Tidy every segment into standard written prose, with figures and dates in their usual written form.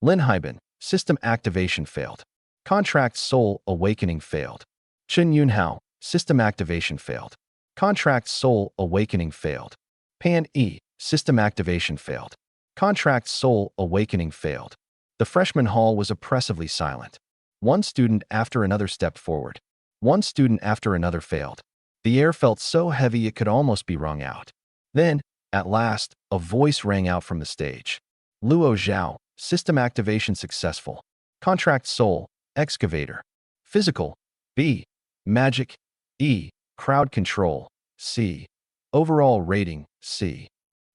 Linhaiben, system activation failed. Contract Soul Awakening failed. Chen Yunhao, system activation failed. Contract Soul Awakening failed. Pan E, system activation failed. Contract Soul Awakening failed. The freshman hall was oppressively silent. One student after another stepped forward. One student after another failed. The air felt so heavy it could almost be wrung out. Then, at last, a voice rang out from the stage. Luo Zhao, system activation successful. Contract Soul, Excavator. Physical, B. Magic, E. Crowd control, C. Overall rating, C.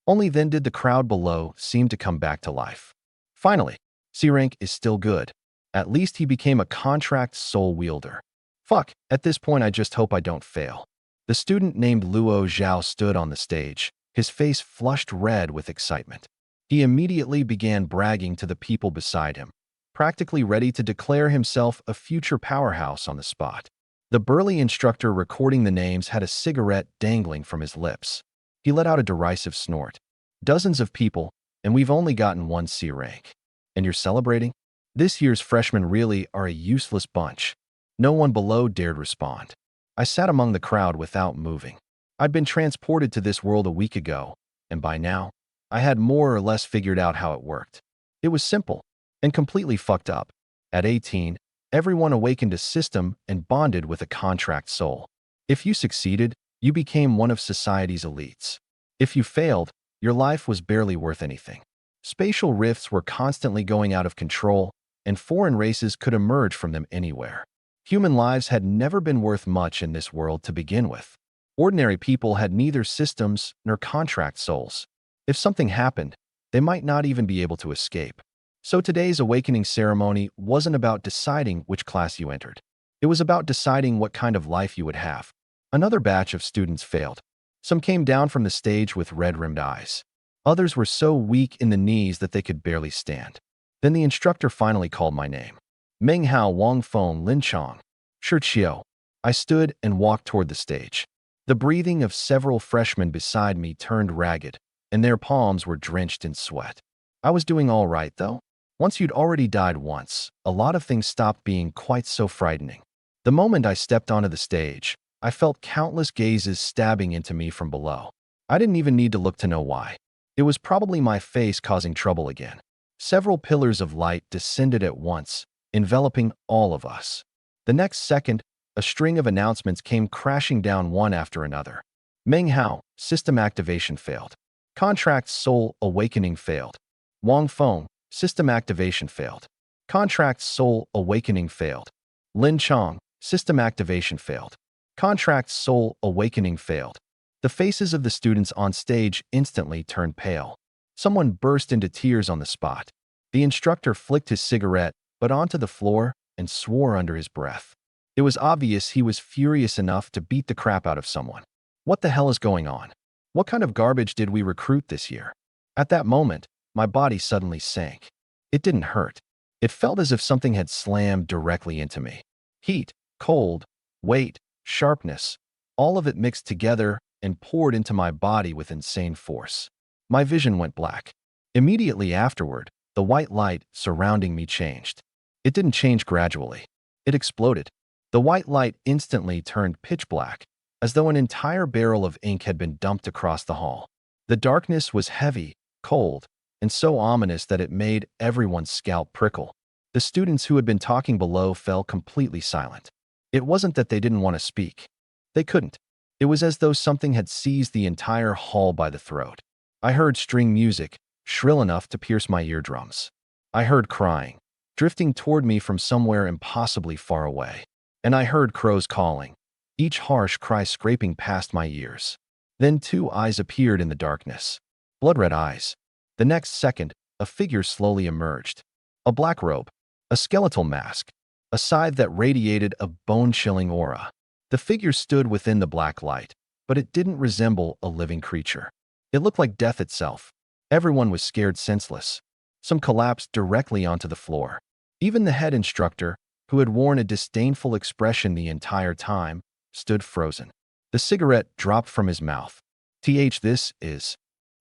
Only then did the crowd below seem to come back to life. Finally, C-Rank is still good. At least he became a contract soul wielder. Fuck, at this point I just hope I don't fail. The student named Luo Zhao stood on the stage, his face flushed red with excitement. He immediately began bragging to the people beside him, practically ready to declare himself a future powerhouse on the spot. The burly instructor recording the names had a cigarette dangling from his lips. He let out a derisive snort. Dozens of people, and we've only gotten one C rank. And you're celebrating? This year's freshmen really are a useless bunch. No one below dared respond. I sat among the crowd without moving. I'd been transported to this world a week ago, and by now, I had more or less figured out how it worked. It was simple and completely fucked up. At 18, everyone awakened a system and bonded with a contract soul. If you succeeded, you became one of society's elites. If you failed, your life was barely worth anything. Spatial rifts were constantly going out of control, and foreign races could emerge from them anywhere. Human lives had never been worth much in this world to begin with. Ordinary people had neither systems nor contract souls. If something happened, they might not even be able to escape. So today's awakening ceremony wasn't about deciding which class you entered. It was about deciding what kind of life you would have. Another batch of students failed. Some came down from the stage with red-rimmed eyes. Others were so weak in the knees that they could barely stand. Then the instructor finally called my name. Menghao Wangfeng Lin Chong. Shiqiu. I stood and walked toward the stage. The breathing of several freshmen beside me turned ragged, and their palms were drenched in sweat. I was doing all right, though. Once you'd already died once, a lot of things stopped being quite so frightening. The moment I stepped onto the stage, I felt countless gazes stabbing into me from below. I didn't even need to look to know why. It was probably my face causing trouble again. Several pillars of light descended at once, enveloping all of us. The next second, a string of announcements came crashing down one after another. Menghao, system activation failed. Contract Soul Awakening failed. Wang Feng, system activation failed. Contract Soul Awakening failed. Lin Chong, system activation failed. Contract Soul Awakening failed. The faces of the students on stage instantly turned pale. Someone burst into tears on the spot. The instructor flicked his cigarette, but onto the floor, and swore under his breath. It was obvious he was furious enough to beat the crap out of someone. What the hell is going on? What kind of garbage did we recruit this year? At that moment, my body suddenly sank. It didn't hurt. It felt as if something had slammed directly into me. Heat, cold, weight, sharpness, all of it mixed together and poured into my body with insane force. My vision went black. Immediately afterward, the white light surrounding me changed. It didn't change gradually. It exploded. The white light instantly turned pitch black, as though an entire barrel of ink had been dumped across the hall. The darkness was heavy, cold, and so ominous that it made everyone's scalp prickle. The students who had been talking below fell completely silent. It wasn't that they didn't want to speak. They couldn't. It was as though something had seized the entire hall by the throat. I heard string music, shrill enough to pierce my eardrums. I heard crying, drifting toward me from somewhere impossibly far away. And I heard crows calling, each harsh cry scraping past my ears. Then two eyes appeared in the darkness. Blood-red eyes. The next second, a figure slowly emerged. A black robe, a skeletal mask, a scythe that radiated a bone-chilling aura. The figure stood within the black light, but it didn't resemble a living creature. It looked like death itself. Everyone was scared senseless. Some collapsed directly onto the floor. Even the head instructor, who had worn a disdainful expression the entire time, stood frozen. The cigarette dropped from his mouth. This is...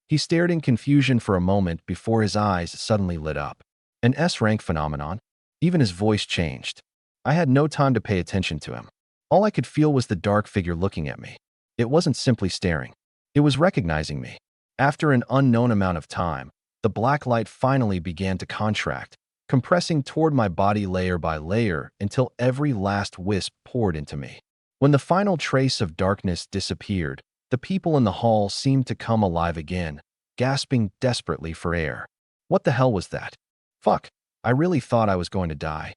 He stared in confusion for a moment before his eyes suddenly lit up. An S-rank phenomenon? Even his voice changed. I had no time to pay attention to him. All I could feel was the dark figure looking at me. It wasn't simply staring. It was recognizing me. After an unknown amount of time, the black light finally began to contract, compressing toward my body layer by layer until every last wisp poured into me. When the final trace of darkness disappeared, the people in the hall seemed to come alive again, gasping desperately for air. What the hell was that? Fuck, I really thought I was going to die.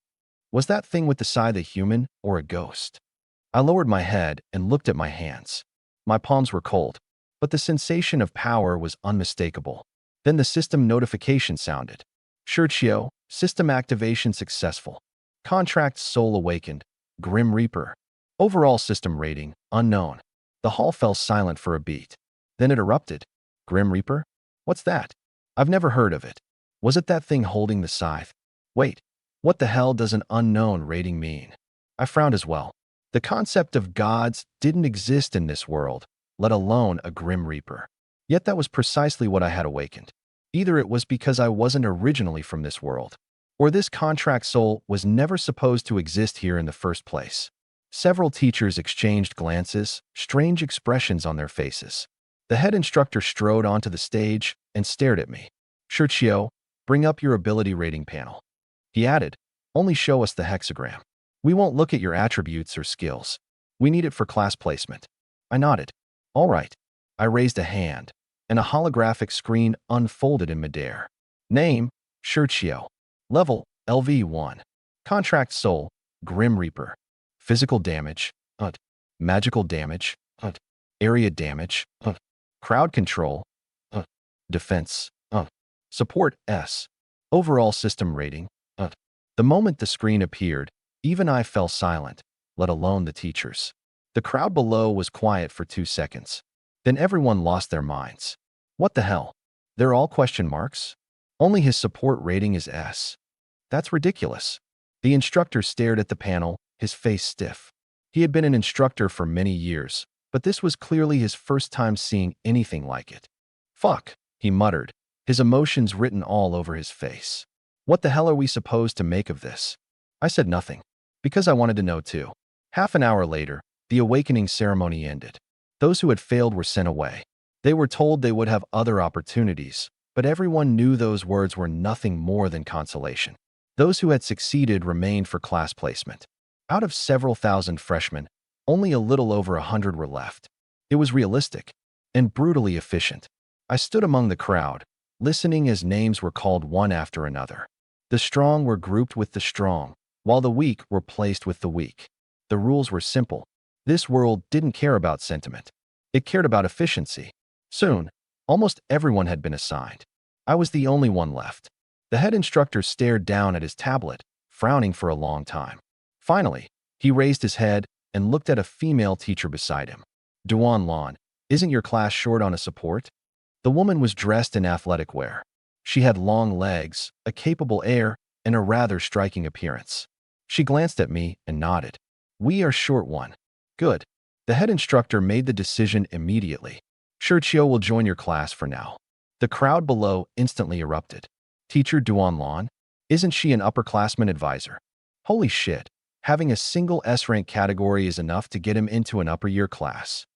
Was that thing with the scythe a human or a ghost? I lowered my head and looked at my hands. My palms were cold, but the sensation of power was unmistakable. Then the system notification sounded. Shurchio, system activation successful. Contract soul awakened. Grim Reaper. Overall system rating, unknown. The hall fell silent for a beat. Then it erupted. Grim Reaper? What's that? I've never heard of it. Was it that thing holding the scythe? Wait, what the hell does an unknown rating mean? I frowned as well. The concept of gods didn't exist in this world, let alone a Grim Reaper. Yet that was precisely what I had awakened. Either it was because I wasn't originally from this world, or this contract soul was never supposed to exist here in the first place. Several teachers exchanged glances, strange expressions on their faces. The head instructor strode onto the stage and stared at me. Shurchio, bring up your ability rating panel. He added, only show us the hexagram. We won't look at your attributes or skills. We need it for class placement. I nodded. All right. I raised a hand, and a holographic screen unfolded in midair. Name, Shurchio. Level, LV1. Contract soul, Grim Reaper. Physical damage, Magical damage, Area damage, Crowd control, Defense, Support S. Overall system rating, The moment the screen appeared, even I fell silent, let alone the teachers. The crowd below was quiet for 2 seconds. Then everyone lost their minds. What the hell? They're all question marks? Only his support rating is S. That's ridiculous. The instructor stared at the panel, his face stiff. He had been an instructor for many years, but this was clearly his first time seeing anything like it. Fuck, he muttered, his emotions written all over his face. What the hell are we supposed to make of this? I said nothing, because I wanted to know too. Half an hour later, the awakening ceremony ended. Those who had failed were sent away. They were told they would have other opportunities, but everyone knew those words were nothing more than consolation. Those who had succeeded remained for class placement. Out of several thousand freshmen, only a little over 100 were left. It was realistic and brutally efficient. I stood among the crowd, listening as names were called one after another. The strong were grouped with the strong, while the weak were placed with the weak. The rules were simple. This world didn't care about sentiment. It cared about efficiency. Soon, almost everyone had been assigned. I was the only one left. The head instructor stared down at his tablet, frowning for a long time. Finally, he raised his head and looked at a female teacher beside him. Duan Lan, isn't your class short on a support? The woman was dressed in athletic wear. She had long legs, a capable air, and a rather striking appearance. She glanced at me and nodded. We are short one. Good. The head instructor made the decision immediately. Shurchio will join your class for now. The crowd below instantly erupted. Teacher Duan Lan? Isn't she an upperclassman advisor? Holy shit. Having a single S-rank category is enough to get him into an upper year class.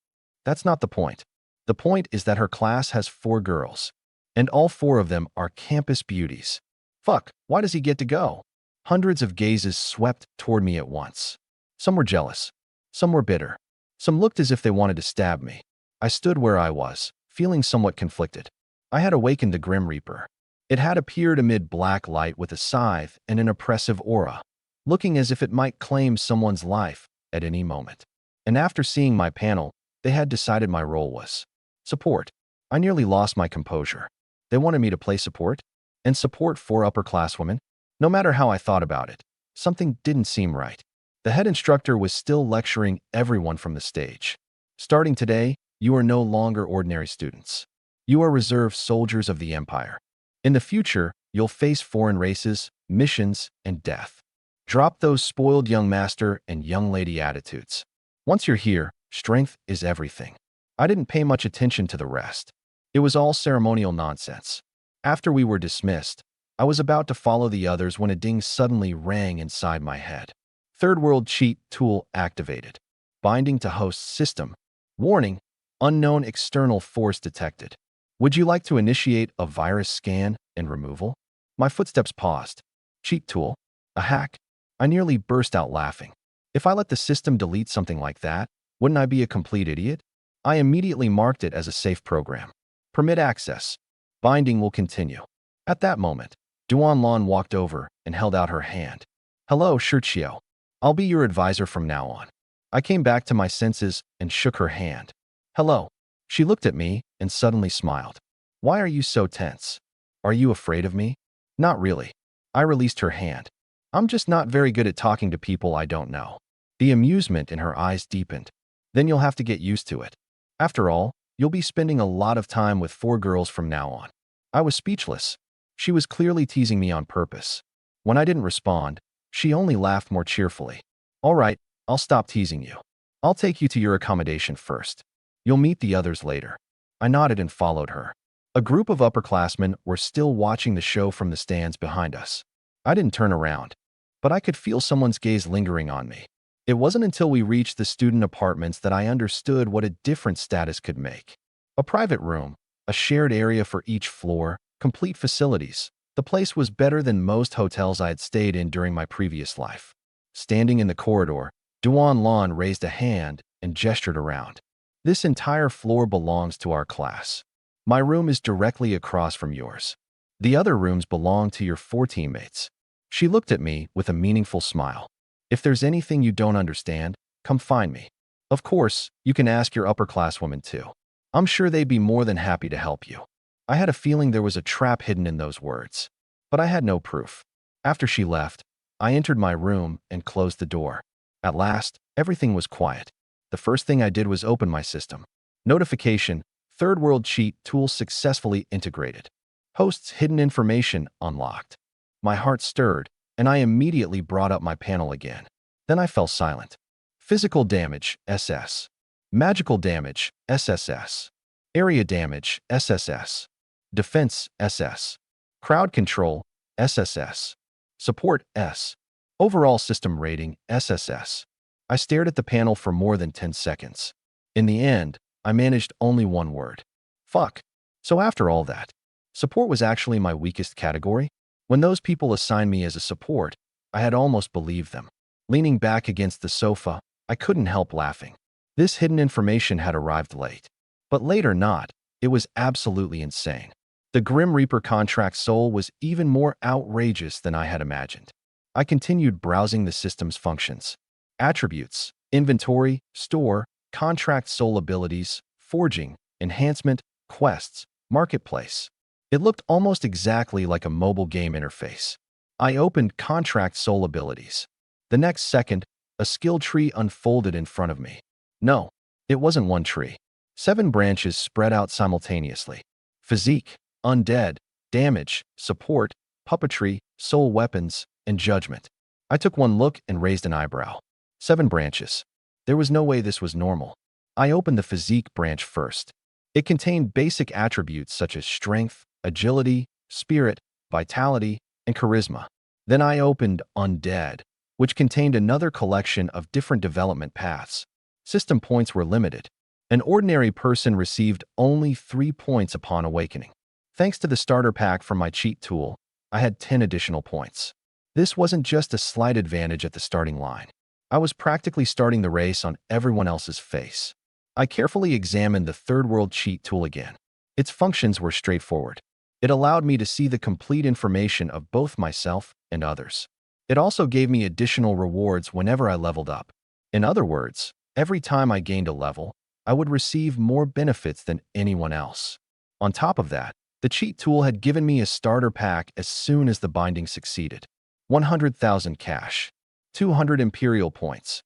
That's not the point. The point is that her class has 4 girls, and all 4 of them are campus beauties. Fuck, why does he get to go? Hundreds of gazes swept toward me at once. Some were jealous. Some were bitter. Some looked as if they wanted to stab me. I stood where I was, feeling somewhat conflicted. I had awakened the Grim Reaper. It had appeared amid black light with a scythe and an oppressive aura, looking as if it might claim someone's life at any moment. And after seeing my panel, they had decided my role was support. I nearly lost my composure. They wanted me to play support? And support 4 upper-class women? No matter how I thought about it, something didn't seem right. The head instructor was still lecturing everyone from the stage. Starting today, you are no longer ordinary students. You are reserve soldiers of the Empire. In the future, you'll face foreign races, missions, and death. Drop those spoiled young master and young lady attitudes. Once you're here, strength is everything. I didn't pay much attention to the rest. It was all ceremonial nonsense. After we were dismissed, I was about to follow the others when a ding suddenly rang inside my head. Third World Cheat Tool activated. Binding to host system. Warning, unknown external force detected. Would you like to initiate a virus scan and removal? My footsteps paused. Cheat tool? A hack? I nearly burst out laughing. If I let the system delete something like that, wouldn't I be a complete idiot? I immediately marked it as a safe program. Permit access. Binding will continue. At that moment, Duanlan walked over and held out her hand. Hello, Shirchio. I'll be your advisor from now on. I came back to my senses and shook her hand. Hello. She looked at me and suddenly smiled. Why are you so tense? Are you afraid of me? Not really. I released her hand. I'm just not very good at talking to people I don't know. The amusement in her eyes deepened. Then you'll have to get used to it. After all, you'll be spending a lot of time with 4 girls from now on. I was speechless. She was clearly teasing me on purpose. When I didn't respond, she only laughed more cheerfully. All right, I'll stop teasing you. I'll take you to your accommodation first. You'll meet the others later. I nodded and followed her. A group of upperclassmen were still watching the show from the stands behind us. I didn't turn around, but I could feel someone's gaze lingering on me. It wasn't until we reached the student apartments that I understood what a different status could make. A private room, a shared area for each floor, complete facilities. The place was better than most hotels I had stayed in during my previous life. Standing in the corridor, Duanlan raised a hand and gestured around. This entire floor belongs to our class. My room is directly across from yours. The other rooms belong to your 4 teammates. She looked at me with a meaningful smile. If there's anything you don't understand, come find me. Of course, you can ask your upperclasswomen too. I'm sure they'd be more than happy to help you. I had a feeling there was a trap hidden in those words, but I had no proof. After she left, I entered my room and closed the door. At last, everything was quiet. The first thing I did was open my system. Notification, Third World Cheat Tool successfully integrated. Host's hidden information unlocked. My heart stirred, and I immediately brought up my panel again. Then I fell silent. Physical damage, SS. Magical damage, SSS. Area damage, SSS. Defense, SS. Crowd control, SSS. Support, S. Overall system rating, SSS. I stared at the panel for more than 10 seconds. In the end, I managed only one word. Fuck. So after all that, support was actually my weakest category? When those people assigned me as a support, I had almost believed them. Leaning back against the sofa, I couldn't help laughing. This hidden information had arrived late. But late or not, it was absolutely insane. The Grim Reaper contract soul was even more outrageous than I had imagined. I continued browsing the system's functions. Attributes, inventory, store, contract soul abilities, forging, enhancement, quests, marketplace. It looked almost exactly like a mobile game interface. I opened contract soul abilities. The next second, a skill tree unfolded in front of me. No, it wasn't one tree. 7 branches spread out simultaneously. Physique, undead, damage, support, puppetry, soul weapons, and judgment. I took one look and raised an eyebrow. 7 branches. There was no way this was normal. I opened the physique branch first. It contained basic attributes such as strength, agility, spirit, vitality, and charisma. Then I opened undead, which contained another collection of different development paths. System points were limited. An ordinary person received only 3 points upon awakening. Thanks to the starter pack from my cheat tool, I had 10 additional points. This wasn't just a slight advantage at the starting line. I was practically starting the race on everyone else's face. I carefully examined the Third World Cheat tool again. Its functions were straightforward. It allowed me to see the complete information of both myself and others. It also gave me additional rewards whenever I leveled up. In other words, every time I gained a level, I would receive more benefits than anyone else. On top of that, the cheat tool had given me a starter pack as soon as the binding succeeded. 100,000 cash, 200 Imperial points,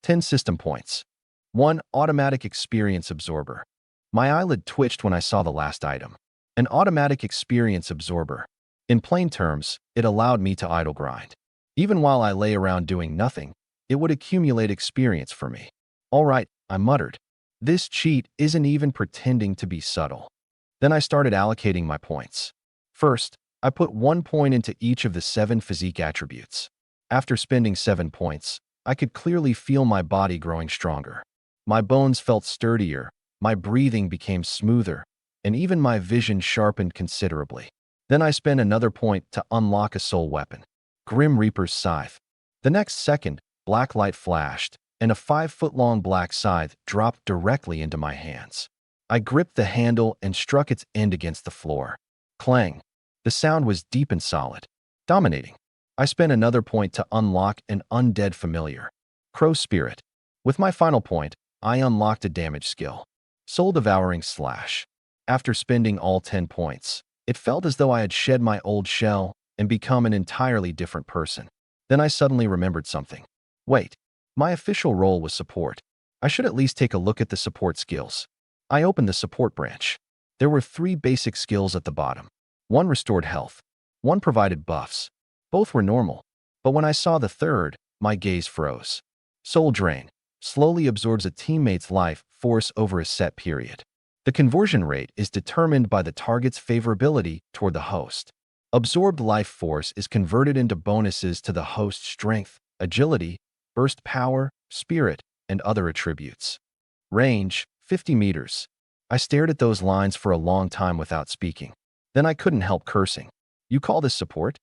10 system points, 1 automatic experience absorber. My eyelid twitched when I saw the last item. An automatic experience absorber. In plain terms, it allowed me to idle grind. Even while I lay around doing nothing, it would accumulate experience for me. All right, I muttered. This cheat isn't even pretending to be subtle. Then I started allocating my points. First, I put 1 point into each of the 7 physique attributes. After spending 7 points, I could clearly feel my body growing stronger. My bones felt sturdier, my breathing became smoother, and even my vision sharpened considerably. Then I spent another point to unlock a soul weapon, Grim Reaper's Scythe. The next second, black light flashed, and a 5-foot-long black scythe dropped directly into my hands. I gripped the handle and struck its end against the floor. Clang! The sound was deep and solid, dominating. I spent another point to unlock an undead familiar, Crow Spirit. With my final point, I unlocked a damage skill, Soul Devouring Slash. After spending all 10 points, it felt as though I had shed my old shell and become an entirely different person. Then I suddenly remembered something. Wait, my official role was support. I should at least take a look at the support skills. I opened the support branch. There were 3 basic skills at the bottom. 1 restored health. 1 provided buffs. Both were normal. But when I saw the third, my gaze froze. Soul Drain. Slowly absorbs a teammate's life force over a set period. The conversion rate is determined by the target's favorability toward the host. Absorbed life force is converted into bonuses to the host's strength, agility, burst power, spirit, and other attributes. Range, 50 meters. I stared at those lines for a long time without speaking. Then I couldn't help cursing. You call this support?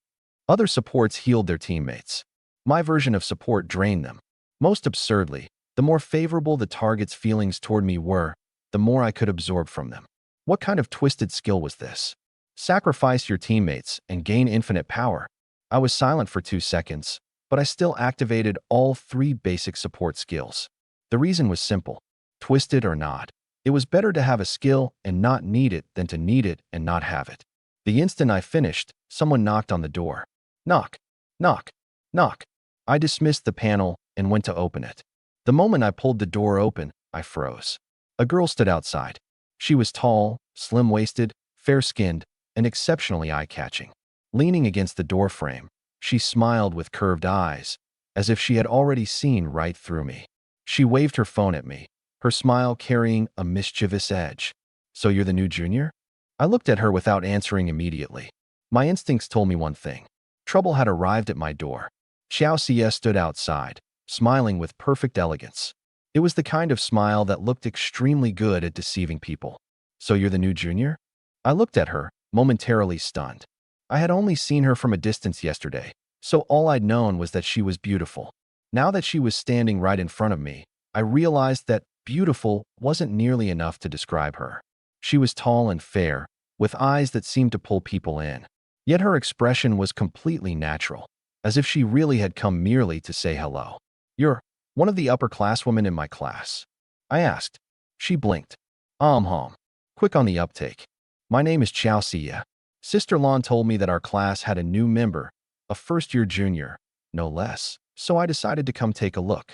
Other supports healed their teammates. My version of support drained them. Most absurdly, the more favorable the target's feelings toward me were, the more I could absorb from them. What kind of twisted skill was this? Sacrifice your teammates and gain infinite power. I was silent for 2 seconds, but I still activated all 3 basic support skills. The reason was simple. Twisted or not, it was better to have a skill and not need it than to need it and not have it. The instant I finished, someone knocked on the door. Knock, knock, knock. I dismissed the panel and went to open it. The moment I pulled the door open, I froze. A girl stood outside. She was tall, slim-waisted, fair-skinned, and exceptionally eye-catching. Leaning against the door frame, she smiled with curved eyes, as if she had already seen right through me. She waved her phone at me, her smile carrying a mischievous edge. So you're the new junior? I looked at her without answering immediately. My instincts told me one thing. Trouble had arrived at my door. Xiao Xie stood outside, smiling with perfect elegance. It was the kind of smile that looked extremely good at deceiving people. So you're the new junior? I looked at her, momentarily stunned. I had only seen her from a distance yesterday, so all I'd known was that she was beautiful. Now that she was standing right in front of me, I realized that beautiful wasn't nearly enough to describe her. She was tall and fair, with eyes that seemed to pull people in. Yet her expression was completely natural, as if she really had come merely to say hello. You're one of the upperclasswomen in my class? I asked. She blinked. Quick on the uptake. My name is Xiao Xie. Sister Lan told me that our class had a new member, a first-year junior, no less, so I decided to come take a look.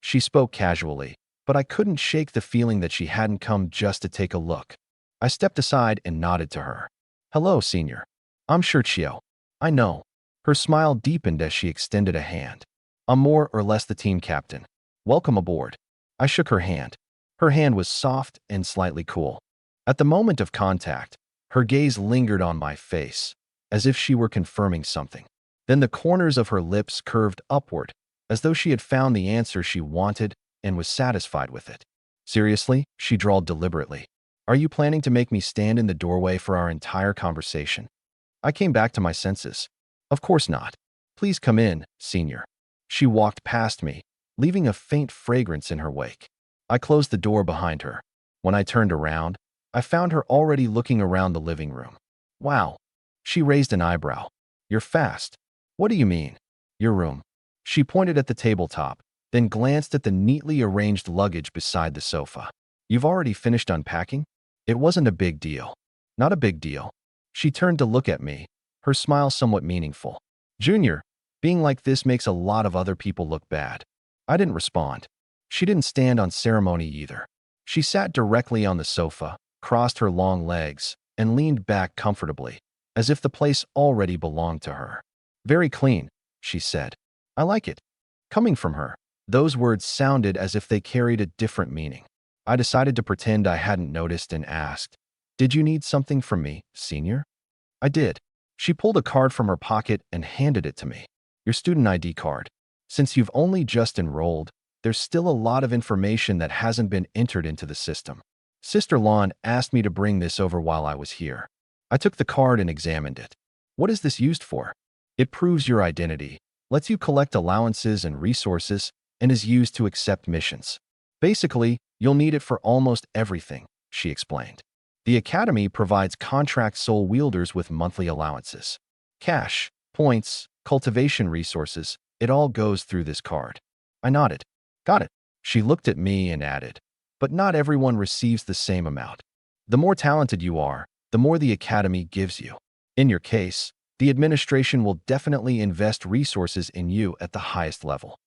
She spoke casually, but I couldn't shake the feeling that she hadn't come just to take a look. I stepped aside and nodded to her. Hello, senior. I'm sure Xiao. I know. Her smile deepened as she extended a hand. I'm more or less the team captain. Welcome aboard. I shook her hand. Her hand was soft and slightly cool. At the moment of contact, her gaze lingered on my face, as if she were confirming something. Then the corners of her lips curved upward, as though she had found the answer she wanted and was satisfied with it. Seriously, she drawled deliberately. Are you planning to make me stand in the doorway for our entire conversation? I came back to my senses. Of course not. Please come in, senior. She walked past me, leaving a faint fragrance in her wake. I closed the door behind her. When I turned around, I found her already looking around the living room. Wow. She raised an eyebrow. You're fast. What do you mean? Your room. She pointed at the tabletop, then glanced at the neatly arranged luggage beside the sofa. You've already finished unpacking? It wasn't a big deal. Not a big deal. She turned to look at me, her smile somewhat meaningful. Junior, being like this makes a lot of other people look bad. I didn't respond. She didn't stand on ceremony either. She sat directly on the sofa, crossed her long legs, and leaned back comfortably, as if the place already belonged to her. Very clean, she said. I like it. Coming from her, those words sounded as if they carried a different meaning. I decided to pretend I hadn't noticed and asked, Did you need something from me, senior? I did. She pulled a card from her pocket and handed it to me. Your student ID card. Since you've only just enrolled, there's still a lot of information that hasn't been entered into the system. Sister Lon asked me to bring this over while I was here. I took the card and examined it. What is this used for? It proves your identity, lets you collect allowances and resources, and is used to accept missions. Basically, you'll need it for almost everything, she explained. The Academy provides contract soul wielders with monthly allowances. Cash, points, cultivation resources, it all goes through this card. I nodded. Got it. She looked at me and added, but not everyone receives the same amount. The more talented you are, the more the Academy gives you. In your case, the administration will definitely invest resources in you at the highest level.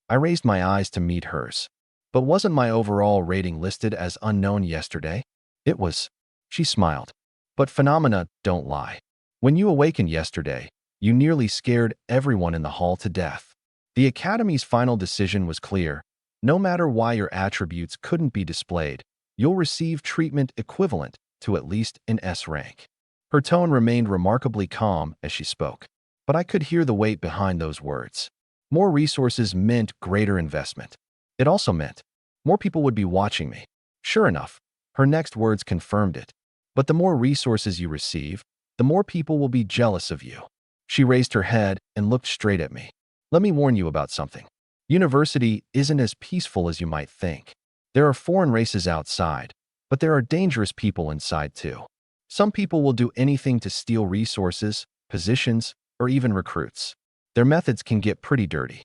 I raised my eyes to meet hers. But wasn't my overall rating listed as unknown yesterday? It was. She smiled. But phenomena don't lie. When you awakened yesterday, you nearly scared everyone in the hall to death. The Academy's final decision was clear. No matter why your attributes couldn't be displayed, you'll receive treatment equivalent to at least an S rank. Her tone remained remarkably calm as she spoke, but I could hear the weight behind those words. More resources meant greater investment. It also meant more people would be watching me. Sure enough, her next words confirmed it. But the more resources you receive, the more people will be jealous of you. She raised her head and looked straight at me. Let me warn you about something. University isn't as peaceful as you might think. There are foreign races outside, but there are dangerous people inside too. Some people will do anything to steal resources, positions, or even recruits. Their methods can get pretty dirty.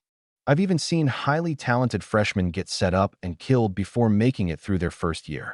I've even seen highly talented freshmen get set up and killed before making it through their first year.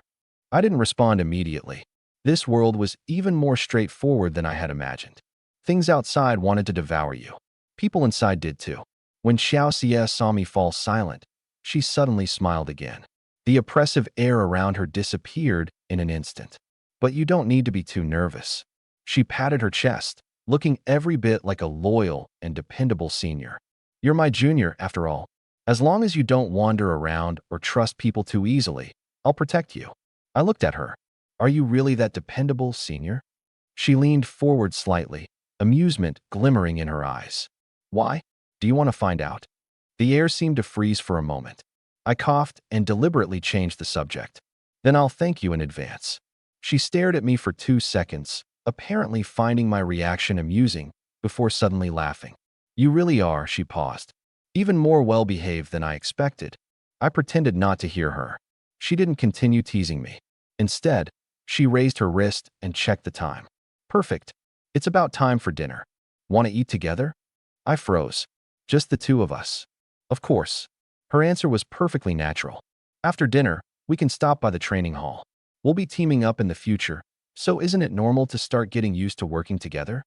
I didn't respond immediately. This world was even more straightforward than I had imagined. Things outside wanted to devour you. People inside did too. When Xiao Xie saw me fall silent, she suddenly smiled again. The oppressive air around her disappeared in an instant. But you don't need to be too nervous. She patted her chest, looking every bit like a loyal and dependable senior. You're my junior, after all. As long as you don't wander around or trust people too easily, I'll protect you. I looked at her. Are you really that dependable, senior? She leaned forward slightly, amusement glimmering in her eyes. Why? Do you want to find out? The air seemed to freeze for a moment. I coughed and deliberately changed the subject. Then I'll thank you in advance. She stared at me for 2 seconds, apparently finding my reaction amusing, before suddenly laughing. You really are, she paused. Even more well-behaved than I expected. I pretended not to hear her. She didn't continue teasing me. Instead, she raised her wrist and checked the time. Perfect. It's about time for dinner. Want to eat together? I froze. Just the two of us. Of course. Her answer was perfectly natural. After dinner, we can stop by the training hall. We'll be teaming up in the future, so isn't it normal to start getting used to working together?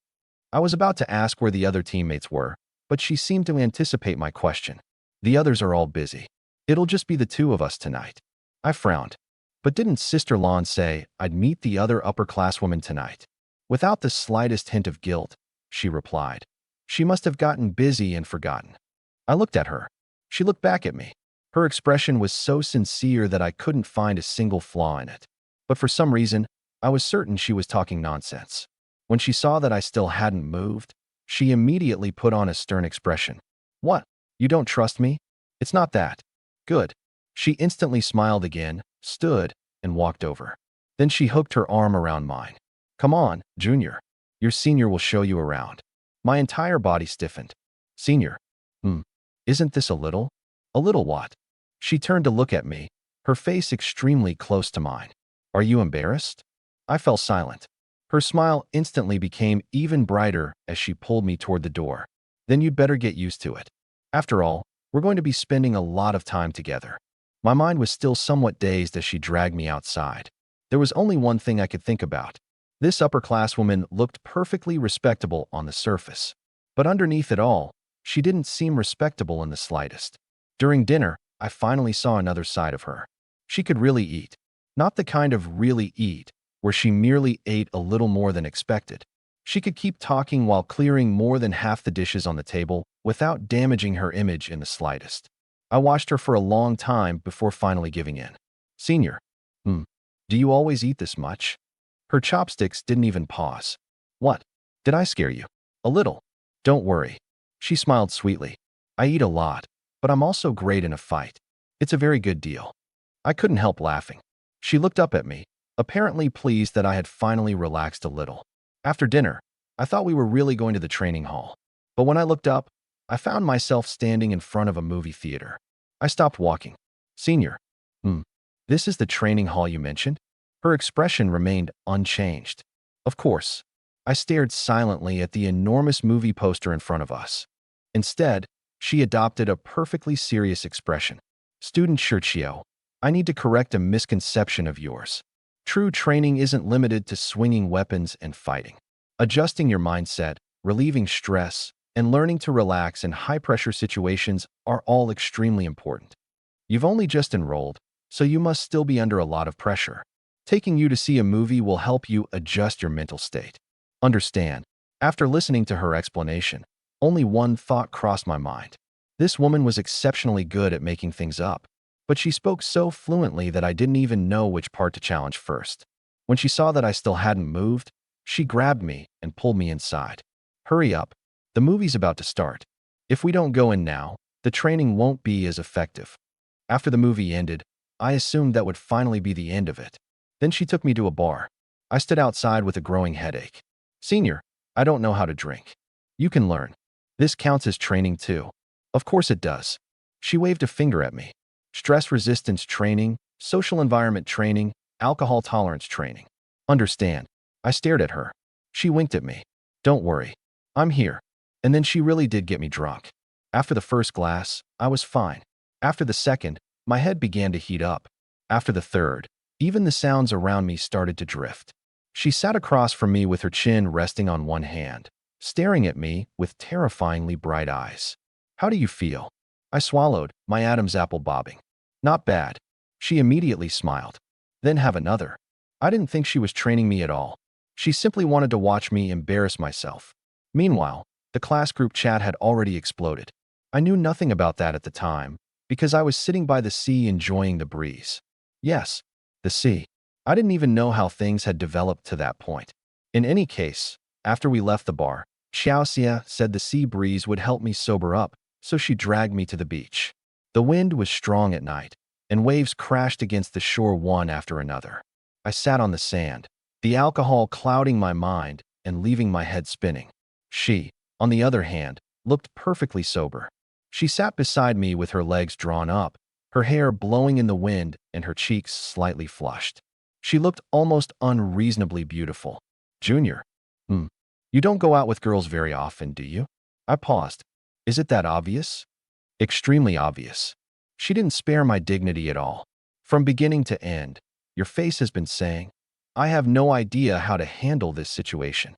I was about to ask where the other teammates were, but she seemed to anticipate my question. The others are all busy. It'll just be the two of us tonight. I frowned. But didn't Sister Lon say I'd meet the other upperclasswomen tonight? Without the slightest hint of guilt, she replied. She must have gotten busy and forgotten. I looked at her. She looked back at me. Her expression was so sincere that I couldn't find a single flaw in it. But for some reason, I was certain she was talking nonsense. When she saw that I still hadn't moved, she immediately put on a stern expression. What? You don't trust me? It's not that. Good. She instantly smiled again, stood, and walked over. Then she hooked her arm around mine. Come on, Junior. Your senior will show you around. My entire body stiffened. Senior. Isn't this a little? A little what? She turned to look at me, her face extremely close to mine. Are you embarrassed? I fell silent. Her smile instantly became even brighter as she pulled me toward the door. Then you'd better get used to it. After all, we're going to be spending a lot of time together. My mind was still somewhat dazed as she dragged me outside. There was only one thing I could think about. This upperclasswoman looked perfectly respectable on the surface. But underneath it all, she didn't seem respectable in the slightest. During dinner, I finally saw another side of her. She could really eat. Not the kind of really eat, where she merely ate a little more than expected. She could keep talking while clearing more than half the dishes on the table without damaging her image in the slightest. I watched her for a long time before finally giving in. Senior. Do you always eat this much? Her chopsticks didn't even pause. What? Did I scare you? A little. Don't worry. She smiled sweetly. I eat a lot, but I'm also great in a fight. It's a very good deal. I couldn't help laughing. She looked up at me, apparently pleased that I had finally relaxed a little. After dinner, I thought we were really going to the training hall. But when I looked up, I found myself standing in front of a movie theater. I stopped walking. Senior. This is the training hall you mentioned? Her expression remained unchanged. Of course. I stared silently at the enormous movie poster in front of us. Instead, she adopted a perfectly serious expression. Student Shirchio, I need to correct a misconception of yours. True training isn't limited to swinging weapons and fighting. Adjusting your mindset, relieving stress, and learning to relax in high-pressure situations are all extremely important. You've only just enrolled, so you must still be under a lot of pressure. Taking you to see a movie will help you adjust your mental state. Understand, after listening to her explanation, only one thought crossed my mind. This woman was exceptionally good at making things up, but she spoke so fluently that I didn't even know which part to challenge first. When she saw that I still hadn't moved, she grabbed me and pulled me inside. Hurry up. The movie's about to start. If we don't go in now, the training won't be as effective. After the movie ended, I assumed that would finally be the end of it. Then she took me to a bar. I stood outside with a growing headache. Senior, I don't know how to drink. You can learn. This counts as training too. Of course it does. She waved a finger at me. Stress resistance training, social environment training, alcohol tolerance training. Understand. I stared at her. She winked at me. Don't worry. I'm here. And then she really did get me drunk. After the first glass, I was fine. After the second, my head began to heat up. After the third, even the sounds around me started to drift. She sat across from me with her chin resting on one hand, staring at me with terrifyingly bright eyes. How do you feel? I swallowed, my Adam's apple bobbing. Not bad. She immediately smiled. Then have another. I didn't think she was training me at all. She simply wanted to watch me embarrass myself. Meanwhile, the class group chat had already exploded. I knew nothing about that at the time, because I was sitting by the sea enjoying the breeze. Yes, the sea. I didn't even know how things had developed to that point. In any case, after we left the bar, Xiaoxia said the sea breeze would help me sober up, so she dragged me to the beach. The wind was strong at night, and waves crashed against the shore one after another. I sat on the sand, the alcohol clouding my mind and leaving my head spinning. She, on the other hand, looked perfectly sober. She sat beside me with her legs drawn up, her hair blowing in the wind and her cheeks slightly flushed. She looked almost unreasonably beautiful. Junior. You don't go out with girls very often, do you? I paused. Is it that obvious? Extremely obvious. She didn't spare my dignity at all. From beginning to end, your face has been saying, I have no idea how to handle this situation.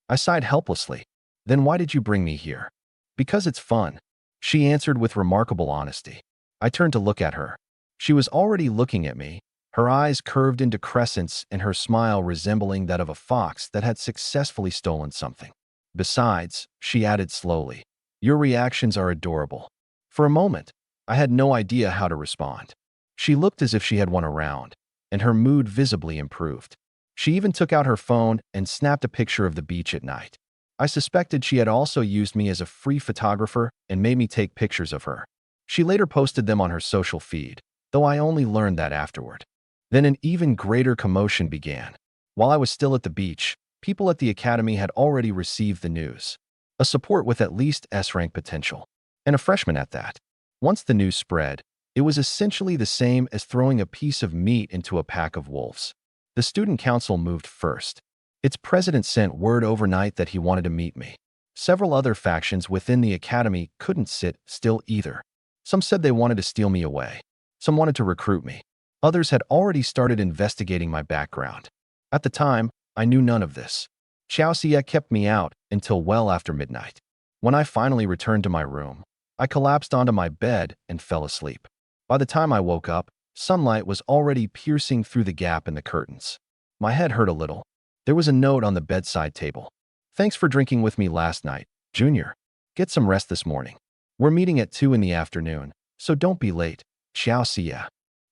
I sighed helplessly. Then why did you bring me here? Because it's fun. She answered with remarkable honesty. I turned to look at her. She was already looking at me, her eyes curved into crescents and her smile resembling that of a fox that had successfully stolen something. Besides, she added slowly, your reactions are adorable. For a moment, I had no idea how to respond. She looked as if she had won a round, and her mood visibly improved. She even took out her phone and snapped a picture of the beach at night. I suspected she had also used me as a free photographer and made me take pictures of her. She later posted them on her social feed, though I only learned that afterward. Then an even greater commotion began. While I was still at the beach, people at the academy had already received the news. A support with at least S-rank potential, and a freshman at that. Once the news spread, it was essentially the same as throwing a piece of meat into a pack of wolves. The student council moved first. Its president sent word overnight that he wanted to meet me. Several other factions within the academy couldn't sit still either. Some said they wanted to steal me away. Some wanted to recruit me. Others had already started investigating my background. At the time, I knew none of this. Xiaoxia kept me out until well after midnight. When I finally returned to my room, I collapsed onto my bed and fell asleep. By the time I woke up, sunlight was already piercing through the gap in the curtains. My head hurt a little. There was a note on the bedside table. Thanks for drinking with me last night, Junior. Get some rest this morning. We're meeting at 2 in the afternoon, so don't be late. Xiaoxia.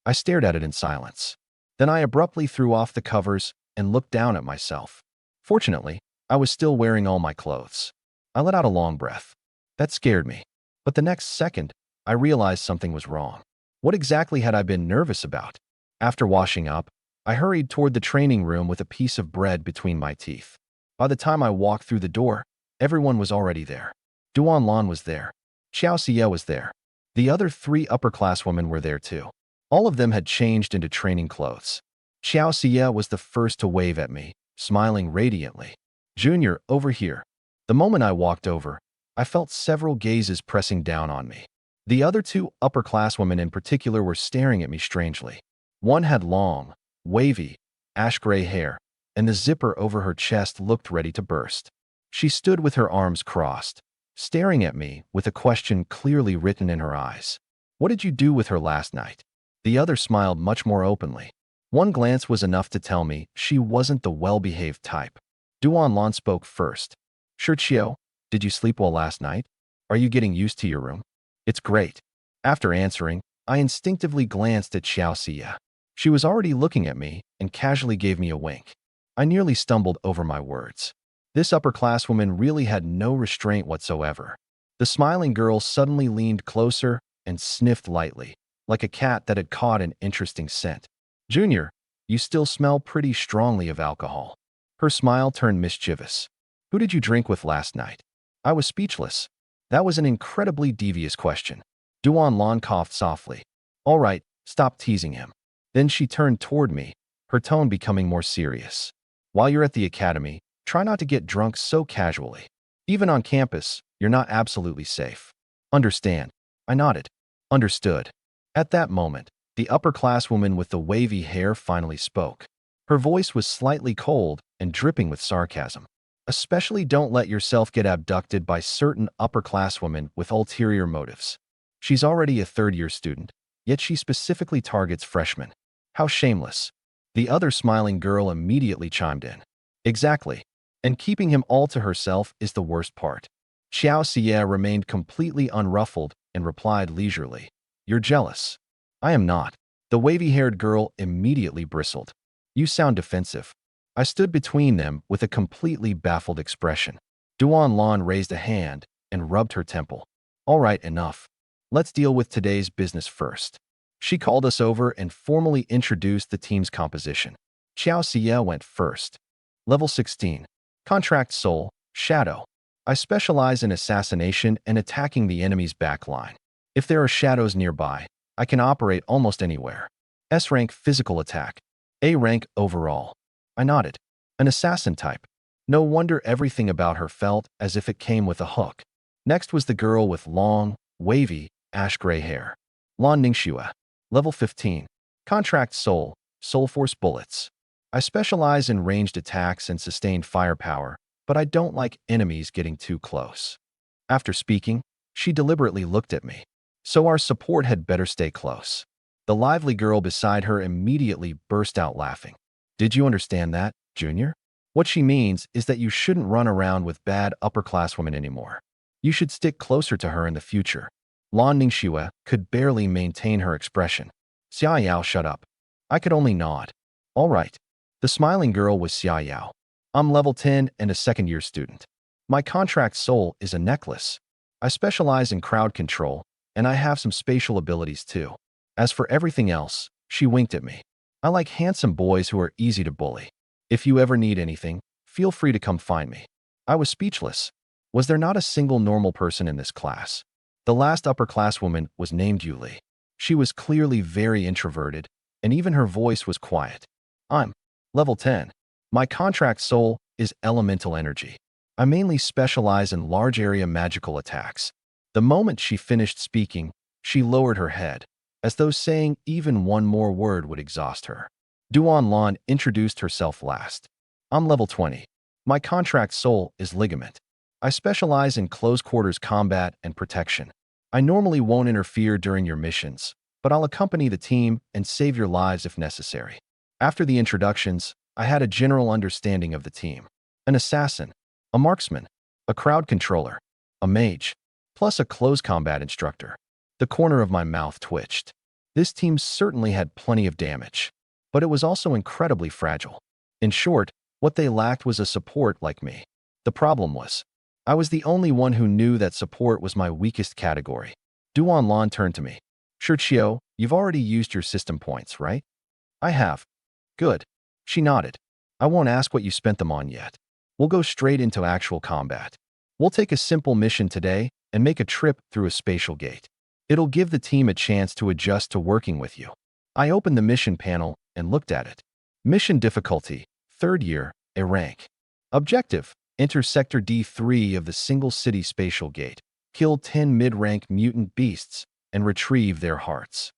I stared at it in silence. Then I abruptly threw off the covers and looked down at myself. Fortunately, I was still wearing all my clothes. I let out a long breath. That scared me. But the next second, I realized something was wrong. What exactly had I been nervous about? After washing up, I hurried toward the training room with a piece of bread between my teeth. By the time I walked through the door, everyone was already there. Duan Lan was there. Xiao Xie was there. The other 3 upperclasswomen were there too. All of them had changed into training clothes. Xiao Xie was the first to wave at me, smiling radiantly. Junior, over here. The moment I walked over, I felt several gazes pressing down on me. The other 2 upperclasswomen in particular were staring at me strangely. One had long, wavy, ash-gray hair, and the zipper over her chest looked ready to burst. She stood with her arms crossed, staring at me with a question clearly written in her eyes. What did you do with her last night? The other smiled much more openly. One glance was enough to tell me she wasn't the well-behaved type. Duan Lan spoke first. Sure, Chiao, did you sleep well last night? Are you getting used to your room? It's great. After answering, I instinctively glanced at Xiao Xie. She was already looking at me and casually gave me a wink. I nearly stumbled over my words. This upperclasswoman really had no restraint whatsoever. The smiling girl suddenly leaned closer and sniffed lightly, like a cat that had caught an interesting scent. Junior, you still smell pretty strongly of alcohol. Her smile turned mischievous. Who did you drink with last night? I was speechless. That was an incredibly devious question. Duan Lan coughed softly. All right, stop teasing him. Then she turned toward me, her tone becoming more serious. While you're at the academy, try not to get drunk so casually. Even on campus, you're not absolutely safe. Understand? I nodded. Understood. At that moment, the upperclasswoman with the wavy hair finally spoke. Her voice was slightly cold and dripping with sarcasm. Especially don't let yourself get abducted by certain upperclasswomen with ulterior motives. She's already a third-year student, yet she specifically targets freshmen. How shameless. The other smiling girl immediately chimed in. Exactly. And keeping him all to herself is the worst part. Xiao Xie remained completely unruffled and replied leisurely. You're jealous. I am not. The wavy-haired girl immediately bristled. You sound defensive. I stood between them with a completely baffled expression. Duan Lan raised a hand and rubbed her temple. All right, enough. Let's deal with today's business first. She called us over and formally introduced the team's composition. Xiao Xie went first. Level 16. Contract Soul, Shadow. I specialize in assassination and attacking the enemy's backline. If there are shadows nearby, I can operate almost anywhere. S-Rank Physical Attack. A-Rank Overall. I nodded. An assassin type. No wonder everything about her felt as if it came with a hook. Next was the girl with long, wavy, ash-gray hair. Lan Ningxue. Level 15. Contract Soul, Soul Force Bullets. I specialize in ranged attacks and sustained firepower, but I don't like enemies getting too close. After speaking, she deliberately looked at me. So our support had better stay close. The lively girl beside her immediately burst out laughing. Did you understand that, Junior? What she means is that you shouldn't run around with bad upperclasswomen anymore. You should stick closer to her in the future. Lan Ningxue could barely maintain her expression. Xia Yao, shut up. I could only nod. All right. The smiling girl was Xia Yao. I'm level 10 and a second-year student. My contract soul is a necklace. I specialize in crowd control, and I have some spatial abilities too. As for everything else, she winked at me. I like handsome boys who are easy to bully. If you ever need anything, feel free to come find me. I was speechless. Was there not a single normal person in this class? The last upperclasswoman was named Yuli. She was clearly very introverted, and even her voice was quiet. I'm level 10. My contract soul is elemental energy. I mainly specialize in large area magical attacks. The moment she finished speaking, she lowered her head, as though saying even one more word would exhaust her. Duan Lan introduced herself last. I'm level 20. My contract soul is ligament. I specialize in close quarters combat and protection. I normally won't interfere during your missions, but I'll accompany the team and save your lives if necessary. After the introductions, I had a general understanding of the team. An assassin, a marksman, a crowd controller, a mage, plus a close combat instructor. The corner of my mouth twitched. This team certainly had plenty of damage, but it was also incredibly fragile. In short, what they lacked was a support like me. The problem was, I was the only one who knew that support was my weakest category. Duan Lan turned to me. Sure, Chio, you've already used your system points, right? I have. Good. She nodded. I won't ask what you spent them on yet. We'll go straight into actual combat. We'll take a simple mission today and make a trip through a spatial gate. It'll give the team a chance to adjust to working with you. I opened the mission panel and looked at it. Mission difficulty, 3rd year, a rank. Objective, enter Sector D3 of the Single City Spatial Gate. Kill 10 mid-rank mutant beasts and retrieve their hearts.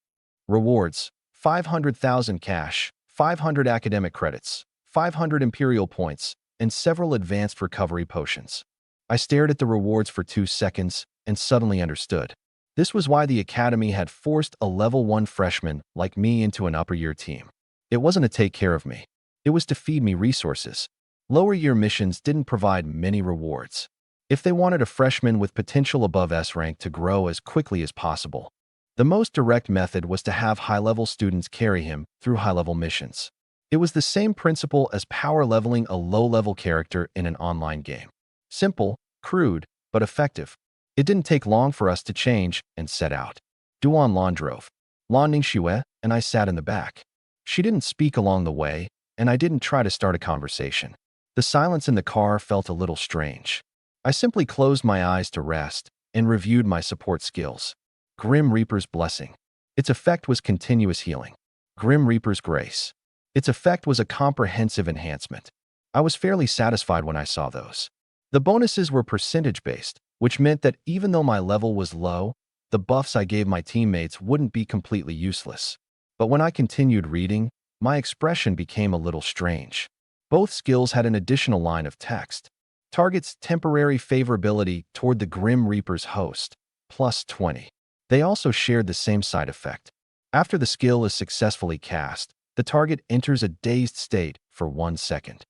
Rewards, 500,000 cash, 500 academic credits, 500 imperial points, and several advanced recovery potions. I stared at the rewards for 2 seconds and suddenly understood. This was why the Academy had forced a level 1 freshman like me into an upper-year team. It wasn't to take care of me. It was to feed me resources. Lower-year missions didn't provide many rewards. If they wanted a freshman with potential above S rank to grow as quickly as possible, the most direct method was to have high-level students carry him through high-level missions. It was the same principle as power leveling a low-level character in an online game. Simple, crude, but effective. It didn't take long for us to change and set out. Duan Lan drove. Lan Ningxue and I sat in the back. She didn't speak along the way, and I didn't try to start a conversation. The silence in the car felt a little strange. I simply closed my eyes to rest and reviewed my support skills. Grim Reaper's Blessing. Its effect was continuous healing. Grim Reaper's Grace. Its effect was a comprehensive enhancement. I was fairly satisfied when I saw those. The bonuses were percentage-based, which meant that even though my level was low, the buffs I gave my teammates wouldn't be completely useless. But when I continued reading, my expression became a little strange. Both skills had an additional line of text. Targets temporary favorability toward the Grim Reaper's host, plus 20. They also shared the same side effect. After the skill is successfully cast, the target enters a dazed state for 1 second.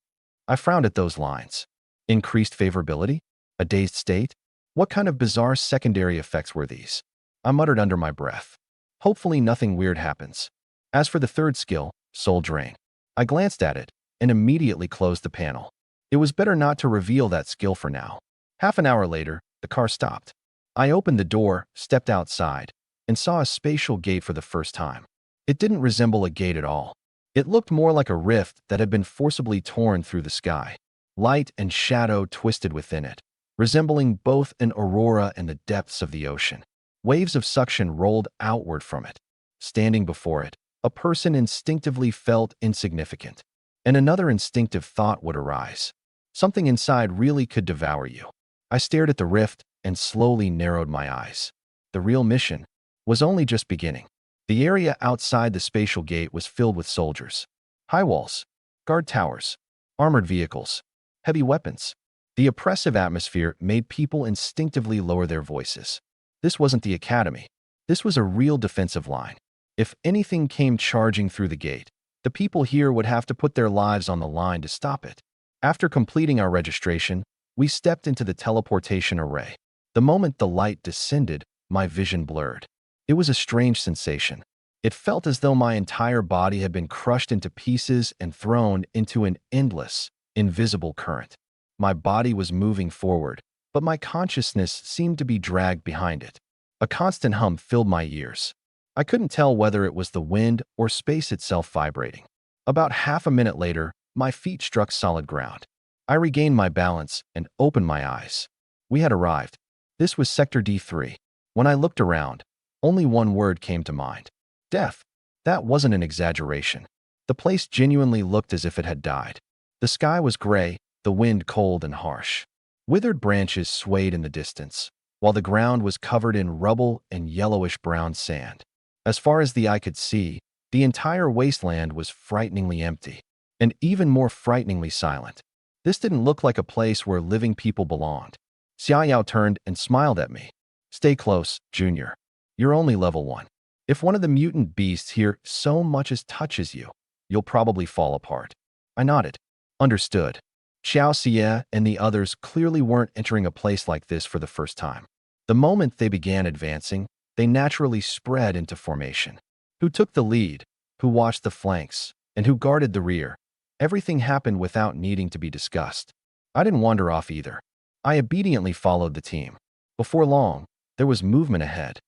I frowned at those lines. Increased favorability? A dazed state? What kind of bizarre secondary effects were these? I muttered under my breath. Hopefully nothing weird happens. As for the 3rd skill, Soul Drain, I glanced at it and immediately closed the panel. It was better not to reveal that skill for now. Half an hour later, the car stopped. I opened the door, stepped outside, and saw a spatial gate for the first time. It didn't resemble a gate at all. It looked more like a rift that had been forcibly torn through the sky. Light and shadow twisted within it, resembling both an aurora and the depths of the ocean. Waves of suction rolled outward from it. Standing before it, a person instinctively felt insignificant, and another instinctive thought would arise. Something inside really could devour you. I stared at the rift and slowly narrowed my eyes. The real mission was only just beginning. The area outside the spatial gate was filled with soldiers. High walls, guard towers, armored vehicles, heavy weapons. The oppressive atmosphere made people instinctively lower their voices. This wasn't the academy. This was a real defensive line. If anything came charging through the gate, the people here would have to put their lives on the line to stop it. After completing our registration, we stepped into the teleportation array. The moment the light descended, my vision blurred. It was a strange sensation. It felt as though my entire body had been crushed into pieces and thrown into an endless, invisible current. My body was moving forward, but my consciousness seemed to be dragged behind it. A constant hum filled my ears. I couldn't tell whether it was the wind or space itself vibrating. About half a minute later, my feet struck solid ground. I regained my balance and opened my eyes. We had arrived. This was Sector D3. When I looked around, only one word came to mind. Death. That wasn't an exaggeration. The place genuinely looked as if it had died. The sky was gray, the wind cold and harsh. Withered branches swayed in the distance, while the ground was covered in rubble and yellowish-brown sand. As far as the eye could see, the entire wasteland was frighteningly empty, and even more frighteningly silent. This didn't look like a place where living people belonged. Xiaoyao turned and smiled at me. Stay close, Junior. You're only level 1. If one of the mutant beasts here so much as touches you, you'll probably fall apart. I nodded. Understood. Xiao Xie and the others clearly weren't entering a place like this for the first time. The moment they began advancing, they naturally spread into formation. Who took the lead, who watched the flanks, and who guarded the rear? Everything happened without needing to be discussed. I didn't wander off either. I obediently followed the team. Before long, there was movement ahead.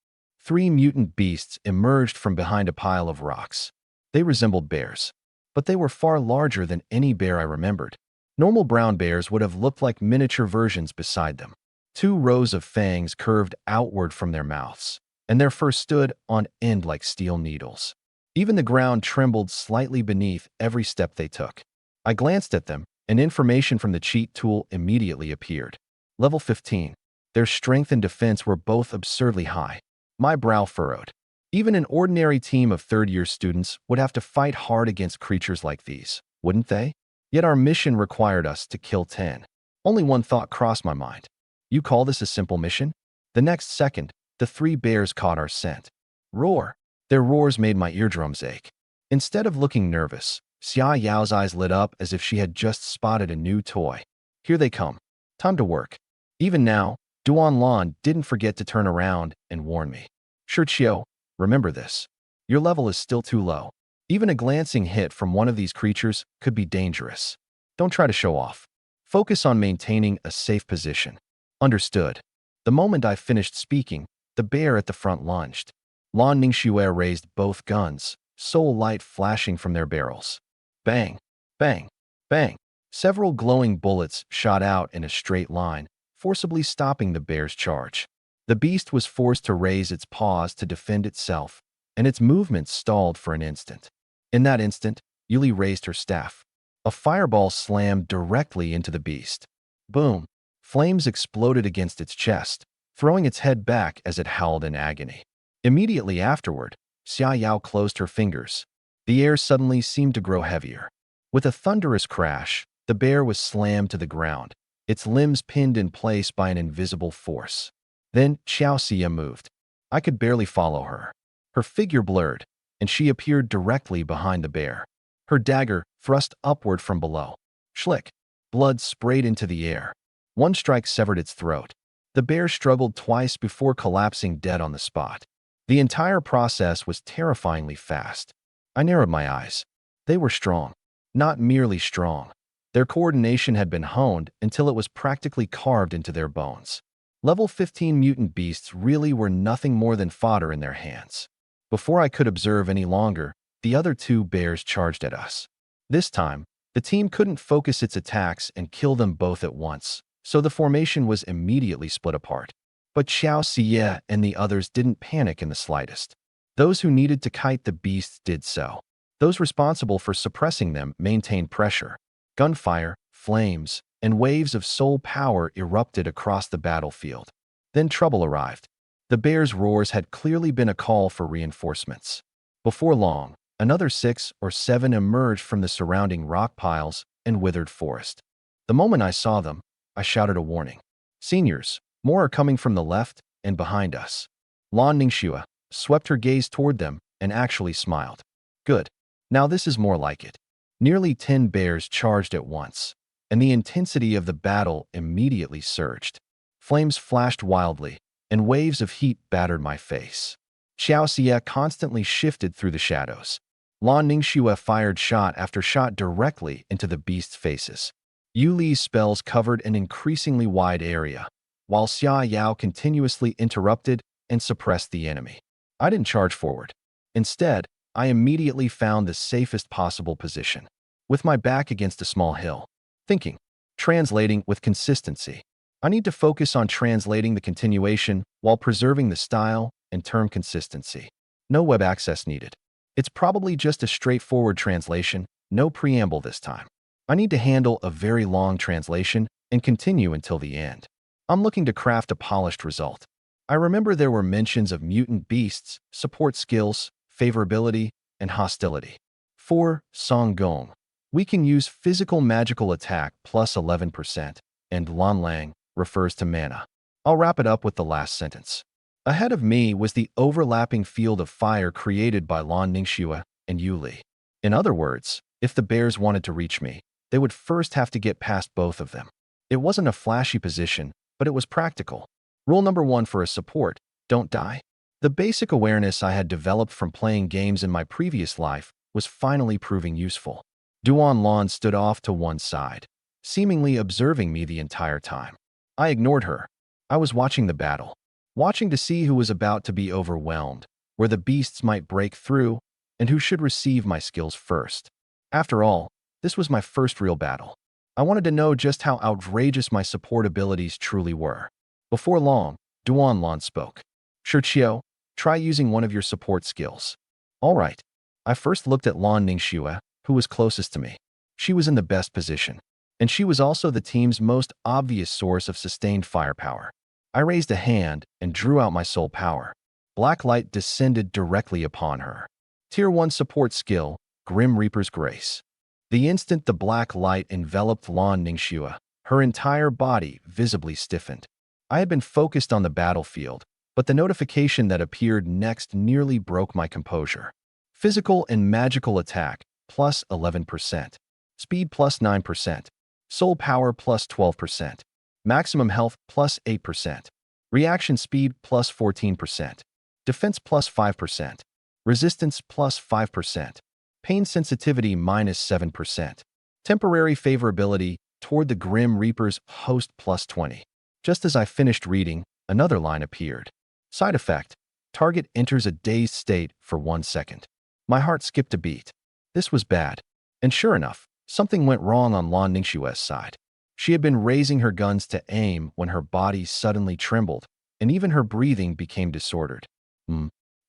3 mutant beasts emerged from behind a pile of rocks. They resembled bears, but they were far larger than any bear I remembered. Normal brown bears would have looked like miniature versions beside them. 2 rows of fangs curved outward from their mouths, and their fur stood on end like steel needles. Even the ground trembled slightly beneath every step they took. I glanced at them, and information from the cheat tool immediately appeared. Level 15. Their strength and defense were both absurdly high. My brow furrowed. Even an ordinary team of third-year students would have to fight hard against creatures like these, wouldn't they? Yet our mission required us to kill 10. Only one thought crossed my mind. You call this a simple mission? The next second, the 3 bears caught our scent. Roar! Their roars made my eardrums ache. Instead of looking nervous, Xia Yao's eyes lit up as if she had just spotted a new toy. Here they come. Time to work. Even now, Duan Lan didn't forget to turn around and warn me. Shiqiu, remember this. Your level is still too low. Even a glancing hit from one of these creatures could be dangerous. Don't try to show off. Focus on maintaining a safe position. Understood. The moment I finished speaking, the bear at the front lunged. Lan Ningxue raised both guns, soul light flashing from their barrels. Bang, bang, bang. Several glowing bullets shot out in a straight line, forcibly stopping the bear's charge. The beast was forced to raise its paws to defend itself, and its movements stalled for an instant. In that instant, Yuli raised her staff. A fireball slammed directly into the beast. Boom! Flames exploded against its chest, throwing its head back as it howled in agony. Immediately afterward, Xia Yao closed her fingers. The air suddenly seemed to grow heavier. With a thunderous crash, the bear was slammed to the ground, its limbs pinned in place by an invisible force. Then Xiao Xia moved. I could barely follow her. Her figure blurred, and she appeared directly behind the bear. Her dagger thrust upward from below. Schlick! Blood sprayed into the air. One strike severed its throat. The bear struggled twice before collapsing dead on the spot. The entire process was terrifyingly fast. I narrowed my eyes. They were strong. Not merely strong. Their coordination had been honed until it was practically carved into their bones. Level 15 mutant beasts really were nothing more than fodder in their hands. Before I could observe any longer, the other 2 bears charged at us. This time, the team couldn't focus its attacks and kill them both at once, so the formation was immediately split apart. But Xiao Xie and the others didn't panic in the slightest. Those who needed to kite the beasts did so. Those responsible for suppressing them maintained pressure. Gunfire, flames, and waves of soul power erupted across the battlefield. Then trouble arrived. The bears' roars had clearly been a call for reinforcements. Before long, another 6 or 7 emerged from the surrounding rock piles and withered forest. The moment I saw them, I shouted a warning. Seniors, more are coming from the left and behind us. Lan Ningxue swept her gaze toward them and actually smiled. Good. Now this is more like it. Nearly 10 bears charged at once, and the intensity of the battle immediately surged. Flames flashed wildly, and waves of heat battered my face. Xiao Xie constantly shifted through the shadows. Lan Ningxue fired shot after shot directly into the beasts' faces. Yu Li's spells covered an increasingly wide area, while Xia Yao continuously interrupted and suppressed the enemy. I didn't charge forward. Instead, I immediately found the safest possible position, with my back against a small hill. Thinking, translating with consistency. I need to focus on translating the continuation while preserving the style and term consistency. No web access needed. It's probably just a straightforward translation, no preamble this time. I need to handle a very long translation and continue until the end. I'm looking to craft a polished result. I remember there were mentions of mutant beasts, support skills, favorability, and hostility. For Song Gong, we can use physical magical attack plus 11%, and Lan Lang refers to mana. I'll wrap it up with the last sentence. Ahead of me was the overlapping field of fire created by Lan Ningxue and Yu Li. In other words, if the bears wanted to reach me, they would first have to get past both of them. It wasn't a flashy position, but it was practical. Rule number 1 for a support, don't die. The basic awareness I had developed from playing games in my previous life was finally proving useful. Duan Lan stood off to one side. seemingly observing me the entire time. I ignored her. I was watching the battle, watching to see who was about to be overwhelmed, where the beasts might break through, and who should receive my skills first. After all, this was my first real battle. I wanted to know just how outrageous my support abilities truly were. Before long, Duanlan spoke. Shiqiu, try using one of your support skills. All right. I first looked at Lan Ningxue, who was closest to me. She was in the best position, and she was also the team's most obvious source of sustained firepower. I raised a hand and drew out my soul power. Black light descended directly upon her. Tier 1 support skill, Grim Reaper's Grace. The instant the black light enveloped Lan Ningxue, her entire body visibly stiffened. I had been focused on the battlefield, but the notification that appeared next nearly broke my composure. Physical and magical attack, plus 11%. Speed, plus 9%. Soul power, plus 12%. Maximum health, plus 8%. Reaction speed, plus 14%. Defense, plus 5%. Resistance, plus 5%. Pain sensitivity, minus 7%. Temporary favorability toward the Grim Reaper's host, plus 20. Just as I finished reading, another line appeared. Side effect: target enters a dazed state for 1 second. My heart skipped a beat. This was bad. And sure enough, something went wrong on Lan Ningxue's side. She had been raising her guns to aim when her body suddenly trembled, and even her breathing became disordered.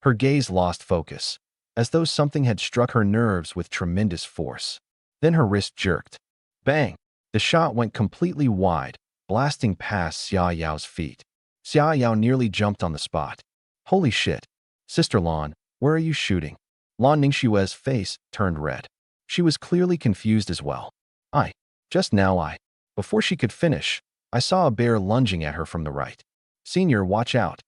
Her gaze lost focus, as though something had struck her nerves with tremendous force. Then her wrist jerked. Bang! The shot went completely wide, blasting past Xia Yao's feet. Xia Yao nearly jumped on the spot. Holy shit. Sister Lan, where are you shooting? Lan Ningxue's face turned red. She was clearly confused as well. Before she could finish, I saw a bear lunging at her from the right. Senior, watch out.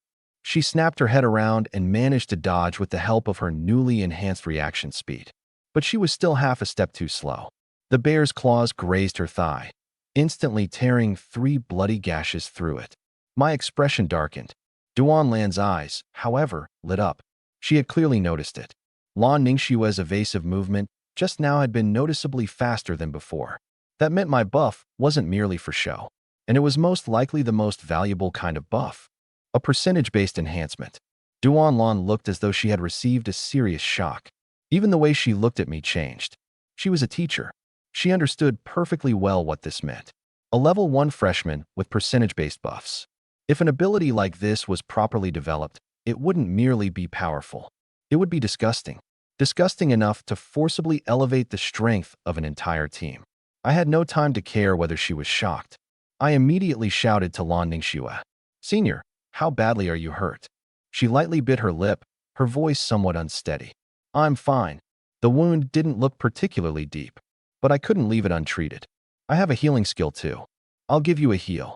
She snapped her head around and managed to dodge with the help of her newly enhanced reaction speed. But she was still half a step too slow. The bear's claws grazed her thigh, instantly tearing 3 bloody gashes through it. My expression darkened. Duanlan's eyes, however, lit up. She had clearly noticed it. Lan Ningxue's evasive movement just now had been noticeably faster than before. That meant my buff wasn't merely for show, and it was most likely the most valuable kind of buff. A percentage-based enhancement. Duanlan looked as though she had received a serious shock. Even the way she looked at me changed. She was a teacher. She understood perfectly well what this meant. A level 1 freshman with percentage-based buffs. If an ability like this was properly developed, it wouldn't merely be powerful. It would be disgusting. Disgusting enough to forcibly elevate the strength of an entire team. I had no time to care whether she was shocked. I immediately shouted to Lan Ningxue. Senior, how badly are you hurt? She lightly bit her lip, her voice somewhat unsteady. I'm fine. The wound didn't look particularly deep, but I couldn't leave it untreated. I have a healing skill too. I'll give you a heal.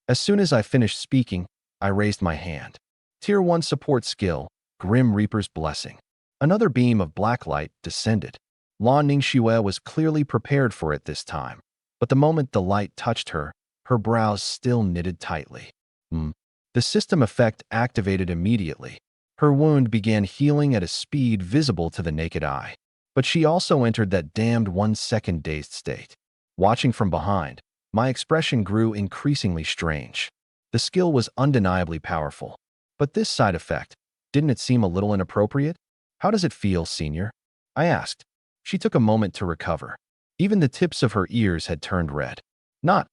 As soon as I finished speaking, I raised my hand. Tier 1 support skill, Grim Reaper's Blessing. Another beam of black light descended. Lan Ningxue was clearly prepared for it this time, but the moment the light touched her, her brows still knitted tightly. The system effect activated immediately. Her wound began healing at a speed visible to the naked eye, but she also entered that damned 1 second dazed state. Watching from behind, my expression grew increasingly strange. The skill was undeniably powerful, but this side effect, didn't it seem a little inappropriate? How does it feel, Senior? I asked. She took a moment to recover. Even the tips of her ears had turned red. Not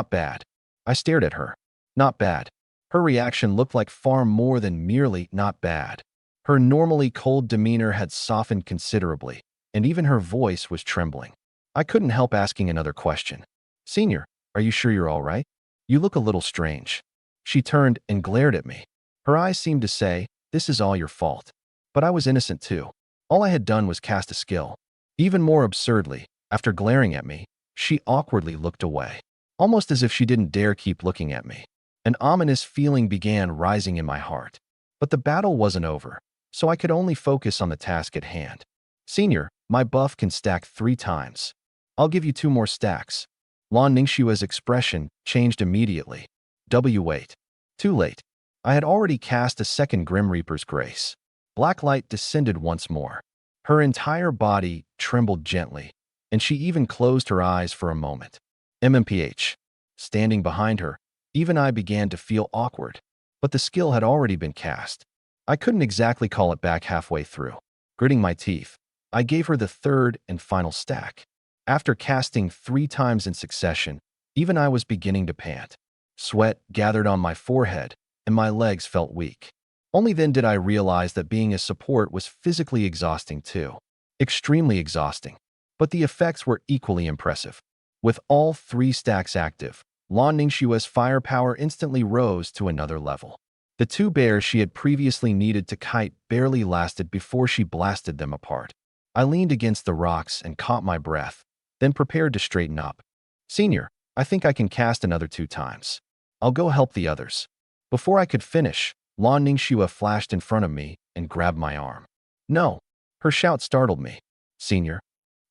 bad. I stared at her. Not bad. Her reaction looked like far more than merely not bad. Her normally cold demeanor had softened considerably, and even her voice was trembling. I couldn't help asking another question. Senior, are you sure you're all right? You look a little strange. She turned and glared at me. Her eyes seemed to say, this is all your fault. But I was innocent too. All I had done was cast a skill. Even more absurdly, after glaring at me, she awkwardly looked away, almost as if she didn't dare keep looking at me. An ominous feeling began rising in my heart. But the battle wasn't over, so I could only focus on the task at hand. Senior, my buff can stack 3 times. I'll give you 2 more stacks. Lan Ningxue's expression changed immediately. Wait. Too late. I had already cast a second Grim Reaper's Grace. Black light descended once more. Her entire body trembled gently, and she even closed her eyes for a moment. MMPH. Standing behind her, even I began to feel awkward. But the skill had already been cast. I couldn't exactly call it back halfway through. Gritting my teeth, I gave her the third and final stack. After casting 3 times in succession, even I was beginning to pant. Sweat gathered on my forehead, and my legs felt weak. Only then did I realize that being a support was physically exhausting too. Extremely exhausting. But the effects were equally impressive. With all 3 stacks active, Lan Ningxue's firepower instantly rose to another level. The 2 bears she had previously needed to kite barely lasted before she blasted them apart. I leaned against the rocks and caught my breath, then prepared to straighten up. Senior, I think I can cast another 2 times. I'll go help the others. Before I could finish, Lan Ningxue flashed in front of me and grabbed my arm. No! Her shout startled me. Senior.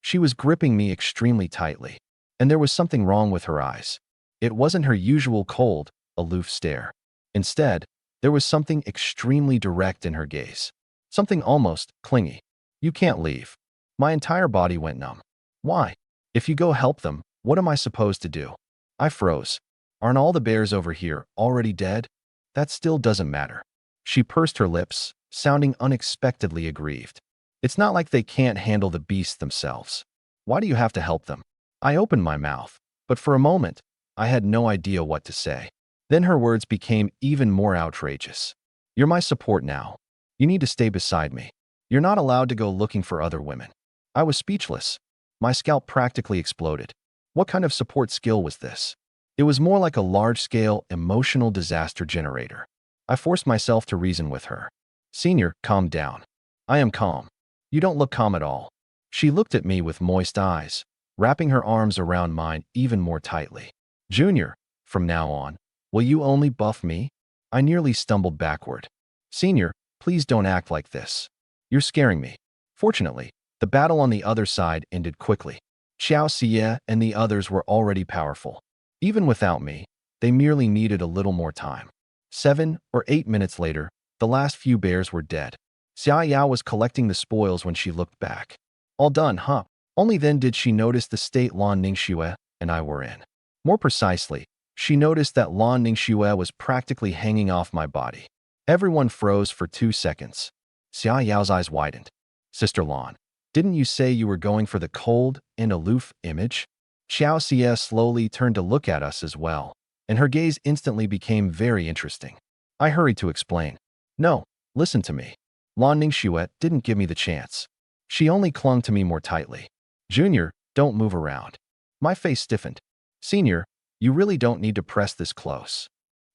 She was gripping me extremely tightly, and there was something wrong with her eyes. It wasn't her usual cold, aloof stare. Instead, there was something extremely direct in her gaze. Something almost clingy. You can't leave. My entire body went numb. Why? If you go help them, what am I supposed to do? I froze. Aren't all the bears over here already dead? That still doesn't matter. She pursed her lips, sounding unexpectedly aggrieved. It's not like they can't handle the beasts themselves. Why do you have to help them? I opened my mouth, but for a moment, I had no idea what to say. Then her words became even more outrageous. You're my support now. You need to stay beside me. You're not allowed to go looking for other women. I was speechless. My scalp practically exploded. What kind of support skill was this? It was more like a large-scale emotional disaster generator. I forced myself to reason with her. Senior, calm down. I am calm. You don't look calm at all. She looked at me with moist eyes, wrapping her arms around mine even more tightly. Junior, from now on, will you only buff me? I nearly stumbled backward. Senior, please don't act like this. You're scaring me. Fortunately, the battle on the other side ended quickly. Xiao Xie and the others were already powerful. Even without me, they merely needed a little more time. 7 or 8 minutes later, the last few bears were dead. Xia Yao was collecting the spoils when she looked back. All done, huh? Only then did she notice the state Lan Ningxue and I were in. More precisely, she noticed that Lan Ningxue was practically hanging off my body. Everyone froze for 2 seconds. Xia Yao's eyes widened. Sister Lan, didn't you say you were going for the cold and aloof image? Xiao Xie slowly turned to look at us as well, and her gaze instantly became very interesting. I hurried to explain. No, listen to me. Lan Ningxue didn't give me the chance. She only clung to me more tightly. Junior, don't move around. My face stiffened. Senior, you really don't need to press this close.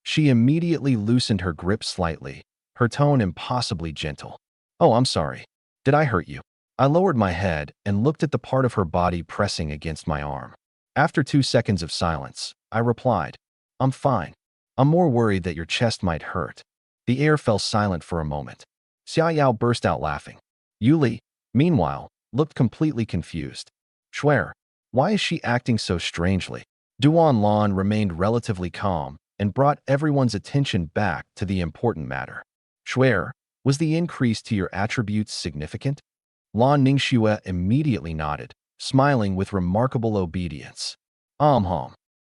She immediately loosened her grip slightly, her tone impossibly gentle. Oh, I'm sorry. Did I hurt you? I lowered my head and looked at the part of her body pressing against my arm. After 2 seconds of silence, I replied, I'm fine. I'm more worried that your chest might hurt. The air fell silent for a moment. Xia Yao burst out laughing. Yuli, meanwhile, looked completely confused. Shuer, why is she acting so strangely? Duan Lan remained relatively calm and brought everyone's attention back to the important matter. Shuer, was the increase to your attributes significant? Lan Ningxue immediately nodded, smiling with remarkable obedience.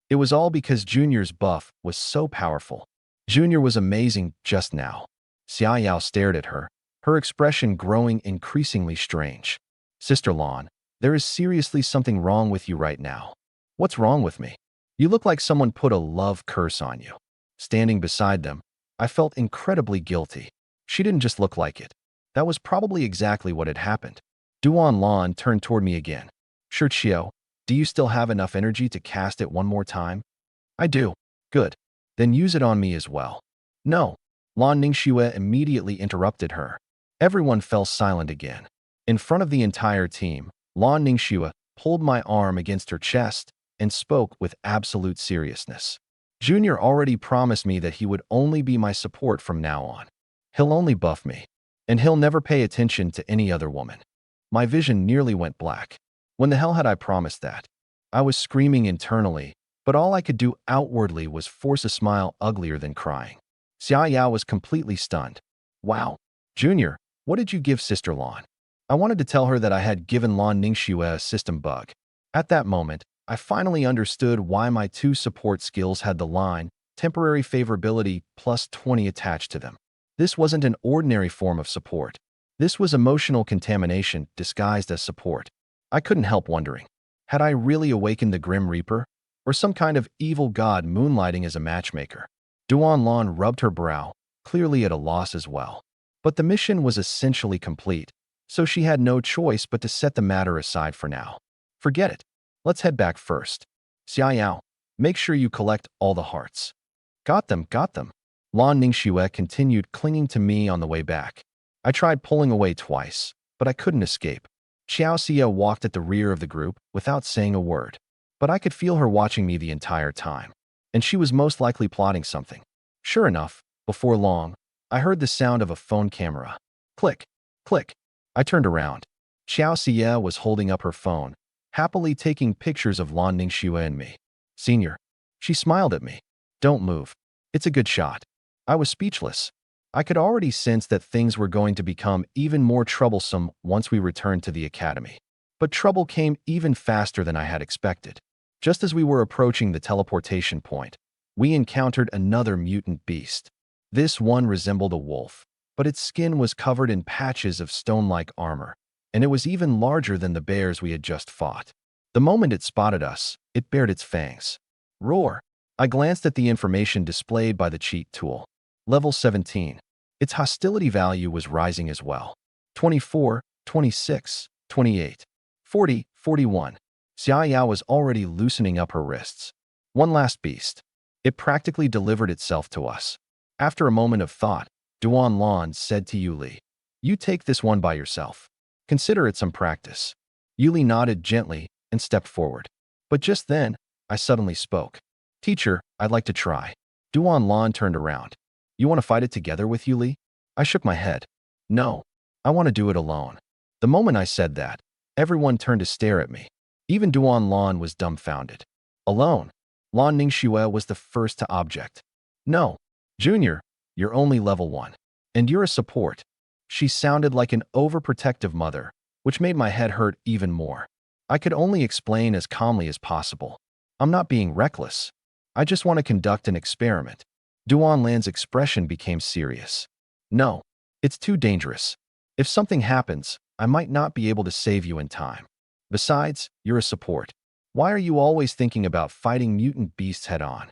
It was all because Junior's buff was so powerful. Junior was amazing just now. Xia Yao stared at her, her expression growing increasingly strange. Sister Lan, there is seriously something wrong with you right now. What's wrong with me? You look like someone put a love curse on you. Standing beside them, I felt incredibly guilty. She didn't just look like it. That was probably exactly what had happened. Duan Lan turned toward me again. Shurqiu, do you still have enough energy to cast it one more time? I do. Good. Then use it on me as well. No. Lan Ningxue immediately interrupted her. Everyone fell silent again. In front of the entire team, Lan Ningxue pulled my arm against her chest and spoke with absolute seriousness. Junior already promised me that he would only be my support from now on. He'll only buff me, and he'll never pay attention to any other woman. My vision nearly went black. When the hell had I promised that? I was screaming internally, but all I could do outwardly was force a smile uglier than crying. Xia Yao was completely stunned. Wow. Junior, what did you give Sister Lan? I wanted to tell her that I had given Lan Ningxue a system bug. At that moment, I finally understood why my two support skills had the line, temporary favorability plus 20 attached to them. This wasn't an ordinary form of support. This was emotional contamination disguised as support. I couldn't help wondering, had I really awakened the Grim Reaper, or some kind of evil god moonlighting as a matchmaker? Duan rubbed her brow, clearly at a loss as well. But the mission was essentially complete, so she had no choice but to set the matter aside for now. Forget it. Let's head back first. Xiaoyao, make sure you collect all the hearts. Got them, got them. Lan Ningxue continued clinging to me on the way back. I tried pulling away twice, but I couldn't escape. Xiao Xia walked at the rear of the group without saying a word. But I could feel her watching me the entire time, and she was most likely plotting something. Sure enough, before long, I heard the sound of a phone camera. Click, click. I turned around. Xiao Xia was holding up her phone, happily taking pictures of Lan Ningxue and me. Senior. She smiled at me. Don't move. It's a good shot. I was speechless. I could already sense that things were going to become even more troublesome once we returned to the academy. But trouble came even faster than I had expected. Just as we were approaching the teleportation point, we encountered another mutant beast. This one resembled a wolf, but its skin was covered in patches of stone-like armor, and it was even larger than the bears we had just fought. The moment it spotted us, it bared its fangs. Roar! I glanced at the information displayed by the cheat tool. Level 17. Its hostility value was rising as well. 24, 26, 28, 40, 41. Xiaoyao was already loosening up her wrists. One last beast. It practically delivered itself to us. After a moment of thought, Duan said to Yuli, "You take this one by yourself. Consider it some practice." Yuli nodded gently and stepped forward. But just then, I suddenly spoke. "Teacher, I'd like to try." Duan turned around. "You want to fight it together with Yuli?" I shook my head. "No, I want to do it alone." The moment I said that, everyone turned to stare at me. Even Duan was dumbfounded. Alone? Lan Ningxue was the first to object. "No. Junior, you're only level 1. And you're a support." She sounded like an overprotective mother, which made my head hurt even more. I could only explain as calmly as possible. "I'm not being reckless. I just want to conduct an experiment." Duan's expression became serious. "No, it's too dangerous. If something happens, I might not be able to save you in time. Besides, you're a support. Why are you always thinking about fighting mutant beasts head-on?"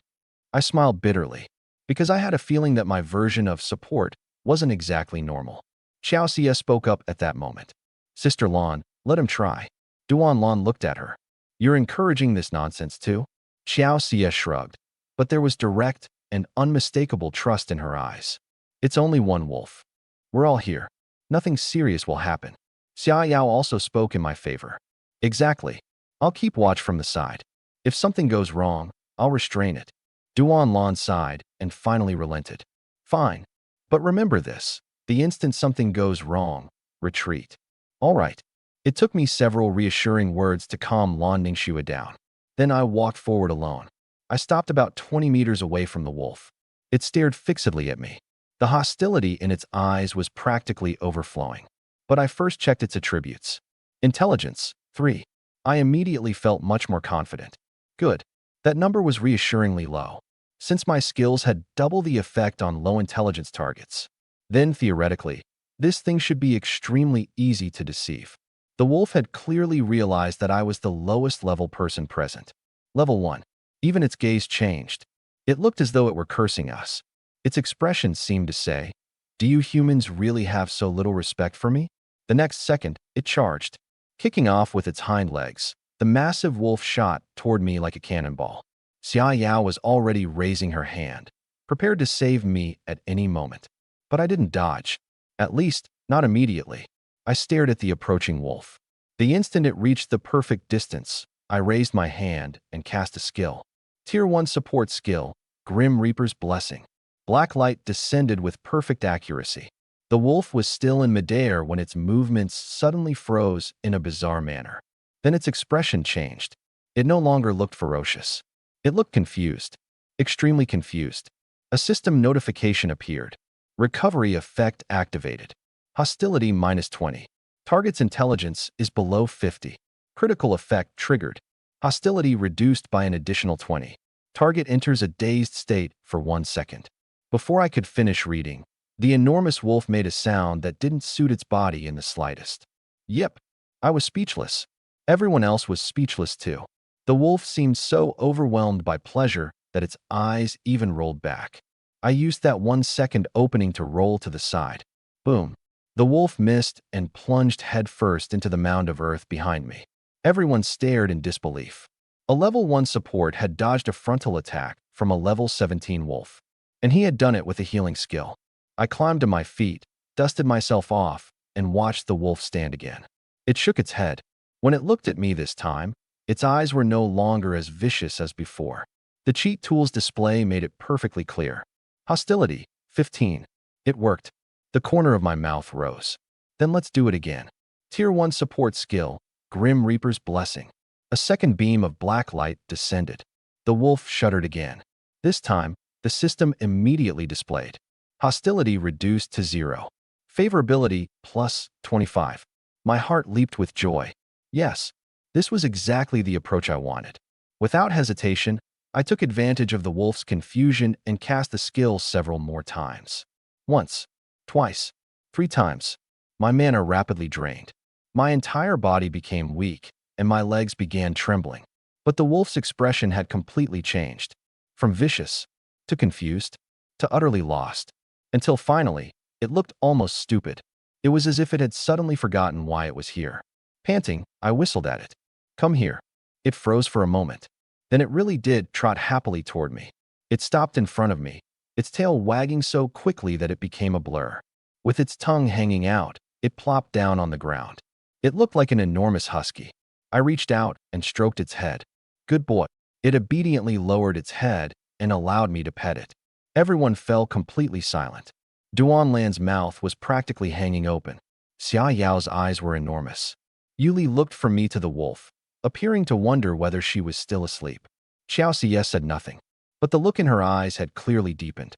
I smiled bitterly, because I had a feeling that my version of support wasn't exactly normal. Xiao Xia spoke up at that moment. "Sister Lan, let him try." Duan looked at her. "You're encouraging this nonsense too?" Xiao Xia shrugged, but there was direct and unmistakable trust in her eyes. "It's only one wolf. We're all here. Nothing serious will happen." Xiaoyao also spoke in my favor. "Exactly. I'll keep watch from the side. If something goes wrong, I'll restrain it." Duan sighed and finally relented. "Fine. But remember this. The instant something goes wrong, retreat." "All right." It took me several reassuring words to calm Lan Ningxue down. Then I walked forward alone. I stopped about 20 meters away from the wolf. It stared fixedly at me. The hostility in its eyes was practically overflowing. But I first checked its attributes. Intelligence, 3. I immediately felt much more confident. Good. That number was reassuringly low, since my skills had double the effect on low intelligence targets. Then, theoretically, this thing should be extremely easy to deceive. The wolf had clearly realized that I was the lowest level person present. Level 1. Even its gaze changed. It looked as though it were cursing us. Its expression seemed to say, "Do you humans really have so little respect for me?" The next second, it charged. Kicking off with its hind legs, the massive wolf shot toward me like a cannonball. Xiaoyao was already raising her hand, prepared to save me at any moment. But I didn't dodge. At least, not immediately. I stared at the approaching wolf. The instant it reached the perfect distance, I raised my hand and cast a skill. Tier 1 support skill, Grim Reaper's Blessing. Black light descended with perfect accuracy. The wolf was still in midair when its movements suddenly froze in a bizarre manner. Then its expression changed. It no longer looked ferocious. It looked confused. Extremely confused. A system notification appeared. Recovery effect activated. Hostility -20. Target's intelligence is below 50. Critical effect triggered. Hostility reduced by an additional 20. Target enters a dazed state for 1 second. Before I could finish reading, the enormous wolf made a sound that didn't suit its body in the slightest. Yep, I was speechless. Everyone else was speechless too. The wolf seemed so overwhelmed by pleasure that its eyes even rolled back. I used that 1 second opening to roll to the side. Boom. The wolf missed and plunged headfirst into the mound of earth behind me. Everyone stared in disbelief. A level 1 support had dodged a frontal attack from a level 17 wolf, and he had done it with a healing skill. I climbed to my feet, dusted myself off, and watched the wolf stand again. It shook its head. When it looked at me this time, its eyes were no longer as vicious as before. The cheat tool's display made it perfectly clear. Hostility, 15. It worked. The corner of my mouth rose. Then let's do it again. Tier 1 support skill, Grim Reaper's Blessing. A second beam of black light descended. The wolf shuddered again. This time, the system immediately displayed. Hostility reduced to 0. Favorability plus 25. My heart leaped with joy. Yes, this was exactly the approach I wanted. Without hesitation, I took advantage of the wolf's confusion and cast the skill several more times. Once, twice, 3 times. My mana rapidly drained. My entire body became weak, and my legs began trembling. But the wolf's expression had completely changed. From vicious, to confused, to utterly lost. Until finally, it looked almost stupid. It was as if it had suddenly forgotten why it was here. Panting, I whistled at it. Come here. It froze for a moment. Then it really did trot happily toward me. It stopped in front of me, its tail wagging so quickly that it became a blur. With its tongue hanging out, it plopped down on the ground. It looked like an enormous husky. I reached out and stroked its head. Good boy. It obediently lowered its head and allowed me to pet it. Everyone fell completely silent. Duanlan's mouth was practically hanging open. Xia Yao's eyes were enormous. Yuli looked from me to the wolf, appearing to wonder whether she was still asleep. Xiao Xie said nothing, but the look in her eyes had clearly deepened.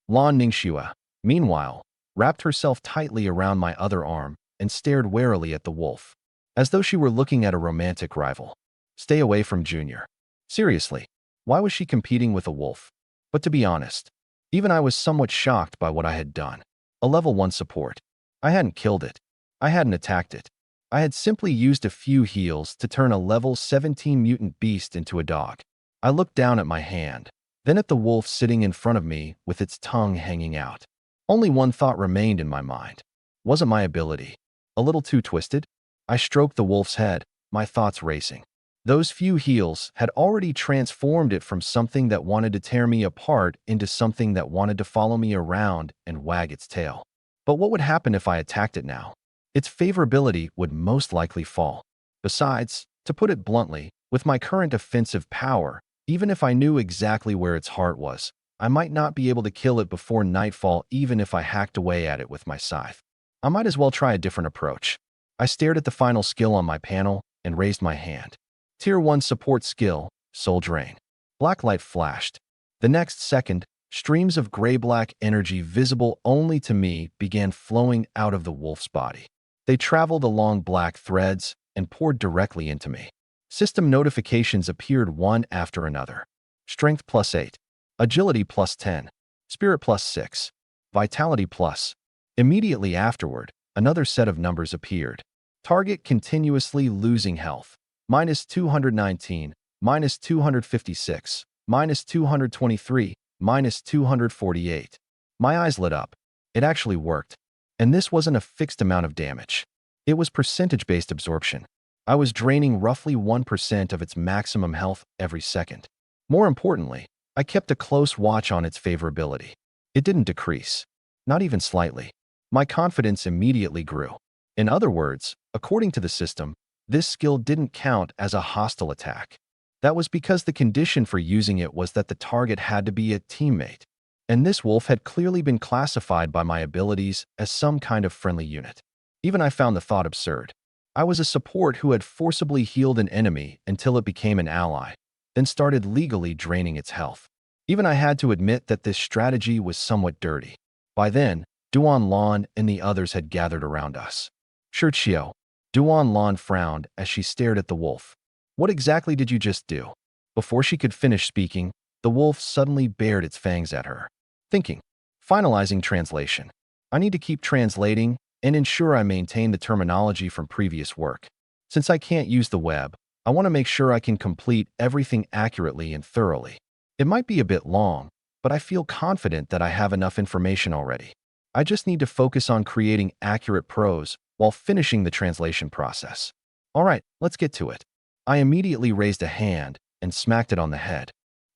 Lan Ningxue, meanwhile, wrapped herself tightly around my other arm and stared warily at the wolf, as though she were looking at a romantic rival. Stay away from Junior. Seriously, why was she competing with a wolf? But to be honest, even I was somewhat shocked by what I had done. A level 1 support. I hadn't killed it. I hadn't attacked it. I had simply used a few heals to turn a level 17 mutant beast into a dog. I looked down at my hand, then at the wolf sitting in front of me with its tongue hanging out. Only one thought remained in my mind. Wasn't my ability a little too twisted? I stroked the wolf's head, my thoughts racing. Those few heals had already transformed it from something that wanted to tear me apart into something that wanted to follow me around and wag its tail. But what would happen if I attacked it now? Its favorability would most likely fall. Besides, to put it bluntly, with my current offensive power, even if I knew exactly where its heart was, I might not be able to kill it before nightfall even if I hacked away at it with my scythe. I might as well try a different approach. I stared at the final skill on my panel and raised my hand. Tier 1 support skill, Soul Drain. Black light flashed. The next second, streams of gray-black energy visible only to me began flowing out of the wolf's body. They traveled along black threads and poured directly into me. System notifications appeared one after another. Strength plus 8. Agility plus 10. Spirit plus 6. Vitality plus. Immediately afterward, another set of numbers appeared. Target continuously losing health. Minus 219, minus 256, minus 223, minus 248. My eyes lit up. It actually worked. And this wasn't a fixed amount of damage. It was percentage-based absorption. I was draining roughly 1% of its maximum health every second. More importantly, I kept a close watch on its favorability. It didn't decrease. Not even slightly. My confidence immediately grew. In other words, according to the system, this skill didn't count as a hostile attack. That was because the condition for using it was that the target had to be a teammate. And this wolf had clearly been classified by my abilities as some kind of friendly unit. Even I found the thought absurd. I was a support who had forcibly healed an enemy until it became an ally, then started legally draining its health. Even I had to admit that this strategy was somewhat dirty. By then, Duanlan and the others had gathered around us. Shirtxiao. Duanlan frowned as she stared at the wolf. What exactly did you just do? Before she could finish speaking, the wolf suddenly bared its fangs at her. Thinking. Finalizing translation. I need to keep translating and ensure I maintain the terminology from previous work. Since I can't use the web, I want to make sure I can complete everything accurately and thoroughly. It might be a bit long, but I feel confident that I have enough information already. I just need to focus on creating accurate prose while finishing the translation process. All right, let's get to it. I immediately raised a hand and smacked it on the head.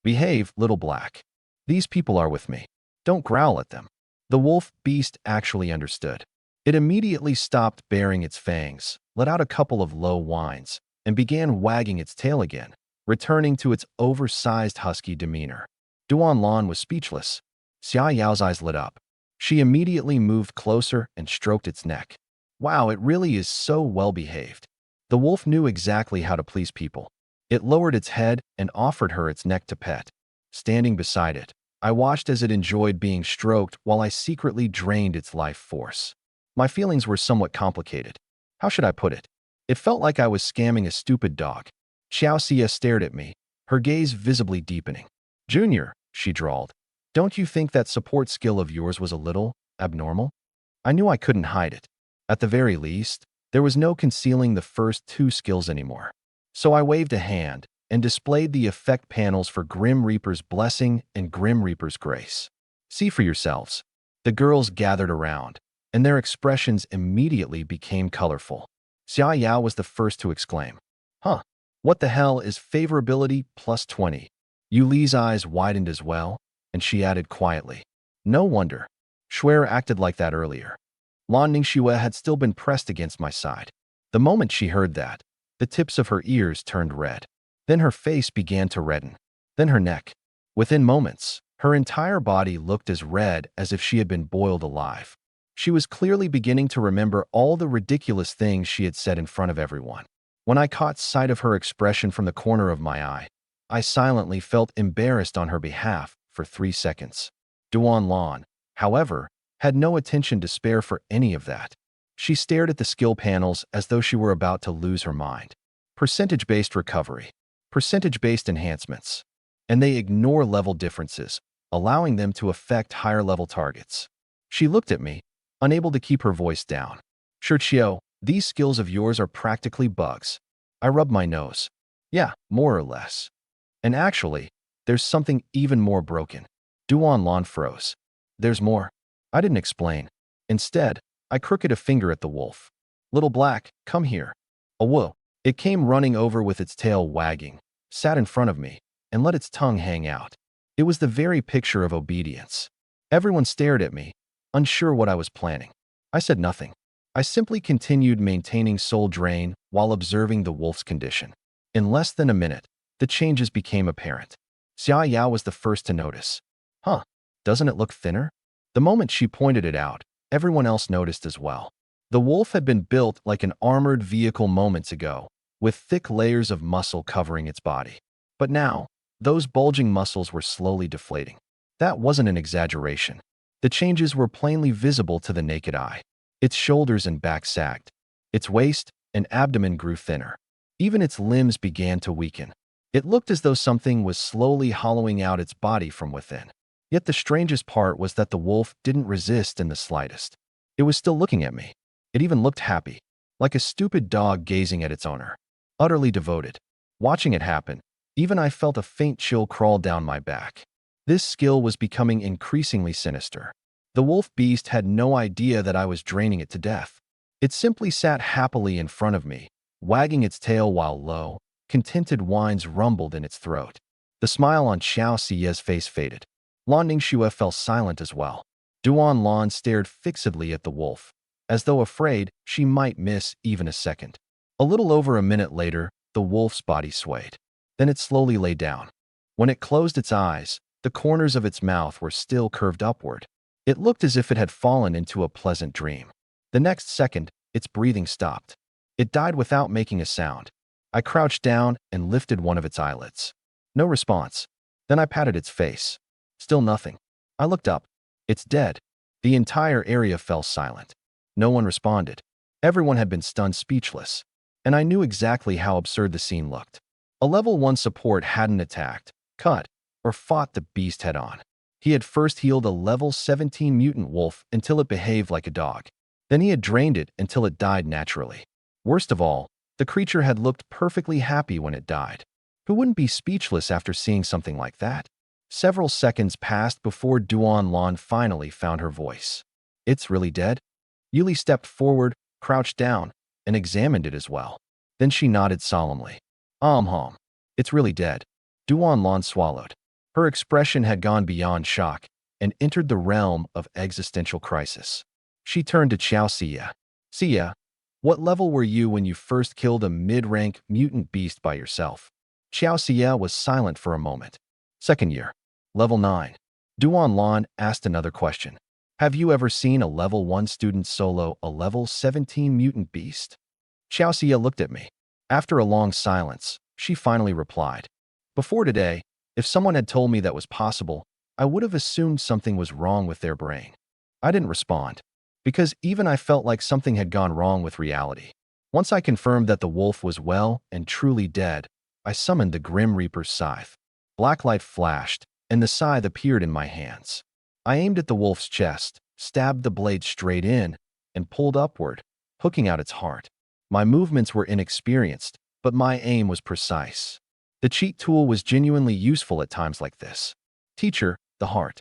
Behave, little black. These people are with me. Don't growl at them. The wolf beast actually understood. It immediately stopped baring its fangs, let out a couple of low whines, and began wagging its tail again, returning to its oversized husky demeanor. Duan Lan was speechless. Xia Yao's eyes lit up. She immediately moved closer and stroked its neck. Wow, it really is so well behaved. The wolf knew exactly how to please people. It lowered its head and offered her its neck to pet. Standing beside it, I watched as it enjoyed being stroked while I secretly drained its life force. My feelings were somewhat complicated. How should I put it? It felt like I was scamming a stupid dog. Xiao Xia stared at me, her gaze visibly deepening. Junior, she drawled, don't you think that support skill of yours was a little abnormal? I knew I couldn't hide it. At the very least, there was no concealing the first two skills anymore. So I waved a hand and displayed the effect panels for Grim Reaper's Blessing and Grim Reaper's Grace. See for yourselves. The girls gathered around, and their expressions immediately became colorful. Xia Yao was the first to exclaim. Huh, what the hell is favorability plus 20? Yu Li's eyes widened as well, and she added quietly. No wonder. Shuer acted like that earlier. Lan Ningxue had still been pressed against my side. The moment she heard that, the tips of her ears turned red. Then her face began to redden. Then her neck. Within moments, her entire body looked as red as if she had been boiled alive. She was clearly beginning to remember all the ridiculous things she had said in front of everyone. When I caught sight of her expression from the corner of my eye, I silently felt embarrassed on her behalf for 3 seconds. Duan Lan, however, had no attention to spare for any of that. She stared at the skill panels as though she were about to lose her mind. Percentage-based recovery. Percentage-based enhancements. And they ignore level differences, allowing them to affect higher-level targets. She looked at me, unable to keep her voice down. Shurqiu, these skills of yours are practically bugs. I rubbed my nose. Yeah, more or less. And actually, there's something even more broken. Duan Lan froze. There's more. I didn't explain. Instead, I crooked a finger at the wolf. Little black, come here. A whoa. It came running over with its tail wagging, sat in front of me, and let its tongue hang out. It was the very picture of obedience. Everyone stared at me, unsure what I was planning. I said nothing. I simply continued maintaining soul drain while observing the wolf's condition. In less than a minute, the changes became apparent. Xia Yao was the first to notice. Huh, doesn't it look thinner? The moment she pointed it out, everyone else noticed as well. The wolf had been built like an armored vehicle moments ago, with thick layers of muscle covering its body. But now, those bulging muscles were slowly deflating. That wasn't an exaggeration. The changes were plainly visible to the naked eye. Its shoulders and back sagged. Its waist and abdomen grew thinner. Even its limbs began to weaken. It looked as though something was slowly hollowing out its body from within. Yet the strangest part was that the wolf didn't resist in the slightest. It was still looking at me. It even looked happy, like a stupid dog gazing at its owner. Utterly devoted. Watching it happen, even I felt a faint chill crawl down my back. This skill was becoming increasingly sinister. The wolf beast had no idea that I was draining it to death. It simply sat happily in front of me, wagging its tail while low, contented whines rumbled in its throat. The smile on Xiao Xia's face faded. Lan Ningxue fell silent as well. Duan Lan stared fixedly at the wolf, as though afraid she might miss even a second. A little over a minute later, the wolf's body swayed. Then it slowly lay down. When it closed its eyes, the corners of its mouth were still curved upward. It looked as if it had fallen into a pleasant dream. The next second, its breathing stopped. It died without making a sound. I crouched down and lifted one of its eyelids. No response. Then I patted its face. Still nothing. I looked up. It's dead. The entire area fell silent. No one responded. Everyone had been stunned speechless. And I knew exactly how absurd the scene looked. A level 1 support hadn't attacked, cut, or fought the beast head-on. He had first healed a level 17 mutant wolf until it behaved like a dog. Then he had drained it until it died naturally. Worst of all, the creature had looked perfectly happy when it died. Who wouldn't be speechless after seeing something like that? Several seconds passed before Duan Lan finally found her voice. It's really dead? Yuli stepped forward, crouched down, and examined it as well. Then she nodded solemnly. Hum. It's really dead. Duan Lan swallowed. Her expression had gone beyond shock and entered the realm of existential crisis. She turned to Xiao Xia. Xia, what level were you when you first killed a mid-rank mutant beast by yourself? Xiao Xia was silent for a moment. Second year. Level 9. Duan Lan asked another question. Have you ever seen a level 1 student solo a level 17 mutant beast? Xiao Xia looked at me. After a long silence, she finally replied. Before today, if someone had told me that was possible, I would have assumed something was wrong with their brain. I didn't respond, because even I felt like something had gone wrong with reality. Once I confirmed that the wolf was well and truly dead, I summoned the Grim Reaper's scythe. Black light flashed, and the scythe appeared in my hands. I aimed at the wolf's chest, stabbed the blade straight in, and pulled upward, hooking out its heart. My movements were inexperienced, but my aim was precise. The cheat tool was genuinely useful at times like this. Teacher, the heart.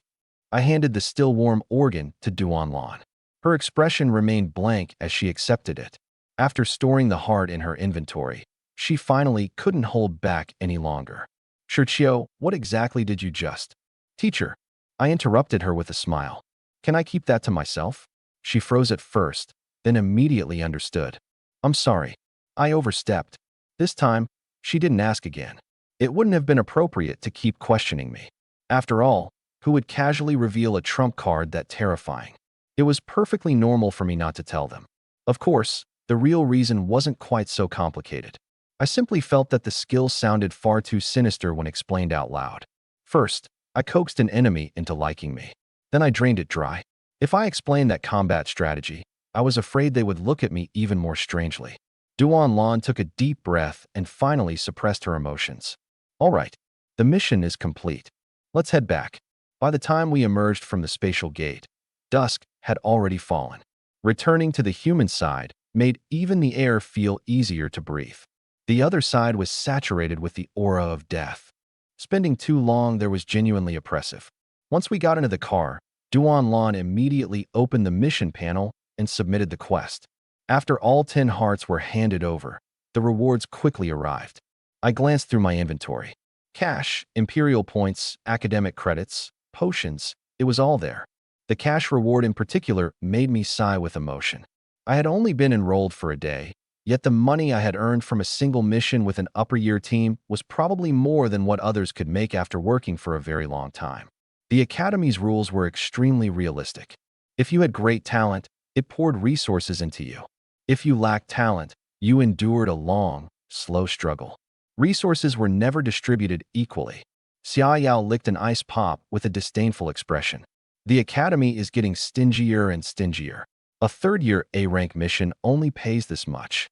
I handed the still warm organ to Duan Lan. Her expression remained blank as she accepted it. After storing the heart in her inventory, she finally couldn't hold back any longer. Shirchio, what exactly did you just? Teacher, I interrupted her with a smile. Can I keep that to myself? She froze at first, then immediately understood. I'm sorry. I overstepped. This time, she didn't ask again. It wouldn't have been appropriate to keep questioning me. After all, who would casually reveal a trump card that terrifying? It was perfectly normal for me not to tell them. Of course, the real reason wasn't quite so complicated. I simply felt that the skill sounded far too sinister when explained out loud. First, I coaxed an enemy into liking me. Then I drained it dry. If I explained that combat strategy, I was afraid they would look at me even more strangely. Duan Lan took a deep breath and finally suppressed her emotions. All right, the mission is complete. Let's head back. By the time we emerged from the spatial gate, dusk had already fallen. Returning to the human side made even the air feel easier to breathe. The other side was saturated with the aura of death. Spending too long there was genuinely oppressive. Once we got into the car, Duan Lan immediately opened the mission panel and submitted the quest. After all 10 hearts were handed over, the rewards quickly arrived. I glanced through my inventory. Cash, Imperial points, academic credits, potions, it was all there. The cash reward in particular made me sigh with emotion. I had only been enrolled for a day, yet the money I had earned from a single mission with an upper-year team was probably more than what others could make after working for a very long time. The Academy's rules were extremely realistic. If you had great talent, it poured resources into you. If you lacked talent, you endured a long, slow struggle. Resources were never distributed equally. Xia Yao licked an ice pop with a disdainful expression. The Academy is getting stingier and stingier. A third-year A-rank mission only pays this much.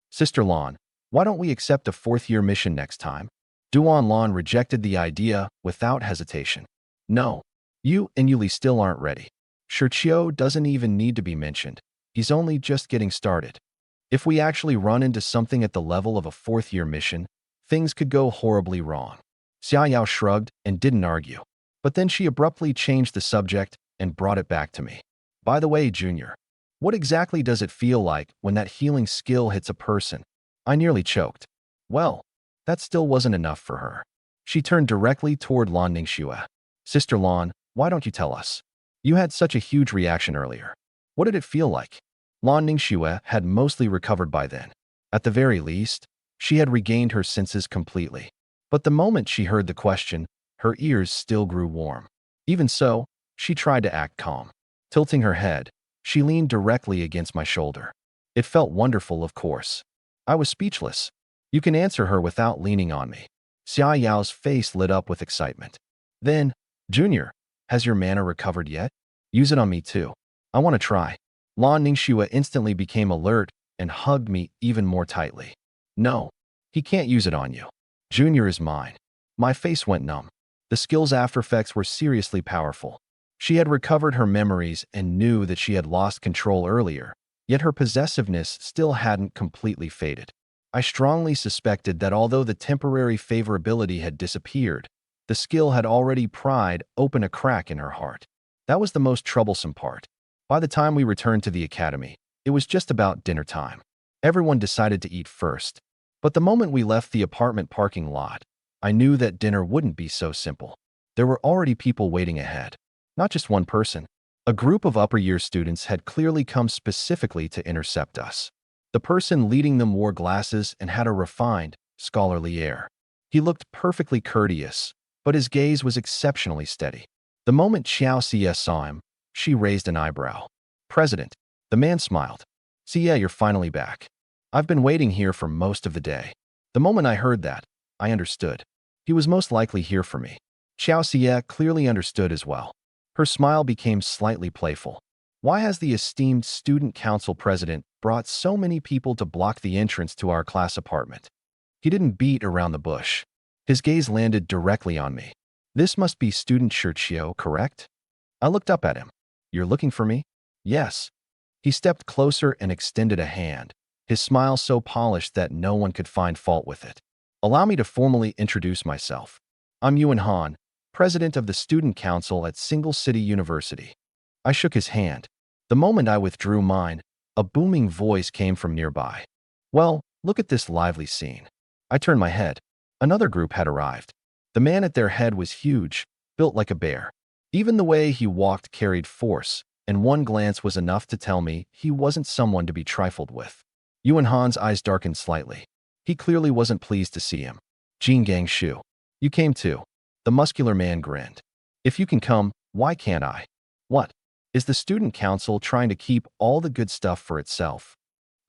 Sister Lan, why don't we accept a fourth-year mission next time? Duan Lan rejected the idea without hesitation. No, you and Yuli still aren't ready. Shirchio doesn't even need to be mentioned. He's only just getting started. If we actually run into something at the level of a fourth-year mission, things could go horribly wrong. Xia Yao shrugged and didn't argue. But then she abruptly changed the subject and brought it back to me. By the way, Junior, what exactly does it feel like when that healing skill hits a person? I nearly choked. Well, that still wasn't enough for her. She turned directly toward Lan Ningxue. Sister Lan, why don't you tell us? You had such a huge reaction earlier. What did it feel like? Lan Ningxue had mostly recovered by then. At the very least, she had regained her senses completely. But the moment she heard the question, her ears still grew warm. Even so, she tried to act calm. Tilting her head, she leaned directly against my shoulder. It felt wonderful, of course. I was speechless. You can answer her without leaning on me. Xia Yao's face lit up with excitement. Then, Junior, has your mana recovered yet? Use it on me too. I want to try. Lan Ningxue instantly became alert and hugged me even more tightly. No, he can't use it on you. Junior is mine. My face went numb. The skill's aftereffects were seriously powerful. She had recovered her memories and knew that she had lost control earlier, yet her possessiveness still hadn't completely faded. I strongly suspected that although the temporary favorability had disappeared, the skill had already pried open a crack in her heart. That was the most troublesome part. By the time we returned to the academy, it was just about dinner time. Everyone decided to eat first. But the moment we left the apartment parking lot, I knew that dinner wouldn't be so simple. There were already people waiting ahead. Not just one person. A group of upper-year students had clearly come specifically to intercept us. The person leading them wore glasses and had a refined, scholarly air. He looked perfectly courteous, but his gaze was exceptionally steady. The moment Xiao Xie saw him, she raised an eyebrow. "President." The man smiled. "Xie, you're finally back. I've been waiting here for most of the day." The moment I heard that, I understood. He was most likely here for me. Xiao Xie clearly understood as well. Her smile became slightly playful. "Why has the esteemed student council president brought so many people to block the entrance to our class apartment?" He didn't beat around the bush. His gaze landed directly on me. "This must be student Shirchio, correct?" I looked up at him. "You're looking for me?" "Yes." He stepped closer and extended a hand, his smile so polished that no one could find fault with it. "Allow me to formally introduce myself. I'm Yuan Han, president of the student council at Single City University." I shook his hand. The moment I withdrew mine, a booming voice came from nearby. "Well, look at this lively scene." I turned my head. Another group had arrived. The man at their head was huge, built like a bear. Even the way he walked carried force, and one glance was enough to tell me he wasn't someone to be trifled with. Yuan Han's eyes darkened slightly. He clearly wasn't pleased to see him. "Jin Gangshu. You came too." The muscular man grinned. "If you can come, why can't I?" "What? Is the student council trying to keep all the good stuff for itself?"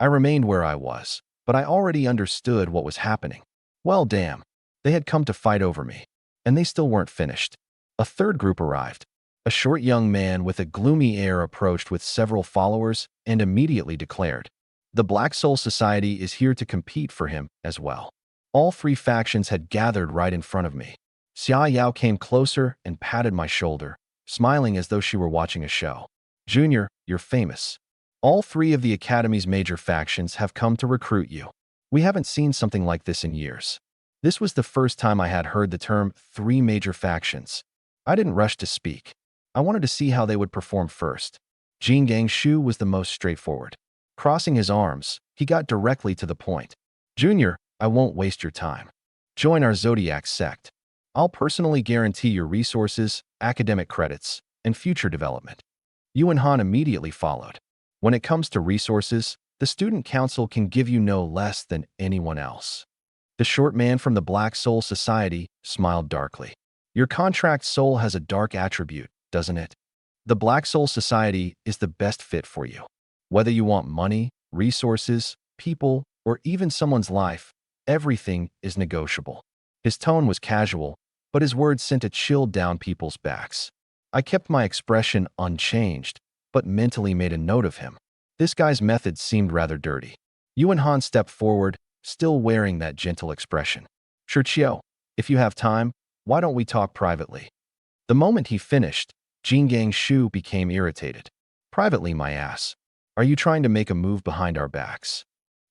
I remained where I was, but I already understood what was happening. Well, damn. They had come to fight over me, and they still weren't finished. A third group arrived. A short young man with a gloomy air approached with several followers and immediately declared, "The Black Soul Society is here to compete for him as well." All three factions had gathered right in front of me. Xia Yao came closer and patted my shoulder, smiling as though she were watching a show. "Junior, you're famous. All three of the Academy's major factions have come to recruit you. We haven't seen something like this in years." This was the first time I had heard the term three major factions. I didn't rush to speak. I wanted to see how they would perform first. Jin Gangshu was the most straightforward. Crossing his arms, he got directly to the point. "Junior, I won't waste your time. Join our Zodiac sect. I'll personally guarantee your resources, academic credits, and future development." Yuan Han immediately followed. "When it comes to resources, the student council can give you no less than anyone else." The short man from the Black Soul Society smiled darkly. "Your contract soul has a dark attribute, doesn't it? The Black Soul Society is the best fit for you. Whether you want money, resources, people, or even someone's life, everything is negotiable." His tone was casual, but his words sent a chill down people's backs. I kept my expression unchanged, but mentally made a note of him. This guy's methods seemed rather dirty. Yuan Han stepped forward, still wearing that gentle expression. "Shirchio, if you have time, why don't we talk privately?" The moment he finished, Jin Gangshu became irritated. "Privately, my ass. Are you trying to make a move behind our backs?"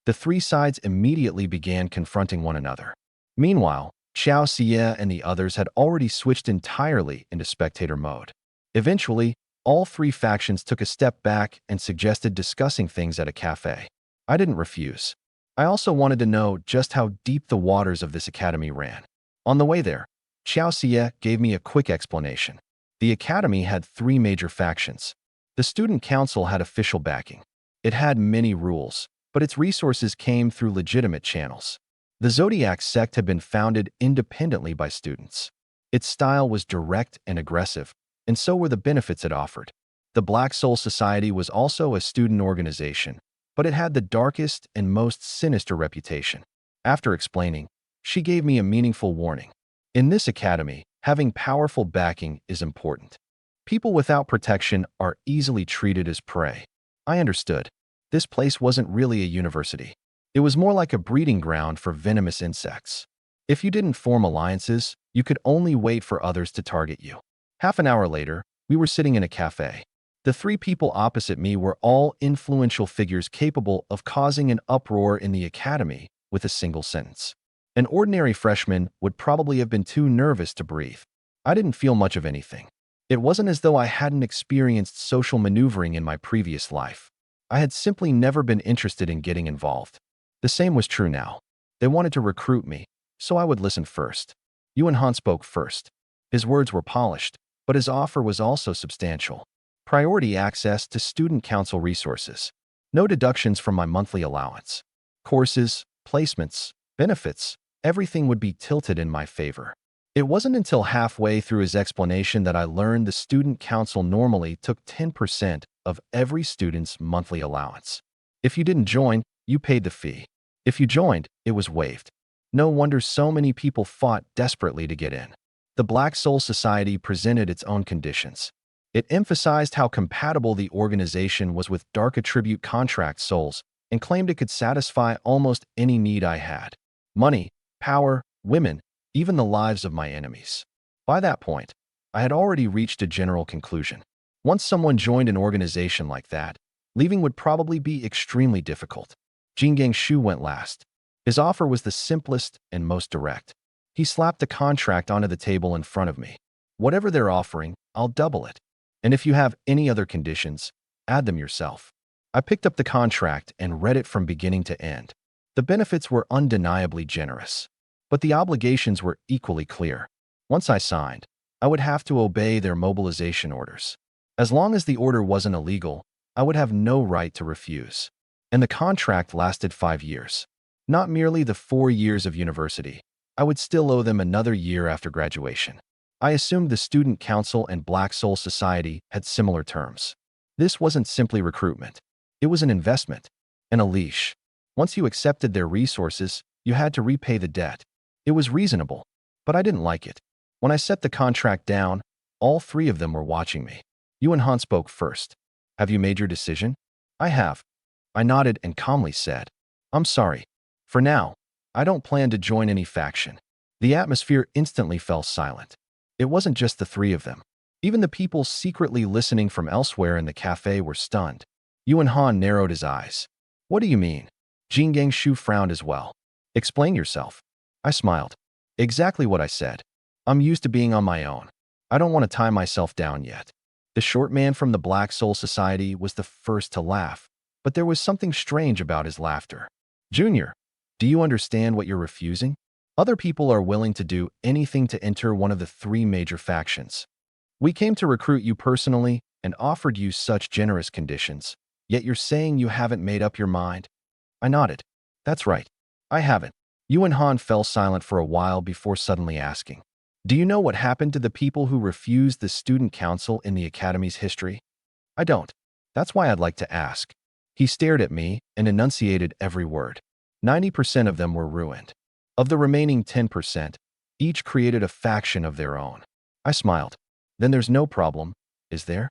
The three sides immediately began confronting one another. Meanwhile, Xiao Xie and the others had already switched entirely into spectator mode. Eventually, all three factions took a step back and suggested discussing things at a cafe. I didn't refuse. I also wanted to know just how deep the waters of this academy ran. On the way there, Xiao Xie gave me a quick explanation. The academy had three major factions. The student council had official backing. It had many rules, but its resources came through legitimate channels. The Zodiac sect had been founded independently by students. Its style was direct and aggressive, and so were the benefits it offered. The Black Soul Society was also a student organization, but it had the darkest and most sinister reputation. After explaining, she gave me a meaningful warning. In this academy, having powerful backing is important. People without protection are easily treated as prey. I understood. This place wasn't really a university. It was more like a breeding ground for venomous insects. If you didn't form alliances, you could only wait for others to target you. Half an hour later, we were sitting in a cafe. The three people opposite me were all influential figures capable of causing an uproar in the academy with a single sentence. An ordinary freshman would probably have been too nervous to breathe. I didn't feel much of anything. It wasn't as though I hadn't experienced social maneuvering in my previous life. I had simply never been interested in getting involved. The same was true now. They wanted to recruit me, so I would listen first. Yuan Han spoke first. His words were polished, but his offer was also substantial. Priority access to student council resources. No deductions from my monthly allowance. Courses, placements, benefits, everything would be tilted in my favor. It wasn't until halfway through his explanation that I learned the student council normally took 10% of every student's monthly allowance. If you didn't join, you paid the fee. If you joined, it was waived. No wonder so many people fought desperately to get in. The Black Soul Society presented its own conditions. It emphasized how compatible the organization was with Dark Attribute contract souls and claimed it could satisfy almost any need I had. Money, power, women, even the lives of my enemies. By that point, I had already reached a general conclusion. Once someone joined an organization like that, leaving would probably be extremely difficult. Jingang Shu went last. His offer was the simplest and most direct. He slapped the contract onto the table in front of me. Whatever they're offering, I'll double it. And if you have any other conditions, add them yourself. I picked up the contract and read it from beginning to end. The benefits were undeniably generous, but the obligations were equally clear. Once I signed, I would have to obey their mobilization orders. As long as the order wasn't illegal, I would have no right to refuse. And the contract lasted 5 years. Not merely the 4 years of university. I would still owe them another year after graduation. I assumed the Student Council and Black Soul Society had similar terms. This wasn't simply recruitment. It was an investment, and a leash. Once you accepted their resources, you had to repay the debt. It was reasonable, but I didn't like it. When I set the contract down, all three of them were watching me. Yuan Han spoke first. Have you made your decision? I have. I nodded and calmly said, I'm sorry. For now, I don't plan to join any faction. The atmosphere instantly fell silent. It wasn't just the three of them. Even the people secretly listening from elsewhere in the cafe were stunned. Yuan Han narrowed his eyes. What do you mean? Jingang Shu frowned as well. Explain yourself. I smiled. Exactly what I said. I'm used to being on my own. I don't want to tie myself down yet. The short man from the Black Soul Society was the first to laugh, but there was something strange about his laughter. Junior, do you understand what you're refusing? Other people are willing to do anything to enter one of the 3 major factions. We came to recruit you personally and offered you such generous conditions, yet you're saying you haven't made up your mind? I nodded. That's right. I haven't. Yuan Han fell silent for a while before suddenly asking, do you know what happened to the people who refused the student council in the academy's history? I don't. That's why I'd like to ask. He stared at me and enunciated every word. 90% of them were ruined. Of the remaining 10%, each created a faction of their own. I smiled. Then there's no problem, is there?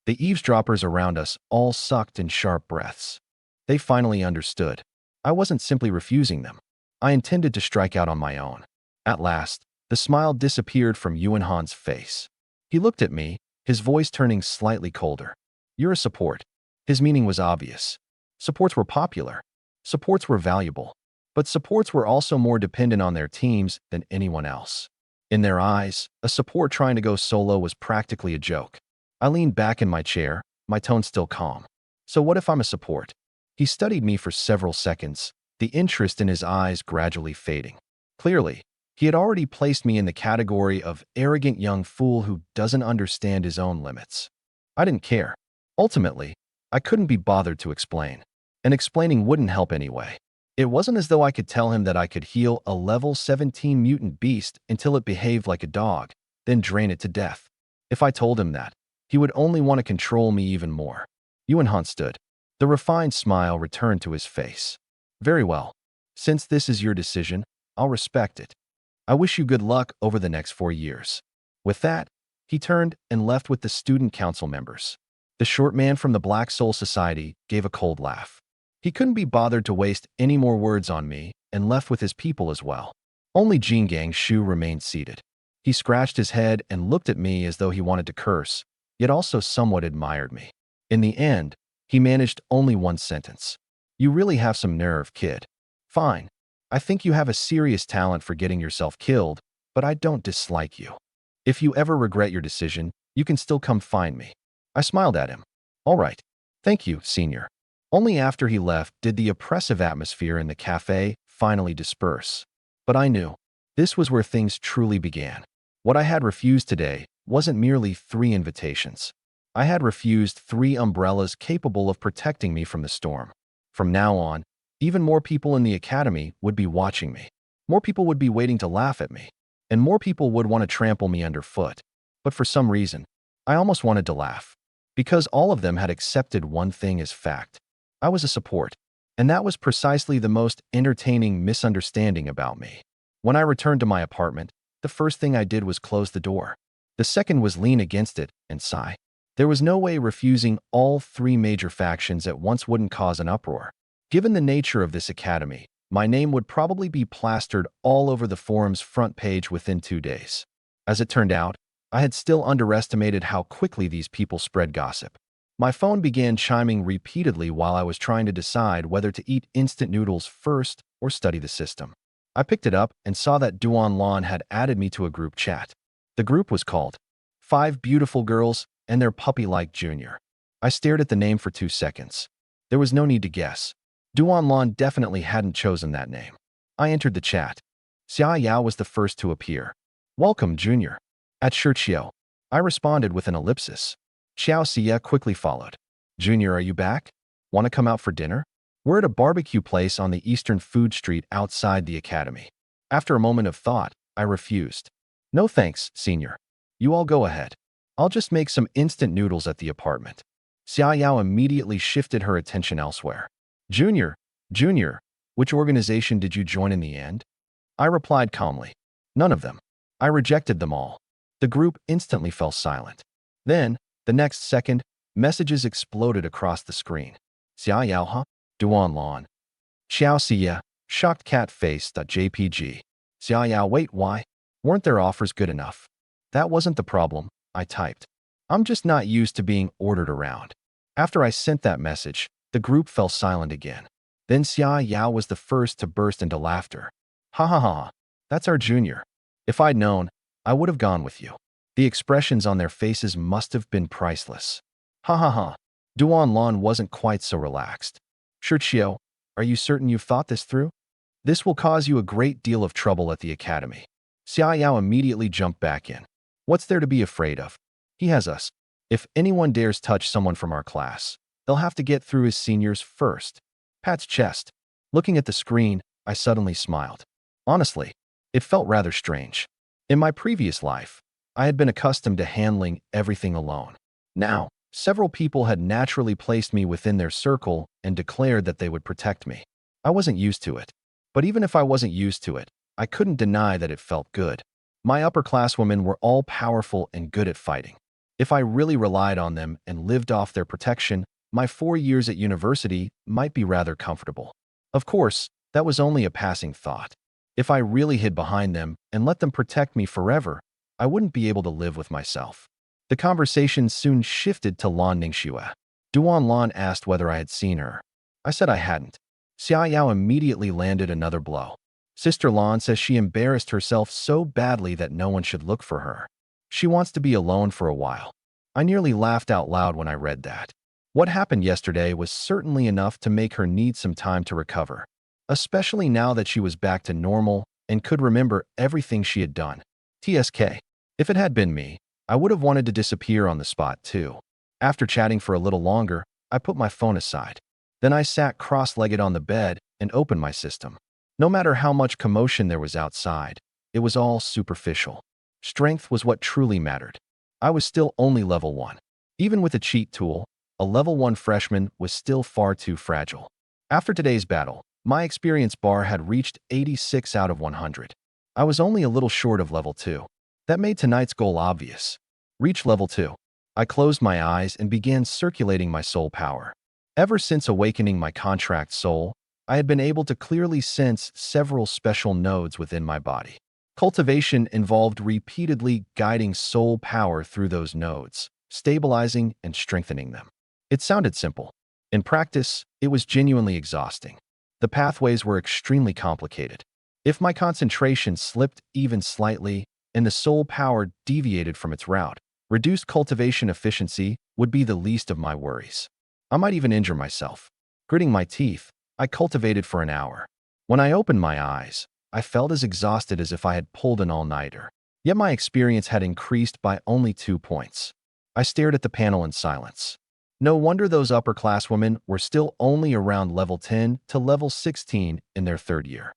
The eavesdroppers around us all sucked in sharp breaths. They finally understood. I wasn't simply refusing them. I intended to strike out on my own. At last, the smile disappeared from Yuan Han's face. He looked at me, his voice turning slightly colder. You're a support. His meaning was obvious. Supports were popular. Supports were valuable. But supports were also more dependent on their teams than anyone else. In their eyes, a support trying to go solo was practically a joke. I leaned back in my chair, my tone still calm. So what if I'm a support? He studied me for several seconds, the interest in his eyes gradually fading. Clearly, he had already placed me in the category of arrogant young fool who doesn't understand his own limits. I didn't care. Ultimately, I couldn't be bothered to explain. And explaining wouldn't help anyway. It wasn't as though I could tell him that I could heal a level 17 mutant beast until it behaved like a dog, then drain it to death. If I told him that, he would only want to control me even more. Yuan Han stood. The refined smile returned to his face. Very well. Since this is your decision, I'll respect it. I wish you good luck over the next 4 years. With that, he turned and left with the student council members. The short man from the Black Soul Society gave a cold laugh. He couldn't be bothered to waste any more words on me and left with his people as well. Only Jingang's Shu remained seated. He scratched his head and looked at me as though he wanted to curse, yet also somewhat admired me. In the end, he managed only one sentence. You really have some nerve, kid. Fine. I think you have a serious talent for getting yourself killed, but I don't dislike you. If you ever regret your decision, you can still come find me. I smiled at him. All right. Thank you, senior. Only after he left did the oppressive atmosphere in the cafe finally disperse. But I knew. This was where things truly began. What I had refused today wasn't merely 3 invitations. I had refused 3 umbrellas capable of protecting me from the storm. From now on, even more people in the academy would be watching me. More people would be waiting to laugh at me. And more people would want to trample me underfoot. But for some reason, I almost wanted to laugh. Because all of them had accepted one thing as fact. I was a support. And that was precisely the most entertaining misunderstanding about me. When I returned to my apartment, the first thing I did was close the door. The second was lean against it and sigh. There was no way refusing all 3 major factions at once wouldn't cause an uproar. Given the nature of this academy, my name would probably be plastered all over the forum's front page within 2 days. As it turned out, I had still underestimated how quickly these people spread gossip. My phone began chiming repeatedly while I was trying to decide whether to eat instant noodles first or study the system. I picked it up and saw that Duan Lan had added me to a group chat. The group was called 5 Beautiful Girls and Their Puppy-Like Junior. I stared at the name for 2 seconds. There was no need to guess. Duan Lan definitely hadn't chosen that name. I entered the chat. Xia Yao was the first to appear. Welcome, Junior. At Shirtio. I responded with an ellipsis. Xiao Xia quickly followed. Junior, are you back? Want to come out for dinner? We're at a barbecue place on the Eastern Food Street outside the academy. After a moment of thought, I refused. No thanks, senior. You all go ahead. I'll just make some instant noodles at the apartment. Xia Yao immediately shifted her attention elsewhere. Junior, which organization did you join in the end? I replied calmly. None of them. I rejected them all. The group instantly fell silent. Then, the next second, messages exploded across the screen. Xia Yao, huh? Duan Lan. Xiao Xia, shocked cat-face.jpg. Xia Yao, wait, why? Weren't their offers good enough? That wasn't the problem, I typed. I'm just not used to being ordered around. After I sent that message, the group fell silent again. Then Xia Yao was the first to burst into laughter. Ha ha ha, that's our junior. If I'd known, I would have gone with you. The expressions on their faces must have been priceless. Ha ha ha. Duan Lan wasn't quite so relaxed. Shirtio, are you certain you've thought this through? This will cause you a great deal of trouble at the academy. Xia Yao immediately jumped back in. What's there to be afraid of? He has us. If anyone dares touch someone from our class, they'll have to get through his seniors first. Pat's chest. Looking at the screen, I suddenly smiled. Honestly, it felt rather strange. In my previous life, I had been accustomed to handling everything alone. Now, several people had naturally placed me within their circle and declared that they would protect me. I wasn't used to it. But even if I wasn't used to it, I couldn't deny that it felt good. My upperclasswomen were all powerful and good at fighting. If I really relied on them and lived off their protection, my 4 years at university might be rather comfortable. Of course, that was only a passing thought. If I really hid behind them and let them protect me forever, I wouldn't be able to live with myself. The conversation soon shifted to Lan Ningxue. Duan Lan asked whether I had seen her. I said I hadn't. Xia Yao immediately landed another blow. Sister Lan says she embarrassed herself so badly that no one should look for her. She wants to be alone for a while. I nearly laughed out loud when I read that. What happened yesterday was certainly enough to make her need some time to recover, especially now that she was back to normal and could remember everything she had done. TSK. If it had been me, I would have wanted to disappear on the spot too. After chatting for a little longer, I put my phone aside. Then I sat cross-legged on the bed and opened my system. No matter how much commotion there was outside, it was all superficial. Strength was what truly mattered. I was still only level 1. Even with a cheat tool, a level 1 freshman was still far too fragile. After today's battle, my experience bar had reached 86 out of 100. I was only a little short of level 2. That made tonight's goal obvious. Reach level 2. I closed my eyes and began circulating my soul power. Ever since awakening my contract soul, I had been able to clearly sense several special nodes within my body. Cultivation involved repeatedly guiding soul power through those nodes, stabilizing and strengthening them. It sounded simple. In practice, it was genuinely exhausting. The pathways were extremely complicated. If my concentration slipped even slightly and the soul power deviated from its route, reduced cultivation efficiency would be the least of my worries. I might even injure myself. Gritting my teeth, I cultivated for an hour. When I opened my eyes, I felt as exhausted as if I had pulled an all-nighter. Yet my experience had increased by only 2 points. I stared at the panel in silence. No wonder those upper-class women were still only around level 10 to level 16 in their 3rd year.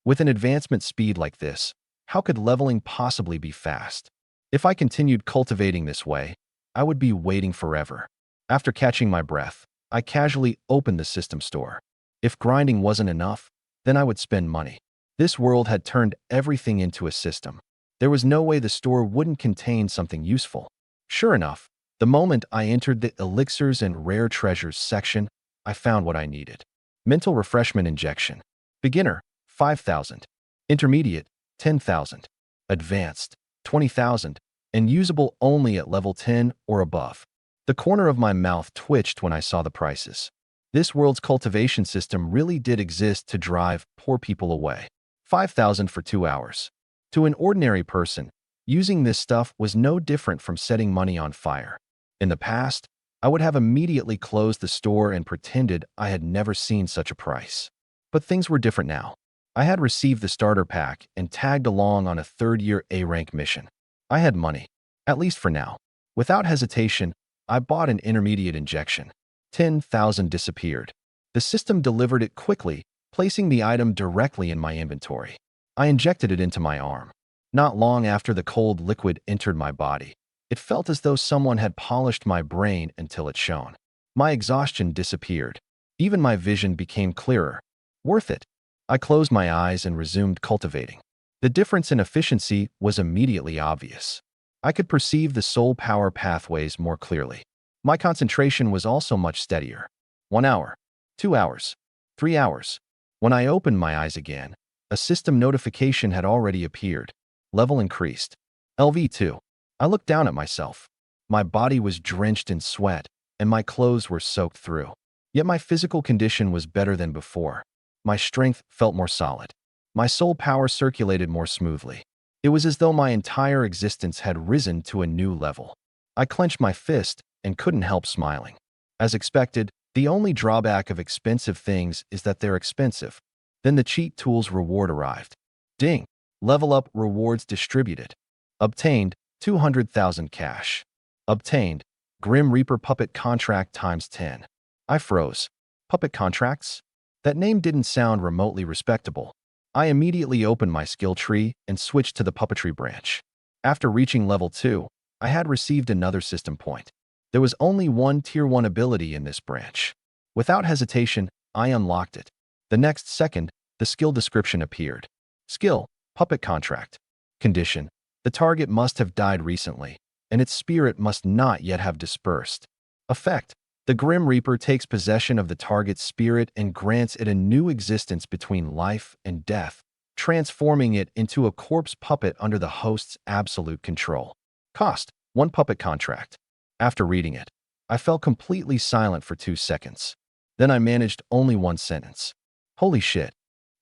With an advancement speed like this, how could leveling possibly be fast? If I continued cultivating this way, I would be waiting forever. After catching my breath, I casually opened the system store. If grinding wasn't enough, then I would spend money. This world had turned everything into a system. There was no way the store wouldn't contain something useful. Sure enough, the moment I entered the elixirs and rare treasures section, I found what I needed. Mental refreshment injection. Beginner, 5,000. Intermediate, 10,000. Advanced, 20,000. And usable only at level 10 or above. The corner of my mouth twitched when I saw the prices. This world's cultivation system really did exist to drive poor people away. 5,000 for 2 hours. To an ordinary person, using this stuff was no different from setting money on fire. In the past, I would have immediately closed the store and pretended I had never seen such a price. But things were different now. I had received the starter pack and tagged along on a 3rd-year A-rank mission. I had money, at least for now. Without hesitation, I bought an intermediate injection. 10,000 disappeared. The system delivered it quickly, placing the item directly in my inventory. I injected it into my arm. Not long after the cold liquid entered my body, it felt as though someone had polished my brain until it shone. My exhaustion disappeared. Even my vision became clearer. Worth it. I closed my eyes and resumed cultivating. The difference in efficiency was immediately obvious. I could perceive the soul power pathways more clearly. My concentration was also much steadier. 1 hour, 2 hours, 3 hours. When I opened my eyes again, a system notification had already appeared. Level increased. LV2. I looked down at myself. My body was drenched in sweat, and my clothes were soaked through. Yet my physical condition was better than before. My strength felt more solid. My soul power circulated more smoothly. It was as though my entire existence had risen to a new level. I clenched my fist and couldn't help smiling. As expected, the only drawback of expensive things is that they're expensive. Then the cheat tools reward arrived. Ding! Level up rewards distributed. Obtained, 200,000 cash. Obtained, Grim Reaper puppet contract times 10. I froze. Puppet contracts? That name didn't sound remotely respectable. I immediately opened my skill tree and switched to the puppetry branch. After reaching level 2, I had received another system point. There was only one tier 1 ability in this branch. Without hesitation, I unlocked it. The next second, the skill description appeared. Skill, puppet contract. Condition, the target must have died recently, and its spirit must not yet have dispersed. Effect, the Grim Reaper takes possession of the target's spirit and grants it a new existence between life and death, transforming it into a corpse puppet under the host's absolute control. Cost, 1 puppet contract. After reading it, I fell completely silent for 2 seconds. Then I managed only 1 sentence. Holy shit.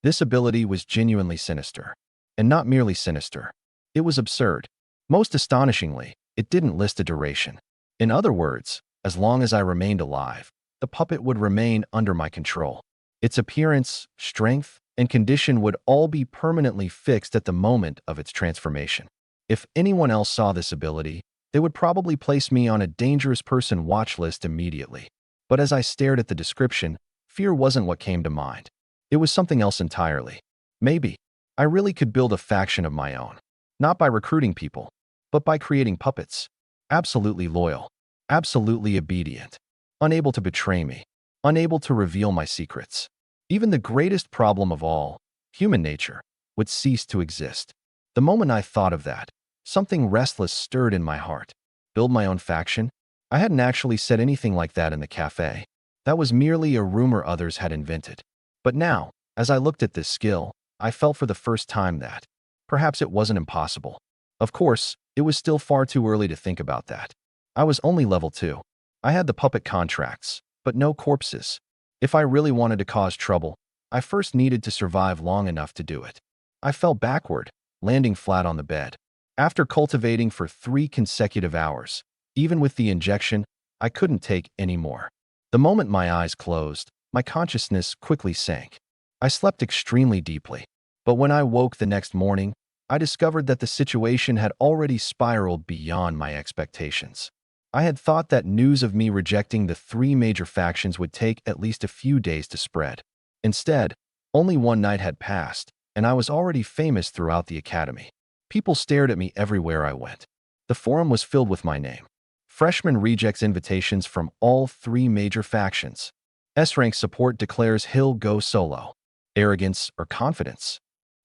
This ability was genuinely sinister. And not merely sinister. It was absurd. Most astonishingly, it didn't list a duration. In other words, as long as I remained alive, the puppet would remain under my control. Its appearance, strength, and condition would all be permanently fixed at the moment of its transformation. If anyone else saw this ability, they would probably place me on a dangerous person watch list immediately. But as I stared at the description, fear wasn't what came to mind. It was something else entirely. Maybe I really could build a faction of my own. Not by recruiting people, but by creating puppets. Absolutely loyal. Absolutely obedient. Unable to betray me. Unable to reveal my secrets. Even the greatest problem of all, human nature, would cease to exist. The moment I thought of that, something restless stirred in my heart. Build my own faction? I hadn't actually said anything like that in the cafe. That was merely a rumor others had invented. But now, as I looked at this skill, I felt for the first time that perhaps it wasn't impossible. Of course, it was still far too early to think about that. I was only level 2. I had the puppet contracts, but no corpses. If I really wanted to cause trouble, I first needed to survive long enough to do it. I fell backward, landing flat on the bed. After cultivating for 3 consecutive hours, even with the injection, I couldn't take any more. The moment my eyes closed, my consciousness quickly sank. I slept extremely deeply. But when I woke the next morning, I discovered that the situation had already spiraled beyond my expectations. I had thought that news of me rejecting the 3 major factions would take at least a few days to spread. Instead, only one night had passed, and I was already famous throughout the academy. People stared at me everywhere I went. The forum was filled with my name. Freshman rejects invitations from all 3 major factions. S-Rank support declares he'll go solo. Arrogance or confidence?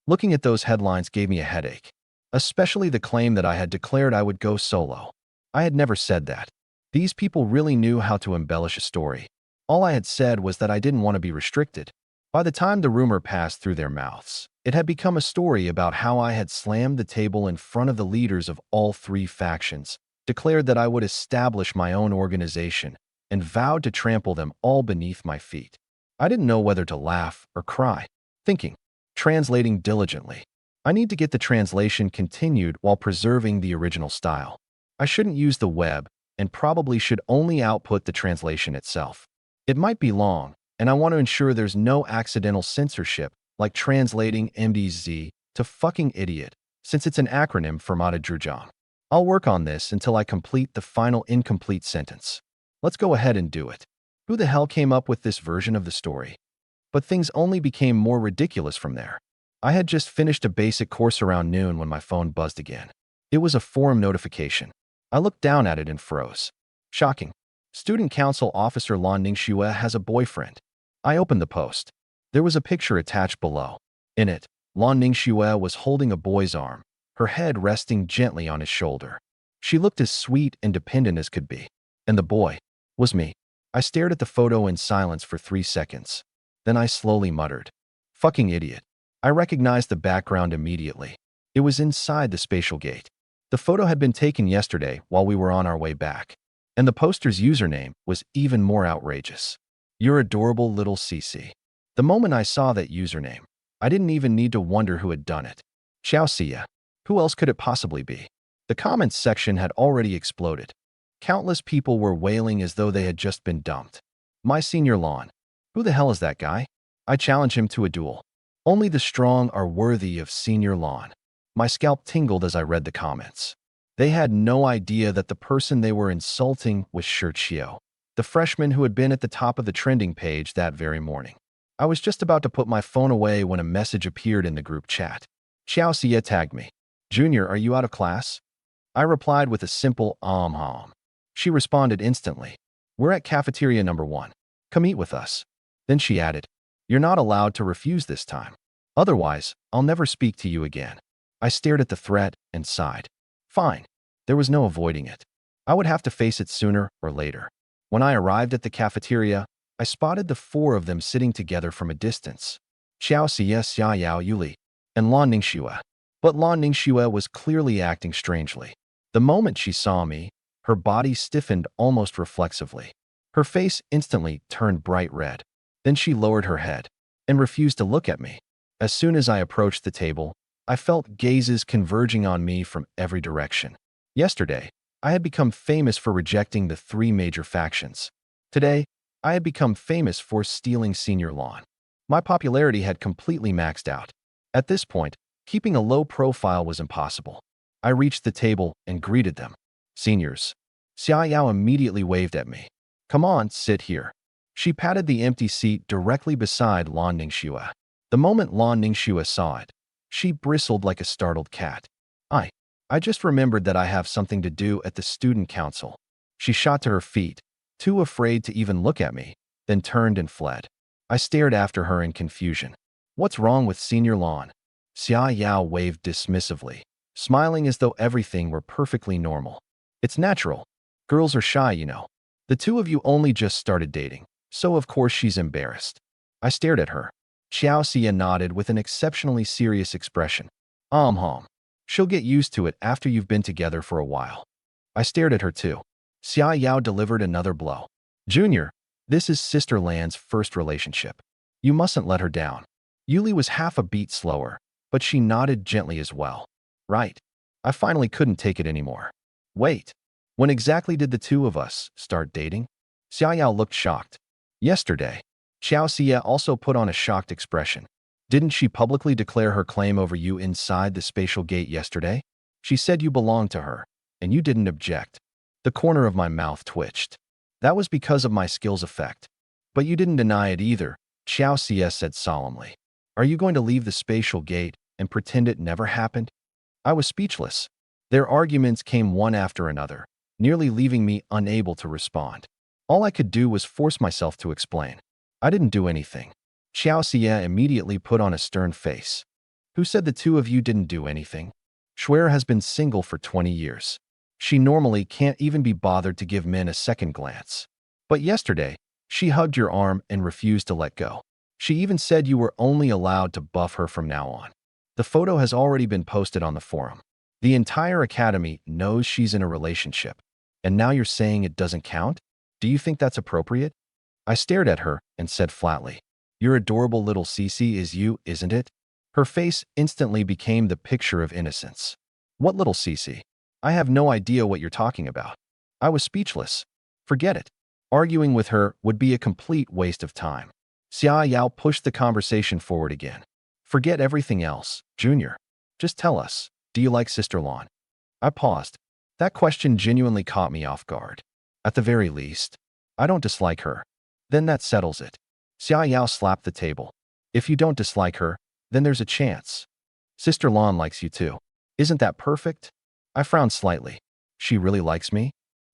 Looking at those headlines gave me a headache, especially the claim that I had declared I would go solo. I had never said that. These people really knew how to embellish a story. All I had said was that I didn't want to be restricted. By the time the rumor passed through their mouths, it had become a story about how I had slammed the table in front of the leaders of all 3 factions, declared that I would establish my own organization, and vowed to trample them all beneath my feet. I didn't know whether to laugh or cry. Thinking, translating diligently. I need to get the translation continued while preserving the original style. I shouldn't use the web, and probably should only output the translation itself. It might be long, and I want to ensure there's no accidental censorship, like translating MDZ to fucking idiot, since it's an acronym for Madadrujang. I'll work on this until I complete the final incomplete sentence. Let's go ahead and do it. Who the hell came up with this version of the story? But things only became more ridiculous from there. I had just finished a basic course around noon when my phone buzzed again. It was a forum notification. I looked down at it and froze. Shocking. Student Council Officer Lan Ningxue has a boyfriend. I opened the post. There was a picture attached below. In it, Lan Ningxue was holding a boy's arm, her head resting gently on his shoulder. She looked as sweet and dependent as could be. And the boy was me. I stared at the photo in silence for 3 seconds. Then I slowly muttered, "Fucking idiot." I recognized the background immediately. It was inside the spatial gate. The photo had been taken yesterday while we were on our way back. And the poster's username was even more outrageous. "You're adorable little Cece." The moment I saw that username, I didn't even need to wonder who had done it. Ciao Sia. Who else could it possibly be? The comments section had already exploded. Countless people were wailing as though they had just been dumped. My senior Lan. Who the hell is that guy? I challenge him to a duel. Only the strong are worthy of senior Lan. My scalp tingled as I read the comments. They had no idea that the person they were insulting was Shirchio, the freshman who had been at the top of the trending page that very morning. I was just about to put my phone away when a message appeared in the group chat. Xiao Xie tagged me. "Junior, are you out of class?" I replied with a simple hum. She responded instantly. "We're at cafeteria number 1. Come eat with us." Then she added, "You're not allowed to refuse this time. Otherwise, I'll never speak to you again." I stared at the threat and sighed. Fine. There was no avoiding it. I would have to face it sooner or later. When I arrived at the cafeteria, I spotted the 4 of them sitting together from a distance. Xiao Xie, Xia Yao Yuli, and Lan Ningxue. But Lan Ningxue was clearly acting strangely. The moment she saw me, her body stiffened almost reflexively. Her face instantly turned bright red. Then she lowered her head and refused to look at me. As soon as I approached the table, I felt gazes converging on me from every direction. Yesterday, I had become famous for rejecting the 3 major factions. Today, I had become famous for stealing senior Lan. My popularity had completely maxed out. At this point, keeping a low profile was impossible. I reached the table and greeted them. "Seniors." Xia Yao immediately waved at me. "Come on, sit here." She patted the empty seat directly beside Lan Ningxue. The moment Lan Ningxue saw it, she bristled like a startled cat. I just remembered that I have something to do at the student council." She shot to her feet, too afraid to even look at me, then turned and fled. I stared after her in confusion. "What's wrong with senior Lan?" Xia Yao waved dismissively, smiling as though everything were perfectly normal. "It's natural. Girls are shy, you know. The 2 of you only just started dating, so of course she's embarrassed." I stared at her. Xiao Xia nodded with an exceptionally serious expression. Hum. She'll get used to it after you've been together for a while. I stared at her too. Xia Yao delivered another blow. Junior, this is Sister Lan's first relationship. You mustn't let her down. Yuli was half a beat slower, but she nodded gently as well. Right. I finally couldn't take it anymore. Wait. When exactly did the two of us start dating? Xia Yao looked shocked. Yesterday. Xiao Xia also put on a shocked expression. Didn't she publicly declare her claim over you inside the spatial gate yesterday? She said you belonged to her, and you didn't object. The corner of my mouth twitched. That was because of my skills effect. But you didn't deny it either, Xiao Xia said solemnly. Are you going to leave the spatial gate and pretend it never happened? I was speechless. Their arguments came one after another, nearly leaving me unable to respond. All I could do was force myself to explain. I didn't do anything. Xiao Xia immediately put on a stern face. Who said the two of you didn't do anything? Shuer has been single for 20 years. She normally can't even be bothered to give men a second glance. But yesterday, she hugged your arm and refused to let go. She even said you were only allowed to buff her from now on. The photo has already been posted on the forum. The entire academy knows she's in a relationship. And now you're saying it doesn't count? Do you think that's appropriate? I stared at her and said flatly, Your adorable little Cece is you, isn't it? Her face instantly became the picture of innocence. What little Cece? I have no idea what you're talking about. I was speechless. Forget it. Arguing with her would be a complete waste of time. Xia Yao pushed the conversation forward again. Forget everything else, Junior. Just tell us, do you like Sister Lan? I paused. That question genuinely caught me off guard. At the very least, I don't dislike her. Then that settles it. Xia Yao slapped the table. If you don't dislike her, then there's a chance. Sister Lan likes you too. Isn't that perfect? I frowned slightly. She really likes me?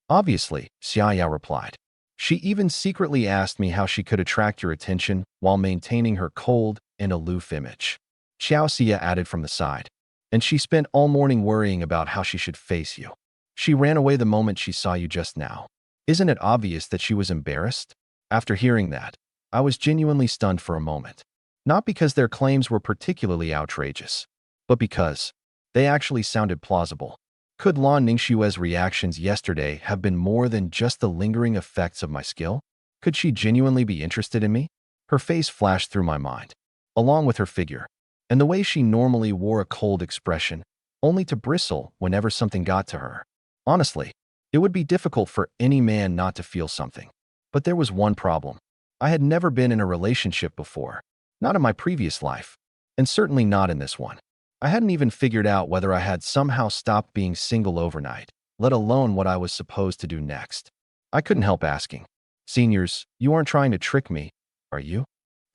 Obviously, Xia Yao replied. She even secretly asked me how she could attract your attention while maintaining her cold and aloof image. Xiao Xia added from the side. And she spent all morning worrying about how she should face you. She ran away the moment she saw you just now. Isn't it obvious that she was embarrassed? After hearing that, I was genuinely stunned for a moment. Not because their claims were particularly outrageous, but because they actually sounded plausible. Could Lan Ningxue's reactions yesterday have been more than just the lingering effects of my skill? Could she genuinely be interested in me? Her face flashed through my mind, along with her figure, and the way she normally wore a cold expression, only to bristle whenever something got to her. Honestly, it would be difficult for any man not to feel something. But there was one problem. I had never been in a relationship before, not in my previous life, and certainly not in this one. I hadn't even figured out whether I had somehow stopped being single overnight, let alone what I was supposed to do next. I couldn't help asking, Seniors, you aren't trying to trick me, are you?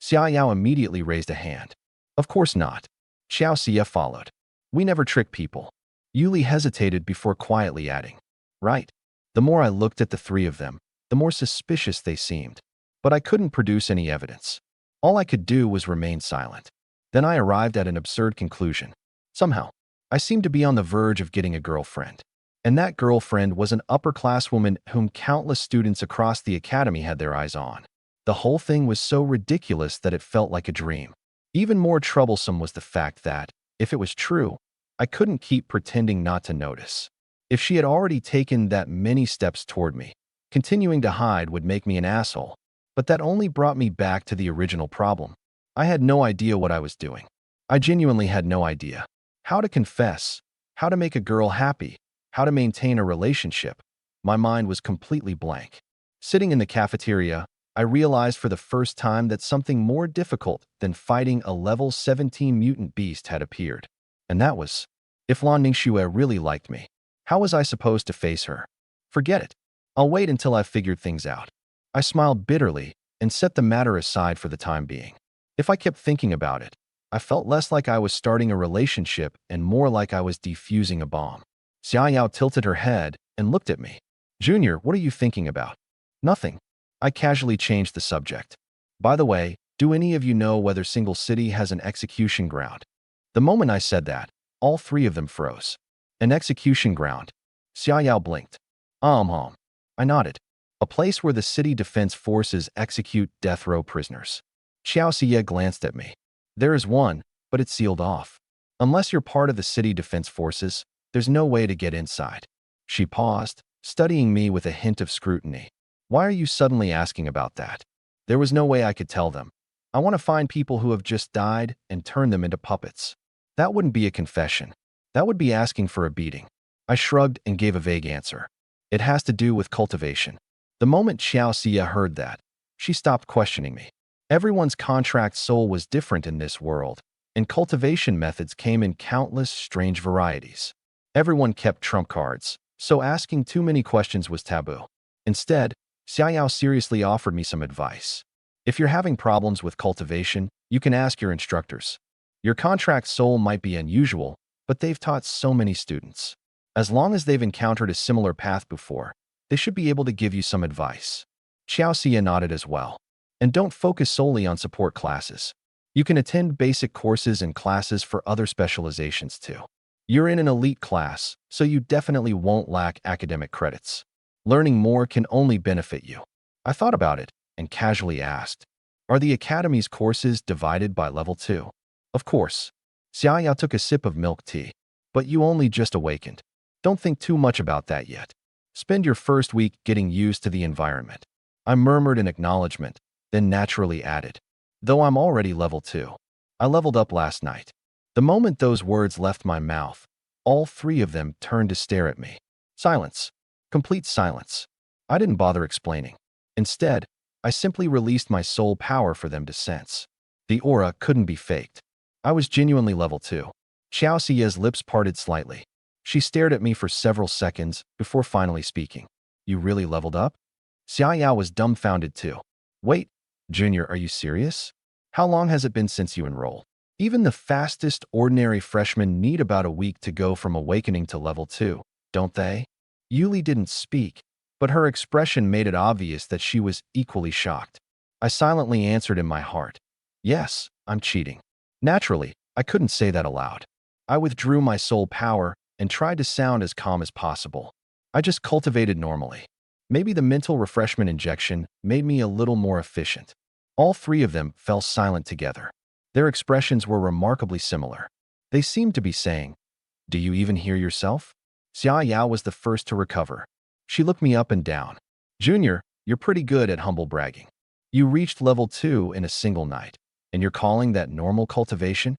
Xia Yao immediately raised a hand. Of course not. Xiao Xia followed. We never trick people. Yuli hesitated before quietly adding, Right. The more I looked at the three of them, the more suspicious they seemed. But I couldn't produce any evidence. All I could do was remain silent. Then I arrived at an absurd conclusion. Somehow, I seemed to be on the verge of getting a girlfriend. And that girlfriend was an upper-class woman whom countless students across the academy had their eyes on. The whole thing was so ridiculous that it felt like a dream. Even more troublesome was the fact that, if it was true, I couldn't keep pretending not to notice. If she had already taken that many steps toward me, continuing to hide would make me an asshole. But that only brought me back to the original problem. I had no idea what I was doing. I genuinely had no idea. How to confess, how to make a girl happy, how to maintain a relationship. My mind was completely blank. Sitting in the cafeteria, I realized for the first time that something more difficult than fighting a level 17 mutant beast had appeared. And that was, if Lan Ningxue really liked me, how was I supposed to face her? Forget it. I'll wait until I've figured things out. I smiled bitterly and set the matter aside for the time being. If I kept thinking about it, I felt less like I was starting a relationship and more like I was defusing a bomb. Xia Yao tilted her head and looked at me. Junior, what are you thinking about? Nothing. I casually changed the subject. By the way, do any of you know whether Single City has an execution ground? The moment I said that, all three of them froze. An execution ground. Xia Yao blinked. I nodded. A place where the city defense forces execute death row prisoners. Xiao Xie glanced at me. There is one, but it's sealed off. Unless you're part of the city defense forces, there's no way to get inside. She paused, studying me with a hint of scrutiny. Why are you suddenly asking about that? There was no way I could tell them. I want to find people who have just died and turn them into puppets. That wouldn't be a confession. That would be asking for a beating. I shrugged and gave a vague answer. It has to do with cultivation. The moment Xiao Xia heard that, she stopped questioning me. Everyone's contract soul was different in this world, and cultivation methods came in countless strange varieties. Everyone kept trump cards, so asking too many questions was taboo. Instead, Xiaoyao seriously offered me some advice. If you're having problems with cultivation, you can ask your instructors. Your contract soul might be unusual, but they've taught so many students. As long as they've encountered a similar path before, they should be able to give you some advice. Xiao Xia nodded as well. And don't focus solely on support classes. You can attend basic courses and classes for other specializations too. You're in an elite class, so you definitely won't lack academic credits. Learning more can only benefit you. I thought about it and casually asked, are the academy's courses divided by level 2? Of course. Xiaoyao took a sip of milk tea. But you only just awakened. Don't think too much about that yet. Spend your first week getting used to the environment. I murmured in acknowledgement, then naturally added, though I'm already level 2. I leveled up last night. The moment those words left my mouth, all three of them turned to stare at me. Silence. Complete silence. I didn't bother explaining. Instead, I simply released my soul power for them to sense. The aura couldn't be faked. I was genuinely level 2. Xiao Xia's lips parted slightly. She stared at me for several seconds before finally speaking. You really leveled up? Xiaoyao was dumbfounded too. Wait, Junior, are you serious? How long has it been since you enrolled? Even the fastest ordinary freshmen need about a week to go from awakening to level 2, don't they? Yuli didn't speak, but her expression made it obvious that she was equally shocked. I silently answered in my heart, yes, I'm cheating. Naturally, I couldn't say that aloud. I withdrew my soul power and tried to sound as calm as possible. I just cultivated normally. Maybe the mental refreshment injection made me a little more efficient. All three of them fell silent together. Their expressions were remarkably similar. They seemed to be saying, do you even hear yourself? Xia Yao was the first to recover. She looked me up and down. Junior, you're pretty good at humble bragging. You reached level 2 in a single night, and you're calling that normal cultivation?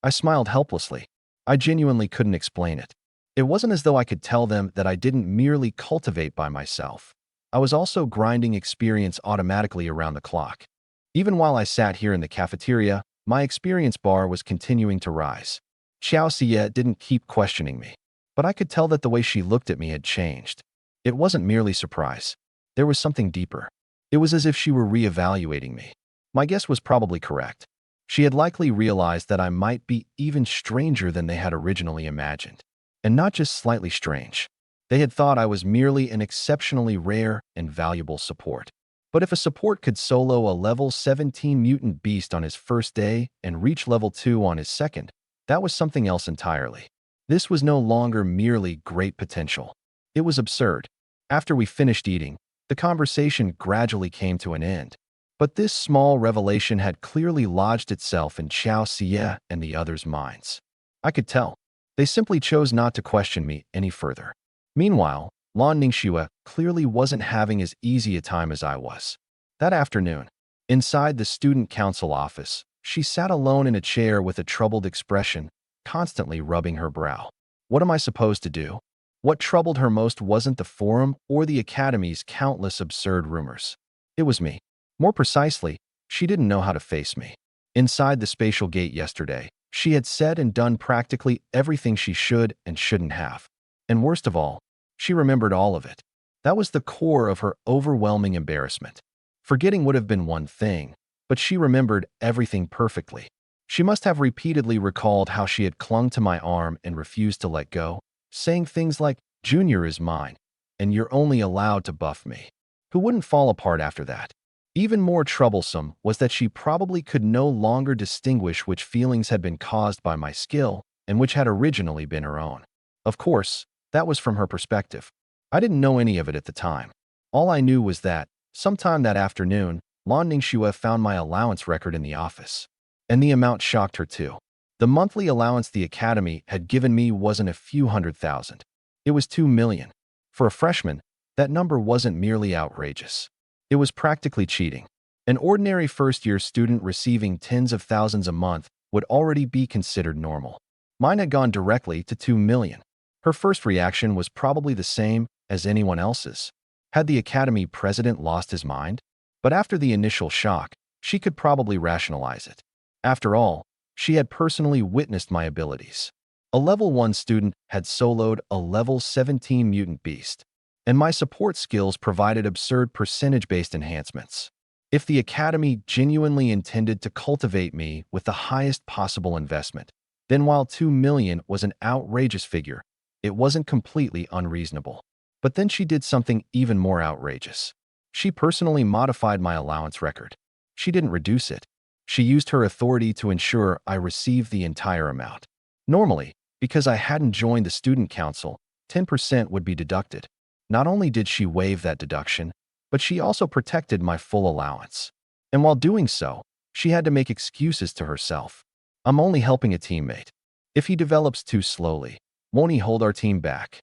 I smiled helplessly. I genuinely couldn't explain it. It wasn't as though I could tell them that I didn't merely cultivate by myself. I was also grinding experience automatically around the clock. Even while I sat here in the cafeteria, my experience bar was continuing to rise. Xiao Xie didn't keep questioning me, but I could tell that the way she looked at me had changed. It wasn't merely surprise. There was something deeper. It was as if she were reevaluating me. My guess was probably correct. She had likely realized that I might be even stranger than they had originally imagined. And not just slightly strange. They had thought I was merely an exceptionally rare and valuable support. But if a support could solo a level 17 mutant beast on his first day and reach level 2 on his second, that was something else entirely. This was no longer merely great potential. It was absurd. After we finished eating, the conversation gradually came to an end. But this small revelation had clearly lodged itself in Xiao Xie and the others' minds. I could tell. They simply chose not to question me any further. Meanwhile, Lan Ningxue clearly wasn't having as easy a time as I was. That afternoon, inside the student council office, she sat alone in a chair with a troubled expression, constantly rubbing her brow. What am I supposed to do? What troubled her most wasn't the forum or the academy's countless absurd rumors. It was me. More precisely, she didn't know how to face me. Inside the spatial gate yesterday, she had said and done practically everything she should and shouldn't have. And worst of all, she remembered all of it. That was the core of her overwhelming embarrassment. Forgetting would have been one thing, but she remembered everything perfectly. She must have repeatedly recalled how she had clung to my arm and refused to let go, saying things like, Junior is mine, and you're only allowed to buff me. Who wouldn't fall apart after that? Even more troublesome was that she probably could no longer distinguish which feelings had been caused by my skill and which had originally been her own. Of course, that was from her perspective. I didn't know any of it at the time. All I knew was that, sometime that afternoon, Lan Ningxue found my allowance record in the office. And the amount shocked her too. The monthly allowance the academy had given me wasn't a few $100,000. It was $2 million. For a freshman, that number wasn't merely outrageous. It was practically cheating. An ordinary first-year student receiving tens of thousands a month would already be considered normal. Mine had gone directly to $2 million. Her first reaction was probably the same as anyone else's. Had the academy president lost his mind? But after the initial shock, she could probably rationalize it. After all, she had personally witnessed my abilities. A level 1 student had soloed a level 17 mutant beast, and my support skills provided absurd percentage-based enhancements. If the academy genuinely intended to cultivate me with the highest possible investment, then while $2 million was an outrageous figure, it wasn't completely unreasonable. But then she did something even more outrageous. She personally modified my allowance record. She didn't reduce it. She used her authority to ensure I received the entire amount. Normally, because I hadn't joined the student council, 10% would be deducted. Not only did she waive that deduction, but she also protected my full allowance. And while doing so, she had to make excuses to herself. I'm only helping a teammate. If he develops too slowly, won't he hold our team back?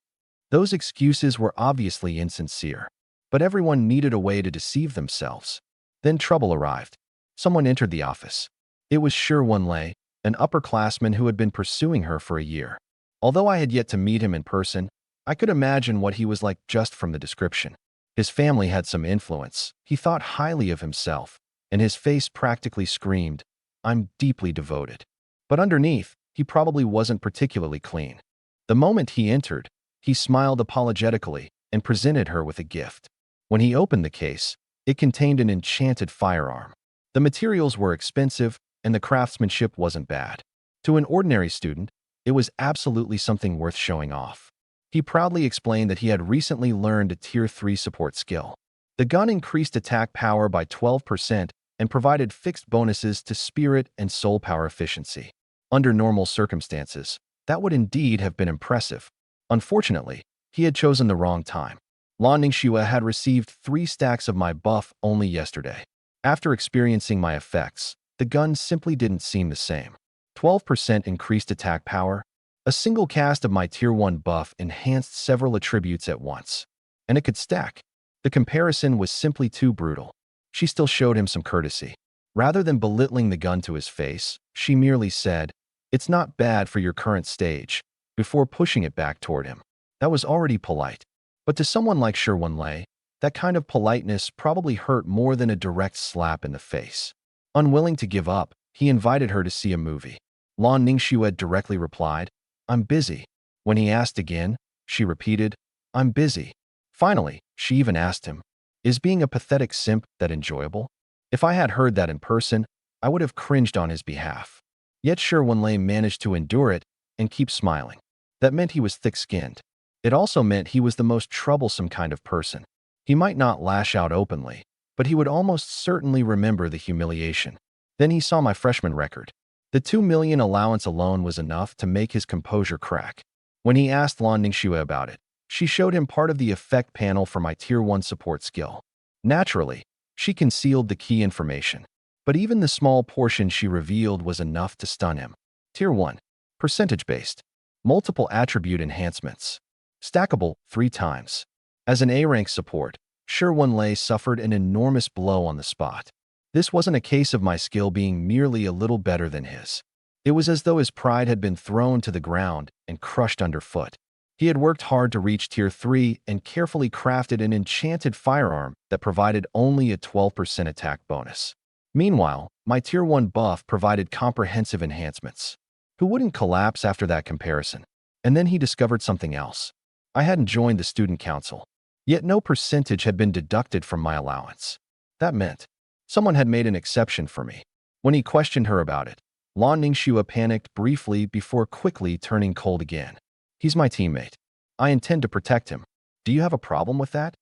Those excuses were obviously insincere, but everyone needed a way to deceive themselves. Then trouble arrived. Someone entered the office. It was Shi-Wenlei, an upperclassman who had been pursuing her for a year. Although I had yet to meet him in person, I could imagine what he was like just from the description. His family had some influence. He thought highly of himself, and his face practically screamed, "I'm deeply devoted." But underneath, he probably wasn't particularly clean. The moment he entered, he smiled apologetically and presented her with a gift. When he opened the case, it contained an enchanted firearm. The materials were expensive, and the craftsmanship wasn't bad. To an ordinary student, it was absolutely something worth showing off. He proudly explained that he had recently learned a Tier 3 support skill. The gun increased attack power by 12% and provided fixed bonuses to spirit and soul power efficiency. Under normal circumstances, that would indeed have been impressive. Unfortunately, he had chosen the wrong time. Lan Ningxue had received 3 stacks of my buff only yesterday. After experiencing my effects, the gun simply didn't seem the same. 12% increased attack power. A single cast of my Tier 1 buff enhanced several attributes at once. And it could stack. The comparison was simply too brutal. She still showed him some courtesy. Rather than belittling the gun to his face, she merely said, "It's not bad for your current stage," before pushing it back toward him. That was already polite. But to someone like Shi-Wenlei, that kind of politeness probably hurt more than a direct slap in the face. Unwilling to give up, he invited her to see a movie. Lan Ningxue directly replied, "I'm busy." When he asked again, she repeated, "I'm busy." Finally, she even asked him, "Is being a pathetic simp that enjoyable?" If I had heard that in person, I would have cringed on his behalf. Yet Shi-Wenlei managed to endure it and keep smiling. That meant he was thick-skinned. It also meant he was the most troublesome kind of person. He might not lash out openly, but he would almost certainly remember the humiliation. Then he saw my freshman record. The $2 million allowance alone was enough to make his composure crack. When he asked Lan Ningxue about it, she showed him part of the effect panel for my Tier 1 support skill. Naturally, she concealed the key information. But even the small portion she revealed was enough to stun him. Tier 1. Percentage-based. Multiple attribute enhancements. Stackable 3 times. As an A-rank support, Shi-Wenlei suffered an enormous blow on the spot. This wasn't a case of my skill being merely a little better than his. It was as though his pride had been thrown to the ground and crushed underfoot. He had worked hard to reach Tier 3 and carefully crafted an enchanted firearm that provided only a 12% attack bonus. Meanwhile, my Tier 1 buff provided comprehensive enhancements. Who wouldn't collapse after that comparison? And then he discovered something else. I hadn't joined the student council, yet no percentage had been deducted from my allowance. That meant someone had made an exception for me. When he questioned her about it, Lan Ningxue panicked briefly before quickly turning cold again. "He's my teammate. I intend to protect him. Do you have a problem with that?"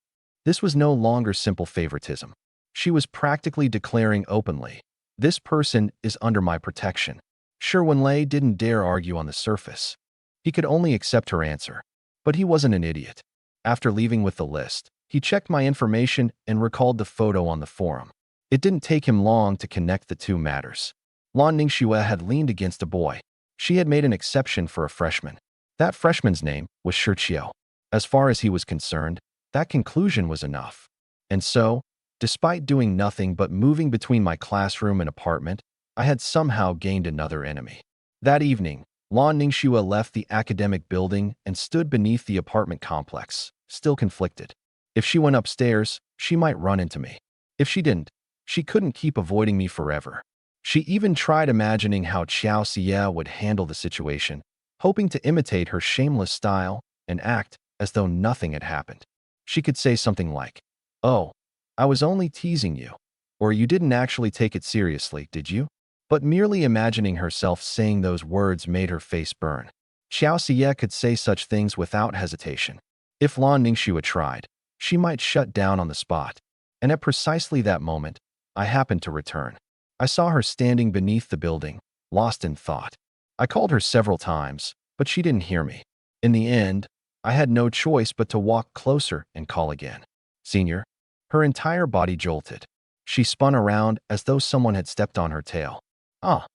This was no longer simple favoritism. She was practically declaring openly, "This person is under my protection." Shi-Wenlei didn't dare argue on the surface. He could only accept her answer. But he wasn't an idiot. After leaving with the list, he checked my information and recalled the photo on the forum. It didn't take him long to connect the two matters. Lan Ningxue had leaned against a boy. She had made an exception for a freshman. That freshman's name was Shiqiu. As far as he was concerned, that conclusion was enough. And so, despite doing nothing but moving between my classroom and apartment, I had somehow gained another enemy. That evening, Lan Ningxue left the academic building and stood beneath the apartment complex, still conflicted. If she went upstairs, she might run into me. If she didn't, she couldn't keep avoiding me forever. She even tried imagining how Qiao Xie would handle the situation, hoping to imitate her shameless style and act as though nothing had happened. She could say something like, "Oh, I was only teasing you," or "You didn't actually take it seriously, did you?" But merely imagining herself saying those words made her face burn. Qiao Xie could say such things without hesitation. If Lan Ningxue tried, she might shut down on the spot. And at precisely that moment, I happened to return. I saw her standing beneath the building, lost in thought. I called her several times, but she didn't hear me. In the end, I had no choice but to walk closer and call again. "Senior." Her entire body jolted. She spun around as though someone had stepped on her tail. "Ah."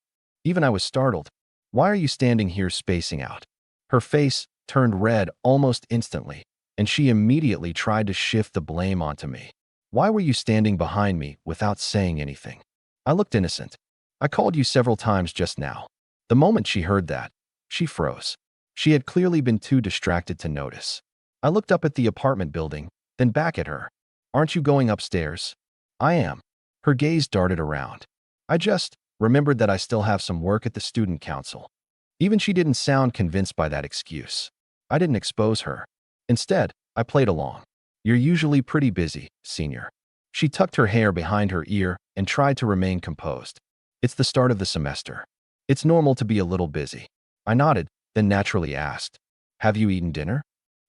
Even I was startled. "Why are you standing here spacing out?" Her face turned red almost instantly, and she immediately tried to shift the blame onto me. "Why were you standing behind me without saying anything?" I looked innocent. "I called you several times just now." The moment she heard that, she froze. She had clearly been too distracted to notice. I looked up at the apartment building, then back at her. "Aren't you going upstairs?" "I am." Her gaze darted around. "I just remembered that I still have some work at the student council." Even she didn't sound convinced by that excuse. I didn't expose her. Instead, I played along. "You're usually pretty busy, senior." She tucked her hair behind her ear and tried to remain composed. "It's the start of the semester. It's normal to be a little busy." I nodded, then naturally asked, "Have you eaten dinner?"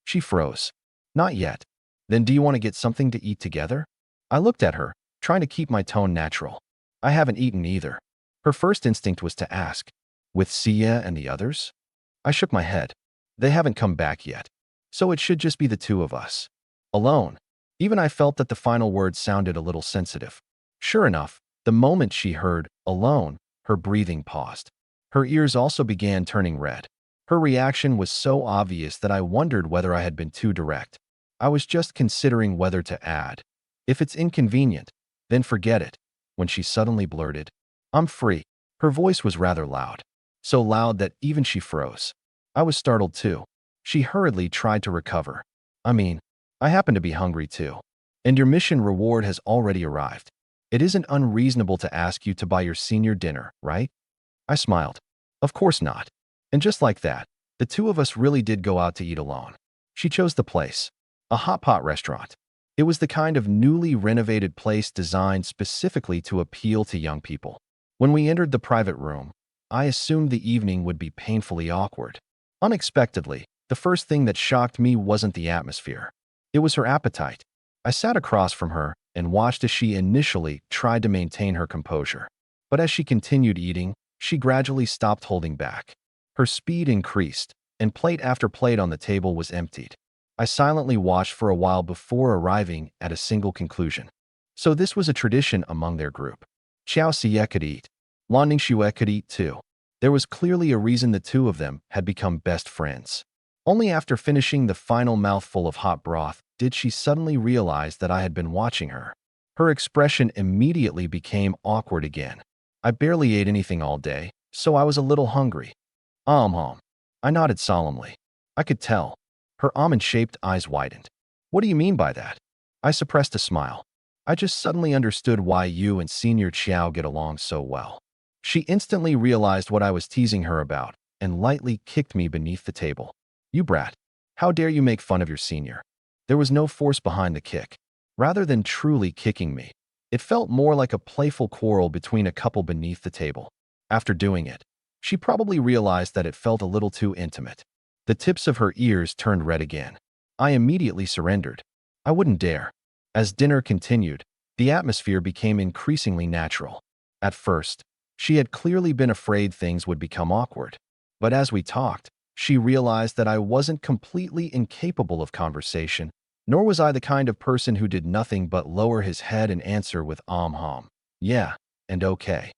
She froze. "Not yet." "Then do you want to get something to eat together?" I looked at her, trying to keep my tone natural. "I haven't eaten either." Her first instinct was to ask, "With Sia and the others?" I shook my head. "They haven't come back yet. So it should just be the two of us." "Alone." Even I felt that the final word sounded a little sensitive. Sure enough, the moment she heard "alone," her breathing paused. Her ears also began turning red. Her reaction was so obvious that I wondered whether I had been too direct. I was just considering whether to add, "If it's inconvenient, then forget it," when she suddenly blurted, "I'm free." Her voice was rather loud. So loud that even she froze. I was startled too. She hurriedly tried to recover. I happen to be hungry too. And your mission reward has already arrived. It isn't unreasonable to ask you to buy your senior dinner, right?" I smiled. "Of course not." And just like that, the two of us really did go out to eat alone. She chose the place. A hot pot restaurant. It was the kind of newly renovated place designed specifically to appeal to young people. When we entered the private room, I assumed the evening would be painfully awkward. Unexpectedly, the first thing that shocked me wasn't the atmosphere. It was her appetite. I sat across from her and watched as she initially tried to maintain her composure. But as she continued eating, she gradually stopped holding back. Her speed increased, and plate after plate on the table was emptied. I silently watched for a while before arriving at a single conclusion. So this was a tradition among their group. Qiao Xie could eat. Lan Ningxue could eat too. There was clearly a reason the two of them had become best friends. Only after finishing the final mouthful of hot broth did she suddenly realize that I had been watching her. Her expression immediately became awkward again. "I barely ate anything all day, so I was a little hungry." Hum. I nodded solemnly. I could tell. Her almond-shaped eyes widened. "What do you mean by that?" I suppressed a smile. "I just suddenly understood why you and Senior Qiao get along so well." She instantly realized what I was teasing her about and lightly kicked me beneath the table. "You brat. How dare you make fun of your senior?" There was no force behind the kick. Rather than truly kicking me, it felt more like a playful quarrel between a couple beneath the table. After doing it, she probably realized that it felt a little too intimate. The tips of her ears turned red again. I immediately surrendered. I wouldn't dare. As dinner continued, the atmosphere became increasingly natural. At first, she had clearly been afraid things would become awkward. But as we talked, she realized that I wasn't completely incapable of conversation, nor was I the kind of person who did nothing but lower his head and answer with hum. Yeah, and okay.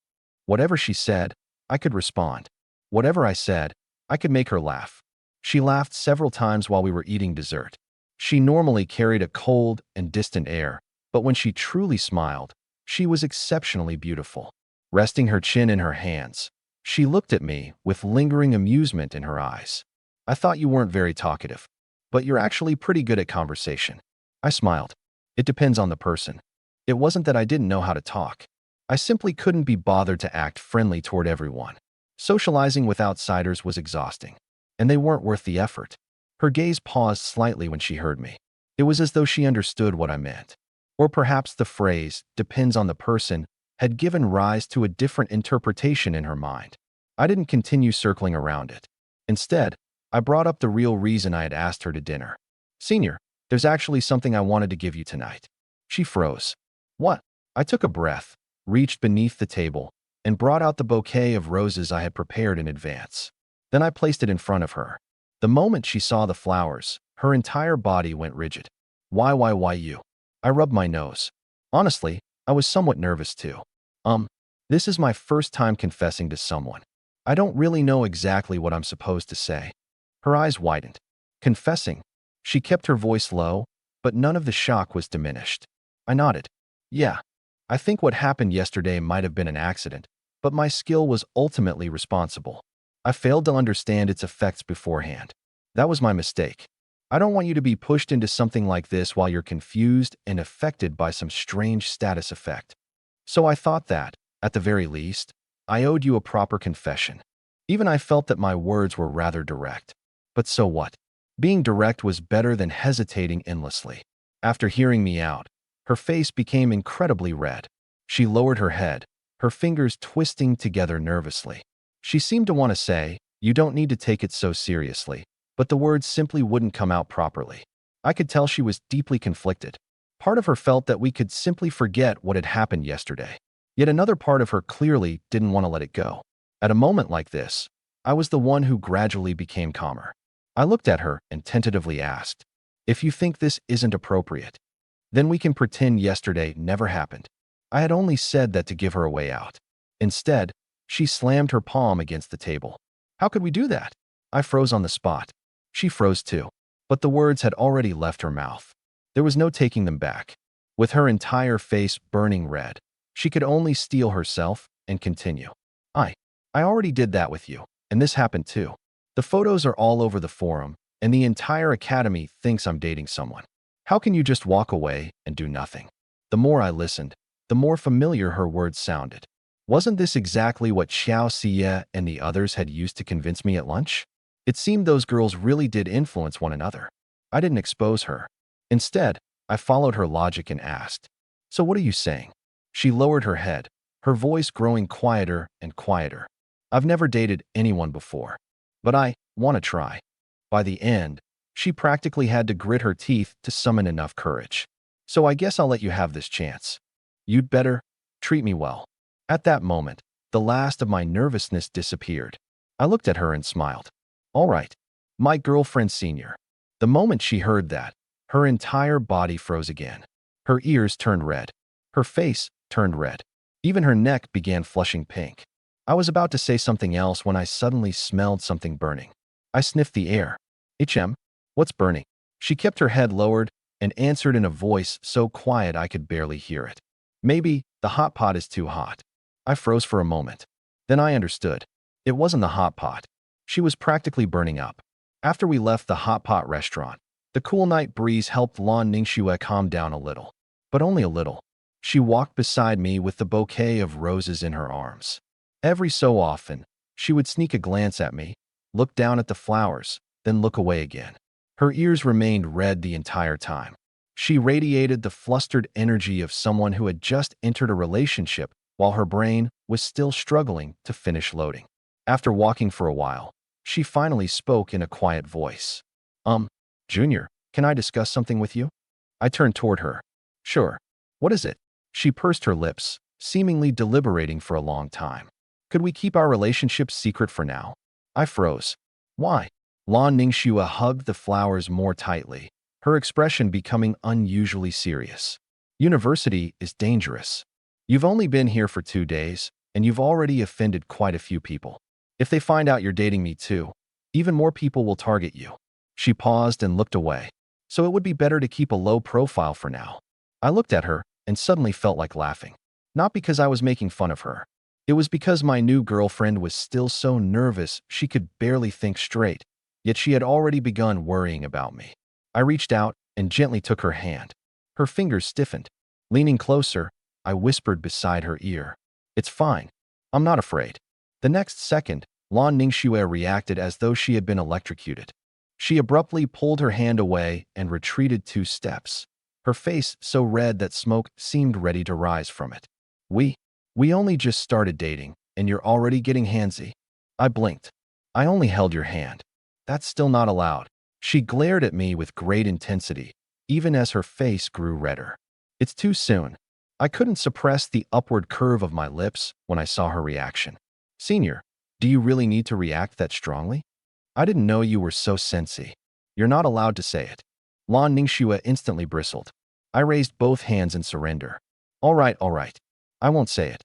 Whatever she said, I could respond. Whatever I said, I could make her laugh. She laughed several times while we were eating dessert. She normally carried a cold and distant air, but when she truly smiled, she was exceptionally beautiful. Resting her chin in her hands, she looked at me with lingering amusement in her eyes. I thought you weren't very talkative, but you're actually pretty good at conversation. I smiled. It depends on the person. It wasn't that I didn't know how to talk. I simply couldn't be bothered to act friendly toward everyone. Socializing with outsiders was exhausting, and they weren't worth the effort. Her gaze paused slightly when she heard me. It was as though she understood what I meant. Or perhaps the phrase, depends on the person, had given rise to a different interpretation in her mind. I didn't continue circling around it. Instead, I brought up the real reason I had asked her to dinner. Senior, there's actually something I wanted to give you tonight. She froze. What? I took a breath, reached beneath the table, and brought out the bouquet of roses I had prepared in advance. Then I placed it in front of her. The moment she saw the flowers, her entire body went rigid. Why you? I rubbed my nose. Honestly, I was somewhat nervous too. This is my first time confessing to someone. I don't really know exactly what I'm supposed to say. Her eyes widened. Confessing. She kept her voice low, but none of the shock was diminished. I nodded. Yeah, I think what happened yesterday might have been an accident, but my skill was ultimately responsible. I failed to understand its effects beforehand. That was my mistake. I don't want you to be pushed into something like this while you're confused and affected by some strange status effect. So I thought that, at the very least, I owed you a proper confession. Even I felt that my words were rather direct. But so what? Being direct was better than hesitating endlessly. After hearing me out, her face became incredibly red. She lowered her head, her fingers twisting together nervously. She seemed to want to say, you don't need to take it so seriously, but the words simply wouldn't come out properly. I could tell she was deeply conflicted. Part of her felt that we could simply forget what had happened yesterday. Yet another part of her clearly didn't want to let it go. At a moment like this, I was the one who gradually became calmer. I looked at her and tentatively asked, if you think this isn't appropriate, then we can pretend yesterday never happened. I had only said that to give her a way out. Instead, she slammed her palm against the table. How could we do that? I froze on the spot. She froze too, but the words had already left her mouth. There was no taking them back. With her entire face burning red, she could only steel herself and continue. I already did that with you, and this happened too. The photos are all over the forum, and the entire academy thinks I'm dating someone. How can you just walk away and do nothing? The more I listened, the more familiar her words sounded. Wasn't this exactly what Xiao Xie and the others had used to convince me at lunch? It seemed those girls really did influence one another. I didn't expose her. Instead, I followed her logic and asked, so what are you saying? She lowered her head, her voice growing quieter and quieter. I've never dated anyone before, but I want to try. By the end, she practically had to grit her teeth to summon enough courage. So I guess I'll let you have this chance. You'd better treat me well. At that moment, the last of my nervousness disappeared. I looked at her and smiled. All right, my girlfriend senior. The moment she heard that, her entire body froze again. Her ears turned red. Her face turned red. Even her neck began flushing pink. I was about to say something else when I suddenly smelled something burning. I sniffed the air. What's burning? She kept her head lowered and answered in a voice so quiet I could barely hear it. Maybe the hot pot is too hot. I froze for a moment. Then I understood. It wasn't the hot pot. She was practically burning up. After we left the hot pot restaurant, the cool night breeze helped Lan Ningxue calm down a little. But only a little. She walked beside me with the bouquet of roses in her arms. Every so often, she would sneak a glance at me, look down at the flowers, then look away again. Her ears remained red the entire time. She radiated the flustered energy of someone who had just entered a relationship while her brain was still struggling to finish loading. After walking for a while, she finally spoke in a quiet voice. Junior, can I discuss something with you? I turned toward her. Sure. What is it? She pursed her lips, seemingly deliberating for a long time. Could we keep our relationship secret for now? I froze. Why? Lan Ningxue hugged the flowers more tightly, her expression becoming unusually serious. University is dangerous. You've only been here for 2 days, and you've already offended quite a few people. If they find out you're dating me too, even more people will target you." She paused and looked away. "So it would be better to keep a low profile for now." I looked at her and suddenly felt like laughing. Not because I was making fun of her. It was because my new girlfriend was still so nervous she could barely think straight, yet she had already begun worrying about me. I reached out and gently took her hand. Her fingers stiffened. Leaning closer, I whispered beside her ear, "It's fine. I'm not afraid." The next second, Lan Ningxue reacted as though she had been electrocuted. She abruptly pulled her hand away and retreated 2 steps, her face so red that smoke seemed ready to rise from it. We only just started dating, and you're already getting handsy." I blinked. "I only held your hand. That's still not allowed." She glared at me with great intensity, even as her face grew redder. "It's too soon." I couldn't suppress the upward curve of my lips when I saw her reaction. "Senior, do you really need to react that strongly? I didn't know you were so sensy. You're not allowed to say it." Lan Ningxue instantly bristled. I raised both hands in surrender. All right. I won't say it."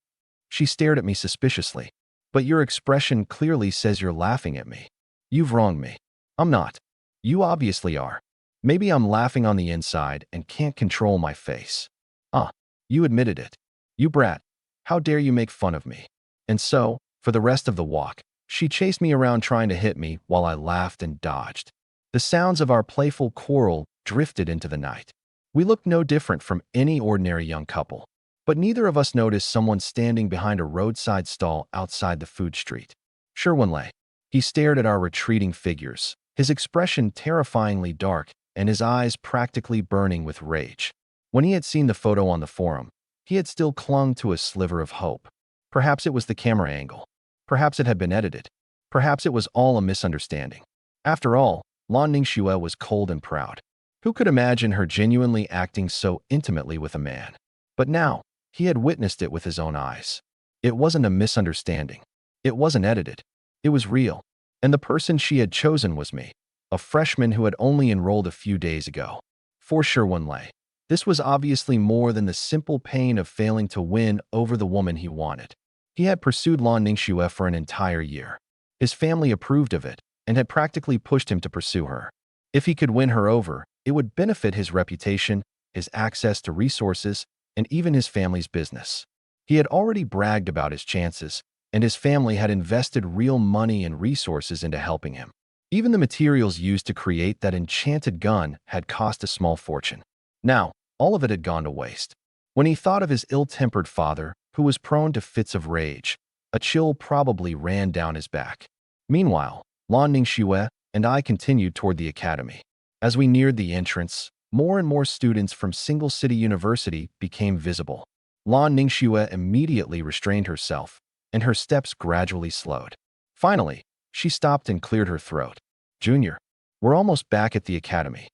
She stared at me suspiciously. "But your expression clearly says you're laughing at me. You've wronged me." "I'm not. You obviously are. Maybe I'm laughing on the inside and can't control my face." "Ah, you admitted it. You brat. How dare you make fun of me?" And so, for the rest of the walk, she chased me around trying to hit me while I laughed and dodged. The sounds of our playful quarrel drifted into the night. We looked no different from any ordinary young couple. But neither of us noticed someone standing behind a roadside stall outside the food street. Sherwin-lei. He stared at our retreating figures, his expression terrifyingly dark and his eyes practically burning with rage. When he had seen the photo on the forum, he had still clung to a sliver of hope. Perhaps it was the camera angle. Perhaps it had been edited. Perhaps it was all a misunderstanding. After all, Lan Ningxue was cold and proud. Who could imagine her genuinely acting so intimately with a man? But now, he had witnessed it with his own eyes. It wasn't a misunderstanding. It wasn't edited. It was real. And the person she had chosen was me, a freshman who had only enrolled a few days ago. For Sherwin-lei, this was obviously more than the simple pain of failing to win over the woman he wanted. He had pursued Lan Ningxue for an entire year. His family approved of it and had practically pushed him to pursue her. If he could win her over, it would benefit his reputation, his access to resources, and even his family's business. He had already bragged about his chances, and his family had invested real money and resources into helping him. Even the materials used to create that enchanted gun had cost a small fortune. Now, all of it had gone to waste. When he thought of his ill-tempered father, who was prone to fits of rage, a chill probably ran down his back. Meanwhile, Lan Ningxue and I continued toward the academy. As we neared the entrance, more and more students from Single City University became visible. Lan Ningxue immediately restrained herself, and her steps gradually slowed. Finally, she stopped and cleared her throat. "Junior, we're almost back at the academy.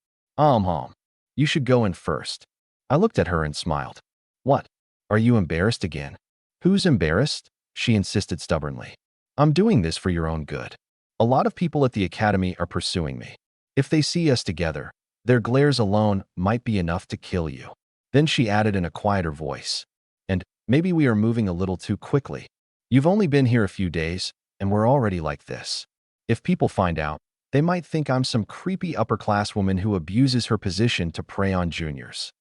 You should go in first." I looked at her and smiled. "What? Are you embarrassed again?" "Who's embarrassed?" she insisted stubbornly. "I'm doing this for your own good. A lot of people at the academy are pursuing me. If they see us together, their glares alone might be enough to kill you." Then she added in a quieter voice, "And maybe we are moving a little too quickly. You've only been here a few days, and we're already like this. If people find out, they might think I'm some creepy upper-class woman who abuses her position to prey on juniors."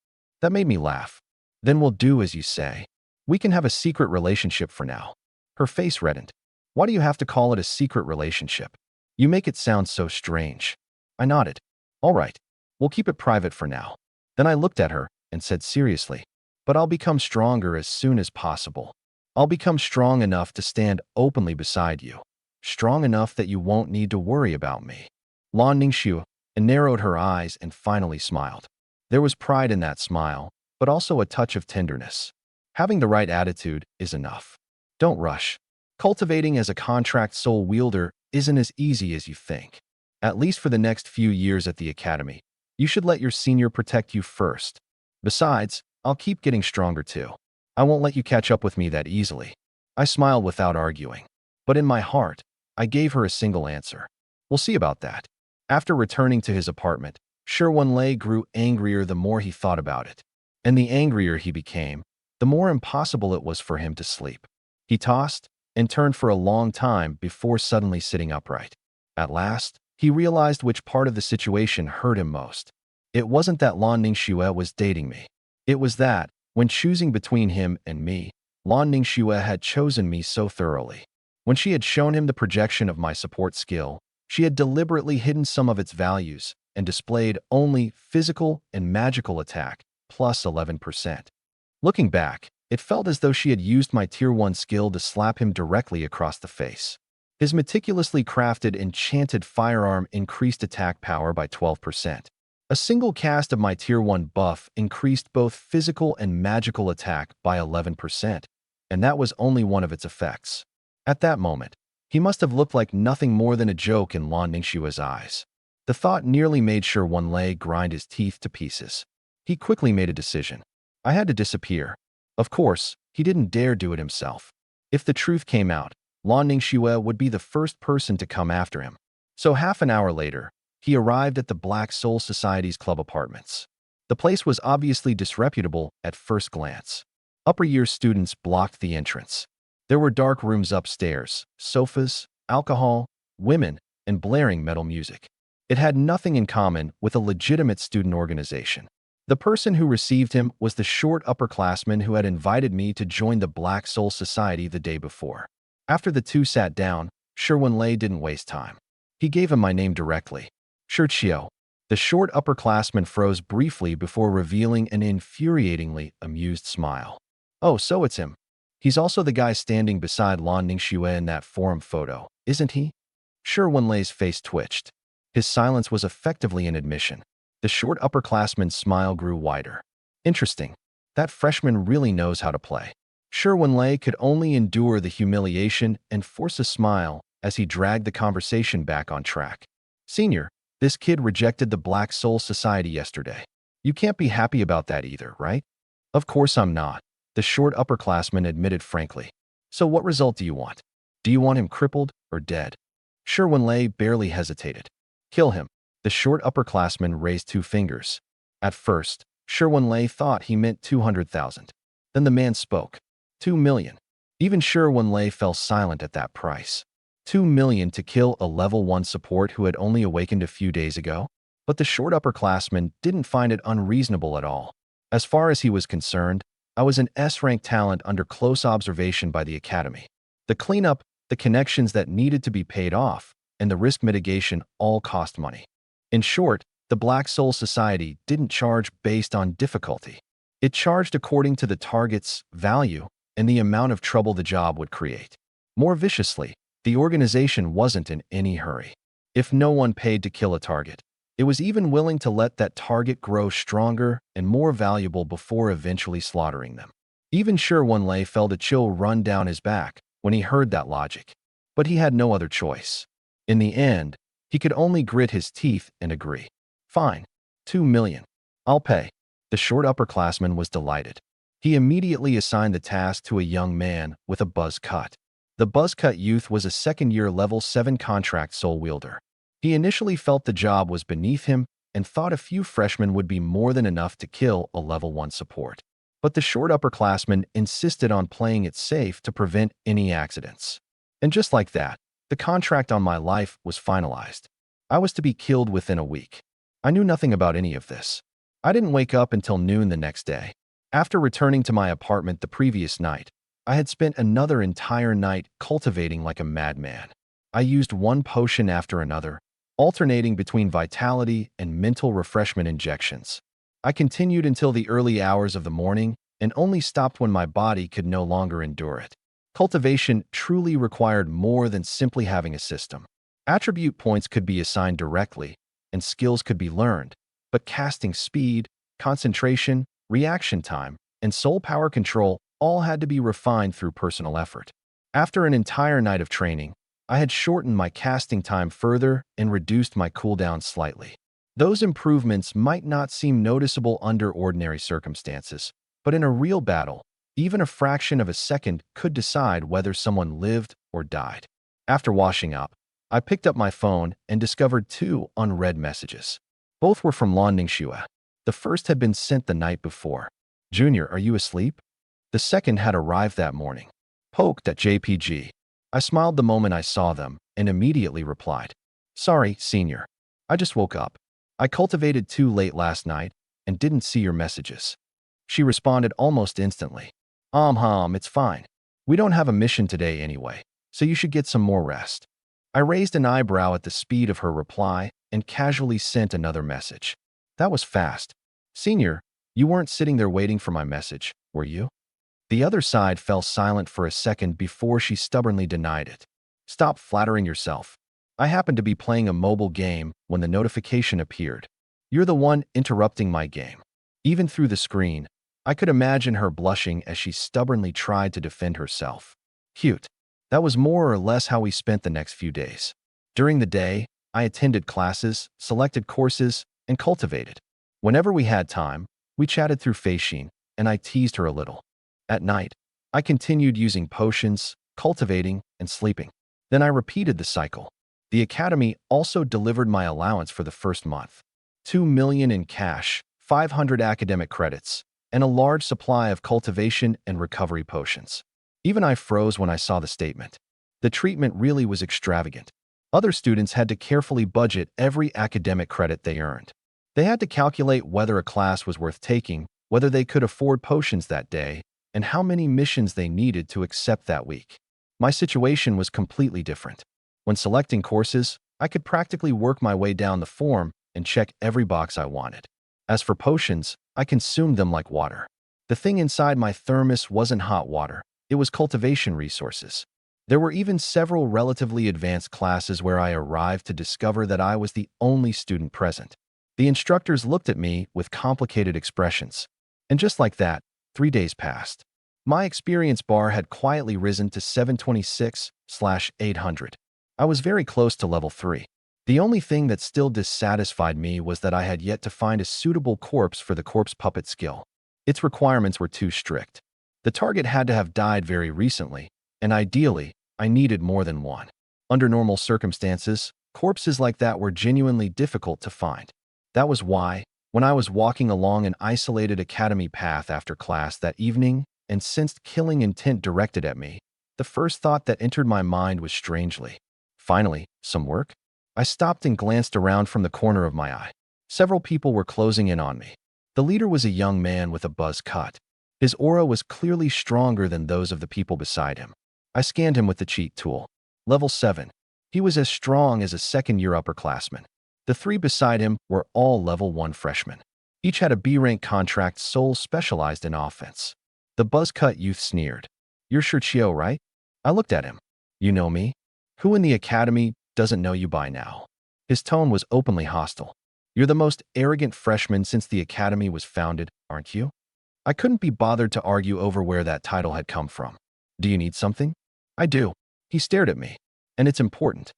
That made me laugh. "Then we'll do as you say. We can have a secret relationship for now." Her face reddened. "Why do you have to call it a secret relationship? You make it sound so strange." I nodded. "All right, we'll keep it private for now." Then I looked at her and said seriously, "But I'll become stronger as soon as possible. I'll become strong enough to stand openly beside you. Strong enough that you won't need to worry about me." Lan Ningxue narrowed her eyes and finally smiled. There was pride in that smile, but also a touch of tenderness. Having the right attitude is enough. Don't rush. Cultivating as a contract soul wielder isn't as easy as you think. At least for the next few years at the academy, you should let your senior protect you first. Besides, I'll keep getting stronger too. I won't let you catch up with me that easily." I smiled without arguing. But in my heart, I gave her a single answer. "We'll see about that." After returning to his apartment, Sherwin-lei grew angrier the more he thought about it. And the angrier he became, the more impossible it was for him to sleep. He tossed and turned for a long time before suddenly sitting upright. At last, he realized which part of the situation hurt him most. It wasn't that Lan Ningxue was dating me. It was that, when choosing between him and me, Lan Ningxue had chosen me so thoroughly. When she had shown him the projection of my support skill, she had deliberately hidden some of its values and displayed only physical and magical attack, plus 11%. Looking back, it felt as though she had used my Tier 1 skill to slap him directly across the face. His meticulously crafted enchanted firearm increased attack power by 12%. A single cast of my Tier 1 buff increased both physical and magical attack by 11%, and that was only one of its effects. At that moment, he must have looked like nothing more than a joke in Lan Ningxue's eyes. The thought nearly made Shi Wenlei grind his teeth to pieces. He quickly made a decision. I had to disappear. Of course, he didn't dare do it himself. If the truth came out, Lan Ningxue would be the first person to come after him. So half an hour later, he arrived at the Black Soul Society's club apartments. The place was obviously disreputable at first glance. Upper-year students blocked the entrance. There were dark rooms upstairs, sofas, alcohol, women, and blaring metal music. It had nothing in common with a legitimate student organization. The person who received him was the short upperclassman who had invited me to join the Black Soul Society the day before. After the two sat down, Shi Wenlei didn't waste time. He gave him my name directly. Shi Qiu. The short upperclassman froze briefly before revealing an infuriatingly amused smile. Oh, so it's him. He's also the guy standing beside Lan Ningxue in that forum photo, isn't he? Shi Wenlei's face twitched. His silence was effectively an admission. The short upperclassman's smile grew wider. Interesting. That freshman really knows how to play. Shi Wenlei could only endure the humiliation and force a smile as he dragged the conversation back on track. Senior, this kid rejected the Black Soul Society yesterday. You can't be happy about that either, right? Of course I'm not, the short upperclassman admitted frankly. So what result do you want? Do you want him crippled or dead? Shi Wenlei barely hesitated. Kill him. The short upperclassman raised two fingers. At first, Shi Wenlei thought he meant 200,000. Then the man spoke. 2 million. Even Shi Wenlei fell silent at that price. 2 million to kill a level 1 support who had only awakened a few days ago? But the short upperclassman didn't find it unreasonable at all. As far as he was concerned, I was an S-rank talent under close observation by the academy. The cleanup, the connections that needed to be paid off, and the risk mitigation all cost money. In short, the Black Soul Society didn't charge based on difficulty. It charged according to the target's value and the amount of trouble the job would create. More viciously, the organization wasn't in any hurry. If no one paid to kill a target, it was even willing to let that target grow stronger and more valuable before eventually slaughtering them. Even Shi Wenlei felt a chill run down his back when he heard that logic. But he had no other choice. In the end, he could only grit his teeth and agree. Fine. 2 million. I'll pay. The short upperclassman was delighted. He immediately assigned the task to a young man with a buzz cut. The buzz-cut youth was a second-year level 7 contract soul wielder. He initially felt the job was beneath him and thought a few freshmen would be more than enough to kill a level 1 support. But the short upperclassman insisted on playing it safe to prevent any accidents. And just like that, the contract on my life was finalized. I was to be killed within a week. I knew nothing about any of this. I didn't wake up until noon the next day. After returning to my apartment the previous night, I had spent another entire night cultivating like a madman. I used one potion after another, alternating between vitality and mental refreshment injections. I continued until the early hours of the morning and only stopped when my body could no longer endure it. Cultivation truly required more than simply having a system. Attribute points could be assigned directly, and skills could be learned, but casting speed, concentration, reaction time, and soul power control all had to be refined through personal effort. After an entire night of training, I had shortened my casting time further and reduced my cooldown slightly. Those improvements might not seem noticeable under ordinary circumstances, but in a real battle, even a fraction of a second could decide whether someone lived or died. After washing up, I picked up my phone and discovered 2 unread messages. Both were from Lan Ningxue. The first had been sent the night before. Junior, are you asleep? The second had arrived that morning. Poked at JPG. I smiled the moment I saw them and immediately replied, "Sorry, senior. I just woke up. I cultivated too late last night and didn't see your messages." She responded almost instantly. It's fine. We don't have a mission today anyway, so you should get some more rest." I raised an eyebrow at the speed of her reply and casually sent another message. That was fast. "Senior, you weren't sitting there waiting for my message, were you?" The other side fell silent for a second before she stubbornly denied it. "Stop flattering yourself. I happened to be playing a mobile game when the notification appeared. You're the one interrupting my game." Even through the screen, I could imagine her blushing as she stubbornly tried to defend herself. Cute. That was more or less how we spent the next few days. During the day, I attended classes, selected courses, and cultivated. Whenever we had time, we chatted through Feishin, and I teased her a little. At night, I continued using potions, cultivating, and sleeping. Then I repeated the cycle. The academy also delivered my allowance for the first month. 2 million in cash, 500 academic credits, and a large supply of cultivation and recovery potions. Even I froze when I saw the statement. The treatment really was extravagant. Other students had to carefully budget every academic credit they earned. They had to calculate whether a class was worth taking, whether they could afford potions that day, and how many missions they needed to accept that week. My situation was completely different. When selecting courses, I could practically work my way down the form and check every box I wanted. As for potions, I consumed them like water. The thing inside my thermos wasn't hot water. It was cultivation resources. There were even several relatively advanced classes where I arrived to discover that I was the only student present. The instructors looked at me with complicated expressions. And just like that, 3 days passed. My experience bar had quietly risen to 726/800. I was very close to level 3. The only thing that still dissatisfied me was that I had yet to find a suitable corpse for the corpse puppet skill. Its requirements were too strict. The target had to have died very recently, and ideally, I needed more than one. Under normal circumstances, corpses like that were genuinely difficult to find. That was why, when I was walking along an isolated academy path after class that evening and sensed killing intent directed at me, the first thought that entered my mind was strangely, "Finally, some work?" I stopped and glanced around from the corner of my eye. Several people were closing in on me. The leader was a young man with a buzz cut. His aura was clearly stronger than those of the people beside him. I scanned him with the cheat tool. Level 7. He was as strong as a second-year upperclassman. The 3 beside him were all level 1 freshmen. Each had a B-rank contract soul specialized in offense. The buzz-cut youth sneered. "You're Shurchio, right?" I looked at him. "You know me? Who in the academy doesn't know you by now?" His tone was openly hostile. "You're the most arrogant freshman since the academy was founded, aren't you?" I couldn't be bothered to argue over where that title had come from. "Do you need something?" "I do." He stared at me. "And it's important."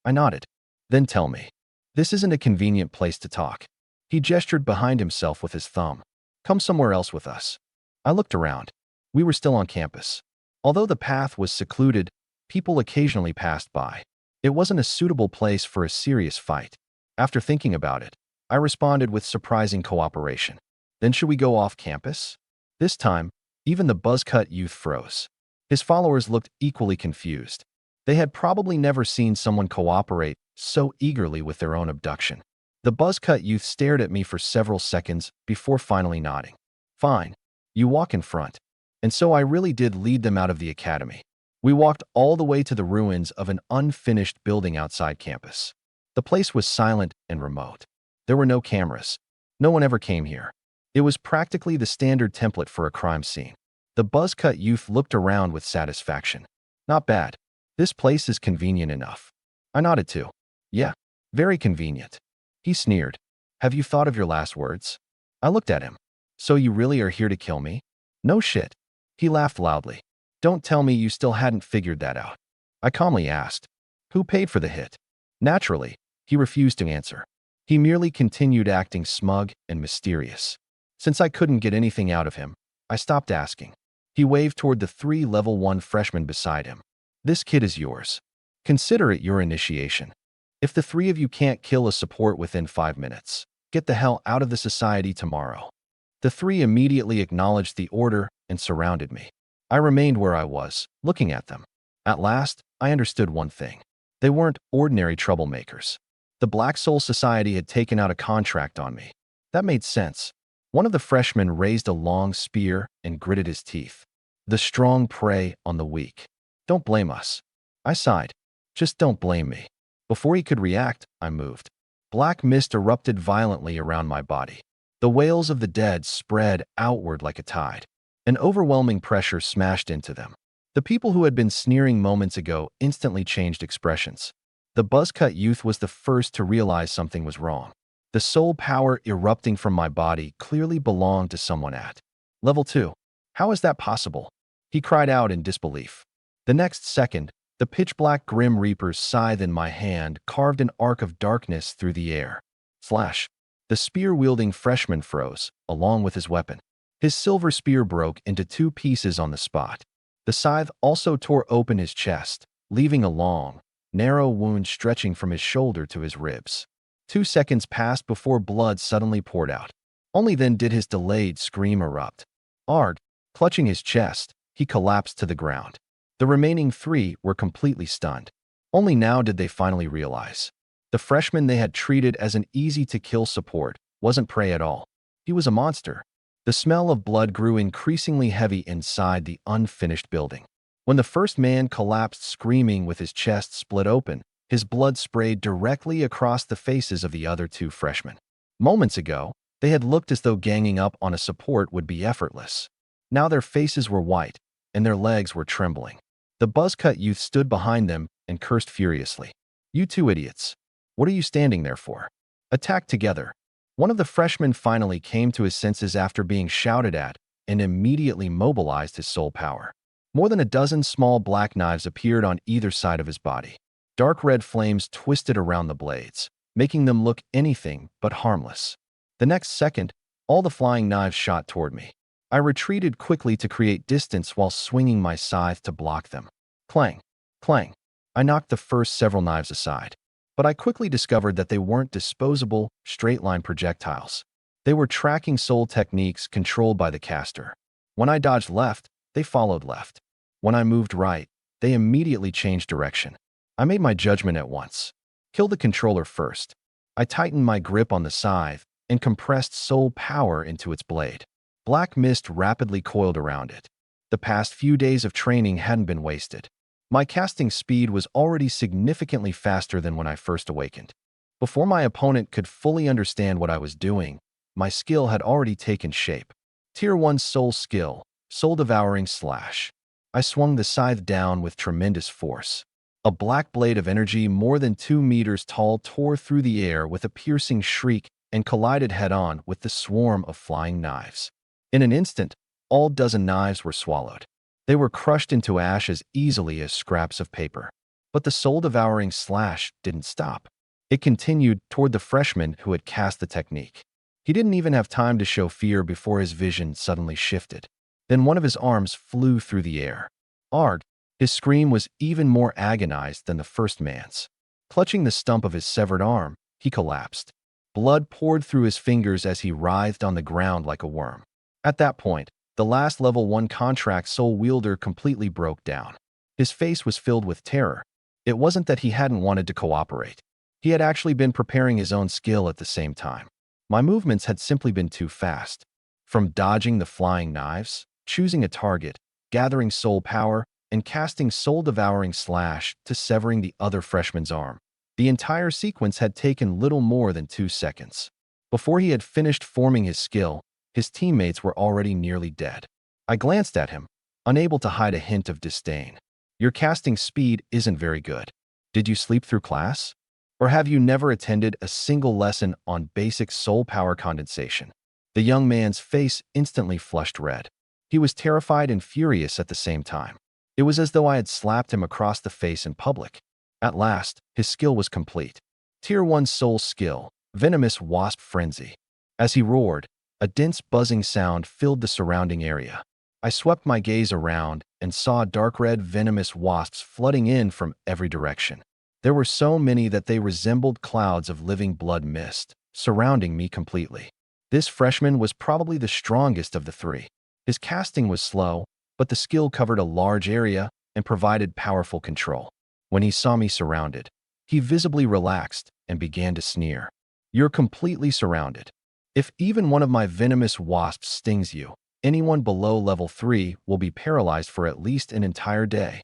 I nodded. "Then tell me." "This isn't a convenient place to talk." He gestured behind himself with his thumb. "Come somewhere else with us." I looked around. We were still on campus. Although the path was secluded, people occasionally passed by. It wasn't a suitable place for a serious fight. After thinking about it, I responded with surprising cooperation. "Then should we go off campus?" This time, even the buzz-cut youth froze. His followers looked equally confused. They had probably never seen someone cooperate so eagerly with their own abduction. The buzz-cut youth stared at me for several seconds before finally nodding. "Fine. You walk in front." And so I really did lead them out of the academy. We walked all the way to the ruins of an unfinished building outside campus. The place was silent and remote. There were no cameras. No one ever came here. It was practically the standard template for a crime scene. The buzz-cut youth looked around with satisfaction. "Not bad. This place is convenient enough." I nodded too. "Yeah, very convenient." He sneered. "Have you thought of your last words?" I looked at him. "So you really are here to kill me?" "No shit." He laughed loudly. "Don't tell me you still hadn't figured that out." I calmly asked, "Who paid for the hit?" Naturally, he refused to answer. He merely continued acting smug and mysterious. Since I couldn't get anything out of him, I stopped asking. He waved toward the 3 level 1 freshmen beside him. "This kid is yours. Consider it your initiation. If the 3 of you can't kill a support within 5 minutes, get the hell out of the society tomorrow." The three immediately acknowledged the order and surrounded me. I remained where I was, looking at them. At last, I understood one thing. They weren't ordinary troublemakers. The Black Soul Society had taken out a contract on me. That made sense. One of the freshmen raised a long spear and gritted his teeth. The strong prey on the weak. Don't blame us. I sighed. Just don't blame me. Before he could react, I moved. Black mist erupted violently around my body. The wails of the dead spread outward like a tide. An overwhelming pressure smashed into them. The people who had been sneering moments ago instantly changed expressions. The buzzcut youth was the first to realize something was wrong. The soul power erupting from my body clearly belonged to someone at Level 2. How is that possible? He cried out in disbelief. The next second, the pitch-black Grim Reaper's scythe in my hand carved an arc of darkness through the air. Flash! The spear-wielding freshman froze, along with his weapon. His silver spear broke into two pieces on the spot. The scythe also tore open his chest, leaving a long, narrow wound stretching from his shoulder to his ribs. 2 seconds passed before blood suddenly poured out. Only then did his delayed scream erupt. Arg! Clutching his chest, he collapsed to the ground. The remaining three were completely stunned. Only now did they finally realize. The freshman they had treated as an easy-to-kill support wasn't prey at all. He was a monster. The smell of blood grew increasingly heavy inside the unfinished building. When the first man collapsed screaming with his chest split open, his blood sprayed directly across the faces of the other two freshmen. Moments ago, they had looked as though ganging up on a support would be effortless. Now their faces were white, and their legs were trembling. The buzzcut youth stood behind them and cursed furiously. "You two idiots. What are you standing there for? Attack together." One of the freshmen finally came to his senses after being shouted at and immediately mobilized his soul power. More than a dozen small black knives appeared on either side of his body. Dark red flames twisted around the blades, making them look anything but harmless. The next second, all the flying knives shot toward me. I retreated quickly to create distance while swinging my scythe to block them. Clang! Clang! I knocked the first several knives aside. But I quickly discovered that they weren't disposable, straight-line projectiles. They were tracking soul techniques controlled by the caster. When I dodged left, they followed left. When I moved right, they immediately changed direction. I made my judgment at once. Kill the controller first. I tightened my grip on the scythe and compressed soul power into its blade. Black mist rapidly coiled around it. The past few days of training hadn't been wasted. My casting speed was already significantly faster than when I first awakened. Before my opponent could fully understand what I was doing, my skill had already taken shape. Tier 1 Soul Skill, Soul Devouring Slash. I swung the scythe down with tremendous force. A black blade of energy more than 2 meters tall tore through the air with a piercing shriek and collided head-on with the swarm of flying knives. In an instant, all dozen knives were swallowed. They were crushed into ash as easily as scraps of paper. But the soul-devouring slash didn't stop. It continued toward the freshman who had cast the technique. He didn't even have time to show fear before his vision suddenly shifted. Then one of his arms flew through the air. Arg! His scream was even more agonized than the first man's. Clutching the stump of his severed arm, he collapsed. Blood poured through his fingers as he writhed on the ground like a worm. At that point, the last level 1 contract soul wielder completely broke down. His face was filled with terror. It wasn't that he hadn't wanted to cooperate. He had actually been preparing his own skill at the same time. My movements had simply been too fast. From dodging the flying knives, choosing a target, gathering soul power, and casting soul-devouring slash to severing the other freshman's arm. The entire sequence had taken little more than 2 seconds. Before he had finished forming his skill, his teammates were already nearly dead. I glanced at him, unable to hide a hint of disdain. Your casting speed isn't very good. Did you sleep through class? Or have you never attended a single lesson on basic soul power condensation? The young man's face instantly flushed red. He was terrified and furious at the same time. It was as though I had slapped him across the face in public. At last, his skill was complete. Tier 1 Soul Skill, Venomous Wasp Frenzy. As he roared, a dense buzzing sound filled the surrounding area. I swept my gaze around and saw dark red venomous wasps flooding in from every direction. There were so many that they resembled clouds of living blood mist, surrounding me completely. This freshman was probably the strongest of the three. His casting was slow, but the skill covered a large area and provided powerful control. When he saw me surrounded, he visibly relaxed and began to sneer. You're completely surrounded. If even one of my venomous wasps stings you, anyone below level 3 will be paralyzed for at least an entire day.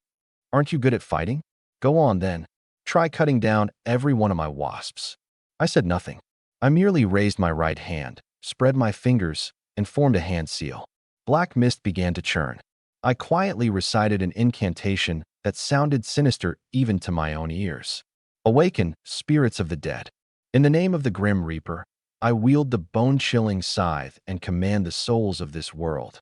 Aren't you good at fighting? Go on then. Try cutting down every one of my wasps. I said nothing. I merely raised my right hand, spread my fingers, and formed a hand seal. Black mist began to churn. I quietly recited an incantation that sounded sinister even to my own ears. Awaken, spirits of the dead. In the name of the Grim Reaper, I wield the bone-chilling scythe and command the souls of this world.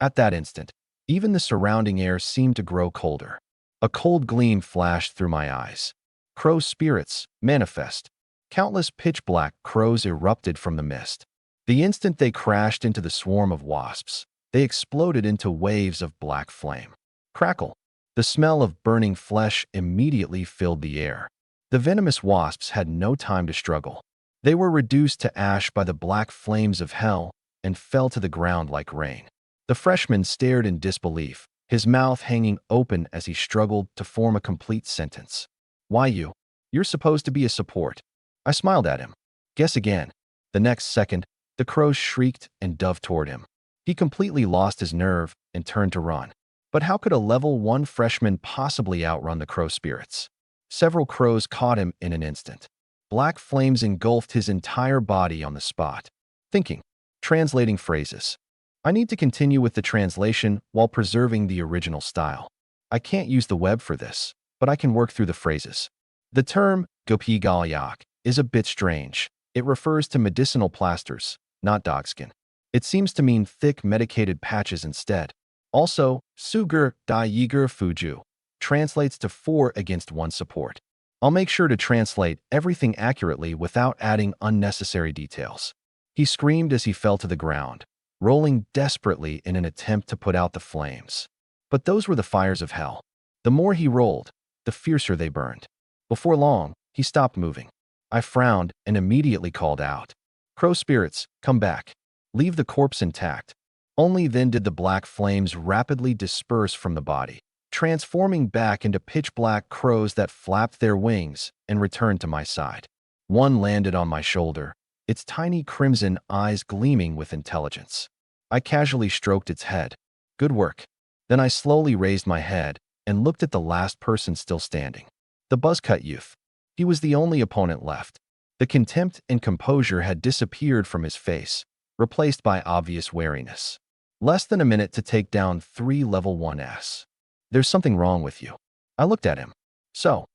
At that instant, even the surrounding air seemed to grow colder. A cold gleam flashed through my eyes. Crow spirits, manifest. Countless pitch-black crows erupted from the mist. The instant they crashed into the swarm of wasps, they exploded into waves of black flame. Crackle. The smell of burning flesh immediately filled the air. The venomous wasps had no time to struggle. They were reduced to ash by the black flames of hell and fell to the ground like rain. The freshman stared in disbelief, his mouth hanging open as he struggled to form a complete sentence. Why you? You're supposed to be a support. I smiled at him. Guess again. The next second, the crows shrieked and dove toward him. He completely lost his nerve and turned to run. But how could a level 1 freshman possibly outrun the crow spirits? Several crows caught him in an instant. Black flames engulfed his entire body on the spot. Thinking. Translating phrases. I need to continue with the translation while preserving the original style. I can't use the web for this, but I can work through the phrases. The term, gopi galyak, is a bit strange. It refers to medicinal plasters, not dogskin. It seems to mean thick medicated patches instead. Also, sugur da yiger fuju translates to 4 against 1 support. I'll make sure to translate everything accurately without adding unnecessary details. He screamed as he fell to the ground, rolling desperately in an attempt to put out the flames. But those were the fires of hell. The more he rolled, the fiercer they burned. Before long, he stopped moving. I frowned and immediately called out, "Crow spirits, come back. Leave the corpse intact." Only then did the black flames rapidly disperse from the body, transforming back into pitch-black crows that flapped their wings and returned to my side. One landed on my shoulder, its tiny crimson eyes gleaming with intelligence. I casually stroked its head. Good work. Then I slowly raised my head and looked at the last person still standing. The buzzcut youth. He was the only opponent left. The contempt and composure had disappeared from his face, replaced by obvious wariness. Less than a minute to take down 3 level 1s. There's something wrong with you. I looked at him. So,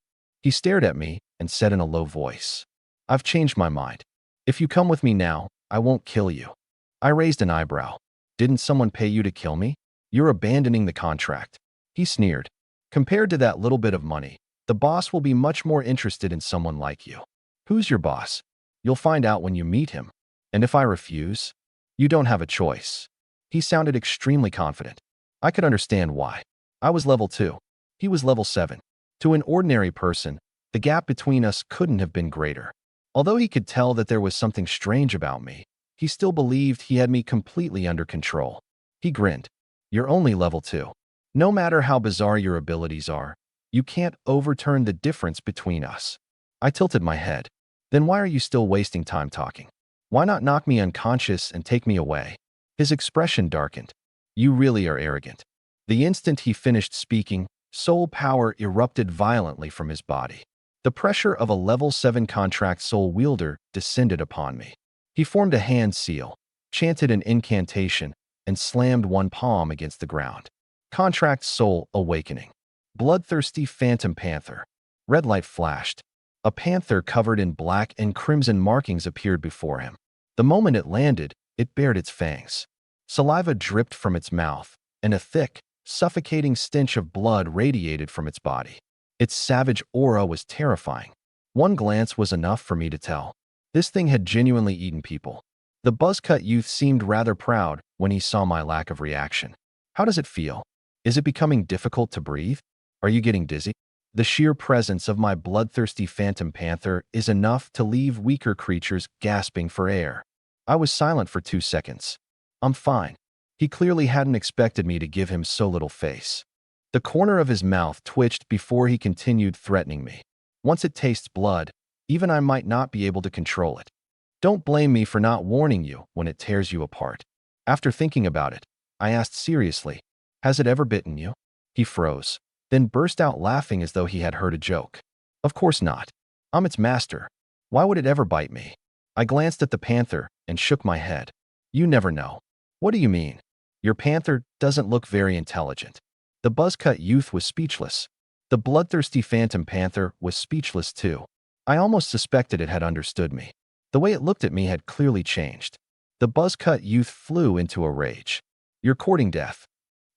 he stared at me and said in a low voice, "I've changed my mind. If you come with me now, I won't kill you." I raised an eyebrow. "Didn't someone pay you to kill me? You're abandoning the contract." He sneered. "Compared to that little bit of money, the boss will be much more interested in someone like you." "Who's your boss?" "You'll find out when you meet him. And if I refuse, you don't have a choice." He sounded extremely confident. I could understand why. I was level 2. He was level 7. To an ordinary person, the gap between us couldn't have been greater. Although he could tell that there was something strange about me, he still believed he had me completely under control. He grinned. "You're only level 2. No matter how bizarre your abilities are, you can't overturn the difference between us." I tilted my head. "Then why are you still wasting time talking? Why not knock me unconscious and take me away?" His expression darkened. "You really are arrogant." The instant he finished speaking, soul power erupted violently from his body. The pressure of a level 7 contract soul wielder descended upon me. He formed a hand seal, chanted an incantation, and slammed one palm against the ground. Contract soul awakening. Bloodthirsty phantom panther. Red light flashed. A panther covered in black and crimson markings appeared before him. The moment it landed, it bared its fangs. Saliva dripped from its mouth, and a thick, suffocating stench of blood radiated from its body. Its savage aura was terrifying. One glance was enough for me to tell. This thing had genuinely eaten people. The buzzcut youth seemed rather proud when he saw my lack of reaction. "How does it feel? Is it becoming difficult to breathe? Are you getting dizzy?" The sheer presence of my bloodthirsty phantom panther is enough to leave weaker creatures gasping for air. I was silent for 2 seconds. I'm fine. He clearly hadn't expected me to give him so little face. The corner of his mouth twitched before he continued threatening me. Once it tastes blood, even I might not be able to control it. Don't blame me for not warning you when it tears you apart. After thinking about it, I asked seriously, has it ever bitten you? He froze, then burst out laughing as though he had heard a joke. Of course not. I'm its master. Why would it ever bite me? I glanced at the panther and shook my head. You never know. What do you mean? Your panther doesn't look very intelligent. The buzzcut youth was speechless. The bloodthirsty phantom panther was speechless too. I almost suspected it had understood me. The way it looked at me had clearly changed. The buzzcut youth flew into a rage. You're courting death.